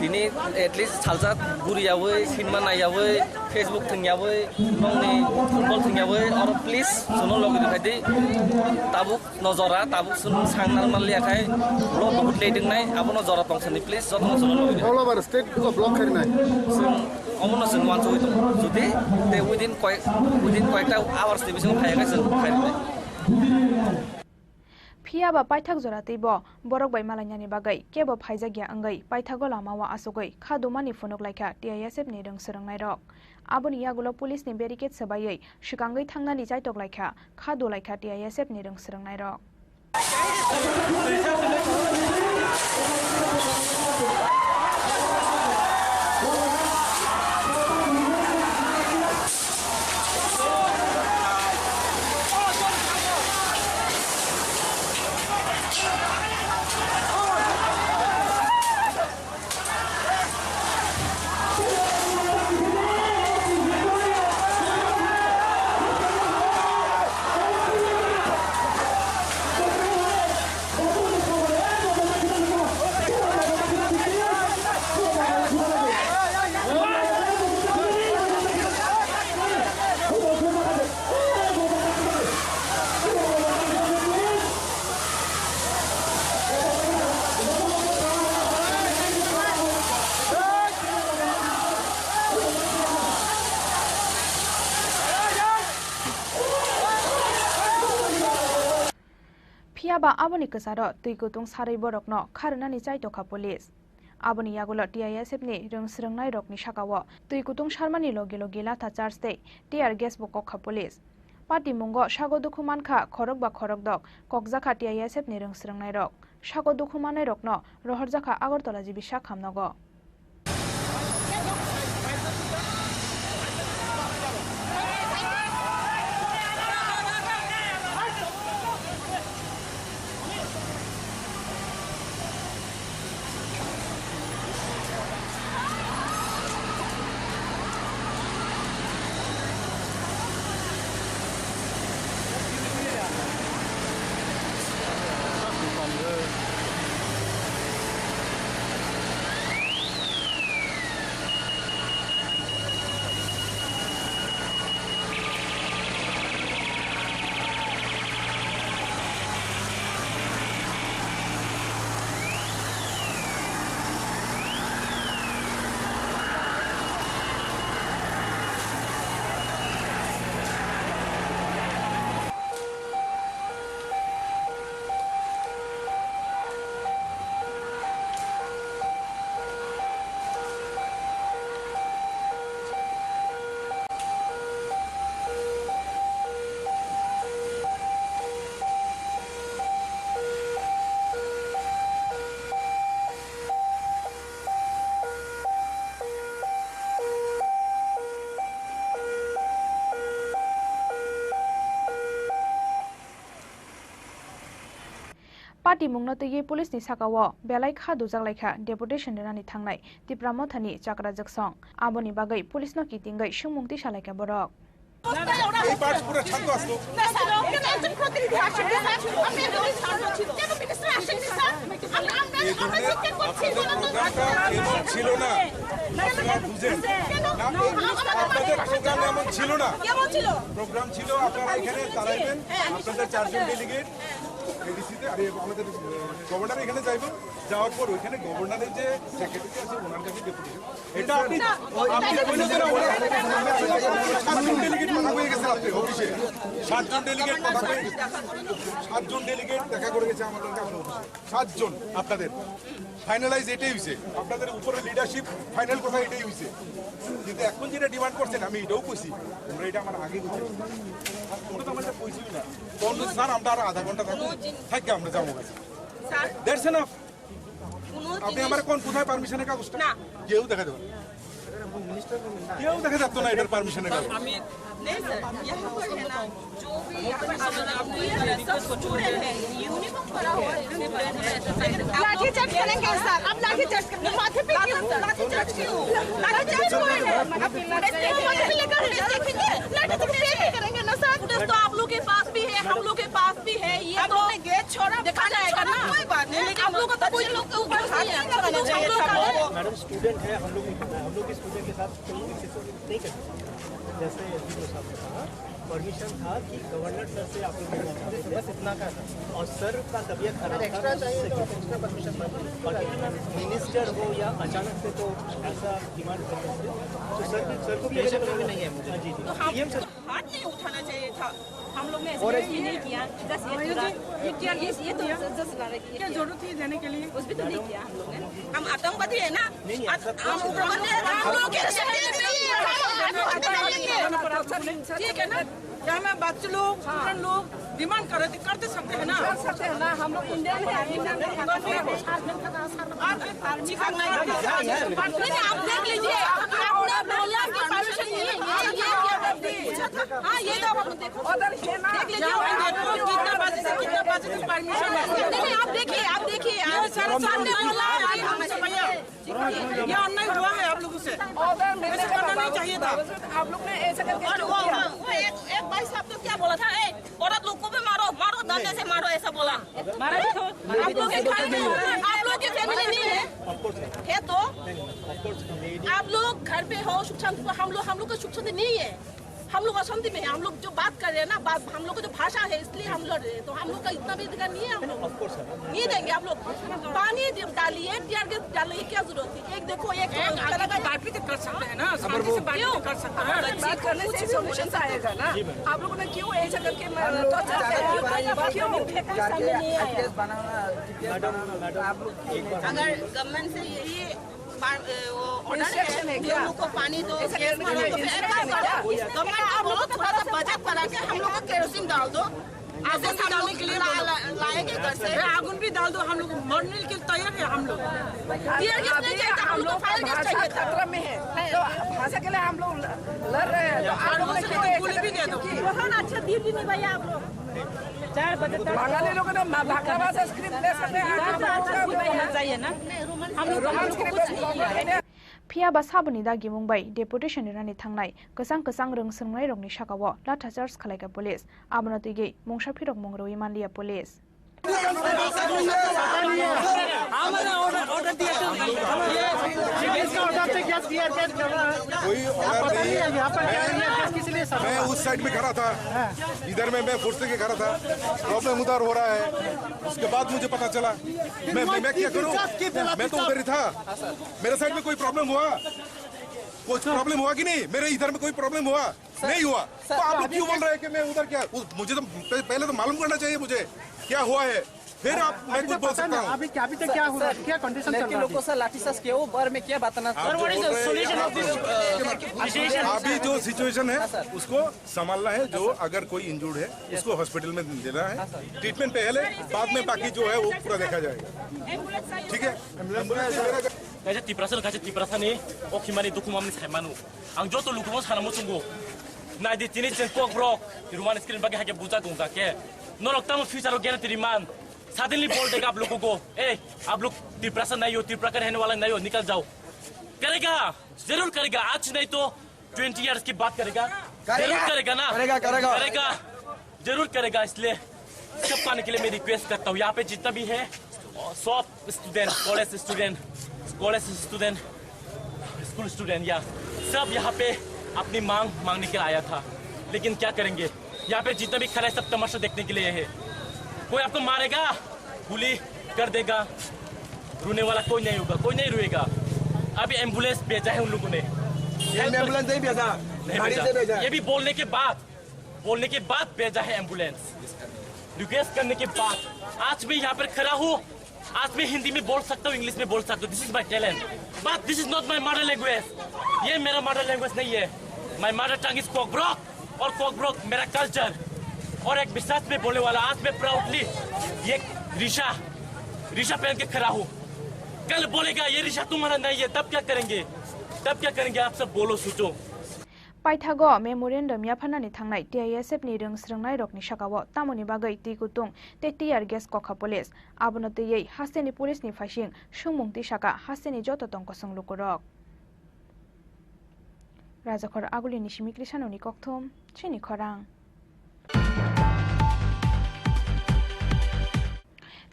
दिनै एटलिस्ट सालजा गुरियावै सिनेमा नायावै फेसबुक थंयावै नंनि फुटबल थंयावै आरो प्लिज सुनो लगिन खायदि ताबुक नजरा ताबुक सुन सांनाल मालियाखाय ल बहुत लेदिं नाय आबो नजरा तंसनि प्लिज जत न सुनो लगिन अल ओभार स्टेट को ब्लक खायनाय जों अमनो जों वान जय दं जुदि दे उइदिन कयटा आवार्स नि बिसिङाव फायाखै जों खायनाय फियाबा पाइथाक जरातैबो बरक बाय मालायनानि बागै केबो फाइजागिया अंगै पाइथागो लामावा आसुगै खादुमानि फुनुक लायखा टीआईएसएफ नि रों सोलोंनाय रक आबोनि यागुलो पुलिस नि बेरिकेड सबायै शिकांगै थांनानि जायतक लायखा खादु लायखा टीआईएसएफ नि रों सोलोंनाय रक फियाबा आबोनि कसारो तुइकुतुं सारै बरकनो खारनानि चाइतोखा पुलिस आबोनि यागुलो टीआईएसएफ नि रों सोलोंनाय रकनि साकाव तुइकुतुं शर्मानि लगे लगे लाथा चार्ज दे टीआर गेस बकखा पुलिस पार्टी मुंगो सागो दुखुमानखा खरक बा खरक दक ककजाखा टीआईएसएफ नि रों सोलोंनाय रक सागो दुखुमानाय रकनो रहरजाखा आगरतला जिबिसा खामनगो पार्टी मुंगनो तैये पुलिस नि साकाव बेलाय खादु जागलायखा डेपुटेशन देनानि थांनाय तिप्रामथानि चाकरा जगसं आबोनि बागै पुलिस न किटिंगै सुमुंति सालायका बरक এই পার্ট পুরো ছাত্র আসলো না স্যার কেন একজন প্রতিনিধি আসেন না আপনি একজন ছাত্র ছিল কেন মিনিস্টার আসেননি স্যার আমরা চেক করছি ছিল না আপনারা বুঝেন আপনাদের প্রোগ্রাম এমন ছিল না কেমন ছিল প্রোগ্রাম ছিল আপনারা এখানে চালাইবেন আপনাদের চারজন ডেলিগেট এডিসিতে আর আমাদের গভর্নর এখানে যাইব, যাওয়ার পর ওইখানে গভর্নরের যে সেক্রেটারি আছে ওনার কাছে ডেপুটেশন, এটা আপনি সাতজন ডেলিগেট কথা হয়ে গেছে আপনি অফিসে, সাতজন ডেলিগেট দেখা করে গেছে আমাদের অফিসে, 7 জন আপনাদের ফাইনালাইজ এটাই হয়েছে, আপনাদের উপরে লিডারশিপ ফাইনাল কথা এটাই হয়েছে। কিন্তু এখন যেটা ডিমান্ড করছেন আমি এটাও কইছি, তোমরা এটা আমার আগে বুঝে ওটা তো আমার কইছিই না, তখন স্যার আমরা আর আধা ঘন্টা থাকবো থাকি আমরা যাবো কাছে, দ্যাটস এনাফ। আপনি আমার কোন কোথায় পারমিশনের কাগজটা কেউ দেখা দেবেন, কেউ দেখা যাচ্ছে না এটার পারমিশনের কাগজ। नहीं सर, यहाँ पर है ना जो भी यहाँ पर सब स्टूडेंट है, यूनिफॉर्म पड़ा हुआ है, लाठी चार्ज करेंगे सर, अब लाठी चार्ज करेंगे, माथे पे क्यों लाठी चार्ज क्यों, लाठी चार्ज क्यों है, माथे पे लेकर देखेंगे, लाठी चार्ज करेंगे ना सर, तो आप लोग के पास भी है, हम लोग के पास भी है, ये तो गेट छोड़ा देखा जाएगा ना, कोई बात नहीं, लेकिन हम लोग को तो कोई लोग के ऊपर हाथ नहीं लगाना। मैडम स्टूडेंट है, हम लोग के स्टूडेंट के साथ नहीं कर सकते। जैसे साहब ने कहा परमिशन था कि गवर्नर सर से आप लोग बस इतना का था, और सर का तबीयत खराब था, एक्स्ट्रा चाहिए, एक्स्ट्रा परमिशन मिनिस्टर हो या अचानक से तो ऐसा डिमांड करने से तो सर को भी नहीं है मुझे। जी जी, हाथ नहीं उठाना चाहिए था, हम लोग ने और ये नहीं किया, जस्ट ये तो जस्ट क्या जरूरत थी देने के लिए, उस भी तो नहीं किया हम लोग ने, हम आतंकवादी है ना, हम लोग ठीक है ना, क्या मैं बच्चे लोग स्टूडेंट लोग डिमांड करते सकते हैं ना, हम लोग इंडियन है, आप देख लीजिए, आपने बोला कि परमिशन नहीं है, हाँ ये तो आप देखो, देख लीजिए कितना बजे से कितना बजे तक परमिशन है, नहीं आप देखिए सामने बोला भैया ये अन्याय हुआ है आप लोगों से, ऐसा करना नहीं चाहिए था, आप लोग ने ऐसा करके एक भाई साहब तो क्या बोला था, औरत लोग को भी मारो डंडे से मारो ऐसा बोला, मारा भी तो आप लोग के घर में आप लोग की फैमिली नहीं है तो आप लोग घर पे हो सुख शांति, हम लोग का सुख शांति नहीं है, हम लोग अशांति में है, हम लोग जो बात कर रहे हैं ना, हम लोग का जो भाषा है इसलिए हम लड़ रहे हैं, तो हम लोग का इतना भी अधिकार नहीं है, हम लोग नहीं देंगे, आप लोग पानी डालिए, टीयर गैस डालिए, क्या जरूरत है, एक देखो एक बात भी कर सकते हैं ना, शांति से बात कर सकते हैं, बात करने से सॉल्यूशन आएगा ना, आप लोगों ने क्यों ऐसा करके अगर गवर्नमेंट से यही ऑर्डर है लोगों को पानी दो, बचत करा के हम लोग को केरोसिन डाल दो, आगे डालने के लिए लाएंगे घर से, आगुन भी डाल दो, हम लोग मरने के लिए तैयार है, हम लोग हम लोग खतरा में है, तो भाषा के लिए हम लोग लड़ रहे हैं, गोली भी दे दो, बहुत अच्छा दिल भी नहीं भैया आप लोग, बांगाली लोगों ने भाषा स्क्रिप्ट ले सकते हैं, चाहिए ना, हम लोग फिया बासाबनि दागि मुंबाई डेपुटेशन रानि थांनाय कसं रों सोंनाय रंनि साकाव लाथा चार्ज खालायगा पुलिस आबनो तिगै मुंसा फिरक मंगरwi मानलिया पुलिस मैं उस साइड में खड़ा था, इधर में मैं फोर्स के खड़ा था, प्रॉब्लम उधर हो रहा है, उसके बाद मुझे पता चला, मैं क्या करूं, मैं तो उधर ही था, मेरे साइड में कोई प्रॉब्लम हुआ कि नहीं, मेरे इधर में कोई प्रॉब्लम हुआ नहीं हुआ, तो आप लोग क्यों बोल रहे हैं कि मैं उधर क्या, मुझे तो पहले तो मालूम करना चाहिए मुझे क्या हुआ है, फिर आप मैं कुछ बोल सकता हूँ। अभी तक क्या हुआ, क्या कंडीशन चल रहा है, लोगों से लाठीचार्ज किया वो बार में क्या बताना, अभी जो सिचुएशन है उसको संभालना है, जो अगर कोई इंजर्ड है उसको हॉस्पिटल में देना है, ट्रीटमेंट पहले, बाद में बाकी जो है वो पूरा देखा जाएगा, ठीक है। 가자 디프라사니 오키마니 도쿠마니 살마누 앙조토 루쿠모 사나모 중고 나디 티니첸 꼭브록 이루만 스크린 바게 하게 부자 동자게 नोरक्तम फ्यूचर गारंटी मान सडनली बोल देगा आप लोगों को आप लोग डिप्रेशन नहीं हो, डिप्रेशन रहने वाला नहीं हो, निकल जाओ, करेगा जरूर करेगा, आज नहीं तो 20 इयर्स की बात करेगा, जरूर करेगा ना, करेगा जरूर करेगा, इसलिए सब पाने के लिए मैं रिक्वेस्ट करता हूँ, यहाँ पे जितना भी है सब student, college student, school student या सब यहाँ पे अपनी मांगने के लिए आया था, लेकिन क्या करेंगे, यहाँ पे जितना भी खड़ा है सब तमाशा देखने के लिए है, कोई आपको मारेगा गोली कर देगा रोने वाला कोई नहीं होगा कोई नहीं रोएगा अभी एम्बुलेंस भेजा है उन लोगों ने एम्बुलेंस नहीं भेजा गाड़ी से भेजा ये भी बोलने के बाद भेजा है एम्बुलेंस रिक्वेस्ट करने के बाद आज मैं यहाँ पर खड़ा हूँ आज मैं हिंदी में बोल सकता हूँ इंग्लिश में बोल सकता हूँ this is my talent but this is not my mother language ये मेरा मदर लैंग्वेज नहीं है माई मदर टंग इज कोकब्रॉक और कोकब्रॉक मेरा कल्चर और एक विश्वास में बोलने वाला आज मैं प्राउडली ये रिशा पहन के खड़ा हूँ कल बोलेगा ये रिशा तुम्हारा नहीं है तब क्या करेंगे आप सब बोलो सोचो पाइथागो मेमोरेंडम याफानानि थांनाय TISF नि रोंस्रोंनाय रकनि साकाव तामुनि बागै टिकुतुं ते टियार गेस कखा पुलिस आबोनो तैयै हास्तेनि पुलिसनि फाइसिं सुमुंति साका हास्तेनि जत तंक संलुकुरक राजाखर आगुलिनि सिमिक्रि साननि कक्थम चिनि खरां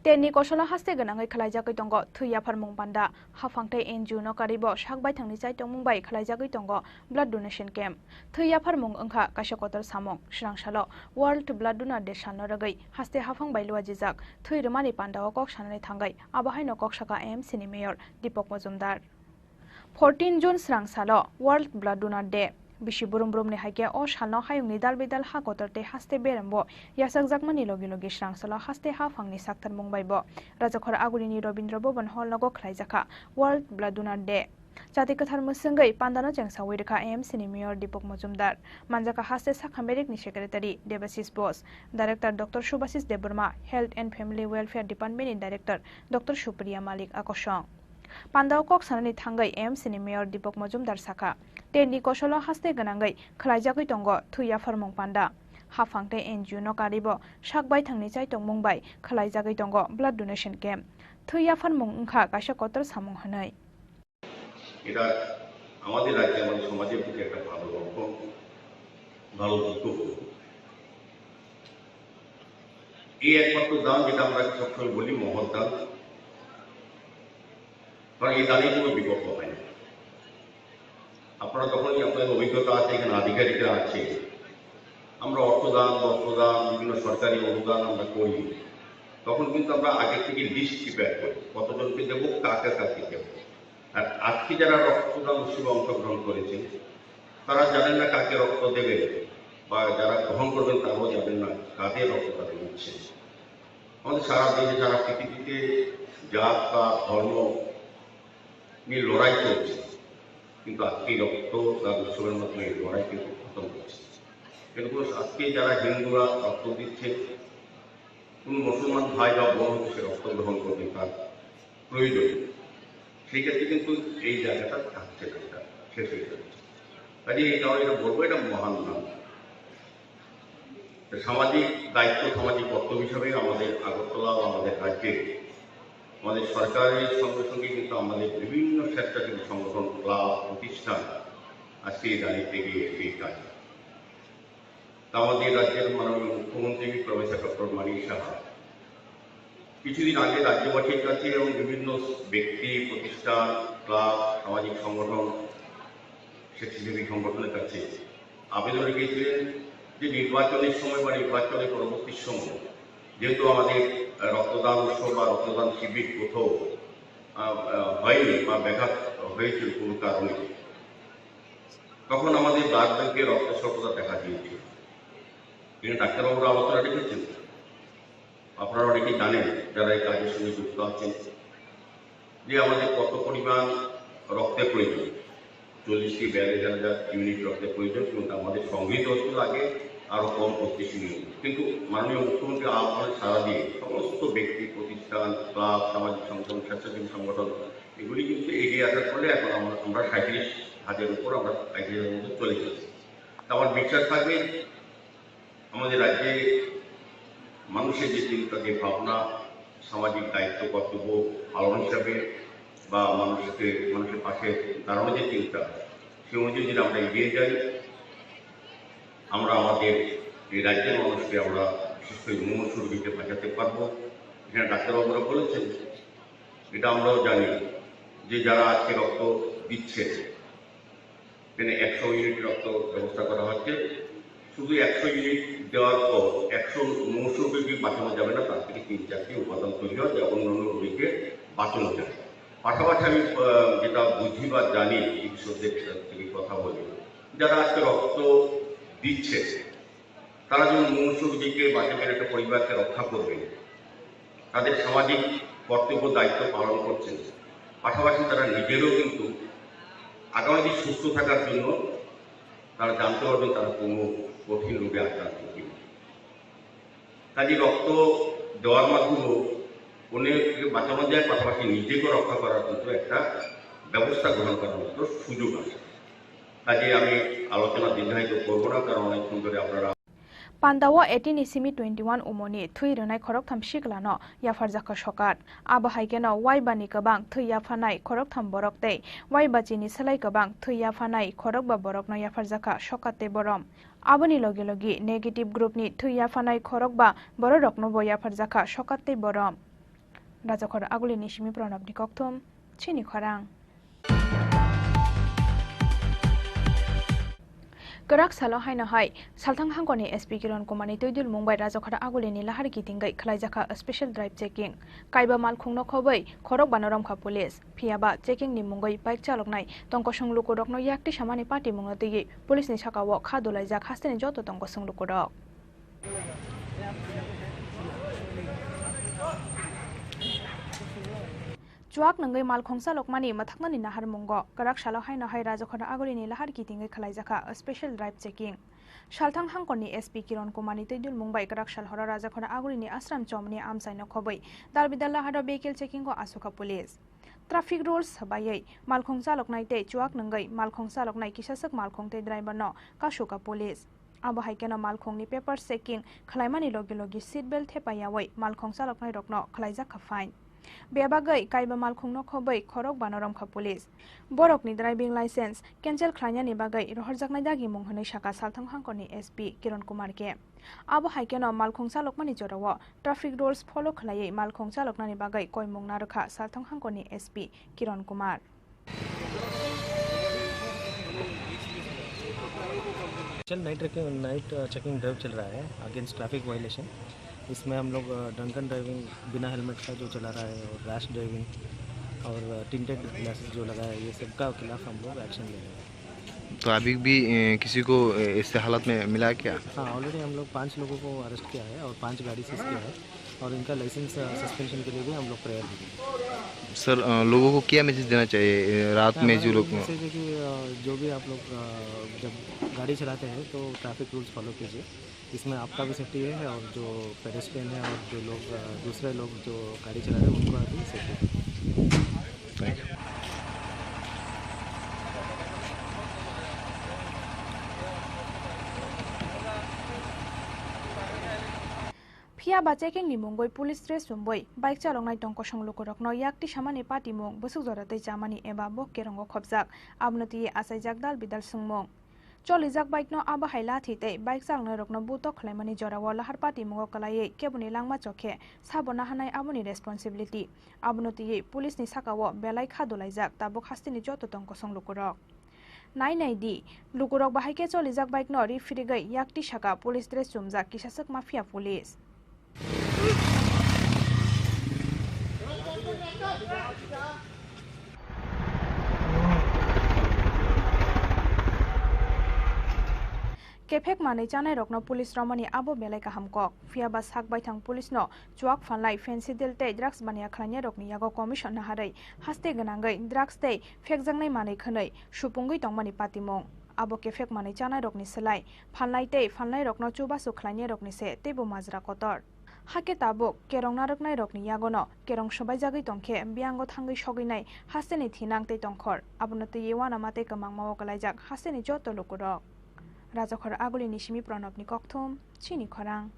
तेनि कौशल हास्ते गनाङै खालायजागै दंग थैया फारमुं बान्दा हाफांथै एनजिअ नकारिबो सागबाय थांनि जायतों मुंबाय खालायजागै दंग ब्लाड डोनेशन कैम्प थैया फारमुं ओंखा काशकतर सामं श्रांसालो वर्ल्ड ब्लाड डोनार डे साननो रगै हास्ते हाफांबाय लुवाजिजाक थैरमानि पान्दाव कक साननानै थांगाय आबाहायनो कक साका AMC नि मेयर दीपक मजुमदार 14 जुन श्रांसालो वर्ल्ड ब्लाड डोनार डे बिसि बुरुम बुरुमनि हाइके अ सालनो हायुंनि दाल बेदाल हा कतरते हास्ते बेरमबो यासाकजाकमानि लगे लगे श्रांसालो हास्ते हाफांनि साक्तार मुंबायबो राजाखर आगुलिनि रवीन्द्र भवन हल नगो खलायजाखा वर्ल्ड ब्लाड डोनार डे जाति कथार मुसंगै पान्दानो जेंसावै रेखा AMC नि मेयर दीपक मजुमदार मानजाका हास्ते साखामेरिकनि secretary Debashish Bose director doctor Subhashish Debbarma health and family welfare डिपार्टमेंटनि डाइरेक्टर डॉक्टर सुप्रिया मालिक आकर्षण पान्दाव कक साननानै थांगाय AMC नि मेयर दीपक मजुमदार साखा तेनि कौशल हास्ते गनाङै खालायजागै दंग थैया फारमुं पान्दा हाफांथै एनजिअ नकारिबो सागबाय थांनि जायतों मुंबाय खालायजागै दंग ब्लाड डोनेशन कैम्प थैया फारमुं ओंखा काशकतर सामुं हनै এটা আমাদের রাজ্যে আমাদের সমাজের প্রতি একটা ভালো লক্ষণ ভালো দিক এই একমাত্র দান যেটা আমরা সবসময় বলি মহৎ দান কারণ এই দানের কোনো বিকল্প হয় না আপনারা যখনই আপনাদের অভিজ্ঞতা আছে এখানে আধিকারিকরা আছে আমরা অর্থদান বস্ত্রদান বিভিন্ন সরকারি অনুদান আমরা করি তখন কিন্তু আমরা আগে থেকে লিস্ট প্রিপেয়ার করি কতজনকে দেবো কাকে কাকে দেবো আর আজকে যারা রক্তদান উৎসবে অংশগ্রহণ করেছেন তারা জানেন না কাকে রক্ত দেবে বা যারা গ্রহণ করবেন তারাও জানেন না কাদের রক্তদান দিচ্ছে আমাদের সারা দেশে সারা পৃথিবীতে জাত বা ধর্ম নিয়ে লড়াই চলছে কিন্তু আজকে রক্তদান উৎসবের মাধ্যমে এই লড়াই কিন্তু খতম হচ্ছে কিন্তু আজকে যারা হিন্দুরা রক্ত দিচ্ছে কোন মুসলমান ভাই বা বোন সে রক্ত গ্রহণ করবে তার প্রয়োজন সেই ক্ষেত্রে কিন্তু এই জায়গাটা থাকছে না শেষ হয়ে যাচ্ছে কাজে এই কারণে এটা বলবো এটা মহান নাম সামাজিক দায়িত্ব সামাজিক কর্তব্য হিসাবে আমাদের আগরতলা ও আমাদের রাজ্যে আমাদের সরকারের সঙ্গে সঙ্গে কিন্তু আমাদের বিভিন্ন স্বেচ্ছাসেবী সংগঠন ক্লাব প্রতিষ্ঠান আজকে দাঁড়িয়ে গিয়ে এই কাজ আমাদের রাজ্যের মাননীয় মুখ্যমন্ত্রী প্রফেসর ডক্টর মানিক সাহা কিছুদিন আগে রাজ্যবাসীর কাছে এবং বিভিন্ন ব্যক্তি প্রতিষ্ঠান ক্লাব সামাজিক সংগঠন স্বেচ্ছাসেবী সংগঠনের কাছে আবেদন রেখেছিলেন যে নির্বাচনের সময় বা নির্বাচনের পরবর্তী সময় যেহেতু আমাদের রক্তদান উৎসব বা রক্তদান শিবির কোথাও হয়নি বা ব্যাঘাত হয়েছিল কোনো কারণে তখন আমাদের ব্লাড ব্যাংকে রক্ত স্বল্পতা দেখা দিয়েছিল কিন্তু ডাক্তারবাবুরা আলোচনা রেখেছেন আপনারা অনেকেই জানেন যারা এই কাজের সঙ্গে যুক্ত আছেন যে আমাদের কত পরিমাণ রক্তের প্রয়োজন 40 থেকে 42,000 ইউনিট রক্তের প্রয়োজন কিন্তু আমাদের সংগৃহীত ওষুধ আগে আরো কম করতেছি কিন্তু মাননীয় মুখ্যমন্ত্রী আহ্বানে সাড়া দিয়ে সমস্ত ব্যক্তি প্রতিষ্ঠান ক্লাব সামাজিক সংগঠন স্বেচ্ছাসেবী সংগঠন এগুলি কিন্তু এগিয়ে আসার ফলে এখন আমরা 37,000 উপর আমরা 35,000 মধ্যে চলে গেছি আমার বিশ্বাস থাকবে আমাদের রাজ্যে মানুষের যে চিন্তা যে ভাবনা সামাজিক দায়িত্ব কর্তব্য পালন হিসাবে বা মানুষের পাশে দাঁড়ানোর যে চিন্তা সে অনুযায়ী যদি আমরা এগিয়ে যাই আমরা আমাদের এই রাজ্যের মানুষকে আমরা বিশেষ করে মুমূর্ষু রোগীকে বাঁচাতে পারবো এখানে ডাক্তারবাবুরা বলেছেন এটা আমরাও জানি যে যারা আজকে রক্ত দিচ্ছে এখানে 100 ইউনিট রক্ত ব্যবস্থা করা হচ্ছে শুধু 100 ইউনিট দেওয়ার পর 190 রোগীকে বাঁচানো যাবে না, তার থেকে 3-4টি উপাদান তৈরি হয় যা অন্যান্য রোগীকে বাঁচানো যায়। পাশাপাশি আমি যেটা বুঝি বা জানি চিকিৎসকদের থেকে কথা বলি, যারা আজকে রক্ত দিচ্ছে তারা যেমন 900 রোগীকে বাঁচাবেন, একটা পরিবারকে রক্ষা করবেন, তাদের সামাজিক কর্তব্য দায়িত্ব পালন করছেন, পাশাপাশি তারা নিজেরও কিন্তু আগামী দিন সুস্থ থাকার জন্য তারা জানতে পারবেন তারা কোনো কঠিন রোগে আক্রান্ত কিনা। কাজে রক্ত দেওয়ার মাধ্যমেও অন্যকে বাঁচানো যায়, পাশাপাশি নিজেকে রক্ষা করার কিন্তু একটা ব্যবস্থা গ্রহণ করার মতো সুযোগ আছে। কাজে আমি আলোচনা দীর্ঘায়িত করবো না, কারণ অনেকক্ষণ ধরে আপনারা Pandawa 18 isimi 21 umoni thui renai khorok tham shiklano yafar jaka shokat aba haikeno waibani kabang thui yafanai khorok tham borok tei waibachini salai kabang thui yafanai khorok ba borok no yafar jaka shokate borom aboni logi logi negative group ni thui yafanai khorok ba borok no bo yafar jaka shokate borom rajakhor aguli nisimi pranab ni kokthum chini khorang Karak salo hai na hai salthang hangkoni SP Kiran Kumani toidul Mumbai rajakhara aguleni lahar kitingai khlaijaka special drive checking kaiba mal khungno khobai khorok banoram kha police phiaba checking ni mungai bike chaloknai tongko sunglu korokno yakti samani party mungno tegi police ni sakawo kha dolai jak hasteni joto tongko sunglu korok Chuak nangai malkhongsa lokmani mathaknani nahar mungo karak salo hai na hai rajakhara agolini lahar kitingai khalaijaka a special drive checking Shalthang hangkoni SP Kiran Kumani toidul Mumbai karak shalhora rajakhara agolini asram chomni amsaino khobai darbidal lahar vehicle checking ko asuka police Traffic rules bayai malkhongsa loknai te chuak nangai malkhongsa loknai kisasak malkhongte driver no kasuka police abo haikena malkhongni paper checking khlaimani logi logi seat belt thepayawai malkhongsa loknai rokno khalaijaka fine Bebagai kaiba malkhungno khobai khorok banoram kha police borokni driving license cancel khlainani bagai rohorjaknai dagi munghanai saka salthang hangkoni SP Kiran Kumar ke abo haikeno malkhongsa lokmani jorawo traffic rules follow khlaiei malkhongsa loknani bagai koi mungna rakha salthang hangkoni SP Kiran Kumar चल night checking drive चल रहा है against traffic violation इसमें हम लोग drunken driving बिना helmet का जो चला रहा है और रैश ड्राइविंग और टिंटेड ग्लासेस जो लगा है ये सब का खिलाफ हम लोग एक्शन ले रहे हैं। तो अभी भी किसी को इस हालत में मिला क्या? हाँ ऑलरेडी हम लोग 5 लोगों को अरेस्ट किया है और 5 गाड़ी सीज किया है और इनका लाइसेंस सस्पेंशन के लिए भी हम लोग प्रेयर करेंगे। सर लोगों को क्या मैसेज देना चाहिए रात में जो लोग मैसेज है कि जो भी आप लोग जब गाड़ी चलाते हैं तो ट्रैफिक रूल्स फॉलो कीजिए, इसमें आपका भी सेफ्टी है और जो पेडेस्ट्रियन है और जो लोग दूसरे लोग जो गाड़ी चला रहे हैं उनका भी सेफ्टी है। Thank you. Phiaba checking ni mungoi police dress sumboi bike chalongnai tongko songloko rokno yakti samani party mung busuk joratei chamani eba bok kerongo khopjak abnoti asaijak dal bidal sungmung Cholijak bike no aba haila thite bike chalnai rokno buto khlaimani jorawo lahar party mungo kalai kebuni langma chokhe sabona hanai aboni responsibility abnoti police ni sakawo belai khadolaijak tabok hastini joto tongko songloko rok Nai di lukurok bahaike cholijak bike no rifrigai yakti saka police dress sumjak kisasak mafia police Kefek manai chanai rokno police romani abo belai kaham kok phiaba sak baithang police no chuak phanlai fancy delte drugs bania khlanya rokni yago commission na harai haste ganangai drugs tei fekjangnai manai khanai supungui tongmani patimong abo kefek manai chanai rokni selai phanlai tei phanlai rokno chubasu khlanya rokni se tebo majra kotor hake tabuk kerong naroknai rokni yagono kerong sobai jagoi tongkhe biango thangai soginai hasteni thinang tei tongkhor abonoti yewana mate kamang mawo kalaijak hasteni joto lokurok Rajakhara agulini simi pranabni kokthum chini khorang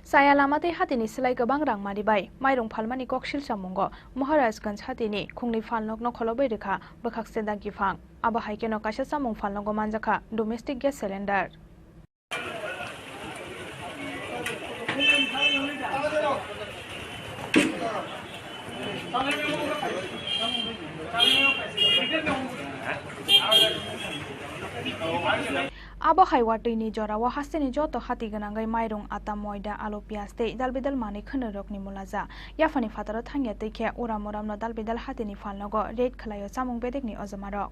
Saya lamate hatini selai gobang rang maribai mairong phalmani koksil samungo Maharajganj hatini khungni phalnokno kholobai rekha bakhak seda gifang aba haikeno kaisa samung phalnogo manjaka domestic gas cylinder Abo haywati ni jora wa haseni joto hati ganangai mairung ata moida alo pias te dalbidal mani khana rokni mulaza yafani fatara thangya te khe ura moram na dalbidal hati ni falnogo red khalayo samung bedek ni ozamaro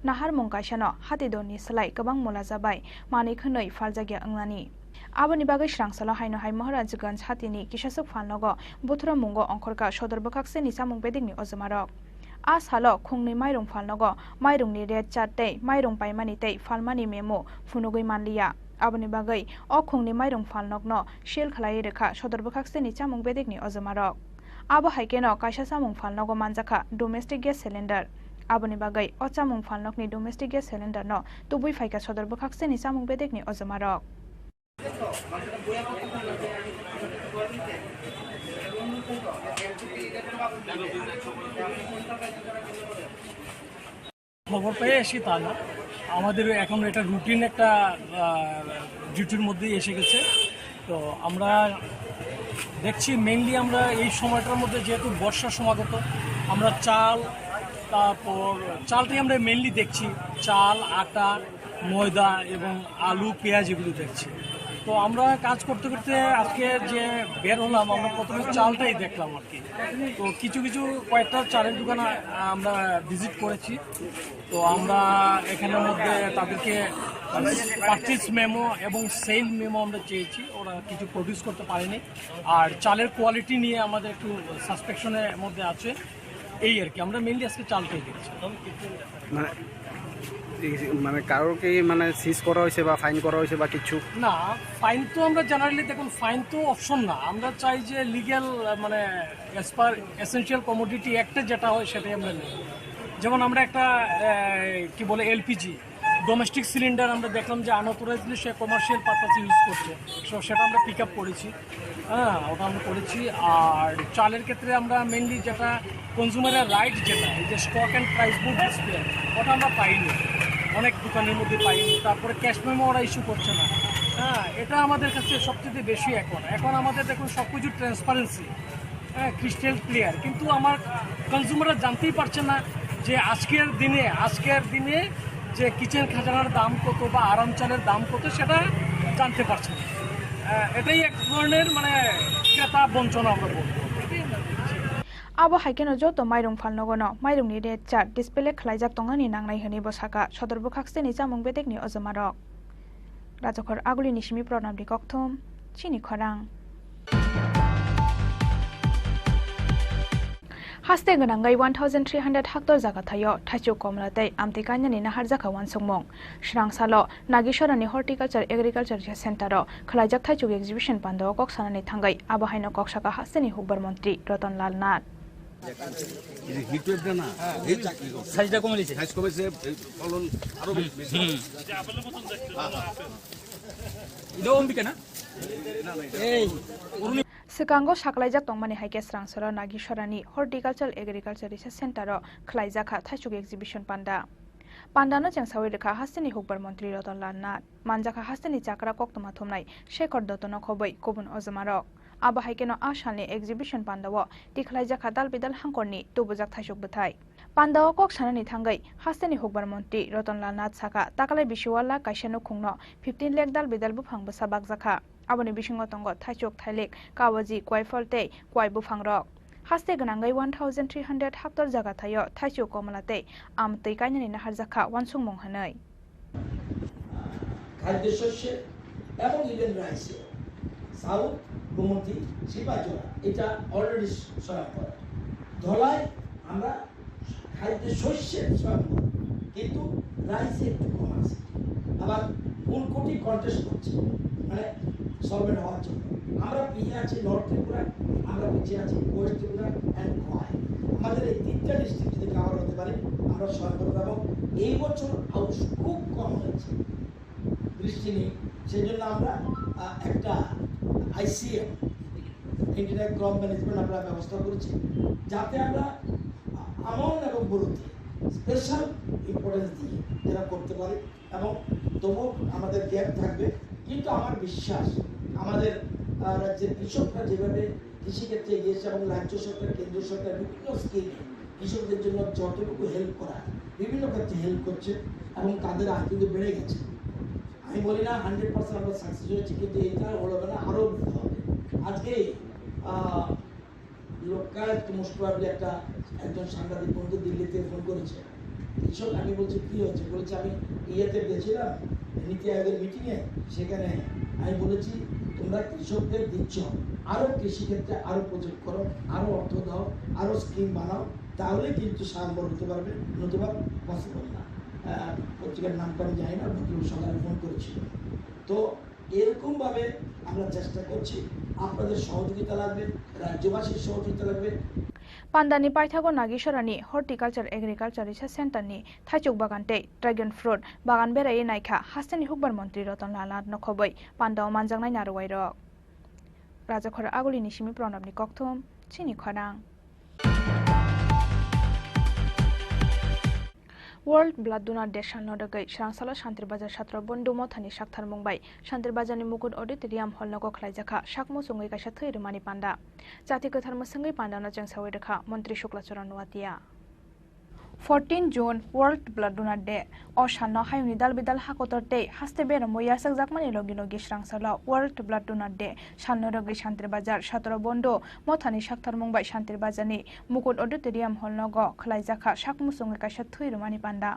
nahar mungkaishano hati doni salai kabang mulaza bai mani khanoi faljagya anglani aboni bagai srangsala haino hai maharajganj hati ni kisasuk falnogo buthra mungo ongkhorka sodor bakakse ni samung bedek ni ozamaro as halo khungni mairung falnogo mairung ni red chat tei mairung paimani tei falmani memo funugoi manliya aboni bagai o khungni mairung falnokno shil khlai rekha sodor bakakse ni chamung bedek ni ojamarok abo haikeno kaisa chamung falnogo manjaka domestic gas cylinder aboni bagai o chamung falnokni domestic gas cylinder no tubui faika sodor bakakse ni chamung bedek ni ojamarok খবর পেয়ে এসে তা না আমাদের এখন এটা routine একটা ডিউটির মধ্যেই এসে গেছে তো আমরা দেখছি মেইনলি আমরা এই সময়টার মধ্যে যেহেতু বর্ষার সমাগত আমরা চাল তারপর চালটাই আমরা মেইনলি দেখছি চাল আটা ময়দা এবং আলু পেঁয়াজ এগুলো দেখছি তো আমরা কাজ করতে করতে আজকে যে বের হলাম আমরা প্রথমে চালটাই দেখলাম আর কি তো কিছু কিছু কয়েকটা চালের দোকান আমরা ভিজিট করেছি তো আমরা এখানের মধ্যে তাদেরকে পারচেজ মেমো এবং সেল মেমো আমরা চেয়েছি ওরা কিছু প্রডিউস করতে পারেনি আর চালের কোয়ালিটি নিয়ে আমাদের একটু সাসপেকশনের মধ্যে আছে এই আর কি আমরা মেনলি আজকে চালটাই দেখছি মানে কারোকে মানে সিজ করা হয়েছে বা ফাইন করা হয়েছে বা কিছু না ফাইন তো আমরা জেনারেলি দেখুন ফাইন তো অপশন না আমরা চাই যে লিগ্যাল মানে অ্যাজ পার এসেনশিয়াল কমোডিটি অ্যাক্টে যেটা হয় সেটাই আমরা নেব যেমন আমরা একটা কি বলে এলপিজি ডোমেস্টিক সিলিন্ডার আমরা দেখলাম যে আনঅথরাইজলি সে কমার্শিয়াল পারপাসে ইউজ করছে সো সেটা আমরা পিক আপ করেছি হ্যাঁ ওটা আমরা করেছি আর চালের ক্ষেত্রে আমরা মেনলি যেটা কনজিউমারের রাইট যেটা এই যে stock and price book display ওটা আমরা পাইনি অনেক দোকানের মধ্যে পাইনি তারপরে ক্যাশ মেমো ওরা ইস্যু করছে না হ্যাঁ এটা আমাদের কাছে সবচেয়ে বেশি এখন আমাদের দেখুন সব কিছু ট্রান্সপারেন্সি হ্যাঁ ক্রিস্টাল ক্লিয়ার কিন্তু আমার কনজিউমাররা জানতেই পারছে না যে আজকের দিনে যে কিচেন খাজানার দাম কত বা আরাম চালের দাম কত সেটা জানতে পারছে না এটাই এক ধরনের মানে ক্রেতা বঞ্চনা আমরা বলবো abo haikeno joto mairung falnogono mairung ni red chart display khlaijak tongani nangnai hani bosaka sodor bokakse ni chamung bedek ni ojamarok rajokhor aguli nisimi pranam dikokthom chini khorang haste ganangai 1300 hectare jaga thayo thachu komlatei amti kanyani nahar jaka wansungmong srangsalo nagisharani horticulture agriculture center ro khlaijak thachu exhibition pando koksanani thangai abo haino koksaka hasteni hukbar mantri Ratan Lal Nath হিটওয়েভটা না সাইজটা কমেছে size কমেছে ফলন আরো বেশি এটা অম্বিকা না এই Sekango saklaijak tongmani haike srangsara nagisharani horticulture agriculture research center ro khlaijaka thachuk exhibition panda no chengsawi rekha hasteni hukbar mantri Ratan Lal Nath manjaka hasteni chakra koktoma thomnai Shekhar Dottono khoboi kobun ojamarok abo haikeno ashalni exhibition pandawo tikhlaijaka dalbidal hangkorni tubujak thachuk bthai pandawo kok sanani thangai hasteni hukbar mantri Ratan Lal Nath saka takalai bishiwala kaisano khungno 15 lakh dalbidal bufang basabak jakha aboni bisingo tongo thachuk thailek kawaji kwaifaltei kwai bufangrok haste ganangai 1300 hectare jaga thayo thachuk komlatei amtei kainani nahar jakha wansungmong hanai খাদ্যশস্যে এবং even রাইসে south Gomti শিবাজোড়া এটা already স্বয়ংকর Dhalai আমরা খাদ্যশস্যের স্বয়ংকর কিন্তু রাইসে একটু কম আছে আবার Unakoti contest করছে মানে সলভেন্ট হওয়ার জন্য আমরা পিছিয়ে আছি নর্থ ত্রিপুরা আমরা পিছিয়ে আছি ওয়েস্ট ত্রিপুরা অ্যান্ড খোয়াই আমাদের এই তিনটা ডিস্ট্রিক্ট যদি কাভার হতে পারে আমরা স্বয়ংকর এবং এই বছর আউশ খুব কম হয়েছে বৃষ্টি নেই সেই জন্য আমরা একটা আইসিএম ইন্ডিয়ান ক্রপ ম্যানেজমেন্ট আমরা ব্যবস্থা করেছি যাতে আমরা আমন এবং বড়তে স্পেশাল ইম্পর্টেন্স দিয়ে যারা করতে পারে এবং তবু আমাদের গ্যাপ থাকবে কিন্তু আমার বিশ্বাস আমাদের রাজ্যের কৃষকরা যেভাবে কৃষিক্ষেত্রে এগিয়েছে এবং রাজ্য সরকার কেন্দ্র সরকার বিভিন্ন স্কিমে কৃষকদের জন্য যতটুকু হেল্প করা বিভিন্ন ক্ষেত্রে হেল্প করছে এবং তাদের আয় কিন্তু বেড়ে গেছে। আমি বলি না 100% আমরা সাকসেস হয়েছি, কিন্তু এটা হলো না, আরও হবে। আজকে লোকায়ত মোস্ট প্রবাবলি একজন সাংবাদিক বন্ধু দিল্লিতে ফোন করেছে, কৃষক, আমি বলছি কী হচ্ছে, বলছে আমি ইয়েতে গেছিলাম নীতি আয়োগের মিটিংয়ে, সেখানে আমি বলেছি তোমরা কৃষকদের দিচ্ছ, আরও কৃষিক্ষেত্রে আরও প্রজেক্ট করো, আরও অর্থ দাও, আরও স্কিম বানাও, তাহলে কিন্তু সাম্বর হতে পারবে, নতুবা পসিবল না। পত্রিকার নামটা আমি জানি না, সকালে ফোন করেছিল। তো এরকমভাবে আমরা চেষ্টা করছি, আপনাদের সহযোগিতা লাগবে, রাজ্যবাসীর সহযোগিতা লাগবে। পান্ডানি পাইথাগো নাগেশ্বরানি হর্টিকালচার এগ্রিকালচার রিসার্চ সেন্টারনি থাইচুক বাগানতে ড্রাগন ফ্রুট বাগান বেড়াই নাইখা হাস্তানি হুকবার মন্ত্রী রতনলাল নাথ নখবৈ পান্ডাও মানজাंनाय नारवाय रक राजाखर आगुलिनि सिमी प्रणबनि कक्थुम चिनि खरां वर्ल्ड ब्लाड डोनार डे सानलदगै स्रांसाला शान्तिर बाजार छात्र बन्धु मथानि साक्थार मुंबाय शान्तिर बाजारनि मुकुट ऑडिटोरियम हलनगो खलायजाखा साकमु संगै कायसा थैरुमानि पान्डा जाति गोथार मोसंगै पान्डानो जोंसावै रेखा मन्त्री Shuklacharan Noatia 14 June world blood donor day ओ साननो हायुनि दाल बिदाल हाकोतरते हास्ते बेर मोया सकजाकमानि लगी लगी स्रांसाला वर्ल्ड ब्लाड डोनार डे साननो रगै शान्तिर बाजार छात्र बन्धु मथानि साक्थार मुंबाय शान्तिर बाजारनि मुकुट ऑडिटोरियम हलनगो खलायजाखा साकमु संगै कायसा थैरुमानि पान्डा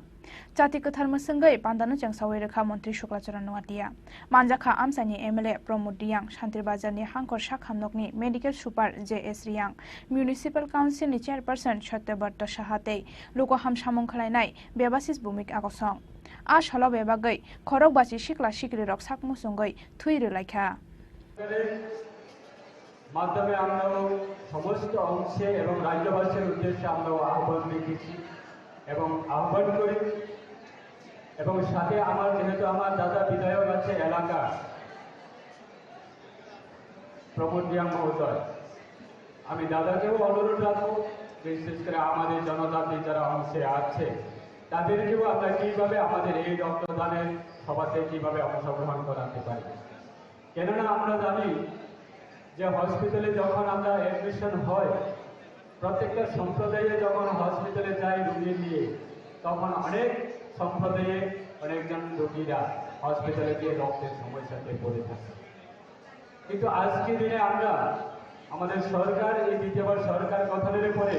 जाति गोथार मोसंगै पान्डानो जोंसावै रेखा मन्त्री शुक्लाचरण नुवातिया मानजाखा आमसानि एमएलए प्रमोद दियां शान्तिर बाजारनि हांखर साखामनकनि मेडिकल सुपार जेएस रियां म्युनिसिपल काउन्सिलनि चेयारपारसन सत्यव्रत साहाते लोकहाम सामं खालायनाय बेबासिस भूमिक आगसं आ साल बेबागै खरकबासि सिक्ला सिक्रि रक साकमु संगै थैरोलायखा মাধ্যমে আমরা সমস্ত অংশে এবং রাজ্যবাসীর উদ্দেশ্যে আমরা আহ্বান রেখেছি এবং আহ্বান করি এবং সাথে আমার যেহেতু আমার দাদা বিধায়ক আছে এলাকা প্রমোদ দিয়াং মহোদয়, আমি দাদাকেও অনুরোধ রাখবো বিশেষ করে আমাদের জনজাতি যারা অংশে আছে তাদেরকেও আমরা কীভাবে আমাদের এই রক্তদানের সভাতে কীভাবে অংশগ্রহণ করাতে পারি। কেননা আমরা জানি যে হসপিটালে যখন আমরা অ্যাডমিশন হয়, প্রত্যেকটা সম্প্রদায়ে যখন হসপিটালে যাই রোগী নিয়ে, তখন অনেক সম্প্রদায়ে অনেকজন রোগীরা হসপিটালে গিয়ে রক্তের সমস্যাতে পড়ে থাকে। কিন্তু আজকের দিনে আমরা আমাদের সরকার এই দ্বিতীয়বার সরকার গঠনের পরে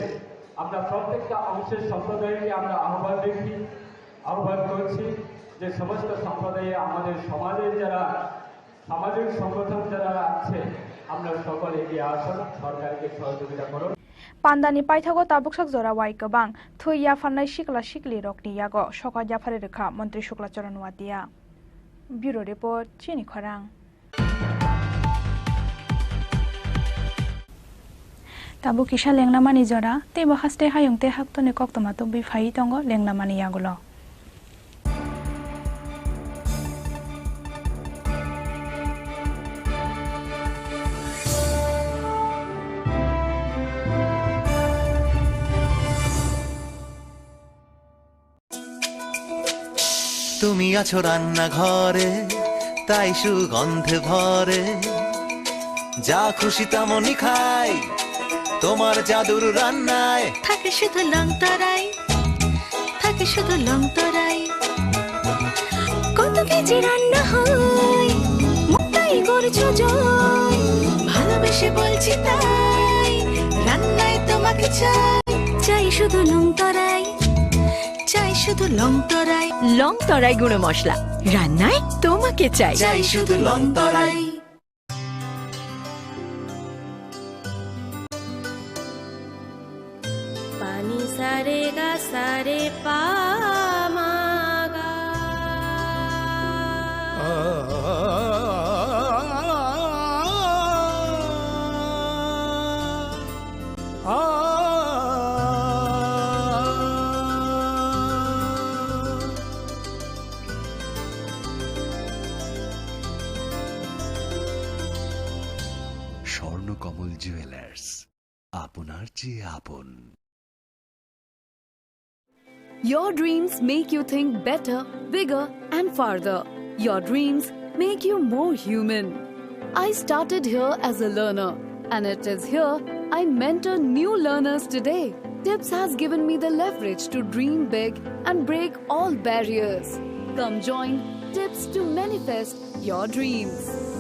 আমরা প্রত্যেকটা অংশের সম্প্রদায়কে আমরা আহ্বান করছি যে সমস্ত সম্প্রদায়ে আমাদের সমাজের যারা সামাজিক সংগঠন যারা আছে আমরা সকলে এগিয়ে আসুন, সরকারকে সহযোগিতা করুন। पान्डानि पाइथागो ताबुकसाक जरा वाइ गोबां थै याफानाय सिक्ला सिक्लि रकनि यागो सका याफारे रेखा मन्त्री शुक्लाचरण नुवातिया ब्यूरो रिपोर्ट चिनि खरां ताबु किसा लेंनामानि जरा तेबो हास्ते हायुंते हाक्तनि कक्तमा तो बिफाइ दंगो लेंनामानि यागुलो তুমি আছো রান্না ঘরে তাই সুগন্ধে ভরে যা খুশি তেমনই খাই তোমার জাদুর রান্নায় থাকে শুধু লংতরাই থাকে শুধু লংতরাই কত কেজি রান্না হয় মুক্তাই করছো জয় ভালোবেসে বলছি তাই রান্নায় তোমাকে চাই চাই শুধু লংতরাই চাই শুধু লংতরাই লংতরাই গুঁড়ো মশলা রান্নায় তোমাকে চাই চাই শুধু লংতরাই পানি সারে গা সারে পা মা গা স্বর্ণকমল জুয়েলার্স আপনার চেয়ে আপন। Your dreams make you think better, bigger and farther. Your dreams make you more human. I started here as a learner and it is here I mentor new learners today. Tips has given me the leverage to dream big and break all barriers. Come join Tips to manifest your dreams.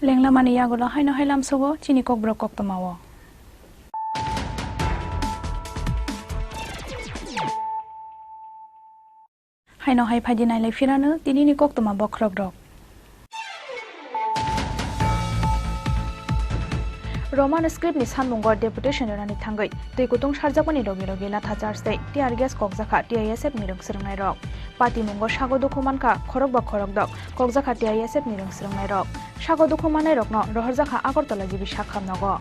Lengla mani yagola haino hailam sogo chini kok brok kok tomawo. Haino hai phadi nai lai firanu tini ni kok toma bokrok brok. Roman script ni sanmungo deputation rani thangai tei kutung sarjakoni rogi rogi latha charge tiar gas kokjaka TISF ni rong srungnai rok pati mungo sago dokumanka khorok ba khorok dok kokjaka TISF ni rong srungnai rok sago dokumanai rokno rohorjaka Agartala jibi sakham nogo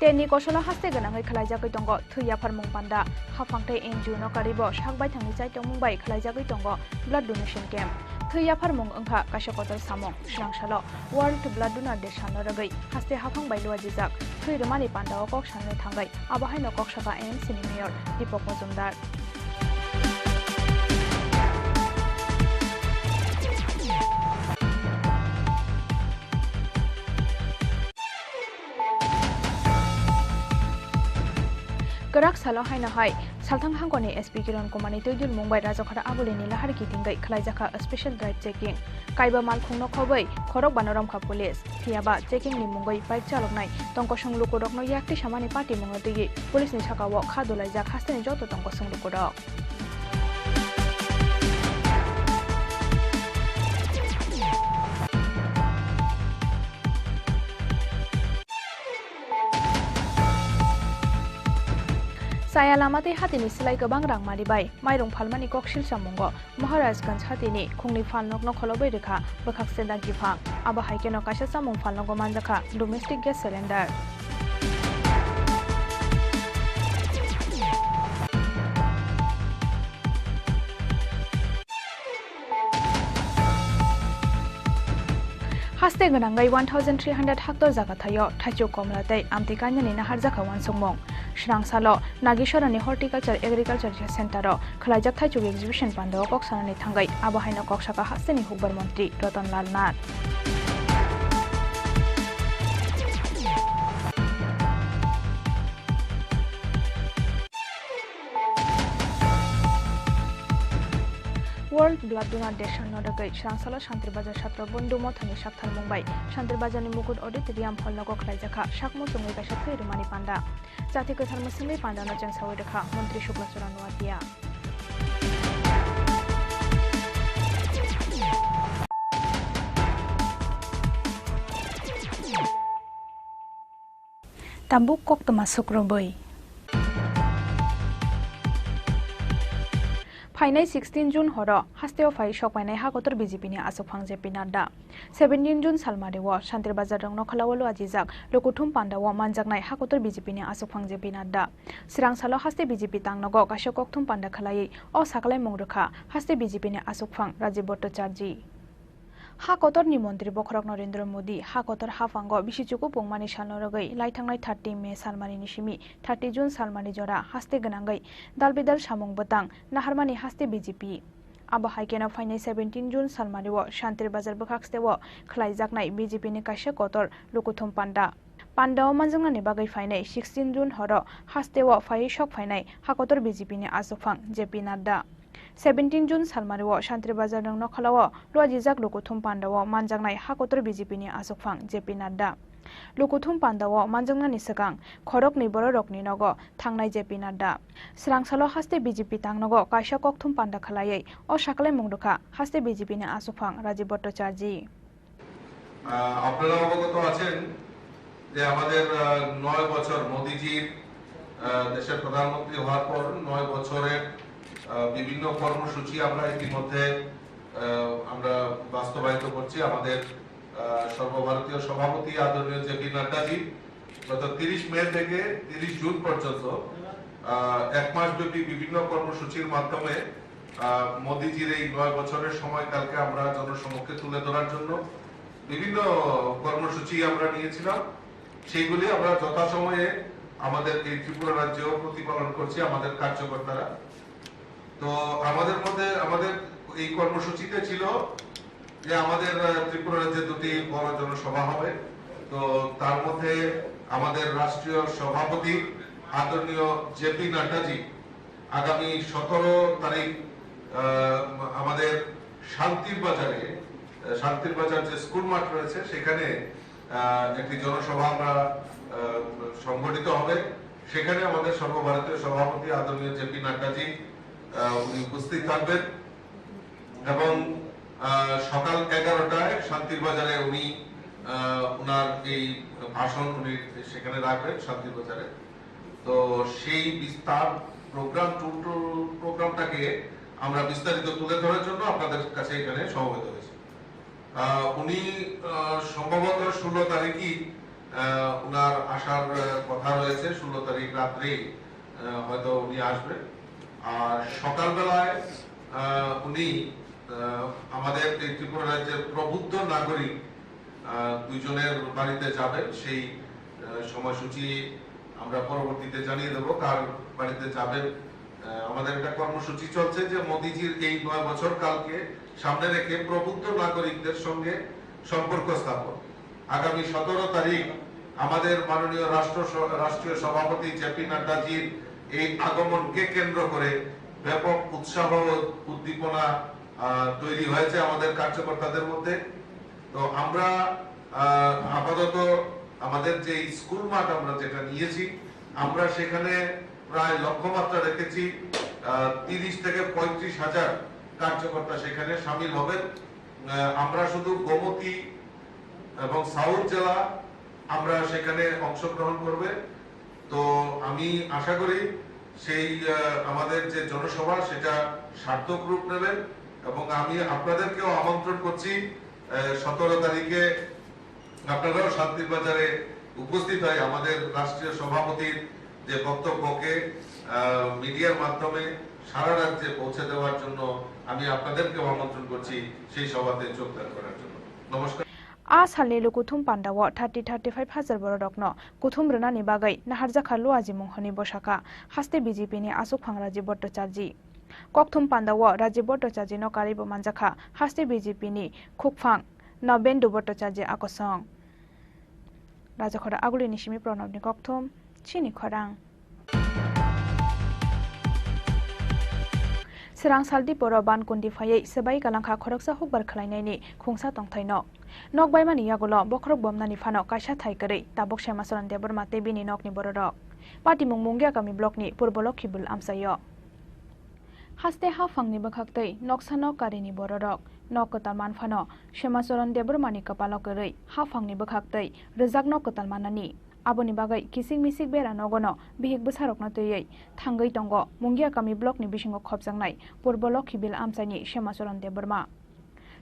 Teni kosola haste ganangai khalaijakoi tongo thuya pharmung panda hafangtai NGO no karibo sakbai thangni chai tongmungbai khalaijakoi tongo blood donation camp thuya pharmung angkha kasakotor samong srangsalo World Blood Donor Day sano ragai haste hafangbai luajijak thui romani panda kok sanne thangai abahai no kok saka MC ni mayor Deepak Majumdar Kerak salo haina hai salthang hangkoni SP Kiran Kumani Toidul Mumbai Rajakhara Abulini Lahar Kitingai Khlaijaka a special drive checking Kaiba Malkhungno Khobai Khorok Banoramkha Police Thiaba checking ni Mumbai bike chaloknai tongko songlukorokno yakti samani party mongotigi police ni sakawo khadolaijak hasteni joto tongko songlukorok Saya lamate hatini silai gobang rang maribai mairong phalmani koksil samungo Maharajganj hatini khungni phalnokno kholobai rekha bakhak senda gifang aba haikeno kaisa samung phalnogo manjaka domestic gas cylinder Haste ganangai 1300 hectare jaga thayo thachu komlatei amtikanya ni nahar jaka wansongmong Shrangsalo Nagisharani Horticulture Agriculture Center Khlaijak Thachu exhibition pando kok sanani thangai abahaino kok saka hasteni hukbar mantri Ratan Lal Nath World Blood Donor Day sano ragai Shrangsalo Shantir Bazar Shatra Bondu Mothani Shakthal Mumbai Shantir Bazar ni Mukut Auditorium Hall logo khlaijaka Shakmo sungai kaisa thoi rumani panda Jati Kathar Musungai panda no jengsawi rekha Mantri Shukla Chura Nuatia Tambuk kok toma sukrobai Fainai 16 June horo hasteo fai shokpainai hakotor BJP ni asofang JP Nadda 17 June salmarewo Shantir Bazar rongno khalawalo ajijak lokuthum pandawo manjaknai hakotor BJP ni asofang JP Nadda Sirangsalo haste BJP tangnogo kasokok thum panda khalai o saklai mongrekha haste BJP ni asofang Rajiv Bhattacharya Hakotor ni Mantri Bokhorok Narendra Modi Hakotor hafango bisichuku pongmani salno rogai laithangnai 30 May salmani nishimi 30 June salmani jora haste ganangai dalbidal samung batang naharmani haste BJP aba haikena fainai 17 June salmariwo Shantir Bazar bokakstewo khlaijaknai BJP ni kaisa kotor lokuthum panda Pandao manjungnani bagai fainai 16 June horo hastewo fai shok fainai hakotor BJP ni asofang JP Nadda 17 June Salmario Shantri Bazar nang Nokhalawo Lwajijak Lokuthum Pandawo Manjangnai Hakotor BJP ni Asukphang JP Nadda Lokuthum Pandawo Manjangnani Sakang Khorok ni Borok ni Nogo Thangnai JP Nadda Srangsalo haste BJP Tangnogo Kaisha Kokthum Panda Khalayai O Shakale Mungdukha haste BJP ni Asukphang Rajiv Bhattacharji আপনারা অবগত আছেন যে আমাদের 9 বছর মোদিজির দেশের প্রধানমন্ত্রী হওয়ার পর 9 বছরের বিভিন্ন কর্মসূচি আমরা ইতিমধ্যে আমরা বাস্তবায়িত করছি আমাদের সর্বভারতীয় সভাপতি আদরণীয় জেপি নাড্ডাজি গত 30 মে থেকে 30 জুন পর্যন্ত এক মাস ব্যাপী বিভিন্ন কর্মসূচির মাধ্যমে মোদিজির এই 9 বছরের সময়কালকে আমরা জনসমক্ষে তুলে ধরার জন্য বিভিন্ন কর্মসূচি আমরা নিয়েছিলাম সেইগুলি আমরা যথাসময়ে আমাদের এই ত্রিপুরা রাজ্যেও প্রতিপালন করছি আমাদের কার্যকর্তারা তো আমাদের মধ্যে আমাদের এই কর্মসূচিতে ছিল যে আমাদের ত্রিপুরা রাজ্যে দুটি বড় জনসভা হবে তো তার মধ্যে আমাদের রাষ্ট্রীয় সভাপতি আদরণীয় জেপি নাড্ডাজি আগামী 17 তারিখ আমাদের শান্তির বাজার যে স্কুল মাঠ রয়েছে সেখানে একটি জনসভা আমরা সংগঠিত হবে সেখানে আমাদের সর্বভারতীয় সভাপতি আদরণীয় জেপি নাড্ডাজি উনি উপস্থিত থাকবেন এবং সকাল 11টায় শান্তির বাজারে উনি ওনার এই ভাষণ উনি সেখানে রাখবেন শান্তির বাজারে তো সেই বিস্তার প্রোগ্রামটাকে আমরা বিস্তারিত তুলে ধরার জন্য আপনাদের কাছে এখানে সমবেত হয়েছি উনি সম্ভবত 16 তারিখই ওনার আসার কথা রয়েছে 16 তারিখ রাত্রে হয়তো উনি আসবেন আর সকালবেলায় উনি আমাদের এই ত্রিপুরা রাজ্যের প্রবুদ্ধ নাগরিক দুইজনের বাড়িতে যাবেন সেই সময়সূচি আমরা পরবর্তীতে জানিয়ে দেব কার বাড়িতে যাবেন আমাদের একটা কর্মসূচি চলছে যে মোদিজির এই 9 বছর কালকে সামনে রেখে প্রবুদ্ধ নাগরিকদের সঙ্গে সম্পর্ক স্থাপন আগামী 17 তারিখ আমাদের মাননীয় রাষ্ট্রীয় সভাপতি জেপি নাড্ডাজির এই আগমনকে কেন্দ্র করে ব্যাপক উৎসাহ উদ্দীপনা তৈরি হয়েছে আমাদের কার্যকর্তাদের মধ্যে তো আমরা আপাতত আমাদের যে স্কুল মাঠ আমরা যেটা নিয়েছি আমরা সেখানে প্রায় লক্ষ্যমাত্রা রেখেছি 30 থেকে 35 হাজার কার্যকর্তা সেখানে শামিল হবেন আমরা শুধু গোমতী এবং সাউথ জেলা আমরা সেখানে অংশগ্রহণ করবে তো আমি আশা করি সেই আমাদের যে জনসভা সেটা সার্থক রূপ নেবেন এবং আমি আপনাদেরকেও আমন্ত্রণ করছি 17 তারিখে আপনারাও শান্তির বাজারে উপস্থিত হয় আমাদের রাষ্ট্রীয় সভাপতির যে বক্তব্যকে মিডিয়ার মাধ্যমে সারা রাজ্যে পৌঁছে দেওয়ার জন্য আমি আপনাদেরকেও আমন্ত্রণ করছি সেই সভাতে যোগদান করার জন্য নমস্কার Asalni Lukuthum Pandawo 30-35 Hajar Borodokno Kuthum Runani Bagai Naharjaka Luaji Munghani Boshaka Haste BJP ni Asukphang Rajiv Bhattacharji Kokthum Pandawo Rajiv Bhattacharji no Karibo Manjaka Haste BJP ni Khukphang no Bendu Bhattacharji Akosong Rajakhora Aguli Nishimi Pranabni Kokthum Chini Khorang Serang Saldi Poro Ban Kundi Phayai Sebai Kalangkha Khoroksa Hukbar Khlainaini Khungsa Tongthaino Nok Baimani Yagulo Bokrok Bomnani Phano Kaisha Thaikari Tabok Shemasaran Deborma Tebini Nokni Bororok Pati Mungmungya Kami Blokni Purbolok Kibul Amsayo Haste Ha Phangni Bakhaktei Noksano Karini Bororok Nok Kotalman Phano Shemasaran Debormani Kapalokari Ha Phangni Bakhaktei Rezak Nok Kotalmanani Aboni Bagai Kising Misik Bera Nogono Bihik Besarokno Toyei Thangai Tongo Mungya Kami Blokni Bishingo Khopjangnai Purbolok Kibil Amsani Shemasaran Deborma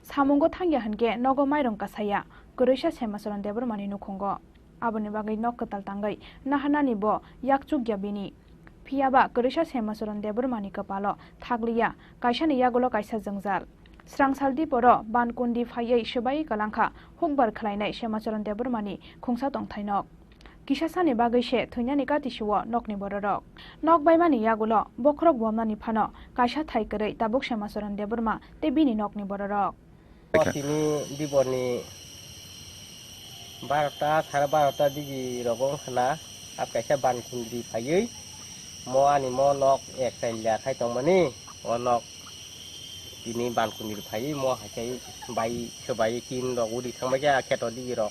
Samungo Thangya Hanke Nogo Mairong Kasaya Kurisha Shemasaran Debormani Nukhongo Aboni Bagai Nok Kotal Tangai Nahanani Bo Yakchuk Gyabini Phiaba Kurisha Shemasaran Debormani Kapalo Thagliya Kaishani Yagulo Kaisa Jangjal Srang Saldi Poro Bankundi Phayai Shebai Kalangkha Hukbar Khlainai Shemasaran Debormani Khungsa Tongthainok Kishasani Bagai She Thunyani Katishuwa Nokni Bororok Nok Baimani Yagulo Bokrok Bomnani Phano Kaisha Thaikarei Tabok Shemasaran Deborma Tebini Nokni Bororok তিনি দিবনি 12টা 12:30 দিকে রগং খানা up কাইসা বানকুন্দি ফাयै ম আনি ম knock এক সাইলা খাই তংমানি অনক ini bankunir phai mo hakai bai sebai kin rok udi thangba ja kheto di rok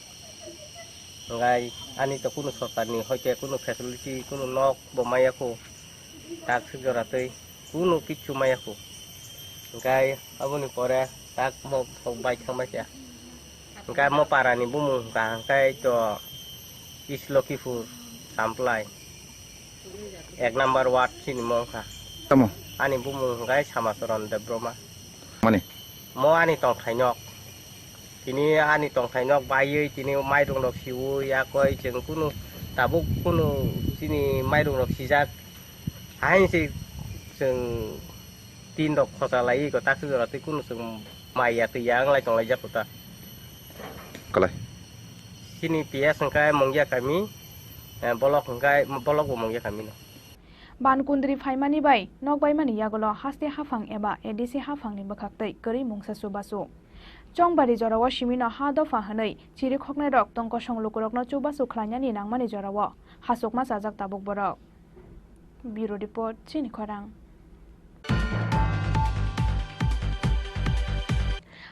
ngai ani to kuno sarkar ni hoite kuno facility kuno nok bo maya ko tak segera tei kuno kichu maya ko ngai abuni pore tak mo bai thangba ja ngai mo parani bumu ngai to Islokipur samplai 1 number ward sini mongka Tamo ani bumu ngai samasoron debroma Mane mo ani tong thainok tini ani tong thainok bai tini mai dong dok siu ya koi jeng kuno tabuk kuno sini mai dong dok sijak hai si jeng tin dok khosa lai ko tak segera ti kuno seng mai ya tiang lai tong lai jak kota Kalai sini pia sengkai mongya kami bolok sengkai bolok mongya kami no Bankundri Faimani Bai, Nok Bai Mani Yagolo, Haste Hafang Eba, Edisi Hafang ni Bakaktai, Kari Mungsa Subasu. Chong Bari Jorawa Shimino Hado Fahanai, Chiri Kokne Rok, Tonko Shong Lukurok no Chubasu Klanyani Nang Mani Jorawa, Hasok Masazak Tabuk Borok. Bureau Report, Chini Korang.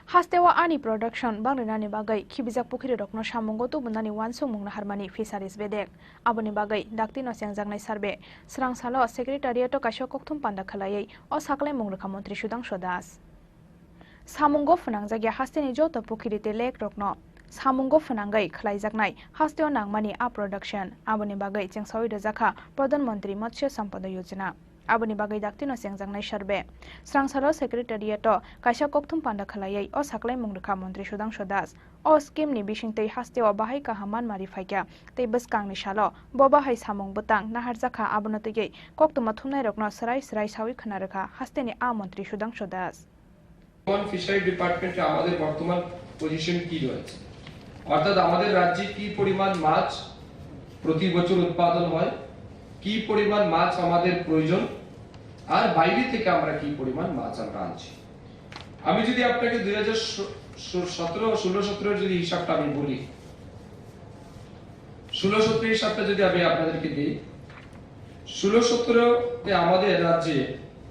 Hastewa ani production bangrinani bagai khibijak pukhiri rokno samungo to bunani wansung mungna harmani fisheries bedek aboni bagai daktino sengjak nai sarbe srang salo secretariat kaisho kokthum panda khalai o saklai mungrakha mantri Sudhanshu Das samungo phunangjagya hasteni joto pukhiri te lek rokno samungo phunangai khlaijaknai hasteo nangmani a production aboni bagai chengsawi rajaka pradhan mantri matsya sampada yojana aboni bagai daktino sengjak sarbe srangsalo secretariat kaisa kokthum panda khalai o saklai mungrakha mantri Sudhanshu Das o scheme ni bisingtei hasteo bahai ka haman mari faikya tei baskang ni salo bo bahai samung butang naharjaka abonotege koktuma thumnai rokno sarai sawi khnarakha hasteni a mantri Sudhanshu Das fishery ডিপার্টমেন্টে আমাদের বর্তমান position কি রয়েছে অর্থাৎ আমাদের রাজ্যে কি পরিমাণ মাছ প্রতি বছর উৎপাদন হয় কি পরিমাণ মাছ আমাদের প্রয়োজন আর বাইরে থেকে আমরা কি পরিমাণ মাছ আমরা আনছি আমি যদি আপনাকে 2017 যদি হিসাবটা আমি বলি 16-17 হিসাবটা যদি আমি আপনাদেরকে দিই 16-17 তে আমাদের রাজ্যে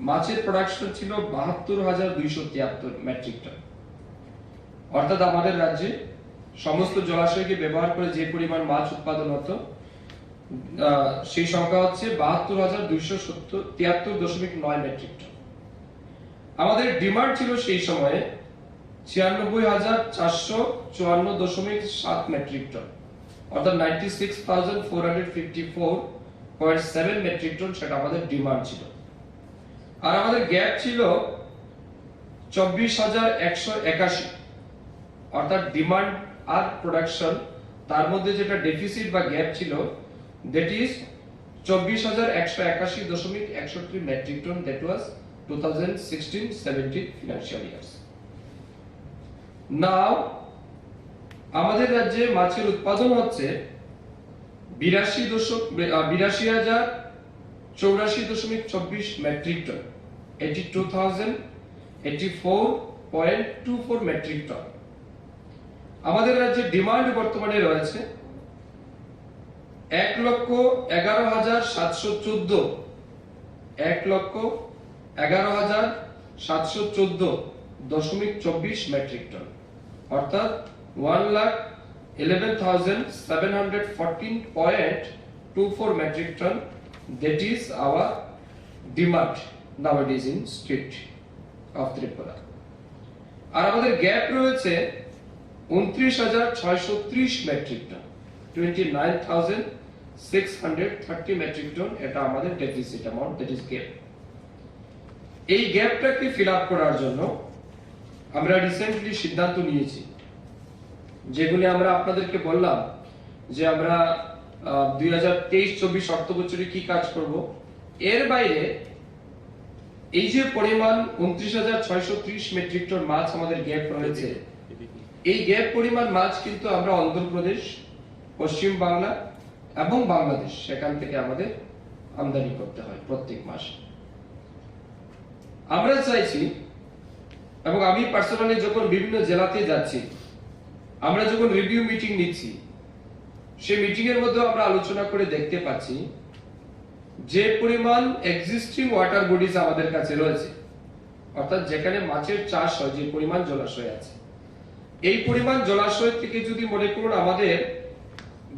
মাছের প্রোডাকশন ছিল 72,273 মেট্রিক টন অর্থাৎ আমাদের রাজ্যে সমস্ত জলাশয়কে ব্যবহার করে যে পরিমাণ মাছ উৎপাদন হতো সেই সংখ্যা হচ্ছে 72,273.9 মেট্রিক টন আমাদের ডিমান্ড ছিল সেই সময়ে 96,454.7 মেট্রিক টন অর্থাৎ 96,454.7 মেট্রিক টন সেটা আমাদের ডিমান্ড ছিল আর আমাদের গ্যাপ ছিল 24,181 অর্থাৎ ডিমান্ড আর প্রোডাকশন তার মধ্যে যেটা ডেফিসিট বা গ্যাপ ছিল that is 24,181.61 metric ton that was 2016-17 financial years now আমাদের রাজ্যে মাছের উৎপাদন হচ্ছে 82,084.24 মেট্রিক টন 82,084.24 মেট্রিক টন আমাদের রাজ্যে ডিমান্ড বর্তমানে রয়েছে 1,11,714.24 মেট্রিক টন অর্থাৎ 1,11,714.24 metric ton that is our demand nowadays in state of Tripura আর আমাদের গ্যাপ রয়েছে 29,630 মেট্রিক টন 29,630 মেট্রিক টন এটা আমাদের deficit amount that is gap এই গ্যাপটাকে ফিল আপ করার জন্য আমরা রিসেন্টলি সিদ্ধান্ত নিয়েছি যেগুলি আমরা আপনাদেরকে বললাম যে আমরা 2023-24 অর্থ বছরে কি কাজ করব এর বাইরে এই যে পরিমাণ 29,630 মেট্রিক টন মাছ আমাদের গ্যাপ রয়েছে এই গ্যাপ পরিমাণ মাছ কিন্তু আমরা অন্ধ্রপ্রদেশ পশ্চিম বাংলা এবং বাংলাদেশ সেখান থেকে আমাদের আমদানি করতে হয় প্রত্যেক মাসে আমরা চাইছি এবং আমি পার্সোনালি যখন বিভিন্ন জেলাতে যাচ্ছি আমরা যখন রিভিউ মিটিং নিচ্ছি সেই মিটিং এর মধ্যে আমরা আলোচনা করে দেখতে পাচ্ছি যে পরিমাণ এক্সিস্টিং ওয়াটার বডিজ আমাদের কাছে রয়েছে অর্থাৎ যেখানে মাছের চাষ হয়, যে পরিমাণ জলাশয় আছে, এই পরিমাণ জলাশয় থেকে যদি মনে করুন আমাদের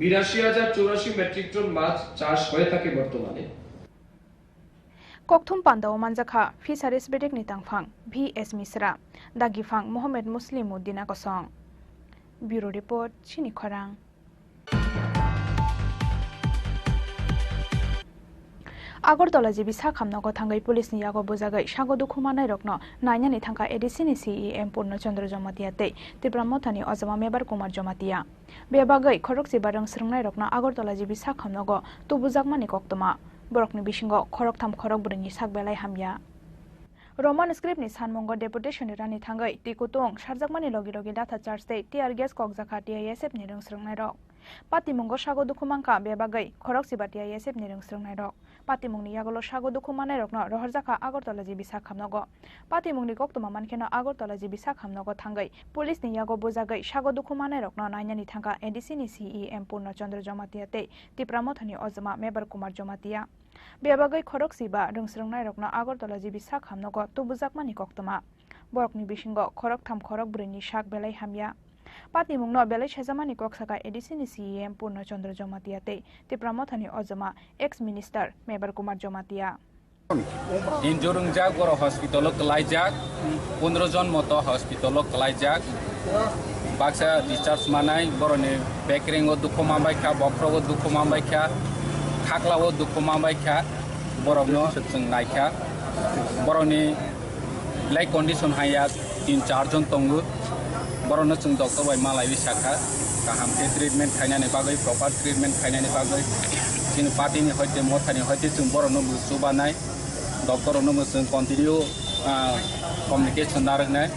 82,084 মেট্রিক টন মাছ চাষ হয়ে থাকে বর্তমানে। Kokthum Pandao Manjakha Fisheries Bedek Nitangphang V.S. Misra Dagifang Mohammed Muslim Uddina Kosong. Bureau Report Chini Khorang. Agortala jibi sakhamnago thangai police ni yago bojagai sagodu khumanai rokno nainani thangka ADC-ni CEM Purno Chandra Jomatiate Tibramothani Ojama Mebar Kumar Jomatia bebagai khorok jibarang srungnai rokno Agortala jibi sakhamnago tubujakmani koktoma borokni bisingo khorok tham khorok burini sakbelai hamya Roman script ni sanmongo deputation ni rani thangai tikutong sarjakmani logi logi datha charge te tear gas kokjakha TISF ni rungsrungnai rok Patimungo sagodu khumangka bebagai khorok jiba TISF ni rungsrungnai rok Patimungni yagolo sagodu khumanai rokno rohorjaka Agortala jibi sakhamnago Patimungni koktoma mankeno Agortala jibi sakhamnago thangai police ni yago bojagai sagodu khumanai rokno nainani thangka ADC ni CEM Purno Chandra Jomatiate Tipramothani Ojama Mebar Kumar Jomatia bebagai khorok jiba rungsrungnai rokno Agortala jibi sakhamnago tubujakmani koktoma borokni bisingo khorok tham khorok burini sak belai hamya Patimungno belai sajamani koksaka ADC ni CEM Purno Chandra Jomatiate Tipramothani Ojama ex-minister Mebar Kumar Jomatia Injurungjak boro hospital kelaijak 15 jon moto hospital kelaijak baksa discharge manai boroni backring o dukho mambai kha bokro o dukho mambai kha khakla o dukho mambai kha borokno sung naikha boroni lai condition haya 3-4 jon tongu borokno sung doctor bai malai bisakha kaham ke treatment khainani bagai proper treatment khainani bagai sin party ni hoite mothani hoite sung borokno subanai doctor ono sung continue communication naraknai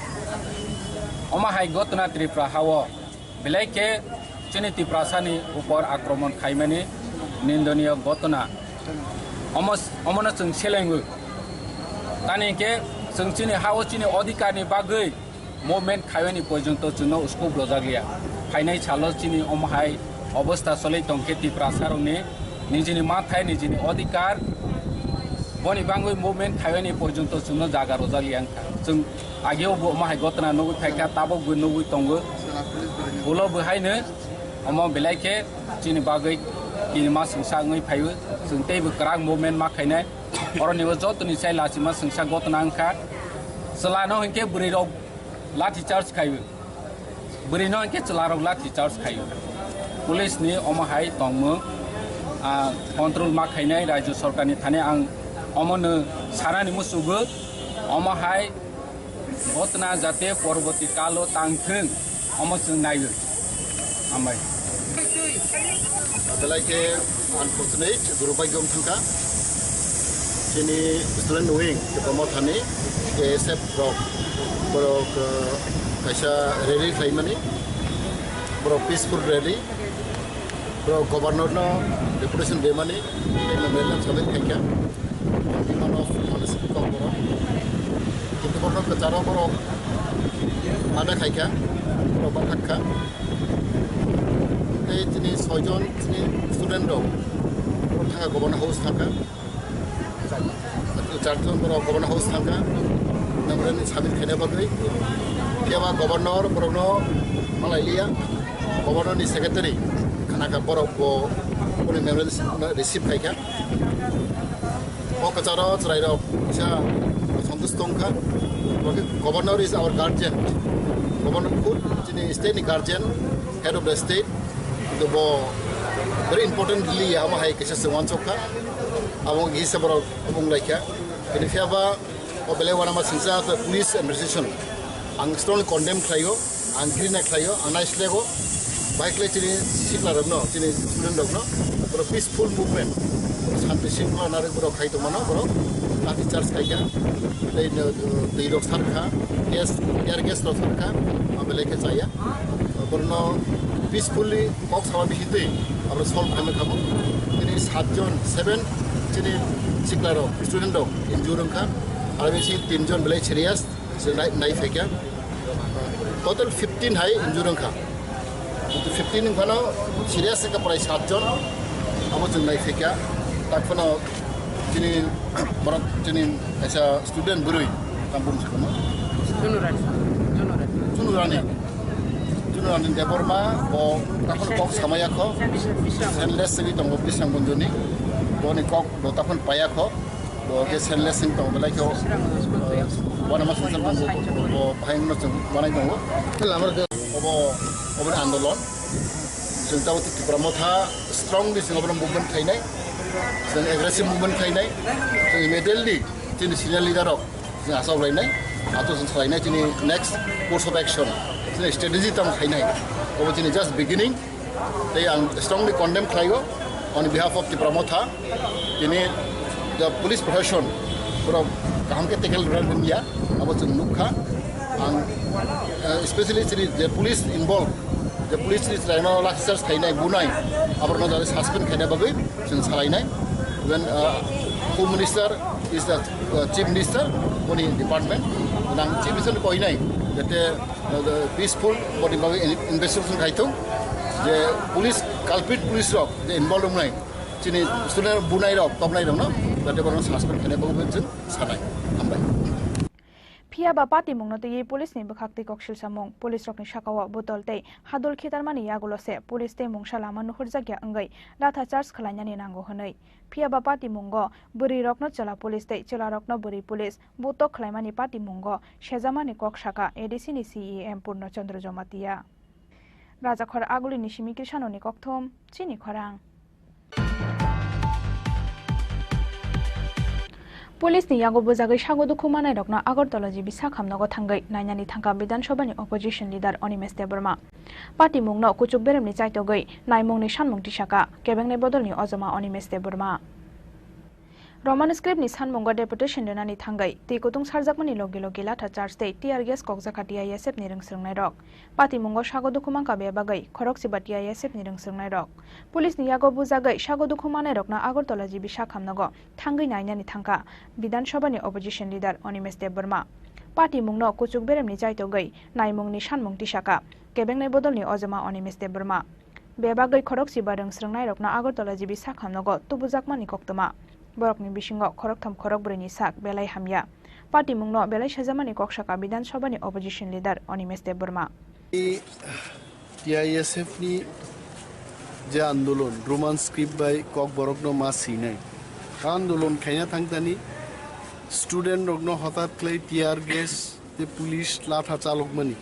Oma hai gotna Tripura hawo belai ke chini Triprasani upor akromon khaimani nindoniya gotna omona sung selengu tani ke sung chini hawo chini odhikar ni bagai movement khaimani porjonto chuno usko blojagia khainai chalo chini oma hai obostha solei tongke Triprasaroni nijini mathai nijini odhikar boni bangoi movement khaimani porjonto chuno jaga rojagia sung ageo bo ma hai gotna nogu thaika tabo gu nogu tongo ulo bo haine omo belaike chini bagai kini ma sungsa ngai phayu sungtei bo krang movement ma khaine oroni bo jotni sai lachima sungsa gotna angka selano hinke buri rok lathi charge khayu buri no hinke chlarok lathi charge khayu police ni omo hai tongmo control ma khaine rajya sarkar ni thane ang omono sarani musugo omo hai Gotna jate poroboti kalo tangthung omosung nayu amai Like unfortunate durupagyom thangka chini student wing ke promothani ASF borok kaisa rally khaimani borok peaceful rally borok governor no deputation demani memorial sabit khaikya one of municipal borok কিন্তু বড় কাচারো বড় আদা খাইকা বড় খাক্কা এই তিনি 6 জন তিনি student rho থাকা governor house থাকা 4 জন বড় গভর্নর হাউস থাকা নামরেন সামিল খাইনা বাগৈ কেবা গভর্নর বড় মালাইলিয়া গভর্নর নি সেক্রেটারি খানাকা বড় বড় মেমোরিয়াল রিসিভ খাইকা ও কাচারো চরাইরো ইসা Santustongka governor is our guardian governor could state guardian head of the state the very importantly ama hai kisa sewan chokka among hisa baro among laikya in fiaba obele wana ma sinsa the police administration ang strongly condemn khayo ang green khayo anais lego bike le chini sikla rogno chini student rogno baro peaceful movement shanti singla nare baro khai to mano baro lathi charge khaikya the rok sarkha gas air gas rok sarkha abele ke chaya borno peacefully box hawa bihite আমরা solve খামে খাবো তিনি 7 জন 7 chini sikla rok student rok injure ka আর বেশি 3 জন বেলাই serious নাই ফেকা total 15 hai injure ka 15 khano serious ka prai 7 jon amo jung nai feka takfono chini borok chini asa student burui Kampung Sekono. Junurani Deborma, bo takon kok samaya ko, senles segi tong bisang bunjuni, bo ni kok bo takon paya ko, bo ke senles sing tong belai ko, wana mas sing tong bo paling no tong wana tong bo, lamar de bo andolon, sing tahu ti pramotha strong di sing obram movement khai nai, sing aggressive movement khai nai, sing immediately tin senior leader ok, sing asal lai nai, atau sing khai nai tin next course of action. Strategy tam khai nai, which is just beginning. They strongly condemn Klaigo on behalf of the Pramotha. The police profession, काम के तेकल रंगिया, अब तो नुक्खा, especially the police involved. The police is right now officers khai nai bunai, अब ना जाने suspend khai nai बाबे, since khai nai. When Home Minister is the Chief Minister, one department, dan Chief Minister koi nai. That the peaceful body investigation kaitung the police culprit police rock the involved nai chini student bunai rock top nai no that they were suspend kene bagu bensin sanai ambai Pia bapati mungno te police ni bakhakti kokshil samong police rock ni shakawa botol te hadol khitar mani yagulo se police te mungshala manu hurjagya angai latha charge khalanya ni nango honai Pia bapati mungo buri rokno chala police te chala rokno buri police boto khlaimani pati mungo shejamani kok shaka ADC ni CEM Purno Chandra Jomatia Rajakhor aguli ni shimi krishano ni kokthom chini khorang Police ni yago bojagai sago dukhu manai rokna Agartala jibi sakhamnago thangai nainani thangka Bidhan Sabha ni opposition leader Onimes Deborma Party mungno kuchuk berem ni chaitogai naimung ni sanmung tisaka kebeng ni bodol ni ojoma Onimes Deborma Roman script ni sanmungo deputation denani thangai ti kutung sarjakmani logi logi latha charge te tear gas kokjaka TISF ni rungsrungnai rok Party mungo sago dukhu mangka be bagai khorok siba TISF ni rungsrungnai rok Police ni yago bojagai sago dukhu manai rokna Agartala jibi sakhamnago thangai nainani thangka Bidhan Sabha ni opposition leader Onimes Deborma Party mungno kuchuk berem ni chaitogai naimung ni sanmung tisaka kebeng ni bodol ni ojoma Onimes Deborma be bagai khorok siba rungsrungnai rokna Agartala jibi sakhamnago tubujakmani koktoma Borok ni bisingo khorok tham khorok breni sak belai hamya Party mungno belai sajamani kokshaka Bidhan Sabha ni opposition leader Onimes Deborma TISF ni je andolon roman script by kok borokno ma sinai andolon khaina thangtani student rogno hotat clay tear gas te police latha chalok mani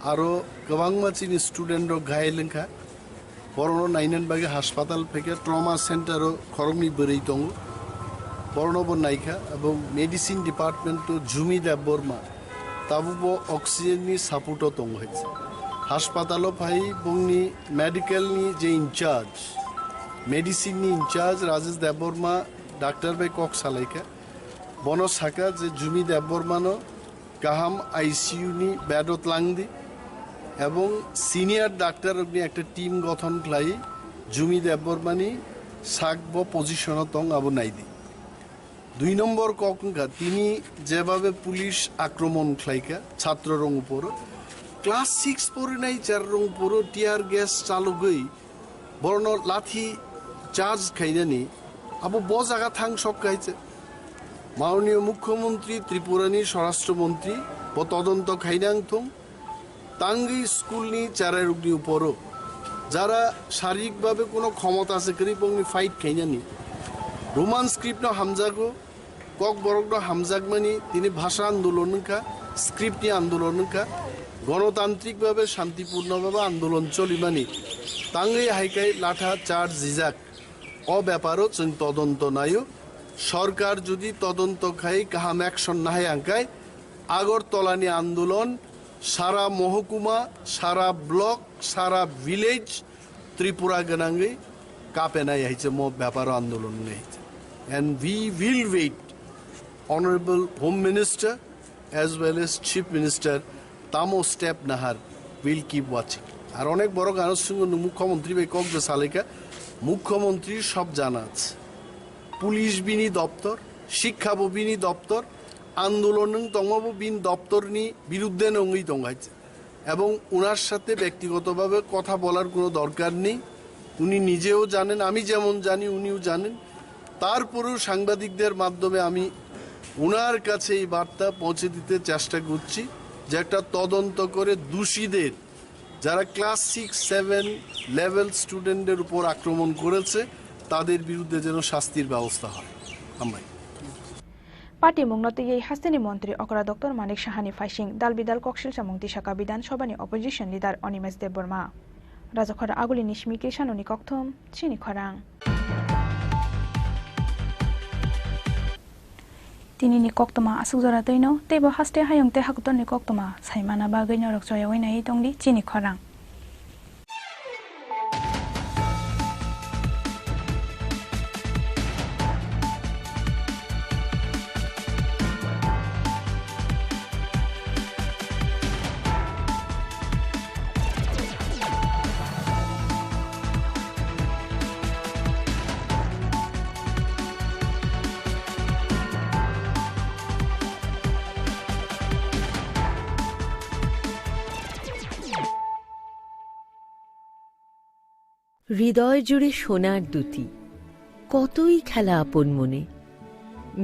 aro gobang ma chini student ro ghayel lengkha Borono nainan bagi hospital peke trauma center o khorogni berei tongo Borono bo naikha abong medicine department to Jumi Deborma tabu bo oxygen ni saputo tongo hetse hospital pai bongni medical ni je in charge medicine ni in charge Rajesh Deborma doctor by kok salaika bono saka je Jumi Deborma no kaham ICU ni bedot langdi এবং senior doctor অগ্নি একটা team গঠন লাই জুমি দেববর্মানি সাকব position তং আবু নাইদি 2 নম্বর ককঙ্কা তিনি যেভাবে police আক্রমণ খাইকা ছাত্ররং উপর class 6 পরে নাই চাররং উপর টিয়ার গ্যাস চালু গই বর্ণ লাঠি চার্জ খাইনানি আবু ব জায়গা থাং সব খাইছে মাননীয় মুখ্যমন্ত্রী ত্রিপুরানি স্বরাষ্ট্রমন্ত্রী ব তদন্ত খাইনাং থং তাঙ্গি স্কুল নি চারা রুগনি উপরও যারা শারীরিকভাবে কোনো ক্ষমতা আছে করিপংনি ফাইট খাইনানি রোমান স্ক্রিপ্ট ন হামজাগো কক বরক ন হামজাগমানি তিনি ভাষা আন্দোলনকা স্ক্রিপ্ট নি আন্দোলনকা গণতান্ত্রিকভাবে শান্তিপূর্ণভাবে আন্দোলন চলিমানি তাঙ্গি হাইকাই লাঠা চার জিজাক অ ব্যাপারও চং তদন্ত নাইও সরকার যদি তদন্ত খাই কাহাম অ্যাকশন নাহাই আঙ্কায় আগরতলানি আন্দোলন সারা মহকুমা সারা ব্লক সারা ভিলেজ ত্রিপুরা গনাঙ্গে কাপেনাই হইছে মো ব্যাপার আন্দোলন নেইছে and we will wait honorable home minister as well as chief minister tamo step nahar will keep watching আর অনেক বড় গানের সঙ্গে মুখ্যমন্ত্রী বে কক যে সালেকা মুখ্যমন্ত্রী সব জানা আছে পুলিশ বিনি দপ্তর শিক্ষা বিনি দপ্তর আন্দোলন তঙ্গব বিন দপ্তরনি বিরুদ্ধে নঙ্গি তঙ্গাইছে এবং ওনার সাথে ব্যক্তিগতভাবে কথা বলার কোনো দরকার নেই উনি নিজেও জানেন আমি যেমন জানি উনিও জানেন তারপরেও সাংবাদিকদের মাধ্যমে আমি ওনার কাছে এই বার্তা পৌঁছে দিতে চেষ্টা করছি যে একটা তদন্ত করে দোষীদের, যারা ক্লাস 6-7 লেভেল স্টুডেন্টদের উপর আক্রমণ করেছে, তাদের বিরুদ্ধে যেন শাস্তির ব্যবস্থা হয়। আমরাই পার্টি মুংনতই হাস্তিনি মন্ত্রী অকরা ডক্টর মানিক সাহানি ফাইসিং দালবিদাল কক্সিল সামুংতি শাখা বিধানসভানি অপোজিশন লিডার অনিমেশ দেববর্মা রাজখরা আগুলি নিশমি কেশানুনি কক্থম চিনি খরাং tinini koktoma asukjora toino tebo haste hayongte hakutoni koktoma saimana bagoi norok joyawai nai tongli chini khorang হৃদয় জুড়ে সোনার দুটি কতই খেলা আপন মনে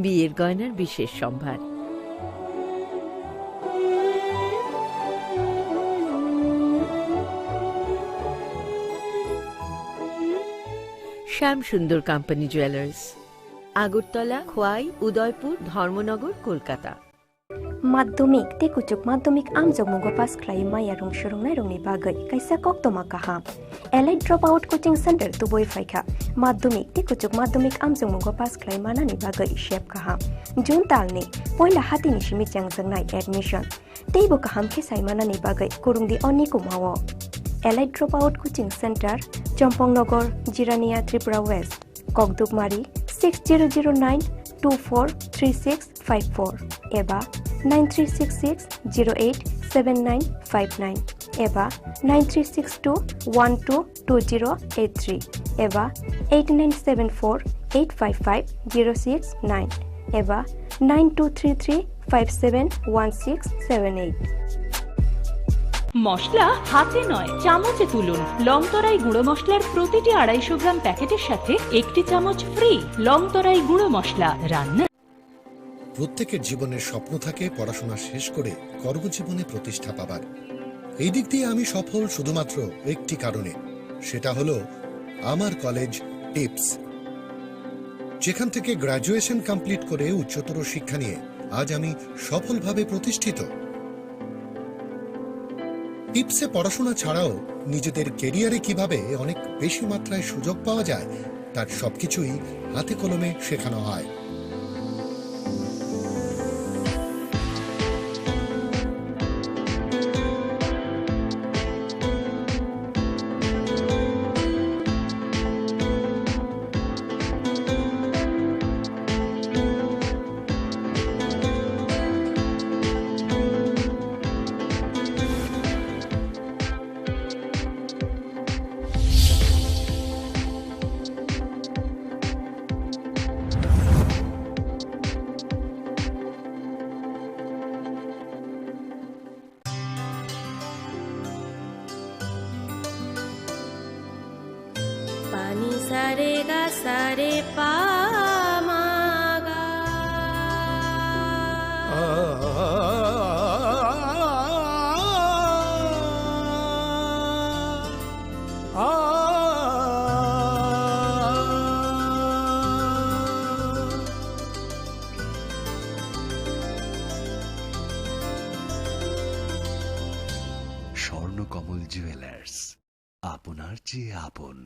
বিয়ের গয়নার বিশেষ সম্ভার শ্যাম সুন্দর কোম্পানি জুয়েলার্স আগরতলা খোয়াই উদয়পুর ধর্মনগর কলকাতা माध्यमिक ते कुचुक माध्यमिक आमजोग मुगो पास क्लाइ माया रुंग शुरुंगनाय रुंगनि बागै कैसा कक्तमा काहाम elite drop out coaching centre तुबोय फाइखा माध्यमिक ते कुचुक माध्यमिक आमजोग मुगो पास क्लाइ मानानि बागै शेप काहाम जुन तालनि पहिला हातिनि सिमि चांगजोंनाय एडमिशन तेबो काहाम खेसाइ मानानि बागै कुरुंगदि अनि कुमावो elite drop out coaching centre Champaknagar Jirania Tripura west ककदुकमारी 6009243654 एबा 9366087959 एबा 9362122083 एबा 8974855069 एबा 9233571678 মশলা হাতে নয় চামচে তুলুন লংতরাই গুঁড়ো মশলার প্রতিটি 250 গ্রাম প্যাকেটের সাথে একটি চামচ ফ্রি লংতরাই গুঁড়ো মশলা রান্না প্রত্যেকের জীবনের স্বপ্ন থাকে পড়াশোনা শেষ করে কর্মজীবনে প্রতিষ্ঠা পাবার এই দিক দিয়ে আমি সফল শুধুমাত্র একটি কারণে সেটা হলো আমার কলেজ টিপস যেখান থেকে গ্র্যাজুয়েশন কমপ্লিট করে উচ্চতর শিক্ষা নিয়ে আজ আমি সফলভাবে প্রতিষ্ঠিত টিপসে পড়াশোনা ছাড়াও নিজেদের ক্যারিয়ারে কিভাবে অনেক বেশি মাত্রায় সুযোগ পাওয়া যায় তার সবকিছুই হাতে কলমে শেখানো হয় पानी सारे गा सारे पा मा गा স্বর্ণকমল জুয়েলার্স আপনার চেয়ে আপন।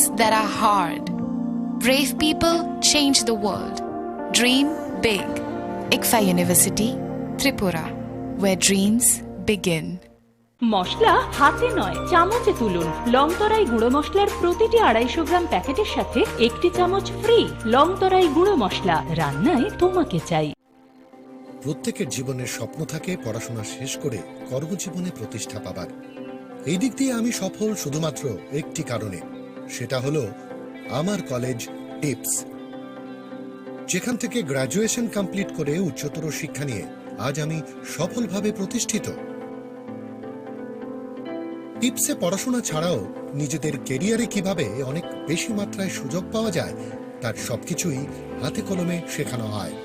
things that are hard. Brave people change the world. Dream big. ICFA University, Tripura, where dreams begin. মশলা হাতে নয় চামচে তুলুন লংতরাই গুঁড়ো মশলার প্রতিটি 250 গ্রাম প্যাকেটের সাথে একটি চামচ ফ্রি লংতরাই গুঁড়ো মশলা রান্নায় তোমাকে চাই প্রত্যেকের জীবনের স্বপ্ন থাকে পড়াশোনা শেষ করে কর্মজীবনে প্রতিষ্ঠা পাবার এই দিক দিয়ে আমি সফল শুধুমাত্র একটি কারণে সেটা হলো আমার কলেজ টিপস যেখান থেকে গ্র্যাজুয়েশন কমপ্লিট করে উচ্চতর শিক্ষা নিয়ে আজ আমি সফলভাবে প্রতিষ্ঠিত টিপসে পড়াশোনা ছাড়াও নিজেদের ক্যারিয়ারে কিভাবে অনেক বেশি মাত্রায় সুযোগ পাওয়া যায় তার সবকিছুই হাতে কলমে শেখানো হয়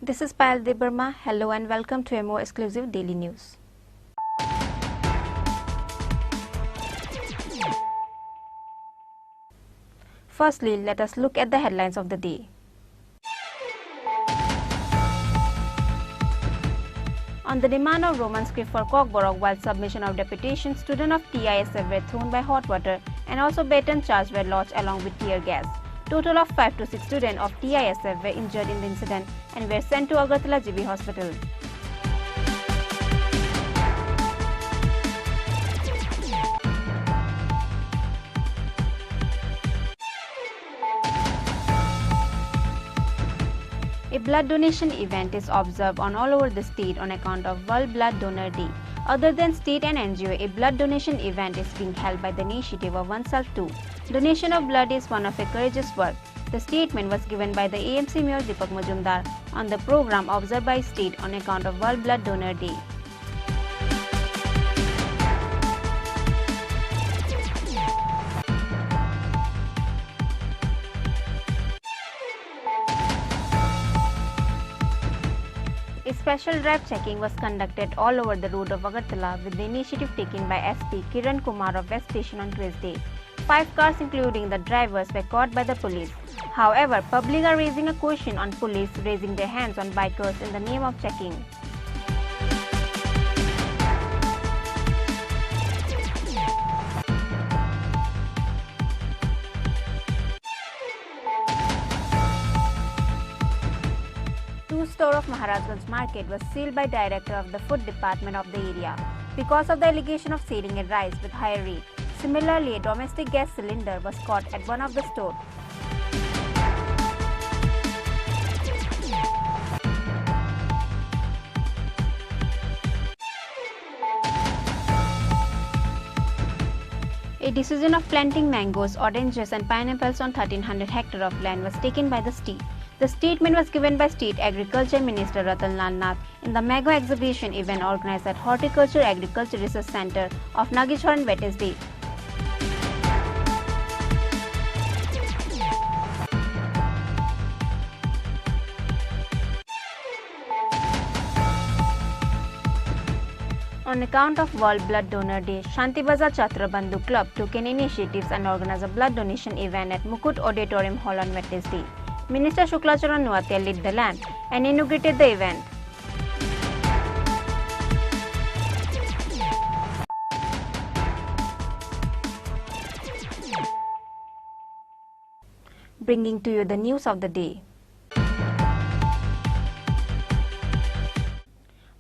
This is Payal Debarma. Hello and welcome to a more exclusive daily news. Firstly, let us look at the headlines of the day. On the demand of Roman script for Kokborok while submission of deputation, students of TISF were thrown by hot water and also baton charges were lodged along with tear gas. Total of 5 to 6 students of TISF were injured in the incident and were sent to Agartala GB Hospital. A blood donation event is observed on all over the state on account of World Blood Donor Day. Other than state and NGO, a blood donation event is being held by the initiative of oneself too. Donation of blood is one of a courageous work. The statement was given by the AMC Mayor Deepak Majumdar on the program observed by state on account of World Blood Donor Day. A special drive checking was conducted all over the road of Agartala with the initiative taken by SP Kiran Kumar of West Station on Tuesday. 5 cars including the drivers were caught by the police. However, public are raising a question on police raising their hands on bikers in the name of checking. Two stores of Maharajganj Market was sealed by director of the food department of the area because of the allegation of selling a rice with higher rate. Similarly, a domestic gas cylinder was caught at one of the stores. A decision of planting mangoes, oranges and pineapples on 1300 hectares of land was taken by the state. The statement was given by State Agriculture Minister Ratan Lal Nath in the Mango Exhibition event organized at Horticulture Agriculture Research Center of Nageshwar on Wednesday. On account of World Blood Donor Day, Shanti Bazaar Chhatra Bandhu Club took an initiative and organized a blood donation event at Mukut Auditorium Hall on Wednesday. Minister Shuklacharan Nuatia lit the lamp and inaugurated the event. bringing to you the news of the day.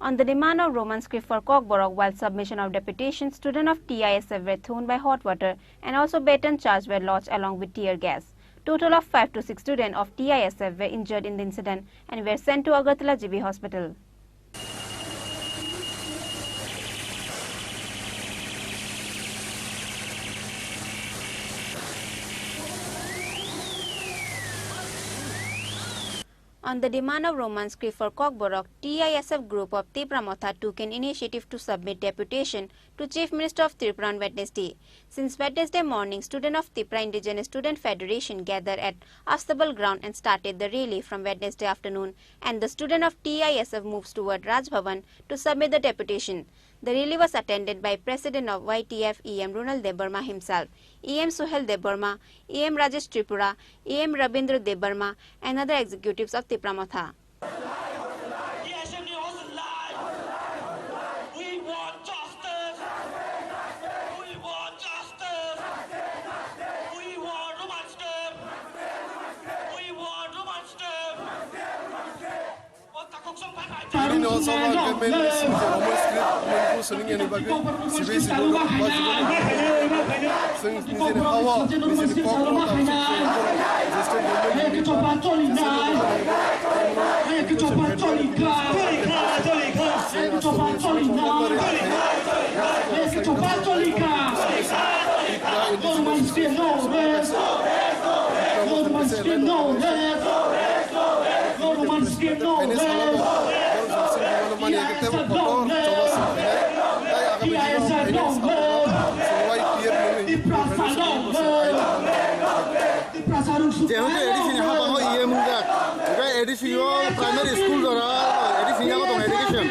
On the demand of Roman script for Kokborok while submission of deputation, students of TISF were thrown by hot water and also baton charges were lodged along with tear gas. Total of 5 to 6 students of TISF were injured in the incident and were sent to Agartala GB Hospital. On the demand of Roman script for Kokborok, TISF group of Tipramotha took an initiative to submit deputation to Chief Minister of Tripura on Wednesday. Since Wednesday morning, students of Tripura Indigenous Student Federation gathered at Astabal ground and started the rally from Wednesday afternoon, and the student of TISF moves toward Raj Bhavan to submit the deputation. The rally was attended by President of YTF EM Runal Debarma himself, EM Suhel Debarma, EM Rajesh Tripura, EM Rabindra Debarma, and other executives of Tipramotha. Ini also one campaign is Roman script menku suning yang bagi sibe sibo dong bajibo sing misine hawa misine kokro primary school dora education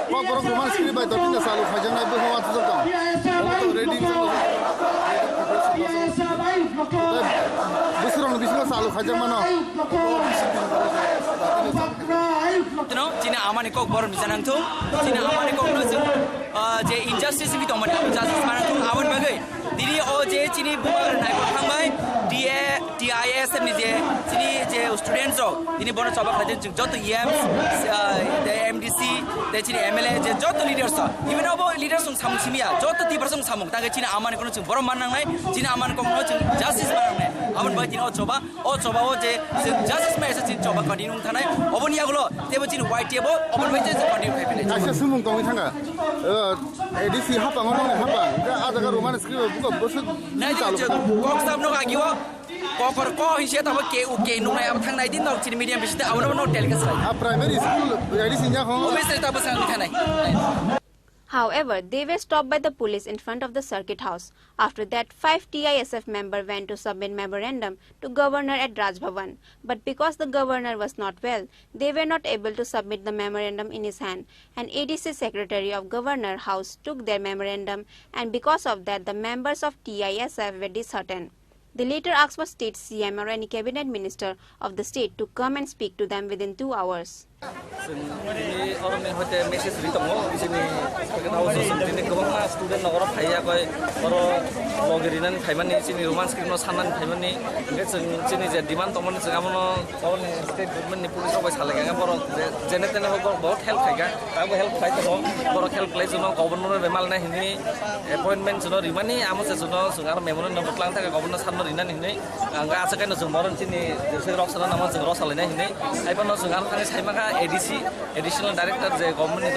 Roman script by 13 salu khajana be ho atu jam ready bisro salu khajama no China amani kok bor misanang thung China amani kok no je injustice bi tomani justice manang thung awan bagai diri o je chini bumagar nai ko thangbai TISF ni je chini je students ro dini bono chaba khajen joto EM the MDC the chini MLA je joto leaders even abo leaders sung samung simia joto ti persong samung ta chini amani ko chung borom manang nai chini amani ko no chung justice manang nai awan bai dini o choba o je justice mai sa chin choba continue thanai obon yagulo tebo chini white tebo obon bai je continue khai pele acha sumung kong thanga ADC hapa ngorong hapa ada Roman script buka bosu na kok sab no agiwo kokor ko hise ta ke uke no na ab thangnai din no chini medium bisite awno no delegation primary school ADC nya ho obviously ta basang thanai. However, they were stopped by the police in front of the circuit house. After that, 5 TISF members went to submit memorandum to governor at Raj Bhavan. But because the governor was not well, they were not able to submit the memorandum in his hand. An ADC secretary of governor house took their memorandum, and because of that, the members of TISF were disheartened. They later asked for state CM or any cabinet minister of the state to come and speak to them within 2 hours. Ini orang yang hote message dito mo sini sebagai tahu sini kebangga student nagoro phaya koi oro logerinan phaiman ni sini Roman script no sanan phaiman ni sini je demand tomon segamono on state government ni police ko sale ga boro jene tene ho बहुत help khaiga tabo help khai to boro help lai juno governor bemal na hini appointment juno rimani amo se juno sungar memon no botlang ta governor sanno rinan hini anga asa kai no jumboron sini se roksana nama jung rosale na hini ai pano sungar thang saimaka ADC additional director je government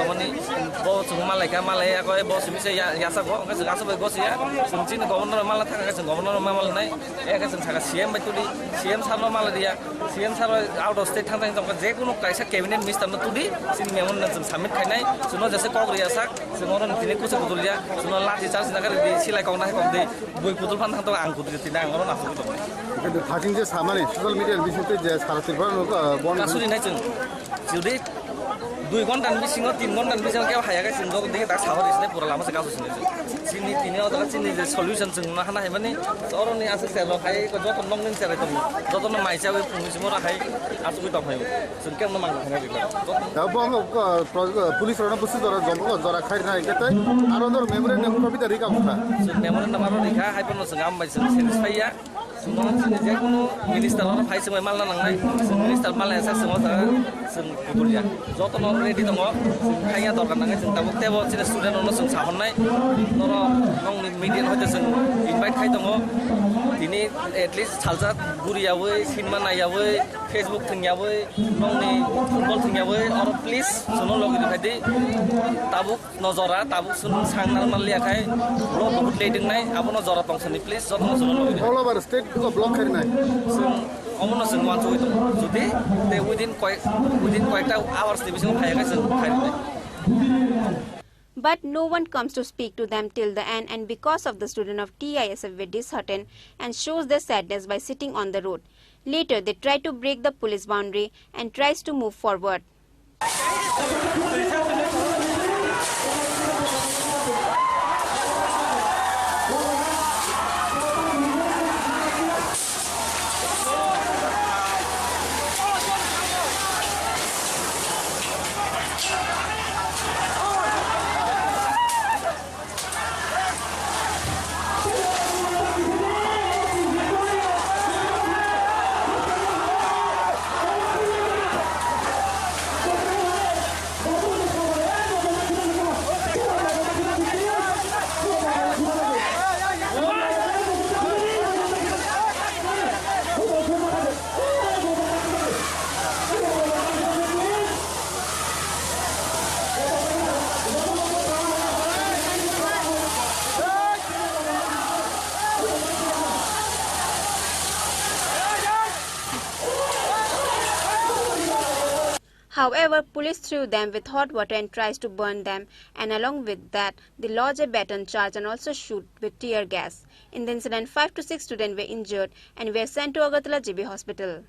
bo chungma laika malaya ko bo sumise yasa go ka jasa bo gosia sungchin governor mala thaka ka governor mal nai e ka saka CM batuli CM sarno mal dia CM sar out of state thang thang je kuno kaisa cabinet minister no tudi sin memon na submit khainai suno jase kok riya sak suno tine kusa kudulia suno lati charge na kar di silai kong na kong de boi kudul phan thang to ang kudu tina angoro na kudu কিন্তু থাকিং যে সামানে social মিডিয়ার বিষয়তে যে সারা তিরবার বন kasuri nai chung judi 2 ঘন্টা বিসিং 3 ঘন্টা বিসিং কেউ হায়া গাইছিন জগ দেখে তা সাহর ইসনে পুরা লামা সে কাসু সিনে সিনি তিনে অদা সিনি যে সলিউশন जों ना हाना हेमानि अरनि आसे सेरो हाय को जत नंगन सेरे तो जत न माइसा वे फुंसिमो राहाय आसु तो फाय जों केम न मांग हाना दिला दा बंग पुलिस रना पुसि दरा जंग जरा खाइ ना केते आरो दर मेमोरेंडम कविता रिका उठा जों मेमोरेंडम आरो रिका हाय पन जों आम बाइस सेटिस्फाइया जे कुनु मिनिस्टार फाइ सङै मालना नांनाय मिनिस्टार मालनाय सा सङो दा जों गुदुरिया जतन रेडि दङ खाया दरकार नाङै जों दाबो तेबो सिने स्टुडेन्ट अनो जों साहरनाय नर नंनि मिडियान हयतो जों इनभाइट खाइ दङ दिनै एटलिस्ट सालजा गुरियावै सिनेमा नायावै फेसबुक थंयावै नंनि फुटबल थंयावै और प्लिज सुनो लगिरि फाइदि ताबुक नजरा ताबुक सुन सांनाल मालियाखाय लो बहुत लेदिंनाय आबो नजरा तंसनि प्लिज जतन सुनो लगिरि all over state ko block kharinai जों अमनो जों मान जय दं जुदि दे within quite hours नि बिसिङाव फायगा जों फायनाय But no one comes to speak to them till the end, and because of the student of TISF were disheartened and shows their sadness by sitting on the road. Later, they try to break the police boundary and tries to move forward. However, police threw them with hot water and tries to burn them, and along with that, they lodge a baton charge and also shoot with tear gas. In the incident, 5 to 6 students were injured and were sent to Agartala GB Hospital.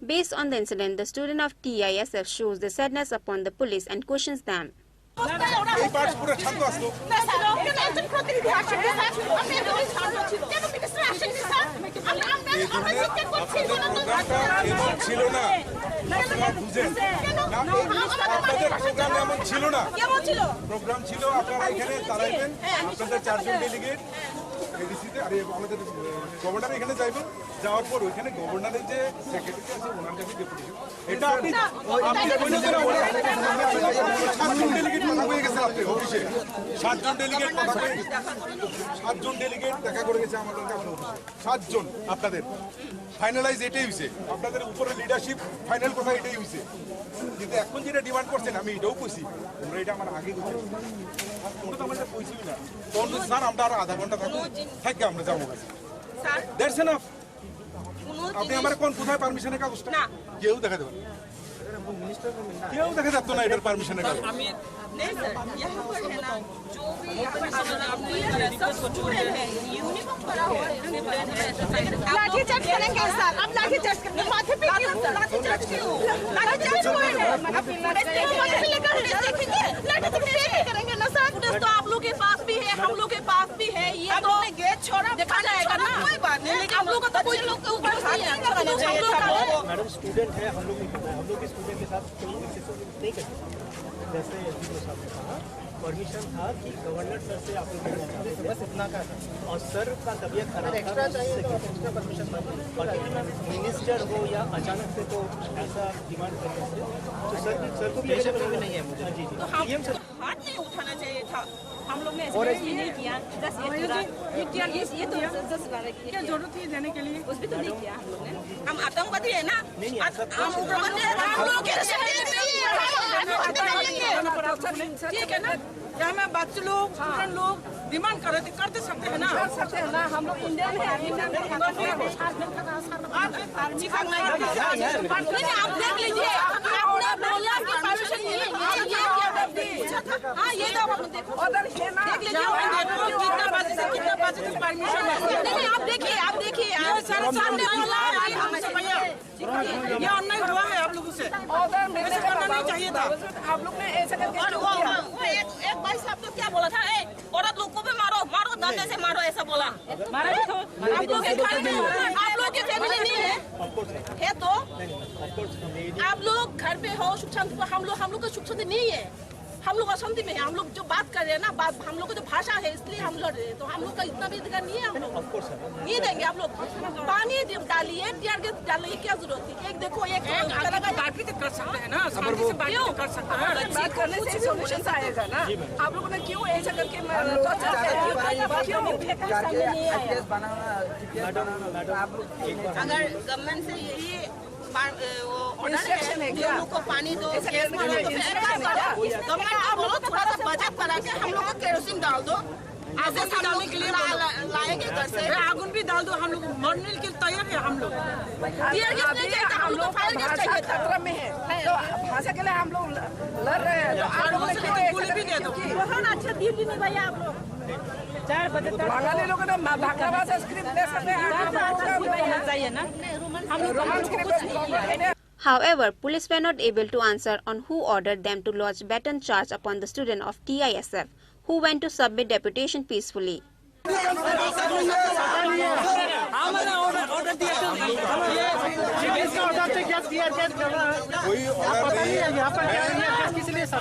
Based on the incident, the student of TISF shows their sadness upon the police and questions them. Governor এখানে যাইবেন যাওয়ার পর ওইখানে গভর্নরের যে secretary আছে ওনার কাছে deputation এটা আপনি সাতজন ডেলিগেট কথা হয়ে গেছে আপনি অফিসে সাতজন ডেলিগেট কথা হয়ে সাতজন ডেলিগেট দেখা করে গেছে আমাদের কাছে অফিসে সাতজন আপনাদের ফাইনালাইজ এটাই হইছে আপনাদের উপরে লিডারশিপ ফাইনাল কথা এটাই হইছে কিন্তু এখন যেটা ডিমান্ড করছেন আমি এটাও কইছি তোমরা এটা আমার আগে কইছি তোমরা তো আমাদের কইছি না কোন স্যার আমরা আর আধা ঘন্টা থাকবো থাকে আমরা যাবো স্যার দ্যাটস এনাফ আপনি আমার কোন কোথায় পারমিশনের কাগজটা না কেউ দেখা দেবে কেউ দেখা যাচ্ছে না এটার পারমিশনের কাগজ আমি नहीं सर यहाँ पर है ना जो भी यूनिफॉर्म करा हुआ है लाठी चार्ज करेंगे सर अब लाठी चार्ज करेंगे माथे पे क्यों लाठी चार्ज क्यों लाठी चार्ज हुआ है माथे पे लेकर देखेंगे लाठी चार्ज करेंगे ना सर तो आप लोग के पास भी है हम लोग के पास भी है ये तो गेट छोड़ा देखा जाएगा ना कोई बात नहीं लेकिन आप लोग को तो कोई लोग के ऊपर मैडम स्टूडेंट है, हम लोग नहीं करना है, हम लोग भी स्टूडेंट के साथ कोई नहीं कर सकते। जैसे साहब ने कहा परमिशन था कि गवर्नर सर से आप लोग बस इतना का था, और सर का तबीयत खराब एक्स्ट्रा चाहिए, एक्स्ट्रा परमिशन मिनिस्टर हो या अचानक से तो ऐसा डिमांड करने से तो सर को भी नहीं है मुझे। जी जी, हाथ नहीं उठाना चाहिए था, हम लोग ने ऐसे नहीं किया। ये तो क्या जरूरत थी देने के लिए, उस भी तो नहीं किया हम लोग ने। हम आतंकवादी है ना, हम उग्रवादी है, हम लोग ठीक है ना। यहाँ में बच्चे लोग स्टूडेंट लोग डिमांड करते सकते हैं ना, कर सकते हैं ना। हम लोग इंडियन है, आप देख लीजिए, आपने बोला कि परमिशन ये हाँ ये तो आप देखो, देख लीजिए कितना बजे से कितना बजे तक परमिशन है। नहीं आप देखिए सामने बोला भैया ये अन्याय हुआ है आप लोगों से, ऐसे करना नहीं चाहिए था आप लोग ने ऐसा करके। एक भाई साहब तो क्या बोला था, औरत लोग को भी मारो डंडे से मारो, ऐसा बोला। मारा भी तो आप लोग के फैमिली नहीं है तो आप लोग घर पे हो सुख शांति, हम लोग का सुख शांति नहीं है, हम लोग अशांति में है। हम लोग जो बात कर रहे हैं ना, बात हम लोग को जो भाषा है इसलिए हम लड़ रहे हैं, तो हम लोग का इतना भी अधिकार नहीं है। हम लोग नहीं देंगे, आप लोग पानी डालिए, टीयर गैस डालिए, क्या जरूरत थी। एक देखो एक बात भी तो कर सकते हैं ना, शांति से बात कर सकते हैं, बात करने से सॉल्यूशन आएगा ना। आप लोगों ने क्यों ऐसा करके अगर गवर्नमेंट से यही ऑर्डर है कि लोगों को पानी दो, गवर्नमेंट आप बोलो थोड़ा सा बचत करा के हम लोग को केरोसिन डाल दो, आगे डालने के लिए लाएंगे घर से, आगुन भी डाल दो, हम लोग मरने के लिए तैयार है। हम लोग हम लोग फायर गैस चाहिए, खतरा में है तो भाषा के लिए हम लोग लड़ रहे हैं, तो गोली भी दे दो। बहुत अच्छा दिल्ली में भैया आप लोग बंगाली लोगों ने भाषा स्क्रिप्ट ले सकते हैं ना, हम लोग However, police were not able to answer on who ordered them to lodge baton charge upon the student of TISF, who went to submit deputation peacefully.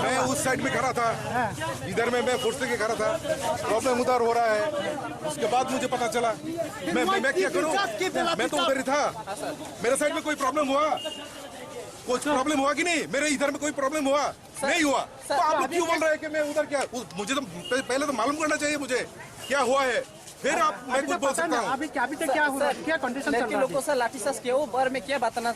मैं उस साइड में खड़ा था, इधर में मैं फोर्स के खड़ा था, प्रॉब्लम उधर हो रहा है, उसके बाद मुझे पता चला। मैं क्या करूं, मैं तो उधर ही था। मेरे साइड में कोई प्रॉब्लम हुआ, कुछ प्रॉब्लम हुआ कि नहीं? मेरे इधर में कोई प्रॉब्लम हुआ नहीं हुआ, तो आप लोग क्यों बोल रहे हैं कि मैं उधर क्या? मुझे तो पहले तो मालूम करना चाहिए मुझे क्या हुआ है, फिर आप मैं कुछ बोल सकता हूँ। अभी क्या हुआ, क्या कंडीशन चल रहा है? लोगों से लाठीचार्ज किया वो बार में क्या बताना?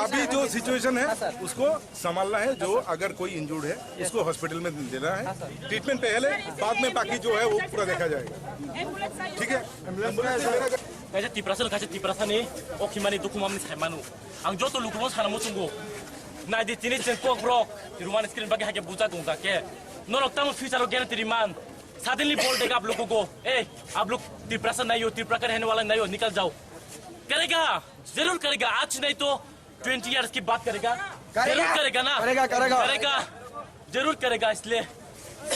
अभी जो सिचुएशन है उसको संभालना है, जो अगर कोई इंजर्ड है उसको हॉस्पिटल में देना है, ट्रीटमेंट पहले, बाद में बाकी जो है वो पूरा देखा जाएगा। ठीक है? 가자 디프라사니 오키마니 두쿠맘니 살마누 앙조토 루쿠몬 사나모 중고 나이디 티니첸 꼭브록 디루만 스크린 바게 하게 부자 동자게 넌 억당은 फ्यूचर गारंटीमान सडनली बोल देगा आप लोगों को, आप लोग त्रिप्रासा नहीं हो, त्रिप्रा रहने वाला नहीं हो, निकल जाओ। करेगा, जरूर करेगा, आज नहीं तो 20 इयर्स की बात करेगा, जरूर करेगा ना, करेगा जरूर करेगा। इसलिए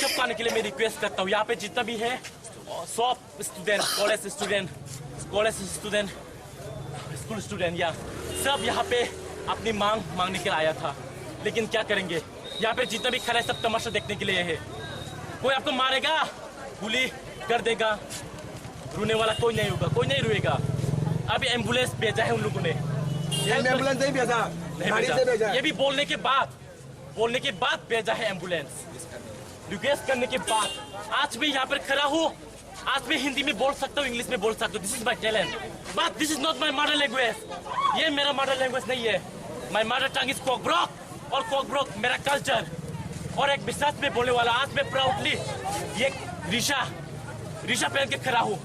सब पाने के लिए मैं रिक्वेस्ट करता हूँ, यहाँ पे जितना भी है सब student, college student, school student, या सब यहाँ पे अपनी मांगने के लिए आया था। लेकिन क्या करेंगे, यहाँ पे जितना भी खड़ा है सब तमाशा देखने के लिए है। कोई आपको मारेगा, गोली कर देगा, रोने वाला कोई नहीं होगा, कोई नहीं रोएगा। अभी एम्बुलेंस भेजा है उन लोगों ने, एम्बुलेंस नहीं भेजा, ये भी बोलने के बाद भेजा है एम्बुलेंस, रिक्वेस्ट करने के बाद। आज भी यहाँ पर खड़ा हूँ, आज भी हिंदी में बोल सकता हूँ, इंग्लिश में बोल सकता हूँ, this is my talent, but this is not my mother language. ये मेरा मदर लैंग्वेज नहीं है। माई मदर टंग इज कोकब्रोक, और कोकब्रोक मेरा कल्चर और एक विश्वास में बोलने वाला। आज मैं प्राउडली ये रिशा पहन के खड़ा हूँ,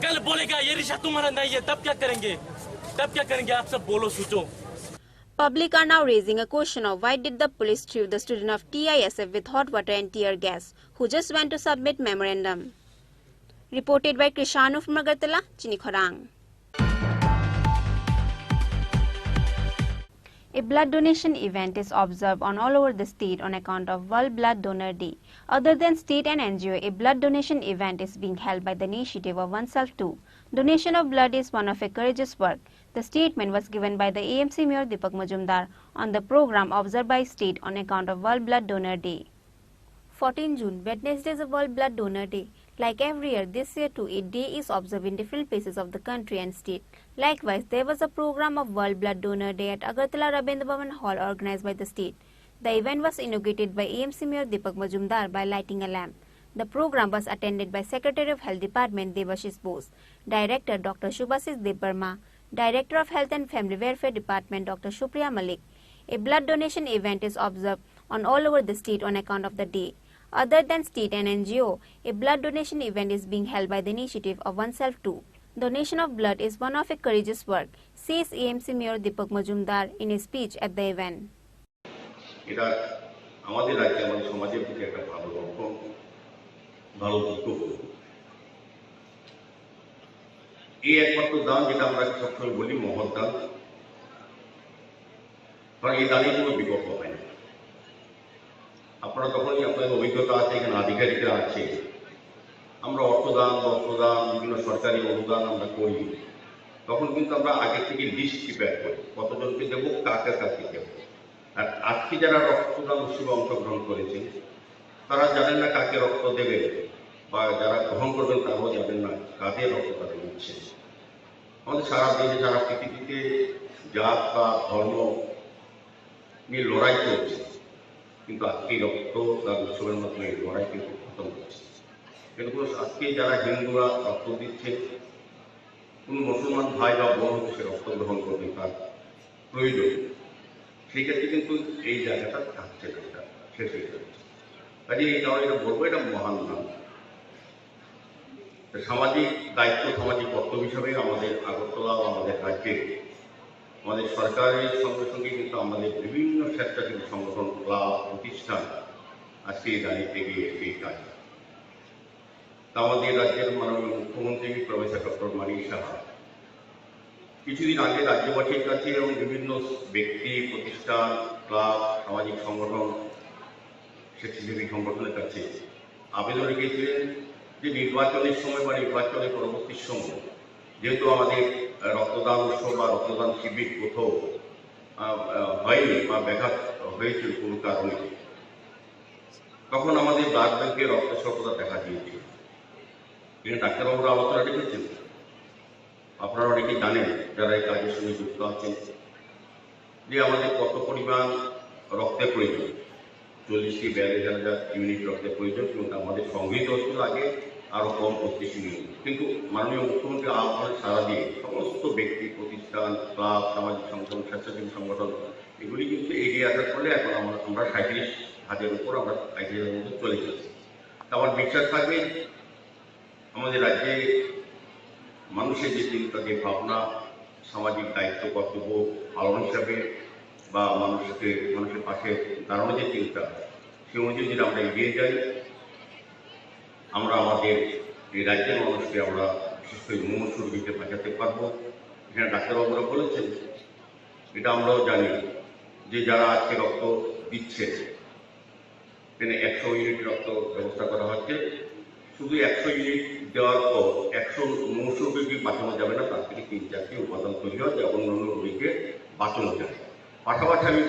कल बोलेगा ये रिशा तुम्हारा नहीं है, तब क्या करेंगे? आप सब बोलो, सोचो। Public are now raising a question of why did the police treat the student of TISF with hot water and tear gas, who just went to submit memorandum. Reported by Krishanu from Agartala, Chinikhorang. A blood donation event is observed on all over the state on account of World Blood Donor Day. Other than state and NGO, a blood donation event is being held by the initiative of OneSelf2. Donation of blood is one of a courageous work. The statement was given by the AMC Mayor Deepak Majumdar on the program observed by state on account of World Blood Donor Day. 14 June, Wednesday is a World Blood Donor Day. Like every year, this year too, a day is observed in different places of the country and state. Likewise, there was a program of World Blood Donor Day at Agartala Rabindra Bhavan Hall organized by the state. The event was inaugurated by AMC Mayor Deepak Majumdar by lighting a lamp. The program was attended by Secretary of Health Department Devashish Bose, Director Dr. Shubhasish Debbarma, Director of Health and Family Welfare Department Dr. Supriya Malik. A blood donation event is observed on all over the state on account of the day. Other than state and NGO, a blood donation event is being held by the initiative of oneself too. Donation of blood is one of a courageous work, says AMC Mayor Deepak Majumdar in a speech at the event. এটা আমাদের রাজ্যে আমাদের সমাজের প্রতি একটা ভালো লক্ষণ, ভালো দিক। এই একমাত্র দান যেটা আমরা সবসময় বলি মহৎ দান, কারণ এই দানের কোনো বিকল্প হয় না। আপনারা তখনই আপনাদের অভিজ্ঞতা আছে, এখানে আধিকারিকরা আছে, আমরা অর্থদান বস্ত্রদান বিভিন্ন সরকারি অনুদান আমরা করি, তখন কিন্তু আমরা আগে থেকে লিস্ট প্রিপেয়ার করি কতজনকে দেবো, কাকে কাকে দেবো। আর আজকে যারা রক্তদান উৎসবে অংশগ্রহণ করেছে তারা জানেন না কাকে রক্ত দেবে, বা যারা গ্রহণ করবেন তারাও জানেন না কাদের রক্ত তারা নিচ্ছে। আমাদের সারা দেশে সারা পৃথিবীতে জাত বা ধর্ম নিয়ে লড়াই চলছে, কিন্তু আজকে রক্তদান উৎসবের মাধ্যমে লড়াই কিন্তু খতম হচ্ছে। কিন্তু আজকে যারা হিন্দুরা রক্ত দিচ্ছে, কোন মুসলমান ভাই বা বোন হচ্ছে রক্ত গ্রহণ করবে তার প্রয়োজন, সেই ক্ষেত্রে কিন্তু এই জায়গাটা থাকছে না, শেষ হয়ে যাচ্ছে। কাজে এই কারণে এটা বলবো, এটা মহান নাম। সামাজিক দায়িত্ব, সামাজিক কর্তব্য হিসাবে আমাদের আগরতলা ও আমাদের রাজ্যে আমাদের সরকারের সঙ্গে সঙ্গে কিন্তু আমাদের বিভিন্ন স্বেচ্ছাসেবী সংগঠন, ক্লাব, প্রতিষ্ঠান আজকে দাঁড়িয়ে এগিয়ে এই কাজ। তা আমাদের রাজ্যের মাননীয় মুখ্যমন্ত্রী প্রফেসর ডক্টর মানিক সাহা কিছুদিন আগে রাজ্যবাসীর কাছে এবং বিভিন্ন ব্যক্তি, প্রতিষ্ঠান, ক্লাব, সামাজিক সংগঠন, স্বেচ্ছাসেবী সংগঠনের কাছে আবেদন রেখেছিলেন যে নির্বাচনের সময় বা নির্বাচনের পরবর্তী সময় যেহেতু আমাদের রক্তদান উৎসব বা রক্তদান শিবির কোথাও হয়নি বা ব্যাঘাত হয়েছিল কোনো কারণে, তখন আমাদের ব্লাড ব্যাংকে রক্ত স্বল্পতা দেখা দিয়েছিল। কিন্তু ডাক্তারবাবুরা আলোচনা রেখেছেন, আপনারা অনেকেই জানেন যারা এই কাজের সঙ্গে যুক্ত আছেন, যে আমাদের কত পরিমাণ রক্তের প্রয়োজন। 40-42,000 ইউনিট রক্তের প্রয়োজন, কিন্তু আমাদের সংগৃহীত হচ্ছিল আগে আরো কম 25 ইউনিট। কিন্তু মাননীয় মুখ্যমন্ত্রী আহ্বানে সাড়া দিয়ে সমস্ত ব্যক্তি, প্রতিষ্ঠান, ক্লাব, সামাজিক সংগঠন, স্বেচ্ছাসেবী সংগঠন এগুলি কিন্তু এগিয়ে আসার ফলে এখন আমরা 37,000 উপর আমরা 35,000 মধ্যে চলে যাচ্ছি। আমার বিশ্বাস থাকবে আমাদের রাজ্যে মানুষের যে চিন্তা, যে ভাবনা, সামাজিক দায়িত্ব কর্তব্য পালন হিসাবে বা মানুষের পাশে দাঁড়ানোর যে চিন্তা, সে অনুযায়ী যদি আমরা এগিয়ে যাই, আমরা আমাদের এই রাজ্যের মানুষকে আমরা বিশেষ করে মুমূর্ষু রোগীকে বাঁচাতে পারবো। এখানে ডাক্তারবাবুরা বলেছেন, এটা আমরাও জানি যে যারা আজকে রক্ত দিচ্ছে, এখানে 100 ইউনিট রক্ত ব্যবস্থা করা হচ্ছে। শুধু 100 ইউনিট দেওয়ার পর 100 মুমূর্ষু রোগীকে বাঁচানো যাবে না, তার থেকে 3-4টি উপাদান তৈরি হয় যা অন্যান্য রোগীকে বাঁচানো যায়। পাশাপাশি আমি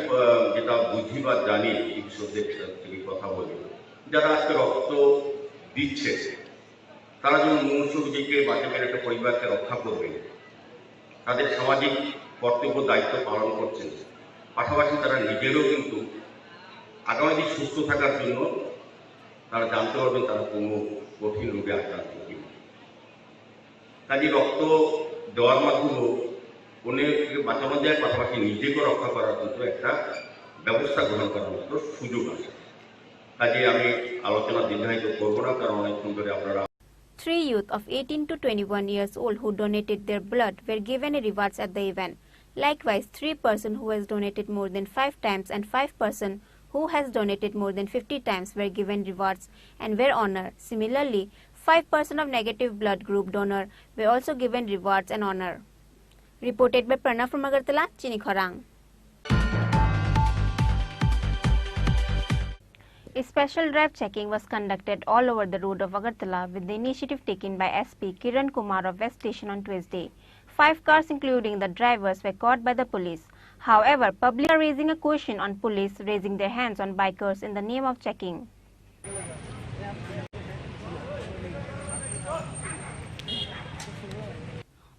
যেটা বুঝি বা জানি চিকিৎসকদের থেকে কথা বলি, যারা আজকে রক্ত দিচ্ছে তারা যেমন মুমূর্ষু রোগীকে বাঁচাবেন, একটা পরিবারকে রক্ষা করবেন, তাদের সামাজিক কর্তব্য দায়িত্ব পালন করছেন, পাশাপাশি তারা নিজেরও কিন্তু আগামী দিন সুস্থ থাকার জন্য তারা জানতে পারবেন তারা কোনো কঠিন রোগে আক্রান্ত কিনা। কাজে রক্ত দেওয়ার মাধ্যমেও অন্যকে বাঁচানো যায়, পাশাপাশি নিজেকেও রক্ষা করার কিন্তু একটা ব্যবস্থা গ্রহণ করার মতো সুযোগ আছে। কাজে আমি আলোচনা দীর্ঘায়িত করবো না, কারণ অনেকক্ষণ ধরে আপনারা 3 youth of 18 to 21 years old who donated their blood were given rewards at the event. Likewise, 3 persons who has donated more than 5 times and 5 persons who has donated more than 50 times were given rewards and were honored. Similarly, 5 persons of negative blood group donor were also given rewards and honor. Reported by Pranav from Agartala, Chini Khorang. A special drive checking was conducted all over the road of Agartala with the initiative taken by SP Kiran Kumar of West Station on Tuesday. 5 cars including the drivers were caught by the police. However, public are raising a question on police raising their hands on bikers in the name of checking.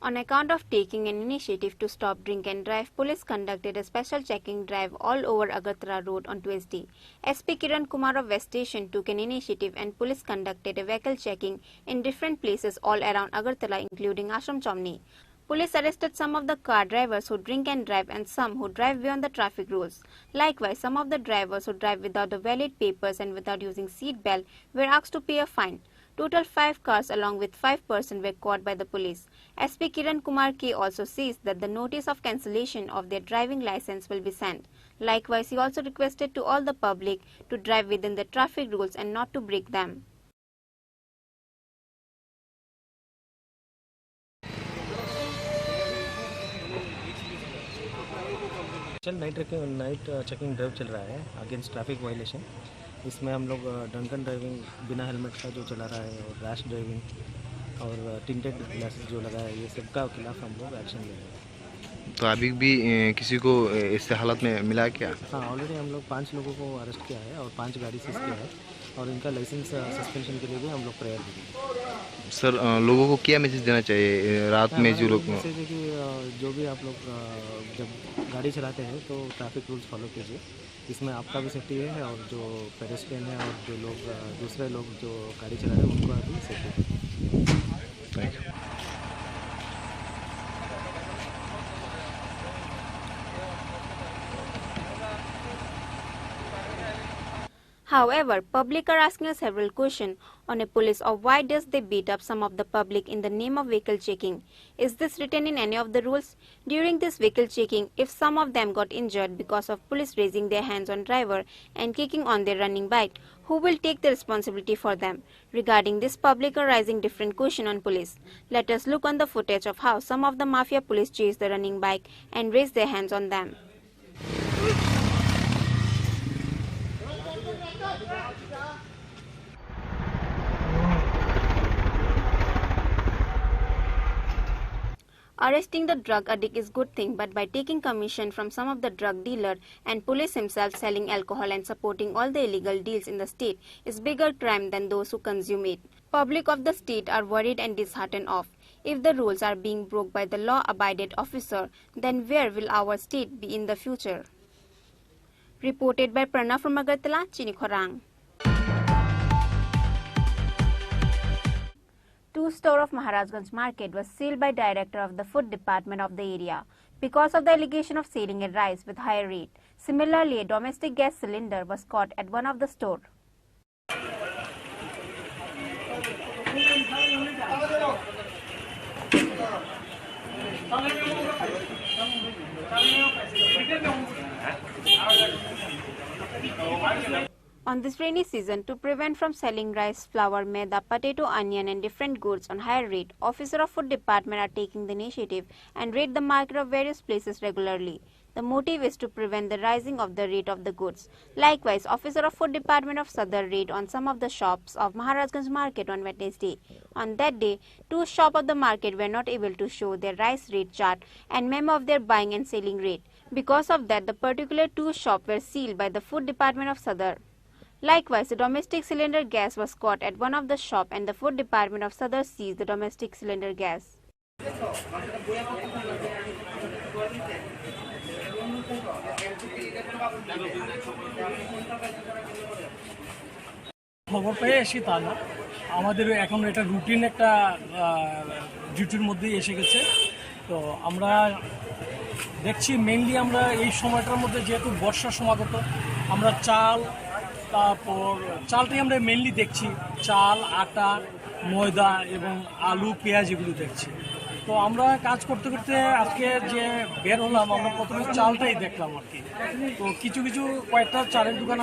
On account of taking an initiative to stop drink and drive, police conducted a special checking drive all over Agartala Road on Tuesday. SP Kiran Kumar of West Station took an initiative and police conducted a vehicle checking in different places all around Agartala, including Ashram Chomni. Police arrested some of the car drivers who drink and drive and some who drive beyond the traffic rules. Likewise, some of the drivers who drive without the valid papers and without using seat belt were asked to pay a fine. Total 5 cars along with 5 persons were caught by the police. SP Kiran Kumar K also says that the notice of cancellation of their driving license will be sent. Likewise, he also requested to all the public to drive within the traffic rules and not to break them. Night checking drive चल रहा है against traffic violation. इसमें हम लोग drunken driving बिना helmet का जो चला रहा है और रैश ड्राइविंग और टिंटेड ग्लासेस जो लगा है, ये सब का खिलाफ हम लोग एक्शन ले रहे हैं। तो अभी भी किसी को इस हालत में मिला क्या? हाँ, ऑलरेडी हम लोग 5 लोगों को अरेस्ट किया है और 5 गाड़ी सीज किया है और इनका लाइसेंस सस्पेंशन के लिए भी हम लोग प्रेयर करेंगे। सर, लोगों को क्या मैसेज देना चाहिए रात में जो लोग? मैसेज है कि जो भी आप लोग जब गाड़ी चलाते हैं तो ट्रैफिक रूल्स फॉलो कीजिए। इसमें आपका भी सेफ्टी है और जो पेडेस्ट्रियन है और जो लोग दूसरे लोग जो गाड़ी चला रहे हैं उनको भी सेफ्टी है। Thank you. However, public are asking several questions on a police of why does they beat up some of the public in the name of vehicle checking. Is this written in any of the rules? During this vehicle checking, if some of them got injured because of police raising their hands on driver and kicking on their running bike, who will take the responsibility for them? Regarding this, public are raising different questions on police. Let us look on the footage of how some of the mafia police chase the running bike and raise their hands on them. Arresting the drug addict is good thing, but by taking commission from some of the drug dealer and police himself selling alcohol and supporting all the illegal deals in the state is bigger crime than those who consume it. Public of the state are worried and disheartened of. If the rules are being broke by the law-abided officer, then where will our state be in the future? Reported by Pranav from Agartala, Chinikhorang. 2 stores of Maharajganj market was sealed by director of the food department of the area because of the allegation of selling a rice with higher rate. Similarly, a domestic gas cylinder was caught at one of the stores. On this rainy season, to prevent from selling rice, flour, maida, potato, onion and different goods on higher rate, officers of food department are taking the initiative and raid the market of various places regularly. The motive is to prevent the rising of the rate of the goods. Likewise, officer of food department of Sadar raid on some of the shops of Maharajganj market on Wednesday. On that day, 2 shops of the market were not able to show their rice rate chart and memo of their buying and selling rate. Because of that, the particular 2 shops were sealed by the food department of Sadar. Likewise, the domestic cylinder gas was caught at one of the shops and the food department of Sadar seized the domestic cylinder gas. খবর পেয়ে এসে তা না, আমাদের এখন এটা routine একটা ডিউটির মধ্যেই এসে গেছে। তো আমরা দেখছি মেইনলি আমরা এই সময়টার মধ্যে যেহেতু বর্ষার সমাগত, আমরা চাল, তারপর চালটাই আমরা মেইনলি দেখছি, চাল, আটা, ময়দা এবং আলু, পেঁয়াজ এগুলো দেখছি। তো আমরা কাজ করতে করতে আজকে যে বের হলাম, আমরা প্রথমে চালটাই দেখলাম আর কি। তো কিছু কয়েকটা চালের দোকান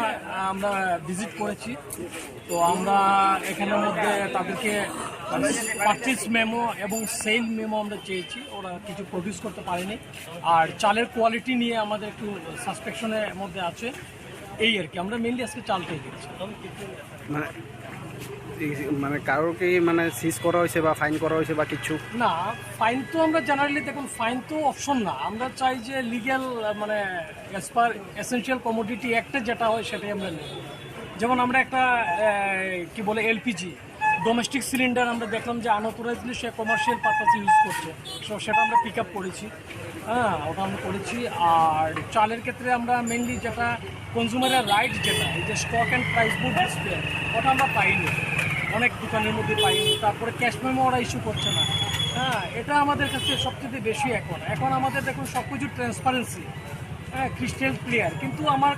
আমরা ভিজিট করেছি। তো আমরা এখানের মধ্যে তাদেরকে পারচেজ মেমো এবং সেল মেমো আমরা চেয়েছি, ওরা কিছু প্রডিউস করতে পারেনি। আর চালের কোয়ালিটি নিয়ে আমাদের একটু সাসপেকশনের মধ্যে আছে। এই আর কি, আমরা মেনলি আজকে চালটাই দিচ্ছি। মানে কারোকে মানে সিজ করা হয়েছে বা ফাইন করা হয়েছে বা কিছু না, ফাইন তো আমরা জেনারেলি দেখুন ফাইন তো অপশন না, আমরা চাই যে লিগ্যাল মানে অ্যাজ পার এসেনশিয়াল কমোডিটি অ্যাক্টে যেটা হয় সেটাই আমরা নেব। যেমন আমরা একটা কি বলে এলপিজি ডোমেস্টিক সিলিন্ডার আমরা দেখলাম যে আনঅথরাইজলি সে কমার্শিয়াল পারপাসে ইউজ করছে, সো সেটা আমরা পিক আপ করেছি, হ্যাঁ ওটা আমরা করেছি। আর চালের ক্ষেত্রে আমরা মেনলি যেটা কনজিউমারের রাইট যেটা এই যে stock and price book display ওটা আমরা পাইনি, অনেক দোকানের মধ্যে পাইনি। তারপরে ক্যাশ মেমো ওরা ইস্যু করছে না, হ্যাঁ এটা আমাদের কাছে সবচেয়ে বেশি। এখন আমাদের দেখুন সব কিছু ট্রান্সপারেন্সি, হ্যাঁ ক্রিস্টাল ক্লিয়ার, কিন্তু আমার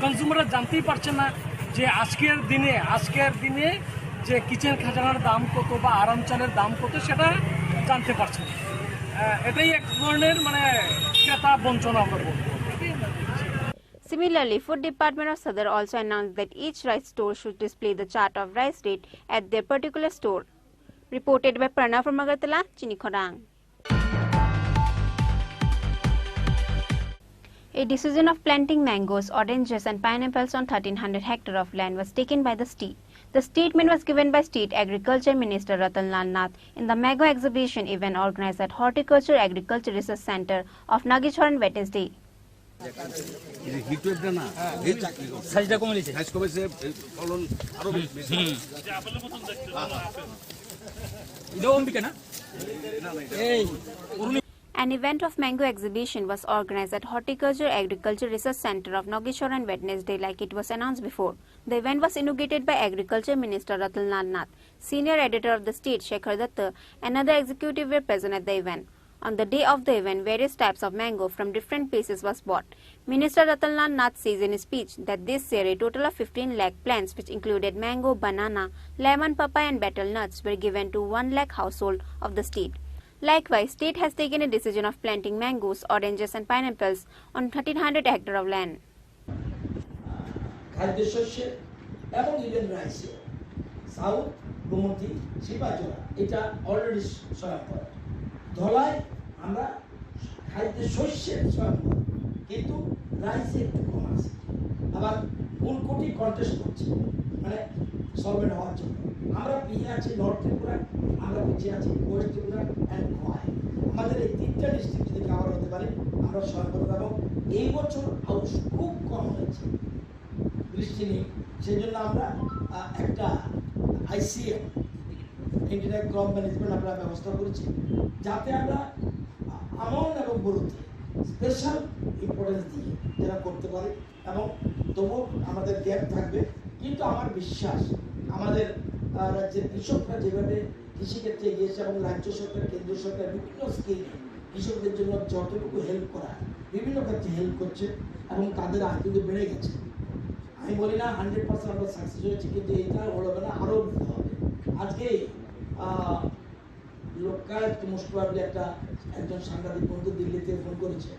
কনজিউমাররা জানতেই পারছে না যে আজকের দিনে যে কিচেন খাজানার দাম কত বা আরাম চালের দাম কত সেটা জানতে পারছে না। এটাই এক ধরনের মানে ক্রেতা বঞ্চনা আমরা বলবো। Similarly, Food Department of Sadar also announced that each rice store should display the chart of rice rate at their particular store. Reported by Pranav from Agartala, Chinikhorang. A decision of planting mangoes, oranges and pineapples on 1300 hectares of land was taken by the state. The statement was given by State Agriculture Minister Ratan Lal Nath in the Mango Exhibition event organized at Horticulture Agriculture Research Center of Nagichor on Wednesday. An event of mango exhibition was organized at Horticulture Agriculture Research Center of Nagichor on Wednesday like it was announced before. The event was inaugurated by Agriculture Minister Ratan Lal Nath. Senior editor of the state, Shekhar Datta, and other executive were present at the event. On the day of the event, various types of mango from different places was bought. Minister Ratan Lal Nath says in his speech that this year a total of 15 lakh plants which included mango, banana, lemon, papaya and betel nuts were given to 1 lakh household of the state. Likewise, state has taken a decision of planting mangoes, oranges and pineapples on 1300 hectares of land. খাদ্যশস্যের এবং even রাইসে south Gomti শিবাজোড়া এটা already স্বয়ংবর। ধলায় আমরা খাদ্যশস্যের স্বয়ংবর, কিন্তু রাইসে একটু কম আছে। আবার Unakoti contest করছে মানে সলভেন্ট হওয়ার জন্য। আমরা পিছিয়ে আছি নর্থ ত্রিপুরা, আমরা পিছিয়ে আছি ওয়েস্ট ত্রিপুরা অ্যান্ড খোয়াই। আমাদের এই তিনটা ডিস্ট্রিক্ট যদি কাভার হতে পারে আমরা স্বয়ংবর। এবং এই বছর আউশ খুব কম হয়েছে, বৃষ্টি নেই, সেই জন্য আমরা একটা ICM ইন্ডিয়ান ক্রপ ম্যানেজমেন্ট আমরা ব্যবস্থা করেছি, যাতে আমরা আমন এবং বরুতে স্পেশাল ইম্পর্টেন্স দিয়ে যারা করতে পারে। এবং তবু আমাদের গ্যাপ থাকবে, কিন্তু আমার বিশ্বাস আমাদের রাজ্যের কৃষকরা যেভাবে কৃষিক্ষেত্রে এগিয়েছে এবং রাজ্য সরকার কেন্দ্র সরকার বিভিন্ন স্কিমে কৃষকদের জন্য যতটুকু হেল্প করা বিভিন্ন ক্ষেত্রে হেল্প করছে এবং তাদের আয় কিন্তু বেড়ে গেছে। আমি বলি না 100% আমরা সাকসেস হয়েছি, কিন্তু এটা হলো না, আরও দিতে হবে। আজকে লোকায়ত মোস্ট প্রবাবলি একজন সাংবাদিক বন্ধু দিল্লিতে ফোন করেছে,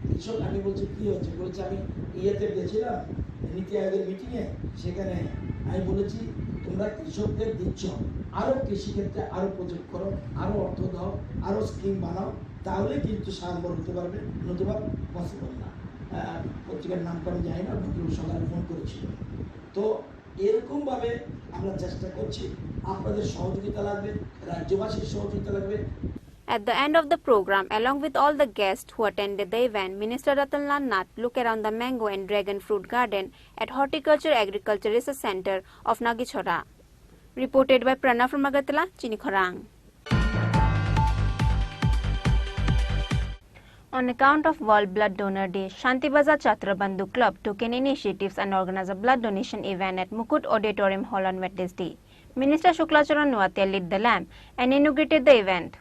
কৃষক। আমি বলছি কী হচ্ছে, বলছে আমি ইয়েতে গেছিলাম নীতি আয়োগের মিটিংয়ে, সেখানে আমি বলেছি তোমরা কৃষকদের দিচ্ছ, আরও কৃষিক্ষেত্রে আরও প্রজেক্ট করো, আরও অর্থ দাও, আরও স্কিম বানাও, তাহলে কিন্তু স্বয়ংবর হতে পারবে, নতুবা পসিবল না। পত্রিকার নামটা আমি জানি না, ভদ্রলোক সকালে ফোন করেছিল। তো এরকমভাবে আমরা চেষ্টা করছি, আপনাদের সহযোগিতা লাগবে, রাজ্যবাসীর সহযোগিতা লাগবে। At the end of the program, along with all the guests who attended the event, Minister Ratan Lal Nath looked around the mango and dragon fruit garden at Horticulture Agriculture Research Center of Nagichora. Reported by Pranav from Agartala, Chinikhorang. On account of World Blood Donor Day, Shantibazar Chhatra Bandhu Club took an initiative and organized a blood donation event at Mukut Auditorium Hall on Wednesday. Minister Shuklacharan Nuatia lit the lamp and inaugurated the event.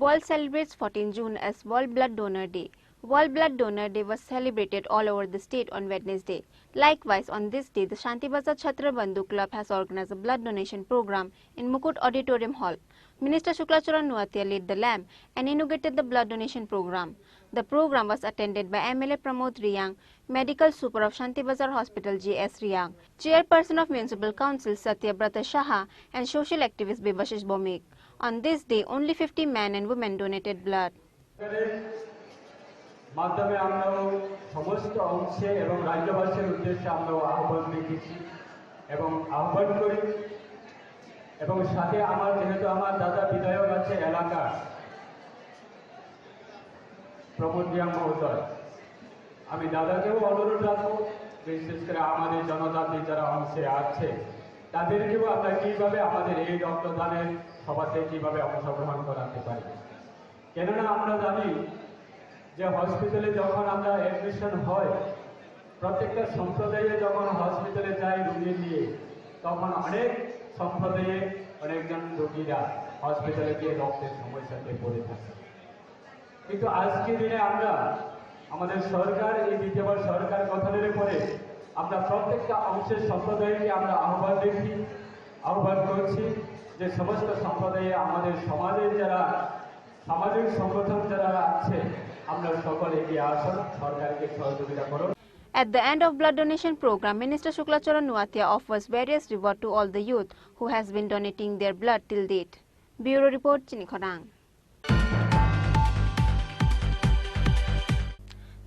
World celebrates 14 June as World Blood Donor Day. World Blood Donor Day was celebrated all over the state on Wednesday. Likewise, on this day, the Shantibazar Chhatra Bandhu Club has organized a blood donation program in Mukut Auditorium Hall. Minister Shuklacharan Nuatia lit the lamp and inaugurated the blood donation program. The program was attended by MLA Pramod Riyang, Medical Super of Shantibazar Hospital J.S. Riyang, Chairperson of Municipal Council Satyabrata Shaha, and social activist Bebashish Bomik. On this day, only 50 men and women donated blood. মাধ্যমে আমরাও সমস্ত অংশে এবং রাজ্যবাসীর উদ্দেশ্যে আমরাও আহ্বান রেখেছি এবং আহ্বান করি এবং সাথে আমার যেহেতু আমার দাদা বিধায়ক আছে এলাকার প্রমোদ জিয়া মহোদয়, আমি দাদাকেও অনুরোধ রাখবো বিশেষ করে আমাদের জনজাতি যারা অংশে আছে তাদেরকেও আমরা কীভাবে আমাদের এই রক্তদানের সভাতে কীভাবে অংশগ্রহণ করাতে পারি। কেননা আমরা জানি যে হসপিটালে যখন আমরা অ্যাডমিশন হয়, প্রত্যেকটা সম্প্রদায়ে যখন হসপিটালে যায় রুগী নিয়ে, তখন অনেক সম্প্রদায়ে অনেকজন রোগীরা হসপিটালে গিয়ে রক্তের সমস্যাতে পড়ে থাকে। কিন্তু আজকের দিনে আমরা আমাদের সরকার এই দ্বিতীয়বার সরকার গঠনের পরে আমরা প্রত্যেকটা অংশের সম্প্রদায়কে আমরা আহ্বান করছি যে সমস্ত সম্প্রদায়ে আমাদের সমাজের যারা সামাজিক সংগঠন যারা আছে আমরা সকলে এগিয়ে আসুন, সরকারকে সহযোগিতা করুন। At the end of blood donation program, Minister Shuklacharan Nuatia offers various reward to all the youth who has been donating their blood till date. Bureau Report, Chinikhorang.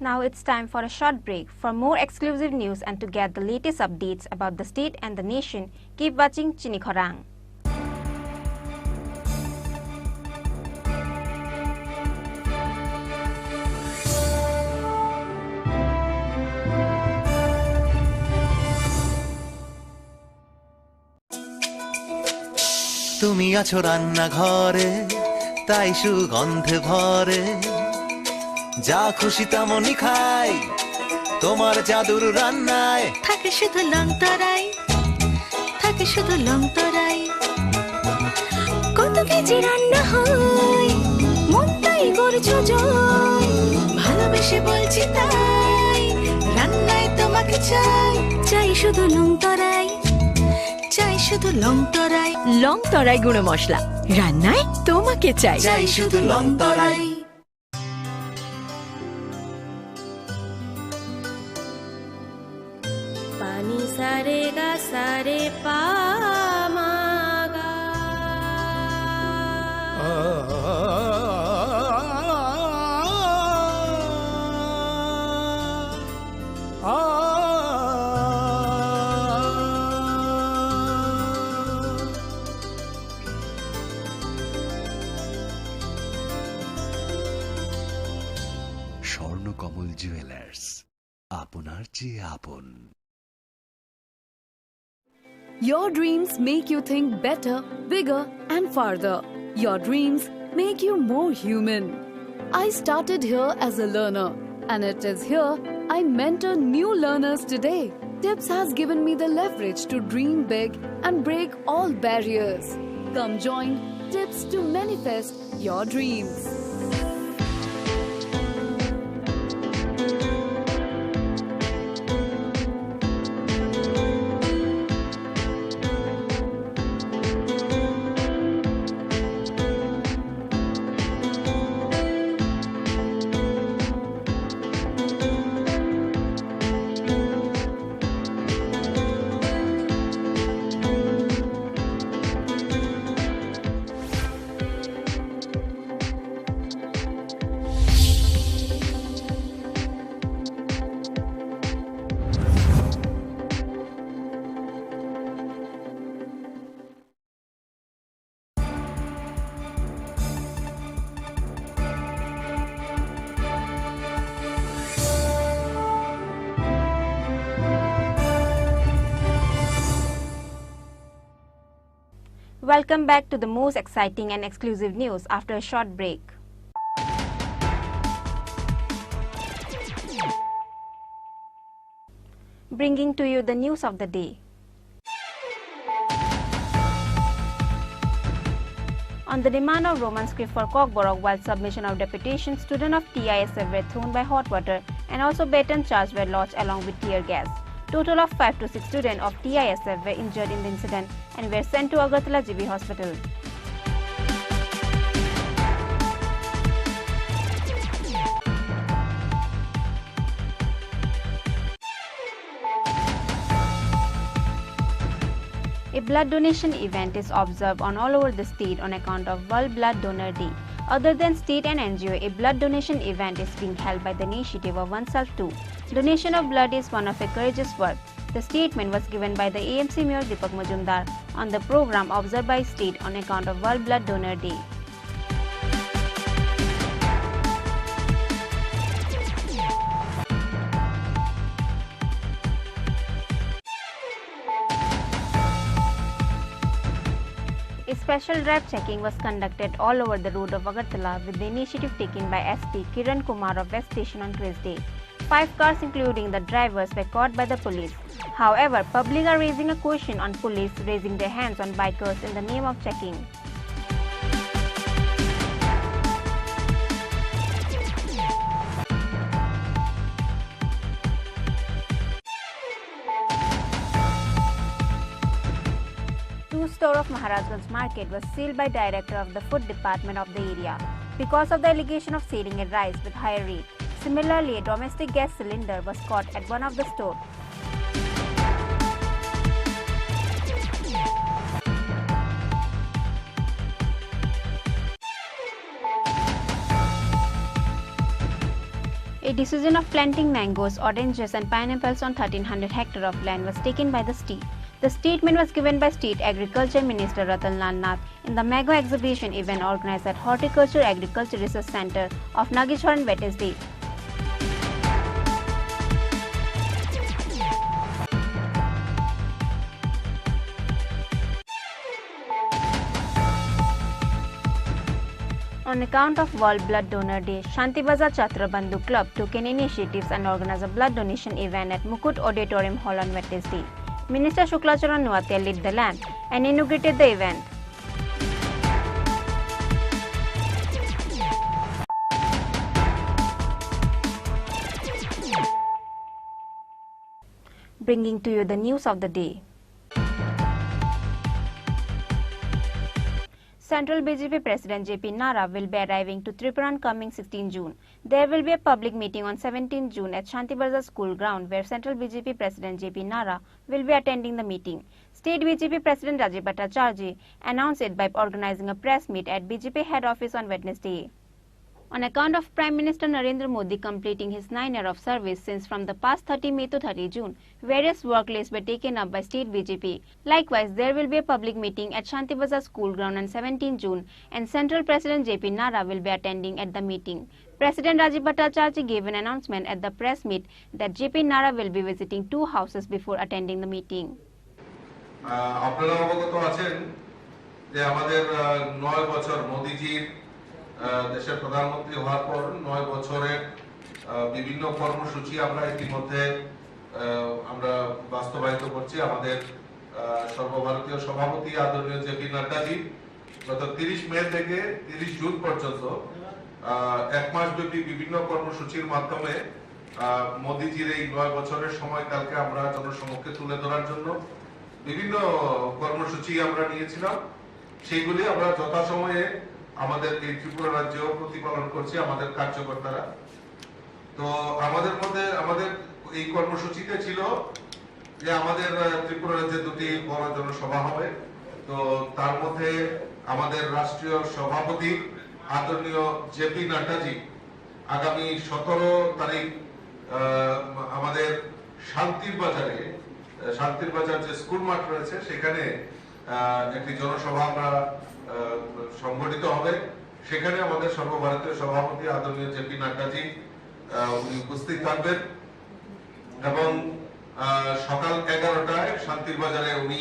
Now it's time for a short break. For more exclusive news and to get the latest updates about the state and the nation, keep watching Chinikhorang. তুমি আছো রান্না ঘরে, তাই সুগন্ধে ভরে, যা খুশি তেমনই খাই, তোমার জাদুর রান্নায় থাকে শুধু লংতরাই, থাকে শুধু লংতরাই। কত কেজি রান্না হয়, মনটাই করছো জয়, ভালোবেসে বলছি তাই, রান্নায় তোমাকে চাই, চাই শুধু লংতরাই, চাই শুধু লংতরাই। লংতরাই গুঁড়ো মশলা, রান্নায় তোমাকে চাই, চাই শুধু লংতরাই। পানি সারে গা সারে পা মা গা। স্বর্ণকমল জুয়েলার্স, আপনার চেয়ে আপন। Your dreams make you think better, bigger, and farther. Your dreams make you more human. I started here as a learner, and it is here I mentor new learners today. TIPS has given me the leverage to dream big and break all barriers. Come join TIPS to manifest your dreams. Welcome back to the most exciting and exclusive news after a short break. Bringing to you the news of the day. On the demand of Roman script for Kokborok while submission of deputation, students of TISF were thrown by hot water and also baton charges were lodged along with tear gas. Total of 5 to 6 students of TISF were injured in the incident and were sent to Agartala GB Hospital. A blood donation event is observed on all over the state on account of World Blood Donor Day. Other than state and NGO, a blood donation event is being held by the initiative of OneSelf 2. Donation of blood is one of a courageous work. The statement was given by the AMC Mayor Deepak Majumdar on the program observed by state on account of World Blood Donor Day. A special drive checking was conducted all over the road of Agartala with the initiative taken by SP Kiran Kumar of West Station on Tuesday. 5 cars including the drivers were caught by the police. However, public are raising a question on police raising their hands on bikers in the name of checking. Two stores of Maharajganj market was sealed by director of the food department of the area because of the allegation of selling a rice with higher rate. Similarly, a domestic gas cylinder was caught at one of the stores. A decision of planting mangoes, oranges and pineapples on 1300 hectares of land was taken by the state. The statement was given by State Agriculture Minister Ratan Lal Nath in the Mango Exhibition event organized at Horticulture Agriculture Research Center of Nageshwar on Wednesday. On account of World Blood Donor Day, Shanti Bazaar Chhatra Bandhu Club took an initiative and organized a blood donation event at Mukut Auditorium Hall on Wednesday. Minister Shuklacharan Nuatia lit the lamp and inaugurated the event. Bringing to you the news of the day. Central BJP President JP Nara will be arriving to Tripura on coming 16 June. There will be a public meeting on 17 June at Shanti Bazaar School Ground where Central BJP President JP Nara will be attending the meeting. State BJP President Rajiv Bhattacharjee announced it by organizing a press meet at BJP head office on Wednesday. On account of Prime Minister Narendra Modi completing his 9 years of service since from the past 30 May to 30 June, various work lists were taken up by State BJP. Likewise, there will be a public meeting at Shanti Bazaar School Ground on 17 June and Central President JP Nara will be attending at the meeting. President Rajiv Bhattacharjee gave an announcement at the press meet that JP Nara will be visiting 2 houses before attending the meeting. আপনারা অবগত আছেন যে আমাদের 9 বছর মোদিজির দেশের প্রধানমন্ত্রী হওয়ার পর 9 বছরের বিভিন্ন কর্মসূচি আমরা ইতিমধ্যে আমরা বাস্তবায়িত করছি। আমাদের সর্বভারতীয় সভাপতি আদরণীয় জেপি নাড্ডাজি গত 30 মে থেকে 30 জুন পর্যন্ত 1 মাস ব্যাপী বিভিন্ন কর্মসূচির মাধ্যমে মোদিজির এই 9 বছরের সময়কালকে আমরা জনসমক্ষে তুলে ধরার জন্য বিভিন্ন কর্মসূচি আমরা নিয়েছিলাম। সেইগুলি আমরা যথাসময়ে আমাদের এই ত্রিপুরা রাজ্য প্রতিপালন করছে আমাদের কার্যকর্তারা। তো আমাদের মধ্যে আমাদের এই কর্মসূচিতে ছিল যে আমাদের ত্রিপুরা রাজ্যে 2টি বড় জনসভা হবে। তো তার মধ্যে আমাদের রাষ্ট্রীয় সভাপতি আদরণীয় জেপি নাড্ডাজি আগামী 17 তারিখ আমাদের শান্তির বাজার যে স্কুল মাঠ রয়েছে সেখানে একটি জনসভা আমরা সংগঠিত হবে। সেখানে আমাদের সর্বভারতীয় সভাপতি আদরণীয় জেপি নাড্ডাজি উনি উপস্থিত থাকবেন এবং সকাল 11টায় শান্তির বাজারে উনি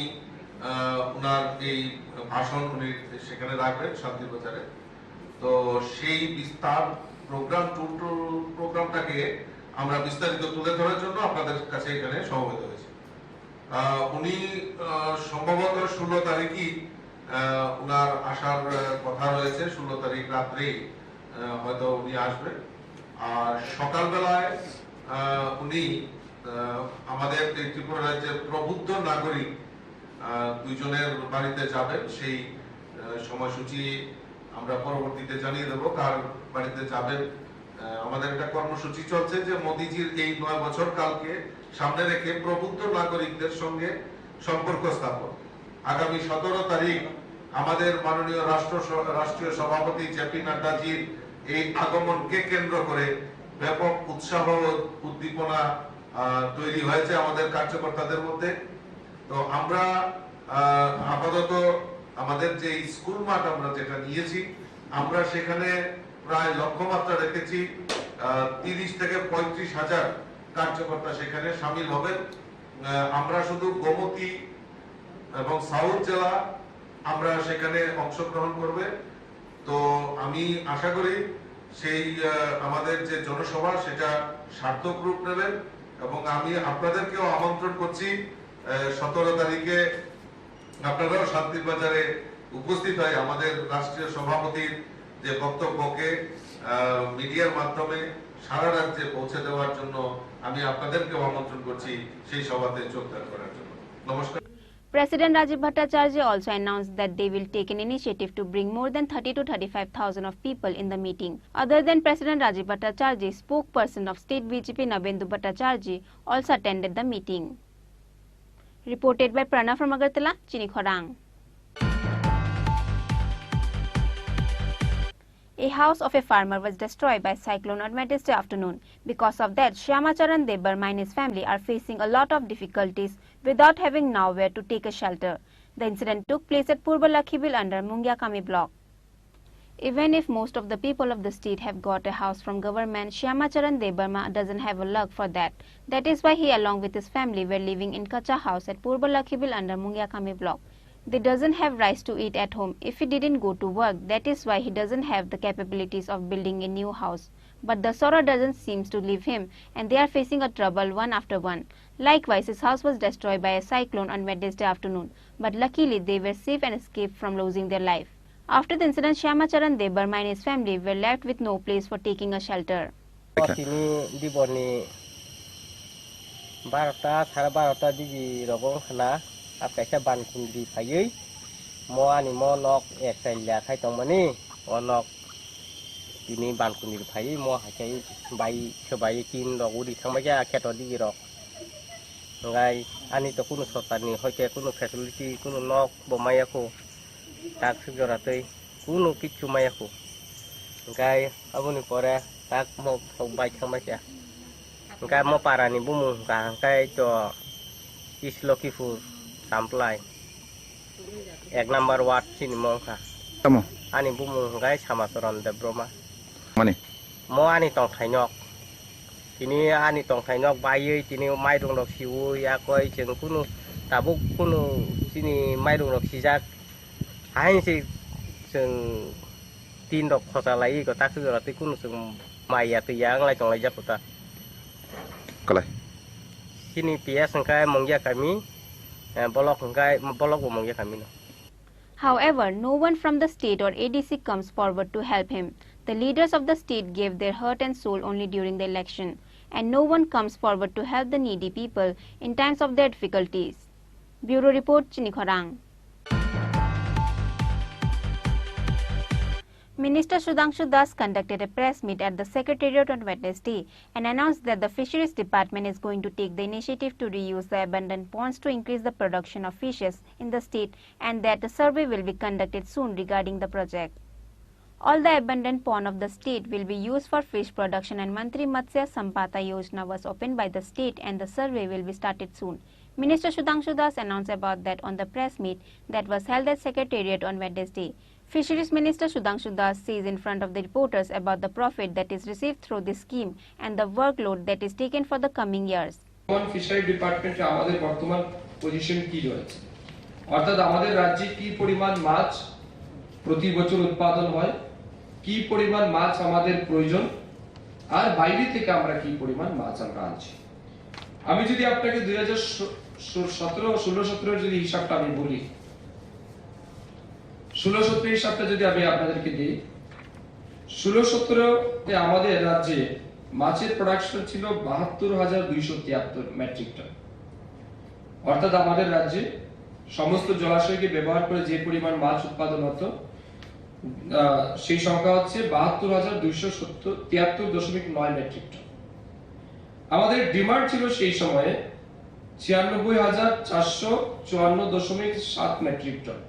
ওনার এই ভাষণ উনি সেখানে রাখবেন শান্তির বাজারে। তো সেই বিস্তার প্রোগ্রামটাকে আমরা বিস্তারিত তুলে ধরার জন্য আপনাদের কাছে এখানে সমবেত হয়েছি। উনি সম্ভবত 16 তারিখই ওনার আসার কথা রয়েছে। 16 তারিখ রাত্রেই হয়তো উনি আসবেন। আর সকালবেলায় উনি আমাদের ত্রিপুরা রাজ্যের প্রবুদ্ধ নাগরিক 2 জনের বাড়িতে যাবেন। সেই সময়সূচি আমরা পরবর্তীতে জানিয়ে দেব কার বাড়িতে যাবেন। আমাদের একটা কর্মসূচি চলছে যে মোদিজির এই 9 বছর কালকে সামনে রেখে প্রবুদ্ধ নাগরিকদের সঙ্গে সম্পর্ক স্থাপন। আগামী 17 তারিখ আমাদের মাননীয় রাষ্ট্রীয় সভাপতি জেপি নাড্ডাজির এই আগমনকে কেন্দ্র করে ব্যাপক উৎসাহ উদ্দীপনা তৈরি হয়েছে আমাদের কার্যকর্তাদের মধ্যে। তো আমরা আপাতত আমাদের যে স্কুল মাঠ আমরা যেটা নিয়েছি, আমরা সেখানে প্রায় লক্ষ্যমাত্রা রেখেছি 30 থেকে 35,000 কার্যকর্তা সেখানে সামিল হবেন। আমরা শুধু গোমতী এবং সাউথ জেলা আমরা সেখানে অংশগ্রহণ করবে। তো আমি আশা করি সেই আমাদের যে জনসভা সেটা সার্থক রূপ নেবে এবং আমি আপনাদেরকেও আমন্ত্রণ করছি 17 তারিখে আপনারাও শান্তির বাজারে উপস্থিত হয় আমাদের রাষ্ট্রীয় সভাপতির যে বক্তব্যকে মিডিয়ার মাধ্যমে সারা রাজ্যে পৌঁছে দেওয়ার জন্য আমি আপনাদেরকেও আমন্ত্রণ করছি সেই সভাতে যোগদান করার জন্য। নমস্কার। President Rajiv Bhattacharya also announced that they will take an initiative to bring more than 30 to 35,000 of people in the meeting. Other than President Rajiv Bhattacharya, spokesperson of State BJP Nabendu Bhattacharya also attended the meeting. Reported by Pranav from Agartala, Chinikhorang. A house of a farmer was destroyed by cyclone on Wednesday afternoon. Because of that, Shyamacharan Debarma and his family are facing a lot of difficulties without having nowhere to take a shelter. The incident took place at Purba Lakhibil under Mungyakami block. Even if most of the people of the state have got a house from government, Shyamacharan Debarma doesn't have a luck for that. That is why he along with his family were living in Kacha house at Purba Lakhibil under Mungyakami block. They doesn't have rice to eat at home if he didn't go to work. That is why he doesn't have the capabilities of building a new house. But the sorrow doesn't seem to leave him and they are facing a trouble one after one. Likewise, his house was destroyed by a cyclone on Wednesday afternoon. But luckily they were safe and escaped from losing their life. After the incident, Shyamacharan Debarma and his family were left with no place for taking a shelter. Apakah ban kundi payui, mo ani mo nok eksailya kai tongmani, onok ini ban kundi payui mo hakai bayi kebayi kin dok udi kamaja ketodi rok. Ngai ani to kuno sotani hoke kuno facility kuno nok bomayako, tak sejoratoi kuno kicu mayako. Ngai abuni pore tak mo bayi kamaja. Ngai mo parani bumu ngai to Islokifur. Samplai, ek number wat sini mongka. Kamu? Ani bumu gai sama soran Debroma. Mana? Mo ani tong thainok. Tini ani tong thainok bayi tini mai dong dok siwu ya koi jeng kuno tabuk kuno sini mai dong dok sijak. Hai si jeng tin dok khosa lai ko tak su rati kuno seng mai ya tu yang lai tong lai japuta. Kalai. Sini pia sengkai mongja kami. However, no one from the state or ADC comes forward to help him. The leaders of the state gave their heart and soul only during the election, and no one comes forward to help the needy people in times of their difficulties. Bureau Report, Chinikhorang. Minister Sudhanshu Das conducted a press meet at the Secretariat on Wednesday and announced that the Fisheries Department is going to take the initiative to reuse the abandoned ponds to increase the production of fishes in the state and that a survey will be conducted soon regarding the project. All the abandoned pond of the state will be used for fish production and Mantri Matsya Sampata Yojana was opened by the state and the survey will be started soon. Minister Sudhanshu Das announced about that on the press meet that was held at Secretariat on Wednesday. Fisheries Minister Sudhanshu Das says in front of the reporters about the profit that is received through this scheme and the workload that is taken for the coming years. Fishery Department আমাদের বর্তমান position কি রয়েছে অর্থাৎ আমাদের রাজ্যে কি পরিমাণ মাছ প্রতি বছর উৎপাদন হয় কি পরিমাণ মাছ আমাদের প্রয়োজন আর বাইরে থেকে আমরা কি পরিমাণ মাছ আমরা আনছি আমি যদি আপনাকে 2017-16-17 যদি হিসাবটা আমি বলি 16-17 হিসাবটা যদি আমি আপনাদেরকে দিই 16-17 তে আমাদের রাজ্যে মাছের প্রোডাকশন ছিল ৭২,২৭৩ মেট্রিক টন অর্থাৎ আমাদের রাজ্যে সমস্ত জলাশয়কে ব্যবহার করে যে পরিমাণ মাছ উৎপাদন হতো সেই সংখ্যা হচ্ছে ৭২,২৭৩.৯ মেট্রিক টন আমাদের ডিমান্ড ছিল সেই সময়ে ৯৬,৪৫৪.৭ মেট্রিক টন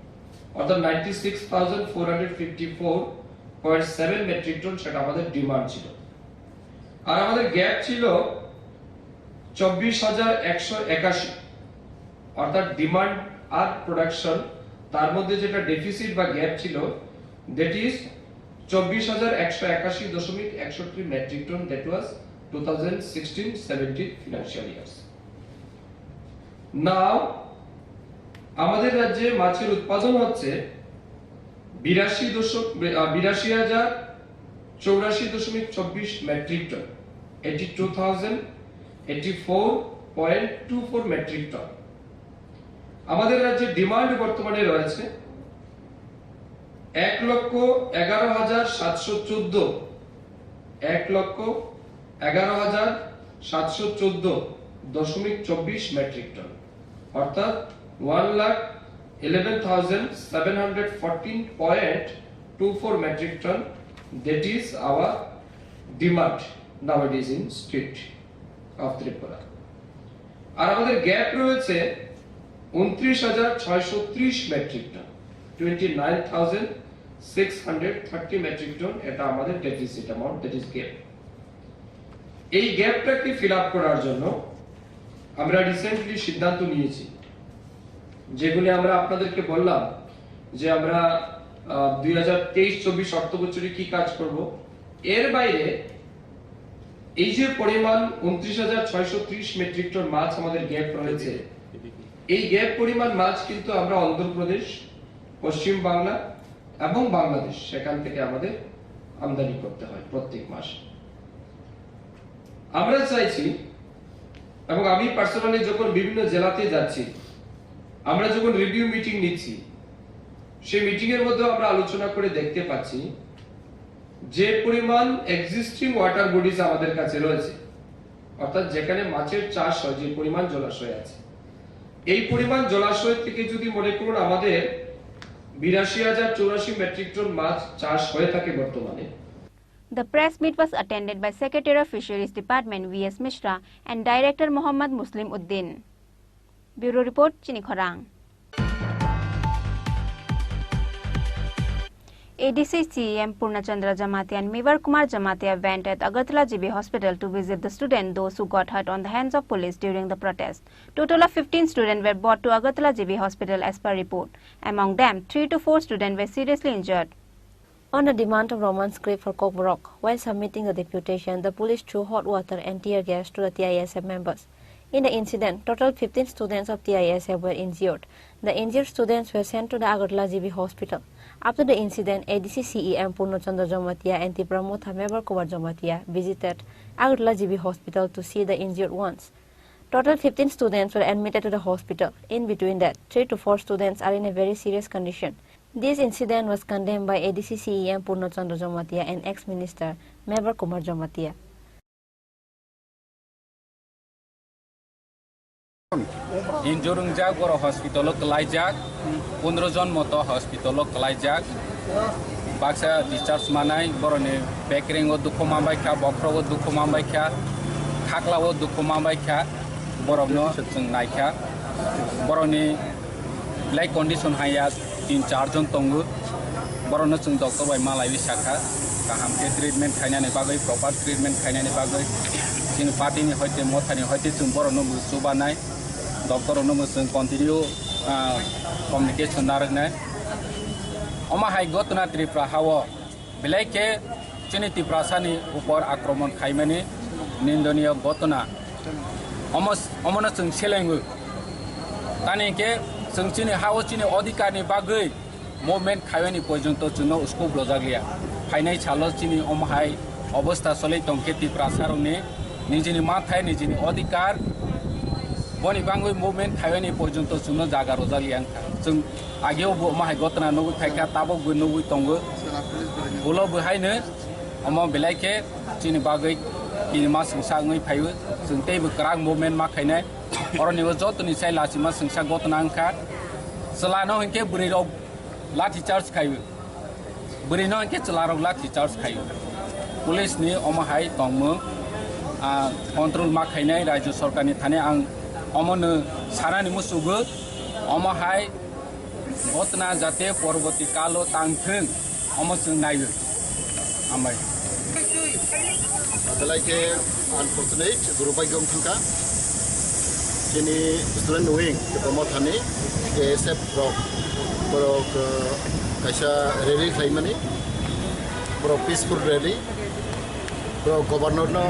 অর্থাৎ 96,454.7 মেট্রিক টন সেটা আমাদের ডিমান্ড ছিল। আর আমাদের গ্যাপ ছিল 24,181, অর্থাৎ ডিমান্ড আর প্রোডাকশন তার মধ্যে যেটা ডেফিসিট বা গ্যাপ ছিল that is 24,181.61 metric ton. That was 2016-17 financial years. Now আমাদের রাজ্যে মাছের উৎপাদন হচ্ছে 82,084.24 মেট্রিক টন, 82,084.24 মেট্রিক টন। আমাদের রাজ্যে ডিমান্ড বর্তমানে রয়েছে 1,11,714, 1,11,714.24 মেট্রিক টন, অর্থাৎ 1,11,714.24 metric ton. That is our demand nowadays in state of Tripura. আর আমাদের গ্যাপ রয়েছে 29,630 মেট্রিক টন, 29,630 মেট্রিক টন। এটা আমাদের deficit amount, that is gap. এই গ্যাপটাকে ফিল আপ করার জন্য আমরা রিসেন্টলি সিদ্ধান্ত নিয়েছি, যেগুলি আমরা আপনাদেরকে বললাম যে আমরা 2023-24 অর্থ বছরে কি কাজ করব। এর বাইরে এই যে পরিমাণ 29,630 মেট্রিক টন মাছ আমাদের গ্যাপ রয়েছে, এই গ্যাপ পরিমাণ মাছ কিন্তু আমরা অন্ধ্রপ্রদেশ, পশ্চিম বাংলা এবং বাংলাদেশ সেখান থেকে আমাদের আমদানি করতে হয় প্রত্যেক মাসে। আমরা চাইছি, এবং আমি পার্সোনালি যখন বিভিন্ন জেলাতে যাচ্ছি, আমরা যখন রিভিউ মিটিং নিচ্ছি, সেই মিটিং এর মধ্যে আমরা আলোচনা করে দেখতে পাচ্ছি যে পরিমাণ এক্সিস্টিং ওয়াটার বডিজ আমাদের কাছে রয়েছে, অর্থাৎ যেখানে মাছের চাষ হয়, যে পরিমাণ জলাশয় আছে, এই পরিমাণ জলাশয় থেকে যদি মনে করুন আমাদের 82,084 মেট্রিক টন মাছ চাষ হয়ে থাকে বর্তমানে। The press meet was attended by Secretary of Fisheries Department V.S. Mishra and Director Muhammad Muslim Uddin. Bureau Report, Chinikhorang. ADC CEM Purnachandra Jamatia and Mewar Kumar Jamatia went at Agartala GB Hospital to visit the students, those who got hurt on the hands of police during the protest. Total of 15 students were brought to Agartala GB Hospital as per report. Among them, 3 to 4 students were seriously injured. On the demand of Roman script for Koborok, while submitting the deputation, the police threw hot water and tear gas to the TISF members. In the incident, total 15 students of TISF were injured. The injured students were sent to the Agartala GB Hospital. After the incident, ADC CEM Purnachandra Jamatia and Tipramotha Mewar Kumar Jamatia visited Agartala GB Hospital to see the injured ones. Total 15 students were admitted to the hospital. In between that, 3 to 4 students are in a very serious condition. This incident was condemned by ADC CEM Purnachandra Jamatia and ex-minister Mewar Kumar Jamatia. Injuring jag or hospital Kalajak, 15 জন মতো hospital Kalajak, Baksa discharge manai, Borone, Bekring o Dukumambaika, Bokro o Dukumambaika, Kakla o Dukumambaika, Boromno, Naika, Borone, like condition hayat, in charge on Tongu, Borono Doctor by Malay Shaka, Kaham treatment, Kainani Bagay, proper treatment, Kainani Bagay, in party Hote Motani Hote Borono Subanai. Doctor Onomusun continue communication naragna. Oma hai gotna Tripura hawa bilake chini Triprasani upor akromon khaimani nindoniya gotna. Omona sung selengu. Tani ke sung chini hawa chini odhikar ni bagai movement khaimani porjonto chuno usko blojaglia. Phainai chalo chini oma hai অবস্থা চলে তংকে Triprasarone নিজini মাথায় নিজini অধিকার বনি বাঙ্গই movement খাইনি পর্যন্ত শুনো জায়গা রোজালিয়ান जों আগেও মাহাই গতনা নগু থাকা তাবো নগু তঙ্গো বলো বহাইনো অম বেলাইকে চিনি বাগै কিনিमा संसाङै फायो जों दैबो क्राग मुभमेन्ट मा खायनाय अरनिबो जतनि साइ लासिमा संसा गतना अंका चलानो हंके बुरिराव लाठी चार्ज खायो बुरिनो हंके चलाराव लाठी चार्ज खायो पुलिसनि अमहाय तंगमो कंट्रोल मा खायनाय राज्य सरकारनि थाने आं अमनो सारानि मुसुगो अमहाय घटना जाते परवर्ती कालो तांथों अमसों नायो आमाय Adalai unfortunate Gurupaigong Thangka Kini student wing the promothani ASF Pro Kaisa rally Faimani Pro peaceful rally Pro governor no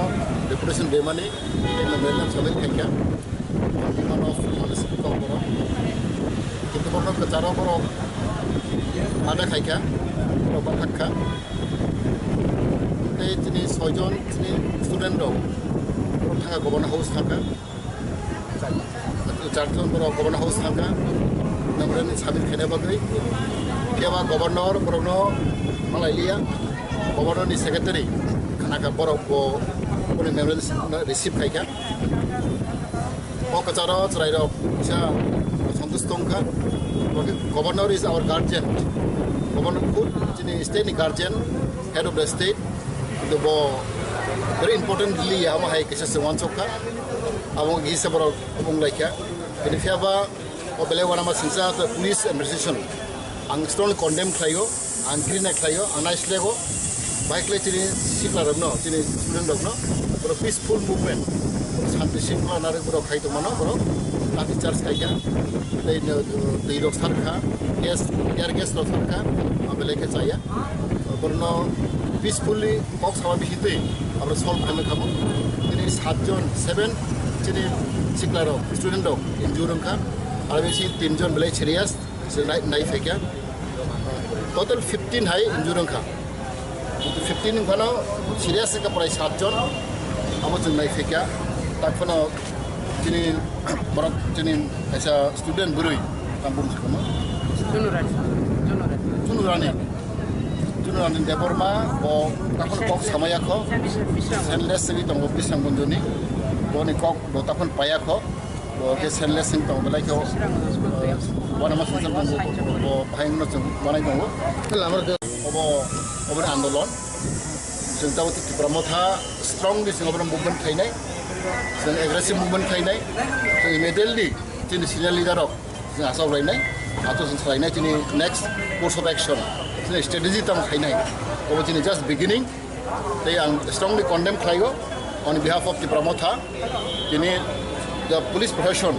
deputation Demani in the Melan Sabin Kaka one of municipal Pro Kita Pro Katara Pro Ada Kaka Pro Bakaka Ini sojon ini student dong, orang governor house tangga, jargon governor house tangga, namun ini sabit kene bagai, kiawa governor Bruno Malaysia, governor ni secretary, karena kabar ko member receive kaya, kacara cerai dong, bisa santus tongka, governor is our guardian, governor pun ini state ni guardian, head of the state. The very importantly, our high cases one soka, among his about among like ya. And if you have a Belewana Sinsa, the police administration, and strongly condemned Clayo, and Green Clayo, and nice Lego, bike lecturing, Sikla of no, student of no, for a peaceful movement, Santi Simla, Narabro Kaitomano, Nati Charles Kaya, the Rosarka, yes, their guest of Sarka, Abeleka Saya, Bruno. Peacefully box our bihite our solve kami kamu ini 7 জন 7 jadi siklaro student dog injurum kan alwesi 3 জন belai serious naik fekya total 15 hai injurum kan itu 15 kana serious ka prai 7 জন amo jon naik fekya tak kana jadi barat jadi asa student burui kampung sekama junurani Junuran Deborma, or Tapon Cox Hamayako, Sendless in the office and Bunduni, Bonnie Cock, Dotapon Payako, or get Sendless in Tomalako, one of us or Pine one I go over Andalon. Since I was to promote her strong this over movement Kainai, an aggressive movement Kainai, so immediately, the senior leader of Nassau Rainai, Atos in the next course of action. Strategy tam khainai over in just beginning they strongly condemn Clayo on behalf of the Pramotha in the police profession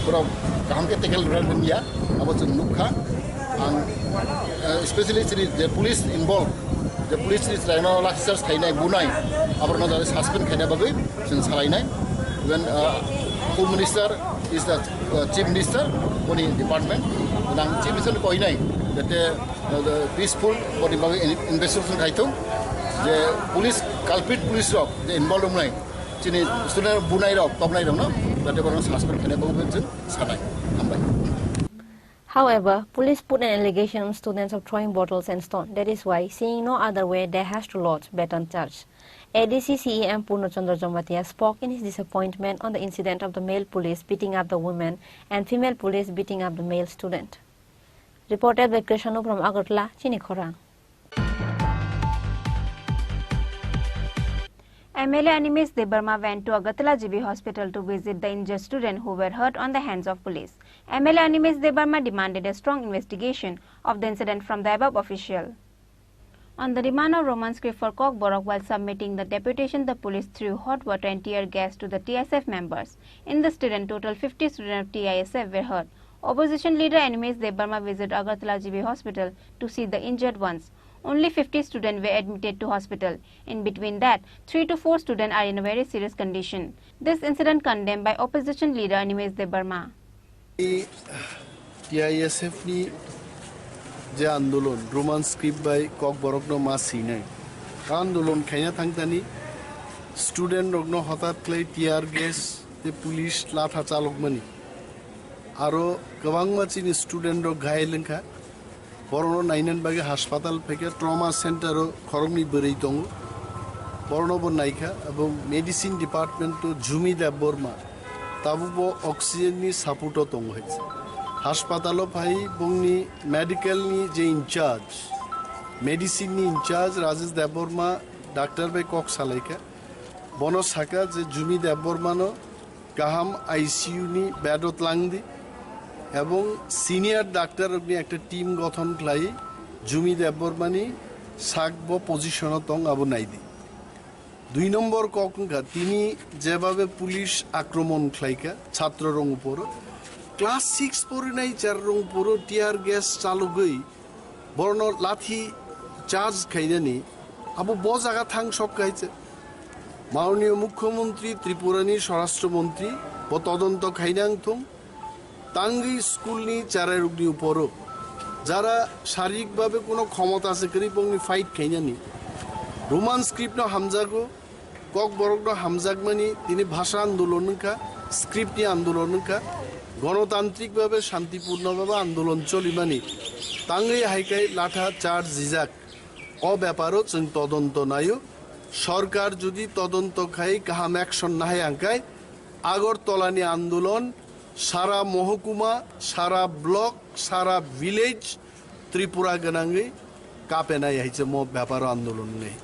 from Kahamke Tekel Randia about Nukha and especially the police involved the police is Rhino officers Kainai Bunai our another husband Kaina Bagai since Halainai when Home Minister is the Chief Minister Poni Department and Chief Minister Koinai that the peaceful body investigation kaitung the police culprit police rock the involved umnai chini student bunai rock top nai no that they were suspect kene bagu bensin sanai ambai. However, police put an allegation on students of throwing bottles and stones. That is why, seeing no other way, they has to lodge baton charge. ADC CEM Purnachandra Jamatia spoke in his disappointment on the incident of the male police beating up the women and female police beating up the male student. Reported by Krishanu from Agartala, Chinikhorang. MLA Animesh Debarma went to Agartala GB Hospital to visit the injured students who were hurt on the hands of police. MLA Animesh Debarma demanded a strong investigation of the incident from the above official. On the demand of Roman script for Kokborok while submitting the deputation, the police threw hot water and tear gas to the TISF members. In the student, total 50 students of TISF were hurt. Opposition leader Animesh Debarma visited Agartala GB Hospital to see the injured ones. Only 50 students were admitted to hospital. In between that, 3 to 4 students are in a very serious condition. This incident condemned by opposition leader Animesh Debarma. TISF ni je andolon Roman script by Kokborok no masi nai andolon khaya thangtani student rogno hotat clay tear gas the police latha chalok mani aro gabangma chini student ro ghailengkha borono nainan bage hospital pheke trauma center ro khorongni berei tongo borono bon naikha abong medicine department to Jumi Deborma tabubo oxygen ni saputo tongo hoyse hospital bhai bongni medical ni je incharge medicine ni incharge Rajesh Deborma doctor by Kok Salaika bono saka je Jumi Deborma no kaham ICU ni bedot langdi এবং senior doctor একটা team গঠন লাই জুমি দেববর্মানি সাকব position তং আবু নাইদি 2 নম্বর কখনকা তিনি যেভাবে police আক্রমণ খাইকা ছাত্ররং উপর class 6 পড়ে নাই 4 রং উপর টিয়ার গ্যাস চালু গই বর্ণ লাঠি চার্জ খাইনি আবু ব জায়গা থাং সব খাইছে মাননীয় মুখ্যমন্ত্রী ত্রিপুরানি স্বরাষ্ট্রমন্ত্রী ব তদন্ত খাইনাং থং তাঙ্গি স্কুলনি চারের উগ্নি উপরও যারা শারীরিকভাবে কোনো ক্ষমতা আছে করিপংনি ফাইট খাইনানি রোমান স্ক্রিপ্ট হামজাগো কক বরক হামজাগমানি তিনি ভাষা আন্দোলনকা স্ক্রিপ্টনি আন্দোলনকা গণতান্ত্রিকভাবে শান্তিপূর্ণভাবে আন্দোলন চলিমানি তাঙ্গি হাইকাই লাঠা চার্জ জিজাক অ ব্যাপারও जों তদন্ত নাইও সরকার যদি তদন্ত খাই কাহাম অ্যাকশন নাহে আঙ্কায় আগরতলানি আন্দোলন সারা মহকুমা সারা ব্লক সারা ভিলেজ ত্রিপুরা গনাঙ্গে কাপে নাই হয়েছে ম ব্যাপার আন্দোলন নেই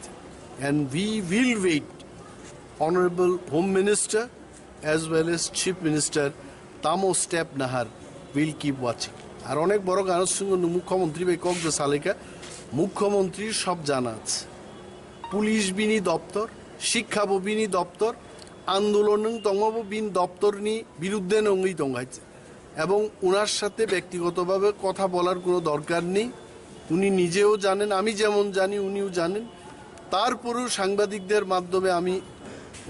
and we will wait honorable home minister as well as chief minister tamo step nahar will keep watching আর অনেক বড় গানের সঙ্গে মুখ্যমন্ত্রী বেকক যে সালিকা মুখ্যমন্ত্রীর সব জানা আছে পুলিশ বিনি দপ্তর শিক্ষা বিনি দপ্তর আন্দোলন তঙ্গব বিন দপ্তরনি বিরুদ্ধে নঙ্গি তঙ্গাইছে এবং ওনার সাথে ব্যক্তিগতভাবে কথা বলার কোনো দরকার নেই উনি নিজেও জানেন আমি যেমন জানি উনিও জানেন তারপরেও সাংবাদিকদের মাধ্যমে আমি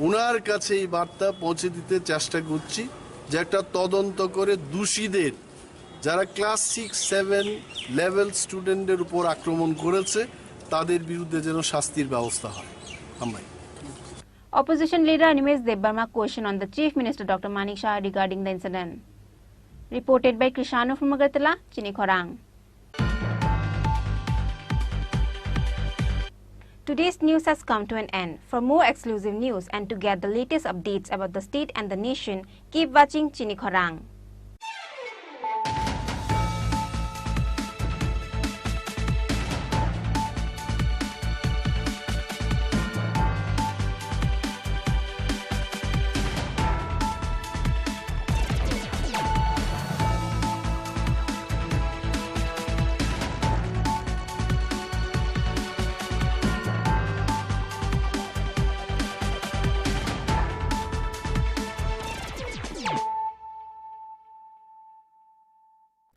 ওনার কাছে এই বার্তা পৌঁছে দিতে চেষ্টা করছি যে একটা তদন্ত করে দোষীদের যারা ক্লাস 6-7 লেভেল স্টুডেন্টদের উপর আক্রমণ করেছে তাদের বিরুদ্ধে যেন শাস্তির ব্যবস্থা হয় আমরা Opposition leader Animesh Debbarma questioned on the Chief Minister Dr. Manik Shah regarding the incident. Reported by Krishanu from Agartala, Chinikhorang. Today's news has come to an end. For more exclusive news and to get the latest updates about the state and the nation, keep watching Chinikhorang.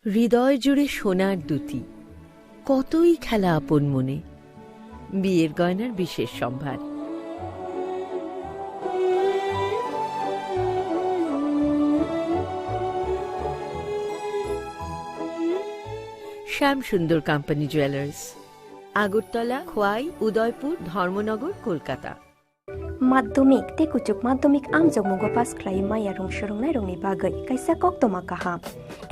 হৃদয় জুড়ে সোনার দুটি কতই খেলা আপন মনে বিয়ের গয়নার বিশেষ সম্ভার শ্যাম সুন্দর কোম্পানি জুয়েলার্স আগরতলা খোয়াই উদয়পুর ধর্মনগর কলকাতা মাধ্যমিক তেকুচুক মাধ্যমিক আমজমুগ পাস ক্লাই মায়া রং সরংনাই রংনি বাগৈ কাইসা কক্তমা কাহা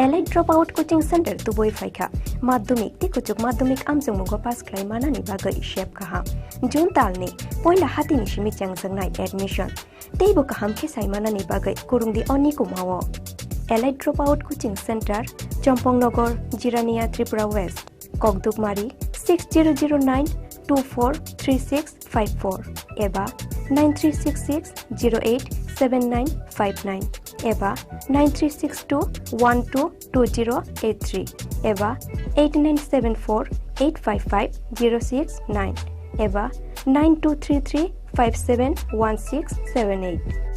এলাই ড্রপ আউট কোচিং সেন্টার তুবই ফাইখা মাধ্যমিক তেকুচুক মাধ্যমিক আমজমুগ পাস ক্লাই মানানি বাগৈ শেপ কাহা জুন তালনি পয়লা হাতিনি সিমি চাংজংনাই এডমিশন তেইবো কাহাম খেসাই মানানি বাগৈ কুরুংদি অনি কুমাও elite drop out coaching centre Champaknagar Jirania Tripura west ককদুকমারি 6009243654 এবা 9366087959 এবা 9362122083 এবা 8974855069 এবা 9233571678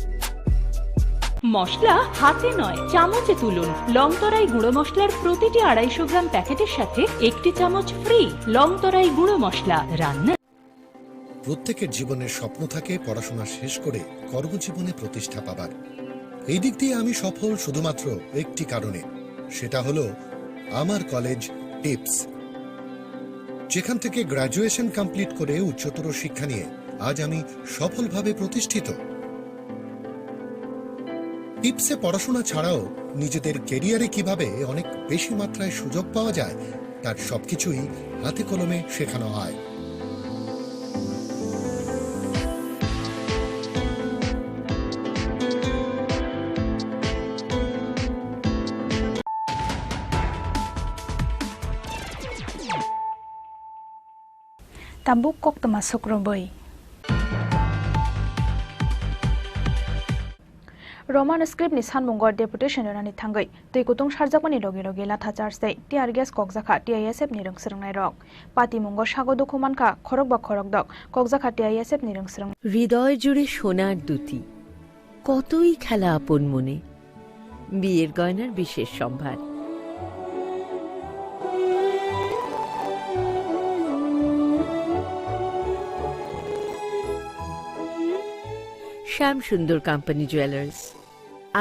মশলা হাতে নয় চামচে তুলুন লংতরাই গুঁড়ো মশলার প্রতিটি 250 গ্রাম প্যাকেটের সাথে একটি চামচ ফ্রি লংতরাই গুঁড়ো মশলা রান্না প্রত্যেকের জীবনের স্বপ্ন থাকে পড়াশোনা শেষ করে কর্মজীবনে প্রতিষ্ঠা পাবার এই দিক দিয়ে আমি সফল শুধুমাত্র একটি কারণে সেটা হলো আমার কলেজ টিপস যেখান থেকে গ্র্যাজুয়েশন কমপ্লিট করে উচ্চতর শিক্ষা নিয়ে আজ আমি সফলভাবে প্রতিষ্ঠিত টিপসে পড়াশোনা ছাড়াও নিজেদের ক্যারিয়ারে কিভাবে অনেক বেশি মাত্রায় সুযোগ পাওয়া যায় তার সবকিছুই হাতে কলমে শেখানো হয় Tabuk kok termasuk Roboy. Roman script ni sanmungor deputation rani thangai tui kutung sarjakmani logi logi latha charge dei tiar gas kokjakha TISF ni rungsrungnai rok pati mungor sago dokumanka khorok ba khorok dok kokjakha TISF ni rungsrung হৃদয় জুড়ে সোনার দুটি কতই খেলা আপন মনে বিয়ের গয়নার বিশেষ সম্ভার শ্যাম সুন্দর কোম্পানি জুয়েলার্স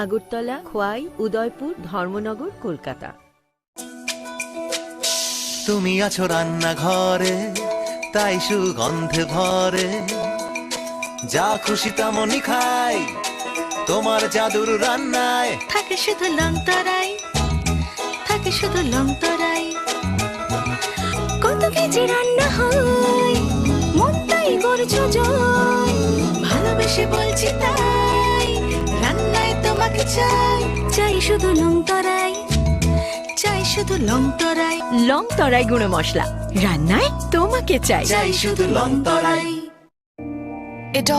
আগরতলা খোয়াই উদয়পুর ধর্মনগর কলকাতা তুমি আছো রান্নাঘরে তাই সুগন্ধে ভরে যা খুশি তেমনই খাই তোমার জাদুর রান্নায় থাকে শুধু লংতরাই থাকে শুধু লংতরাই কত কেজি রান্না হয় মনটাই করছো জয় ভালোবেসে বলছি তাই রান্নায় তোমাকে চাই চাই শুধু লংতরাই চাই শুধু লংতরাই লংতরাই গুঁড়ো মশলা রান্নায় তোমাকে চাই চাই শুধু লংতরাই এটা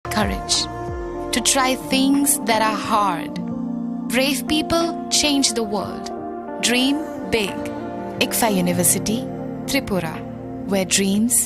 courage to try things that are hard. Brave people change the world. Dream big. ICFA University, Tripura, where dreams